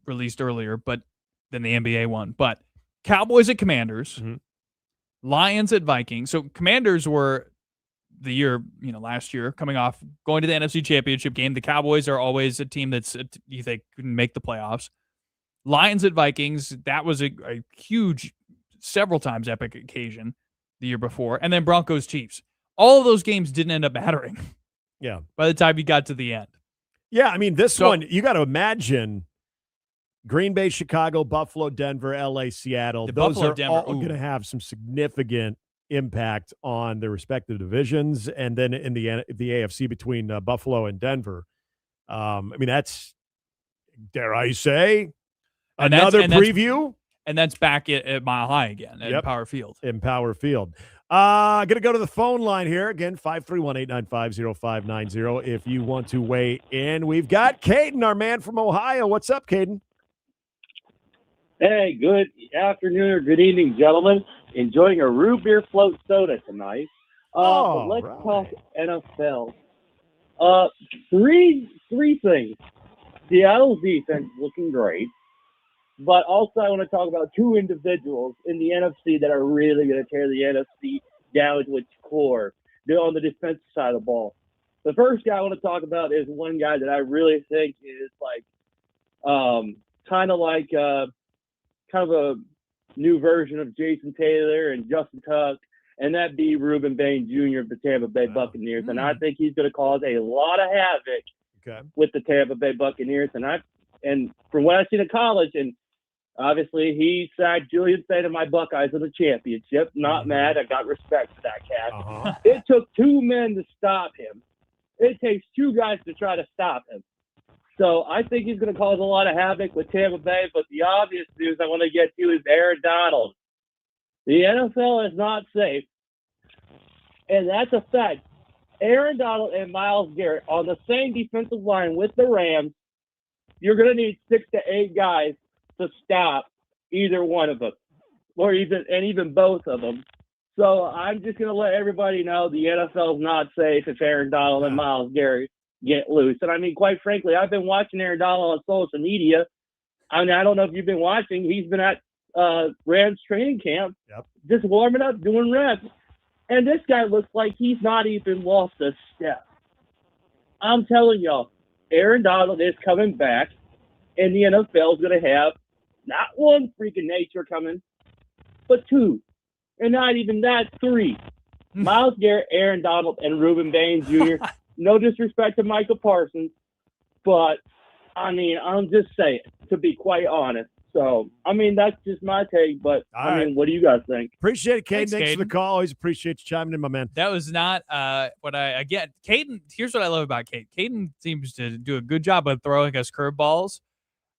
released earlier, but than the NBA one. But Cowboys at Commanders, Lions at Vikings. So Commanders were the year, last year, coming off going to the NFC Championship game. The Cowboys are always a team that's you think can make the playoffs. Lions at Vikings, that was a huge, several times epic occasion the year before. And then Broncos Chiefs. All of those games didn't end up mattering. Yeah. By the time you got to the end. Yeah, I mean, this one, you got to imagine Green Bay, Chicago, Buffalo, Denver, LA, Seattle. Those are all going to have some significant impact on their respective divisions. And then in the AFC between Buffalo and Denver. I mean, that's, dare I say, another preview. And that's back at Mile High again at Power Field. In Power Field. Going to go to the phone line here. Again, 531-895-0590 if you want to weigh in. We've got Caden, our man from Ohio. What's up, Caden? Hey, good afternoon or good evening, gentlemen. Enjoying a root beer float soda tonight. But let's talk NFL. Three things. Seattle's defense looking great. But also I want to talk about two individuals in the NFC that are really going to tear the NFC down to its core. They're on the defensive side of the ball. The first guy I want to talk about is one guy that I really think is kind of a new version of Jason Taylor and Justin Tuck, and that'd be Reuben Bain Jr. of the Tampa Bay Buccaneers. And I think he's going to cause a lot of havoc with the Tampa Bay Buccaneers. And from what I've seen in college, and obviously, he signed Julian Saint of my Buckeyes in the championship. Not mad. I got respect for that cat. It took two men to stop him. It takes two guys to try to stop him. So I think he's going to cause a lot of havoc with Tampa Bay. But the obvious news I want to get to is Aaron Donald. The NFL is not safe. And that's a fact. Aaron Donald and Myles Garrett on the same defensive line with the Rams, you're going to need 6 to 8 guys to stop either one of them, or even both of them. So I'm just going to let everybody know the NFL is not safe if Aaron Donald and Myles Garrett get loose. And I mean, quite frankly, I've been watching Aaron Donald on social media. I mean, I don't know if you've been watching. He's been at Rams training camp, just warming up, doing reps. And this guy looks like he's not even lost a step. I'm telling y'all, Aaron Donald is coming back, and the NFL is going to have not one freaking nature coming, but two. And not even that, three. Myles Garrett, Aaron Donald, and Reuben Baines Jr. No disrespect to Michael Parsons, but, I mean, I'm just saying, to be quite honest. So, I mean, that's just my take, but, I mean, what do you guys think? Appreciate it, Caden. Thanks for the Caden. call. Always appreciate you chiming in, my man. That was not again, Caden, here's what I love about Caden. Caden seems to do a good job of throwing us curveballs.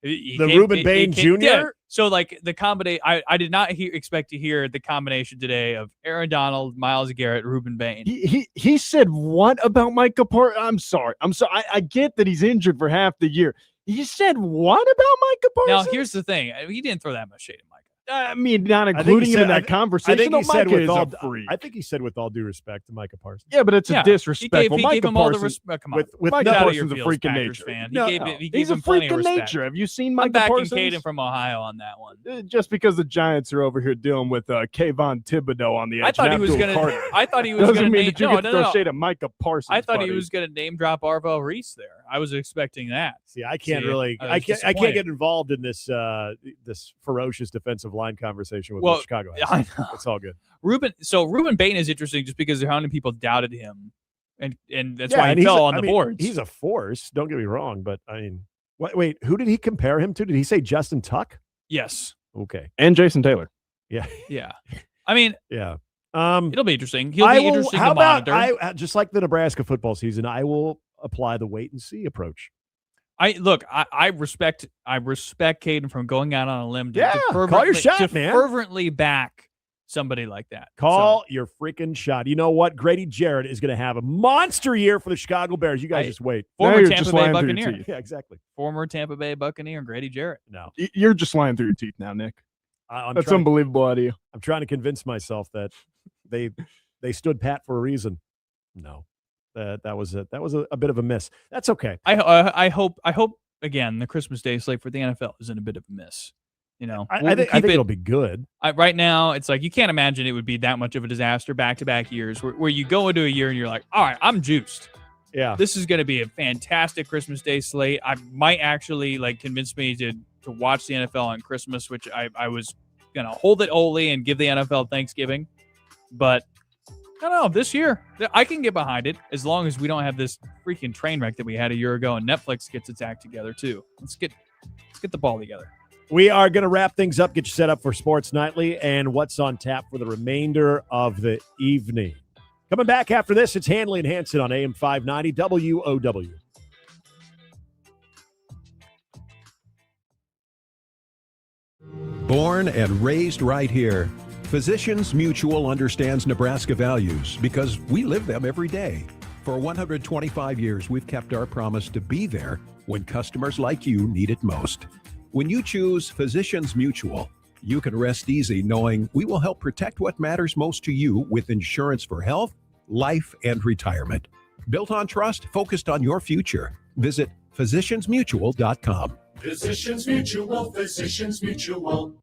Reuben Baines Jr.? Yeah. So, like, the combination, I did not expect to hear the combination today of Aaron Donald, Myles Garrett, Reuben Baines. He said what about Micah Parsons? I'm sorry. I get that he's injured for half the year. He said what about Micah Parsons? Now, here's the thing. He didn't throw that much shade at Micah. I mean, not including him in that conversation. I think he said Micah with all, is a freak. I think he said with all due respect to Micah Parsons. Yeah, but it's a disrespectful. He Micah gave him all the Parsons, respect. Come on. with Micah Micah out of your Parsons a feels, freak in Packers nature. fan. No, He gave he's him a plenty freak of in respect. nature. Have you seen I'm Micah backing Parsons? Caden from Ohio on that one. Just because the Giants are over here dealing with Kayvon Thibodeau on the edge. I thought he was going to doesn't mean name, that you get to throw shade at Micah Parsons. I thought he buddy. was going to name drop Arvell Reese there. I was expecting that. See, I can't I can't get involved in this this ferocious defensive line conversation with what Chicago has. I know. It's all good. Reuben Bain is interesting just because how many people doubted him, and that's why he fell on the boards. He's a force. Don't get me wrong, but I mean, wait, who did he compare him to? Did he say Justin Tuck? Yes. Okay. And Jason Taylor. Yeah. Yeah. I mean, yeah. It'll be interesting. He'll be interesting to monitor. Just like the Nebraska football season, I will apply the wait and see approach. I respect Caden from going out on a limb to call your shot, man. Fervently back somebody like that. Call your freaking shot. You know what? Grady Jarrett is going to have a monster year for the Chicago Bears. You guys just wait. Former Tampa Bay Buccaneer. Yeah, exactly. Former Tampa Bay Buccaneer Grady Jarrett. No. You're just lying through your teeth now, Nick. That's unbelievable out of you. I'm trying to convince myself that they stood pat for a reason. No. That was a bit of a miss. That's okay. I hope again the Christmas Day slate for the NFL isn't a bit of a miss. You know, I think it'll be good. Right now, it's like you can't imagine it would be that much of a disaster back-to-back years where you go into a year and you're like, all right, I'm juiced. Yeah, this is going to be a fantastic Christmas Day slate. I might actually convince me to watch the NFL on Christmas, which I was going to hold it holy and give the NFL Thanksgiving, but. I don't know. This year, I can get behind it as long as we don't have this freaking train wreck that we had a year ago, and Netflix gets its act together too. Let's get the ball together. We are going to wrap things up, get you set up for Sports Nightly and what's on tap for the remainder of the evening. Coming back after this, it's Handley and Hansen on AM 590 WOW. Born and raised right here. Physicians Mutual understands Nebraska values because we live them every day. For 125 years, we've kept our promise to be there when customers like you need it most. When you choose Physicians Mutual, you can rest easy knowing we will help protect what matters most to you with insurance for health, life, and retirement. Built on trust, focused on your future. Visit physiciansmutual.com. Physicians Mutual, Physicians Mutual.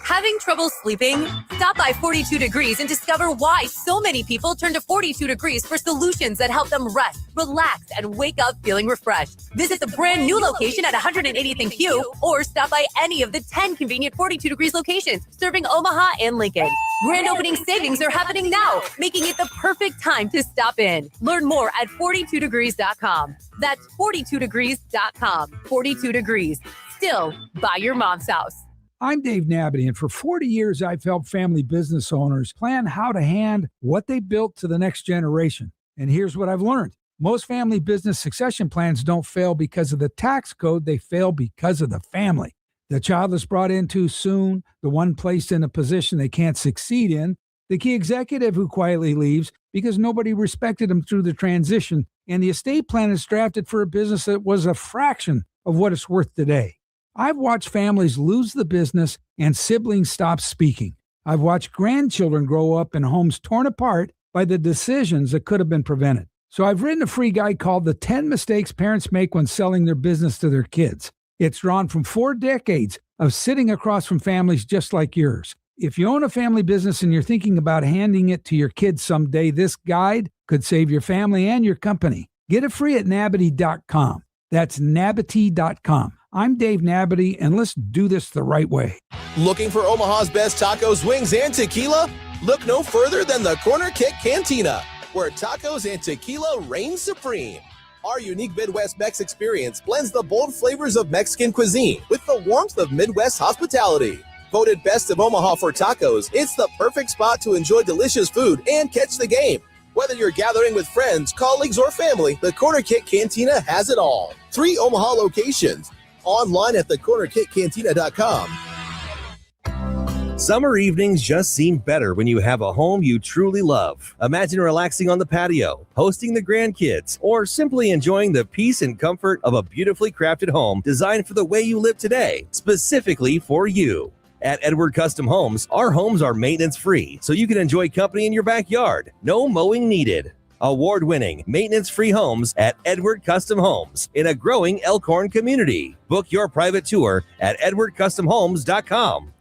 Having trouble sleeping? Stop by 42 Degrees and discover why so many people turn to 42 Degrees for solutions that help them rest, relax, and wake up feeling refreshed. Visit the brand new location at 180th and Q or stop by any of the 10 convenient 42 Degrees locations serving Omaha and Lincoln. Grand opening savings are happening now, making it the perfect time to stop in. Learn more at 42degrees.com. That's 42degrees.com. 42 Degrees. Still by your mom's house. I'm Dave Nabby, and for 40 years, I've helped family business owners plan how to hand what they built to the next generation. And here's what I've learned. Most family business succession plans don't fail because of the tax code. They fail because of the family. The child is brought in too soon, the one placed in a position they can't succeed in, the key executive who quietly leaves because nobody respected him through the transition, and the estate plan is drafted for a business that was a fraction of what it's worth today. I've watched families lose the business and siblings stop speaking. I've watched grandchildren grow up in homes torn apart by the decisions that could have been prevented. So I've written a free guide called The 10 Mistakes Parents Make When Selling Their Business to Their Kids. It's drawn from 4 decades of sitting across from families just like yours. If you own a family business and you're thinking about handing it to your kids someday, this guide could save your family and your company. Get it free at Nabity.com. That's Nabity.com. I'm Dave Nabity, and let's do this the right way. Looking for Omaha's best tacos, wings, and tequila? Look no further than the Corner Kick Cantina, where tacos and tequila reign supreme. Our unique Midwest Mex experience blends the bold flavors of Mexican cuisine with the warmth of Midwest hospitality. Voted best of Omaha for tacos, it's the perfect spot to enjoy delicious food and catch the game. Whether you're gathering with friends, colleagues, or family, the Corner Kick Cantina has it all. 3 Omaha locations. Online at thecornerkickcantina.com. Summer evenings just seem better when you have a home you truly love. Imagine relaxing on the patio, hosting the grandkids, or simply enjoying the peace and comfort of a beautifully crafted home designed for the way you live today, specifically for you. At Edward Custom Homes, our homes are maintenance-free, so you can enjoy company in your backyard. No mowing needed. Award-winning, maintenance-free homes at Edward Custom Homes in a growing Elkhorn community. Book your private tour at edwardcustomhomes.com.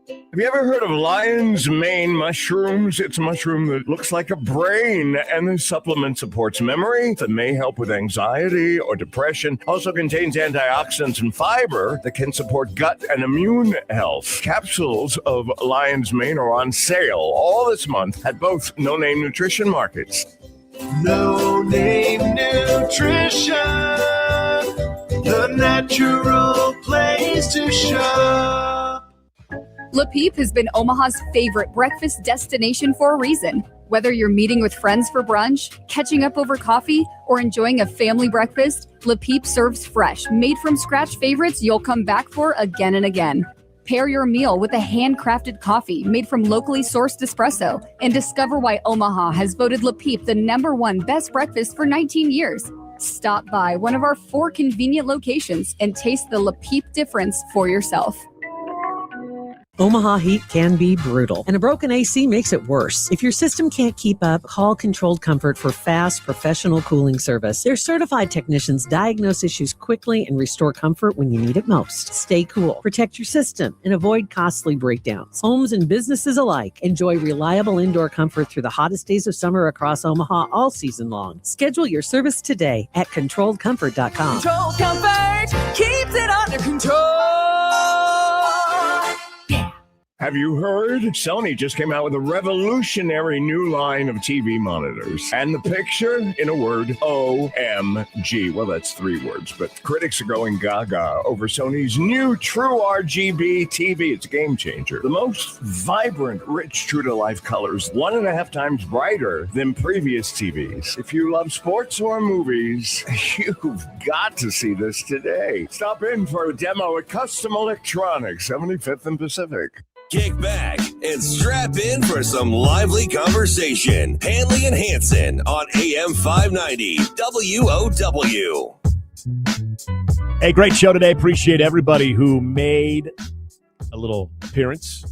Have you ever heard of lion's mane mushrooms? It's a mushroom that looks like a brain, and the supplement supports memory that may help with anxiety or depression. Also contains antioxidants and fiber that can support gut and immune health. Capsules of lion's mane are on sale all this month at both No Name Nutrition markets. No Name Nutrition, the natural place to shop. Le Peep has been Omaha's favorite breakfast destination for a reason. Whether you're meeting with friends for brunch, catching up over coffee, or enjoying a family breakfast, Le Peep serves fresh, made-from-scratch favorites you'll come back for again and again. Pair your meal with a handcrafted coffee made from locally sourced espresso and discover why Omaha has voted Le Peep the #1 best breakfast for 19 years. Stop by one of our 4 convenient locations and taste the Le Peep difference for yourself. Omaha heat can be brutal, and a broken AC makes it worse. If your system can't keep up, call Controlled Comfort for fast, professional cooling service. Their certified technicians diagnose issues quickly and restore comfort when you need it most. Stay cool, protect your system, and avoid costly breakdowns. Homes and businesses alike enjoy reliable indoor comfort through the hottest days of summer across Omaha all season long. Schedule your service today at ControlledComfort.com. Control Comfort keeps it under control. Have you heard? Sony just came out with a revolutionary new line of TV monitors. And the picture, in a word, OMG. Well, that's 3 words, but critics are going gaga over Sony's new True RGB TV. It's a game changer. The most vibrant, rich, true-to-life colors, 1.5 times brighter than previous TVs. If you love sports or movies, you've got to see this today. Stop in for a demo at Custom Electronics, 75th and Pacific. Kick back and strap in for some lively conversation. Handley and Hansen on AM 590 WOW. Hey, great show today. Appreciate everybody who made a little appearance.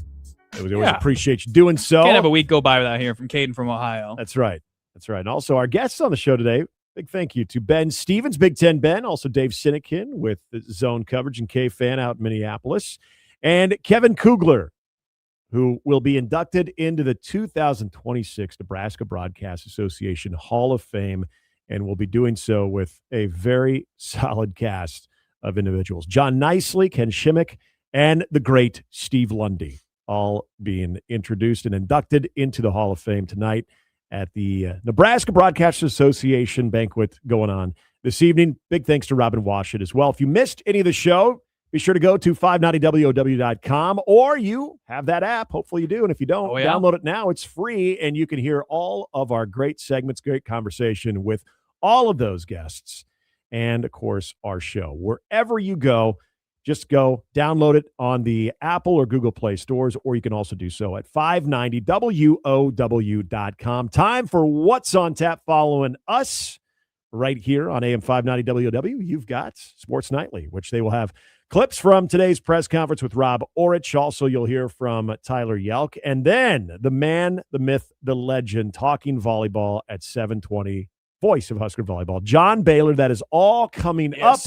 We always appreciate you doing so. Can't have a week go by without hearing from Caden from Ohio. That's right. That's right. And also our guests on the show today, big thank you to Ben Stevens, Big Ten Ben, also Dave Sinykin with the Zone Coverage and K-Fan out in Minneapolis, and Kevin Kugler, who will be inducted into the 2026 Nebraska Broadcast Association Hall of Fame, and will be doing so with a very solid cast of individuals. John Nicely, Ken Shimmick, and the great Steve Lundy, all being introduced and inducted into the Hall of Fame tonight at the Nebraska Broadcast Association banquet going on this evening. Big thanks to Robin Washut as well. If you missed any of the show, be sure to go to 590WOW.com, or you have that app. Hopefully you do. And if you don't, download it now. It's free, and you can hear all of our great segments, great conversation with all of those guests, and, of course, our show. Wherever you go, just go download it on the Apple or Google Play stores, or you can also do so at 590WOW.com. Time for What's on Tap following us right here on AM 590 WOW. You've got Sports Nightly, which they will have clips from today's press conference with Rob Aurich. Also, you'll hear from Tyler Yelk. And then the man, the myth, the legend, talking volleyball at 7:20, voice of Husker Volleyball, John Baylor. That is all coming up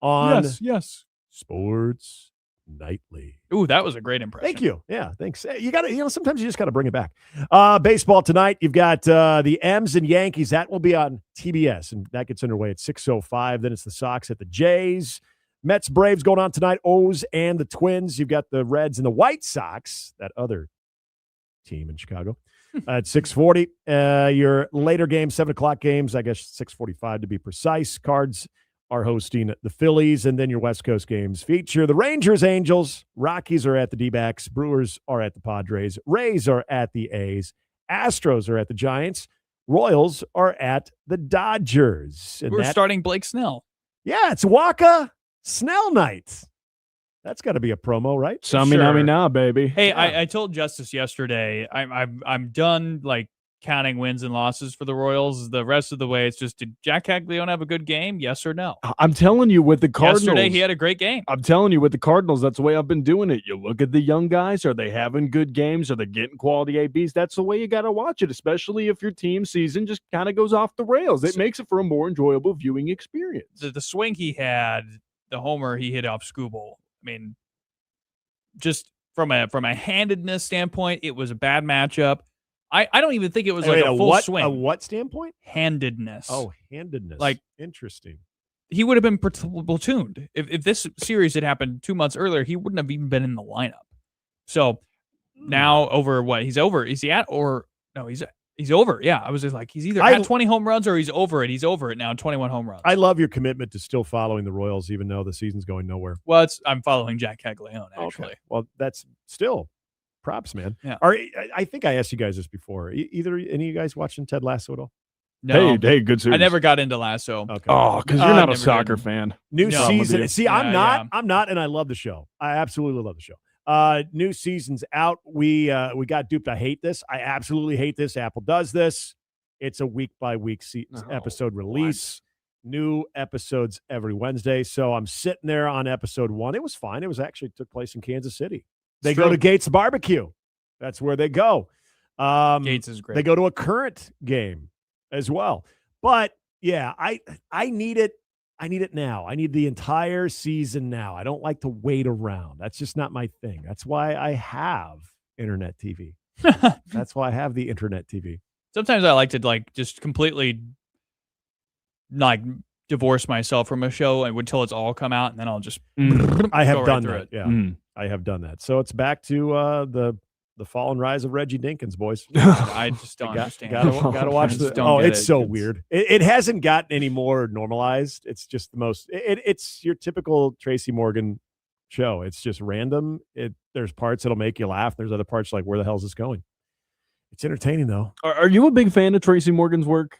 on Yes. Sports Nightly. Ooh, that was a great impression. Thank you. Yeah, thanks. You got to, sometimes you just got to bring it back. Baseball tonight, you've got the M's and Yankees. That will be on TBS, and that gets underway at 6:05. Then it's the Sox at the Jays. Mets, Braves going on tonight. O's and the Twins. You've got the Reds and the White Sox, that other team in Chicago, at 6:40. Your later games, 7 o'clock games, I guess 6:45 to be precise. Cards are hosting the Phillies, and then your West Coast games feature the Rangers, Angels, Rockies are at the D-backs, Brewers are at the Padres, Rays are at the A's, Astros are at the Giants, Royals are at the Dodgers. And We're starting Blake Snell. Yeah, it's Waka Snell night. That's got to be a promo, right? Nah, baby. Hey, yeah. I told Justice yesterday I'm done like counting wins and losses for the Royals. The rest of the way, it's just, did Jack Caglione have a good game? Yes or no? I'm telling you, with the Cardinals. Yesterday, he had a great game. I'm telling you, with the Cardinals, that's the way I've been doing it. You look at the young guys. Are they having good games? Are they getting quality ABs? That's the way you got to watch it, especially if your team season just kind of goes off the rails. It makes it for a more enjoyable viewing experience. The swing he had, the homer he hit off Skubal, I mean, just from a handedness standpoint, it was a bad matchup. I don't even think it was like a full swing. A what standpoint? Handedness. Oh, handedness. Like, interesting. He would have been platooned. If this series had happened 2 months earlier, he wouldn't have even been in the lineup. So now over what? He's over. Is he at or no, he's over. Yeah. I was just like, he's either at 20 home runs or he's over it. He's over it now, 21 home runs. I love your commitment to still following the Royals, even though the season's going nowhere. Well, I'm following Jack Caglione, actually. Okay. Well, that's still props, man. Yeah. I think I asked you guys this before. Either any of you guys watching Ted Lasso at all? No. Hey, good series. I never got into Lasso. Okay. Oh, because you're not a soccer fan. New season. See, I'm not. Yeah. I'm not, and I love the show. I absolutely love the show. New season's out. We got duped. I hate this. I absolutely hate this. Apple does this. It's a week-by-week episode release. New episodes every Wednesday. So I'm sitting there on episode 1. It was fine. It was actually took place in Kansas City. They go to Gates Barbecue. That's where they go. Gates is great. They go to a current game as well. But yeah, I need it. I need it now. I need the entire season now. I don't like to wait around. That's just not my thing. That's why I have internet TV. That's why I have the internet TV. Sometimes I like to just completely divorce myself from a show until it's all come out, and then I'll just I have done through that. it. Yeah. I have done that. So it's back to the fall and rise of Reggie Dinkins, boys. I just don't understand. Gotta watch just the. don't Oh, get it's it. so weird. It hasn't gotten any more normalized. It's just the most. It's your typical Tracy Morgan show. It's just random. There's parts that'll make you laugh. There's other parts like, where the hell is this going? It's entertaining though. Are you a big fan of Tracy Morgan's work?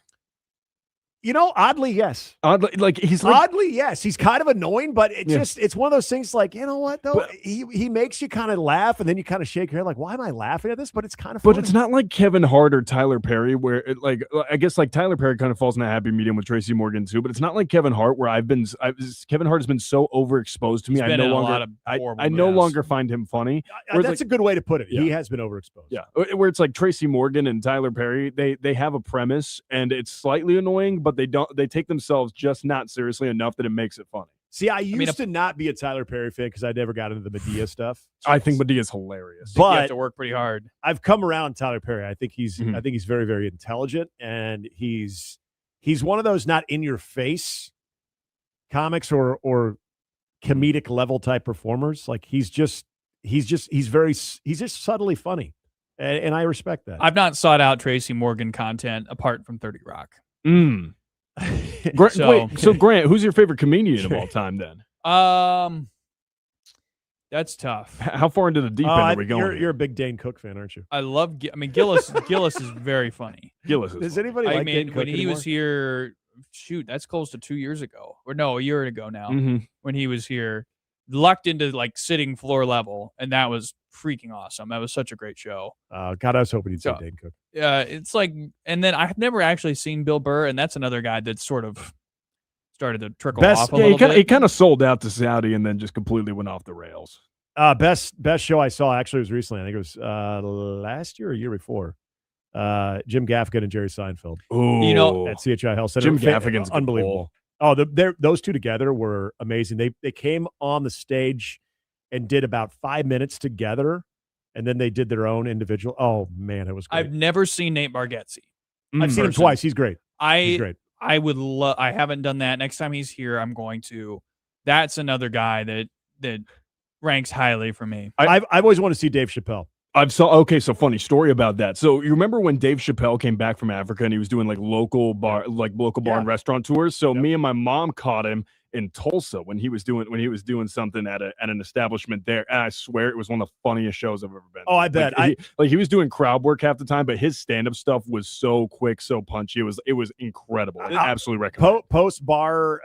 Oddly, yes. Oddly, yes. He's kind of annoying, but it's one of those things like, you know what, though? But he makes you kind of laugh, and then you kind of shake your head like, why am I laughing at this? But it's kind of funny. But it's not like Kevin Hart or Tyler Perry, where I guess Tyler Perry kind of falls in a happy medium with Tracy Morgan too. But it's not like Kevin Hart, where Kevin Hart has been so overexposed to me. I no longer find him funny. That's a good way to put it. Yeah. He has been overexposed. Yeah, where it's like Tracy Morgan and Tyler Perry, they have a premise, and it's slightly annoying, but they take themselves just not seriously enough that it makes it funny. See, I used to not be a Tyler Perry fan because I never got into the Medea stuff. I think Medea's hilarious. But you have to work pretty hard. I've come around Tyler Perry. I think he's very, very intelligent, and he's one of those not in your face comics or comedic level type performers. Like he's just subtly funny. And I respect that. I've not sought out Tracy Morgan content apart from 30 Rock. So Grant, who's your favorite comedian of all time then? That's tough. How far into the deep end are we going? You're a big Dane Cook fan, aren't you? I love Gillis. Gillis is very funny. Gillis is Does anybody like Dane Cook when he anymore? was here, that's close to 2 years ago. Or no, a year ago now. When he was here, lucked into sitting floor level, and that was freaking awesome. That was such a great show. God, I was hoping you'd say Dane Cook. It's and then I've never actually seen Bill Burr, and that's another guy that sort of started to trickle off a little bit. He kind of sold out to Saudi and then just completely went off the rails. Best show I saw actually was recently. I think it was last year or year before. Jim Gaffigan and Jerry Seinfeld. Ooh. At CHI Health Center. Jim Gaffigan's unbelievable. Oh, those two together were amazing. They came on the stage and did about 5 minutes together, and then they did their own individual. Oh man, it was great. I've never seen Nate Bargatze. I've seen him twice. He's great. He's great. I would love. I haven't done that. Next time he's here, I'm going to. That's another guy that ranks highly for me. I've always wanted to see Dave Chappelle. So funny story about that. So you remember when Dave Chappelle came back from Africa and he was doing like local bar and restaurant tours? So me and my mom caught him in Tulsa when he was doing something at an establishment there. And I swear it was one of the funniest shows I've ever been to. Oh, I bet. He was doing crowd work half the time, but his stand-up stuff was so quick, so punchy. It was incredible. I absolutely recommend it. Post bar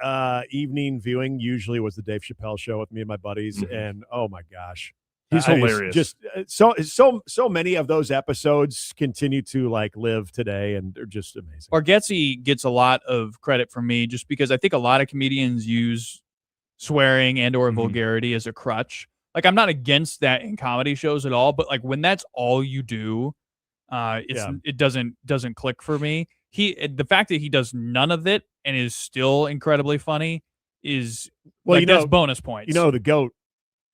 evening viewing usually was the Dave Chappelle show with me and my buddies, and oh my gosh. He's hilarious. Just so many of those episodes continue to like live today, and they're just amazing. Bargatze gets a lot of credit from me just because I think a lot of comedians use swearing and or vulgarity as a crutch. Like, I'm not against that in comedy shows at all, but like when that's all you do, it doesn't click for me. The fact that he does none of it and is still incredibly funny is that's bonus points. The GOAT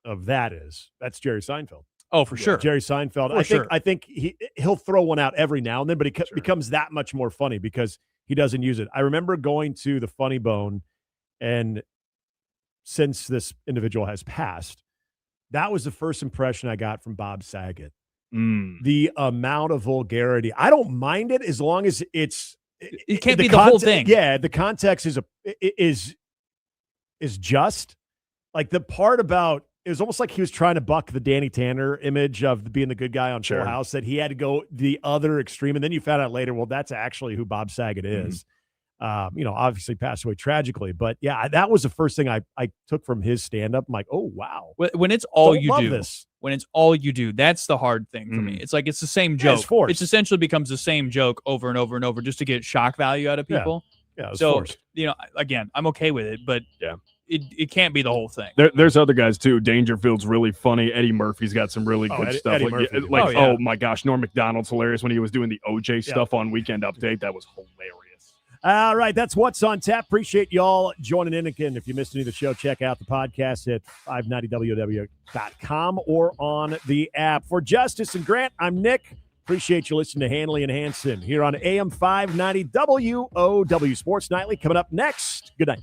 of that's Jerry Seinfeld. Oh, for sure. Jerry Seinfeld. I think he'll throw one out every now and then, but it becomes that much more funny because he doesn't use it. I remember going to the Funny Bone, and since this individual has passed, that was the first impression I got from Bob Saget. The amount of vulgarity. I don't mind it as long as it can't be the whole thing. Yeah, the context is just like the part about. It was almost like he was trying to buck the Danny Tanner image of being the good guy on Full House, that he had to go the other extreme. And then you found out later, well, that's actually who Bob Saget is. Obviously passed away tragically. But yeah, that was the first thing I took from his stand-up. I'm like, oh, wow. When it's all you do, when it's all you do, that's the hard thing for me. It's like it's the same joke. It's forced. It essentially becomes the same joke over and over and over just to get shock value out of people. Yeah, so, forced. Again, I'm okay with it, but it can't be the whole thing. There's other guys too. Dangerfield's really funny. Eddie Murphy's got some really good stuff. Oh my gosh, Norm Macdonald's hilarious when he was doing the OJ stuff on Weekend Update. That was hilarious. All right, that's what's on tap. Appreciate y'all joining in again. If you missed any of the show, check out the podcast at 590ww.com or on the app. For Justice and Grant, I'm Nick. Appreciate you listening to Handley and Hansen here on AM 590 WOW Sports Nightly. Coming up next. Good night.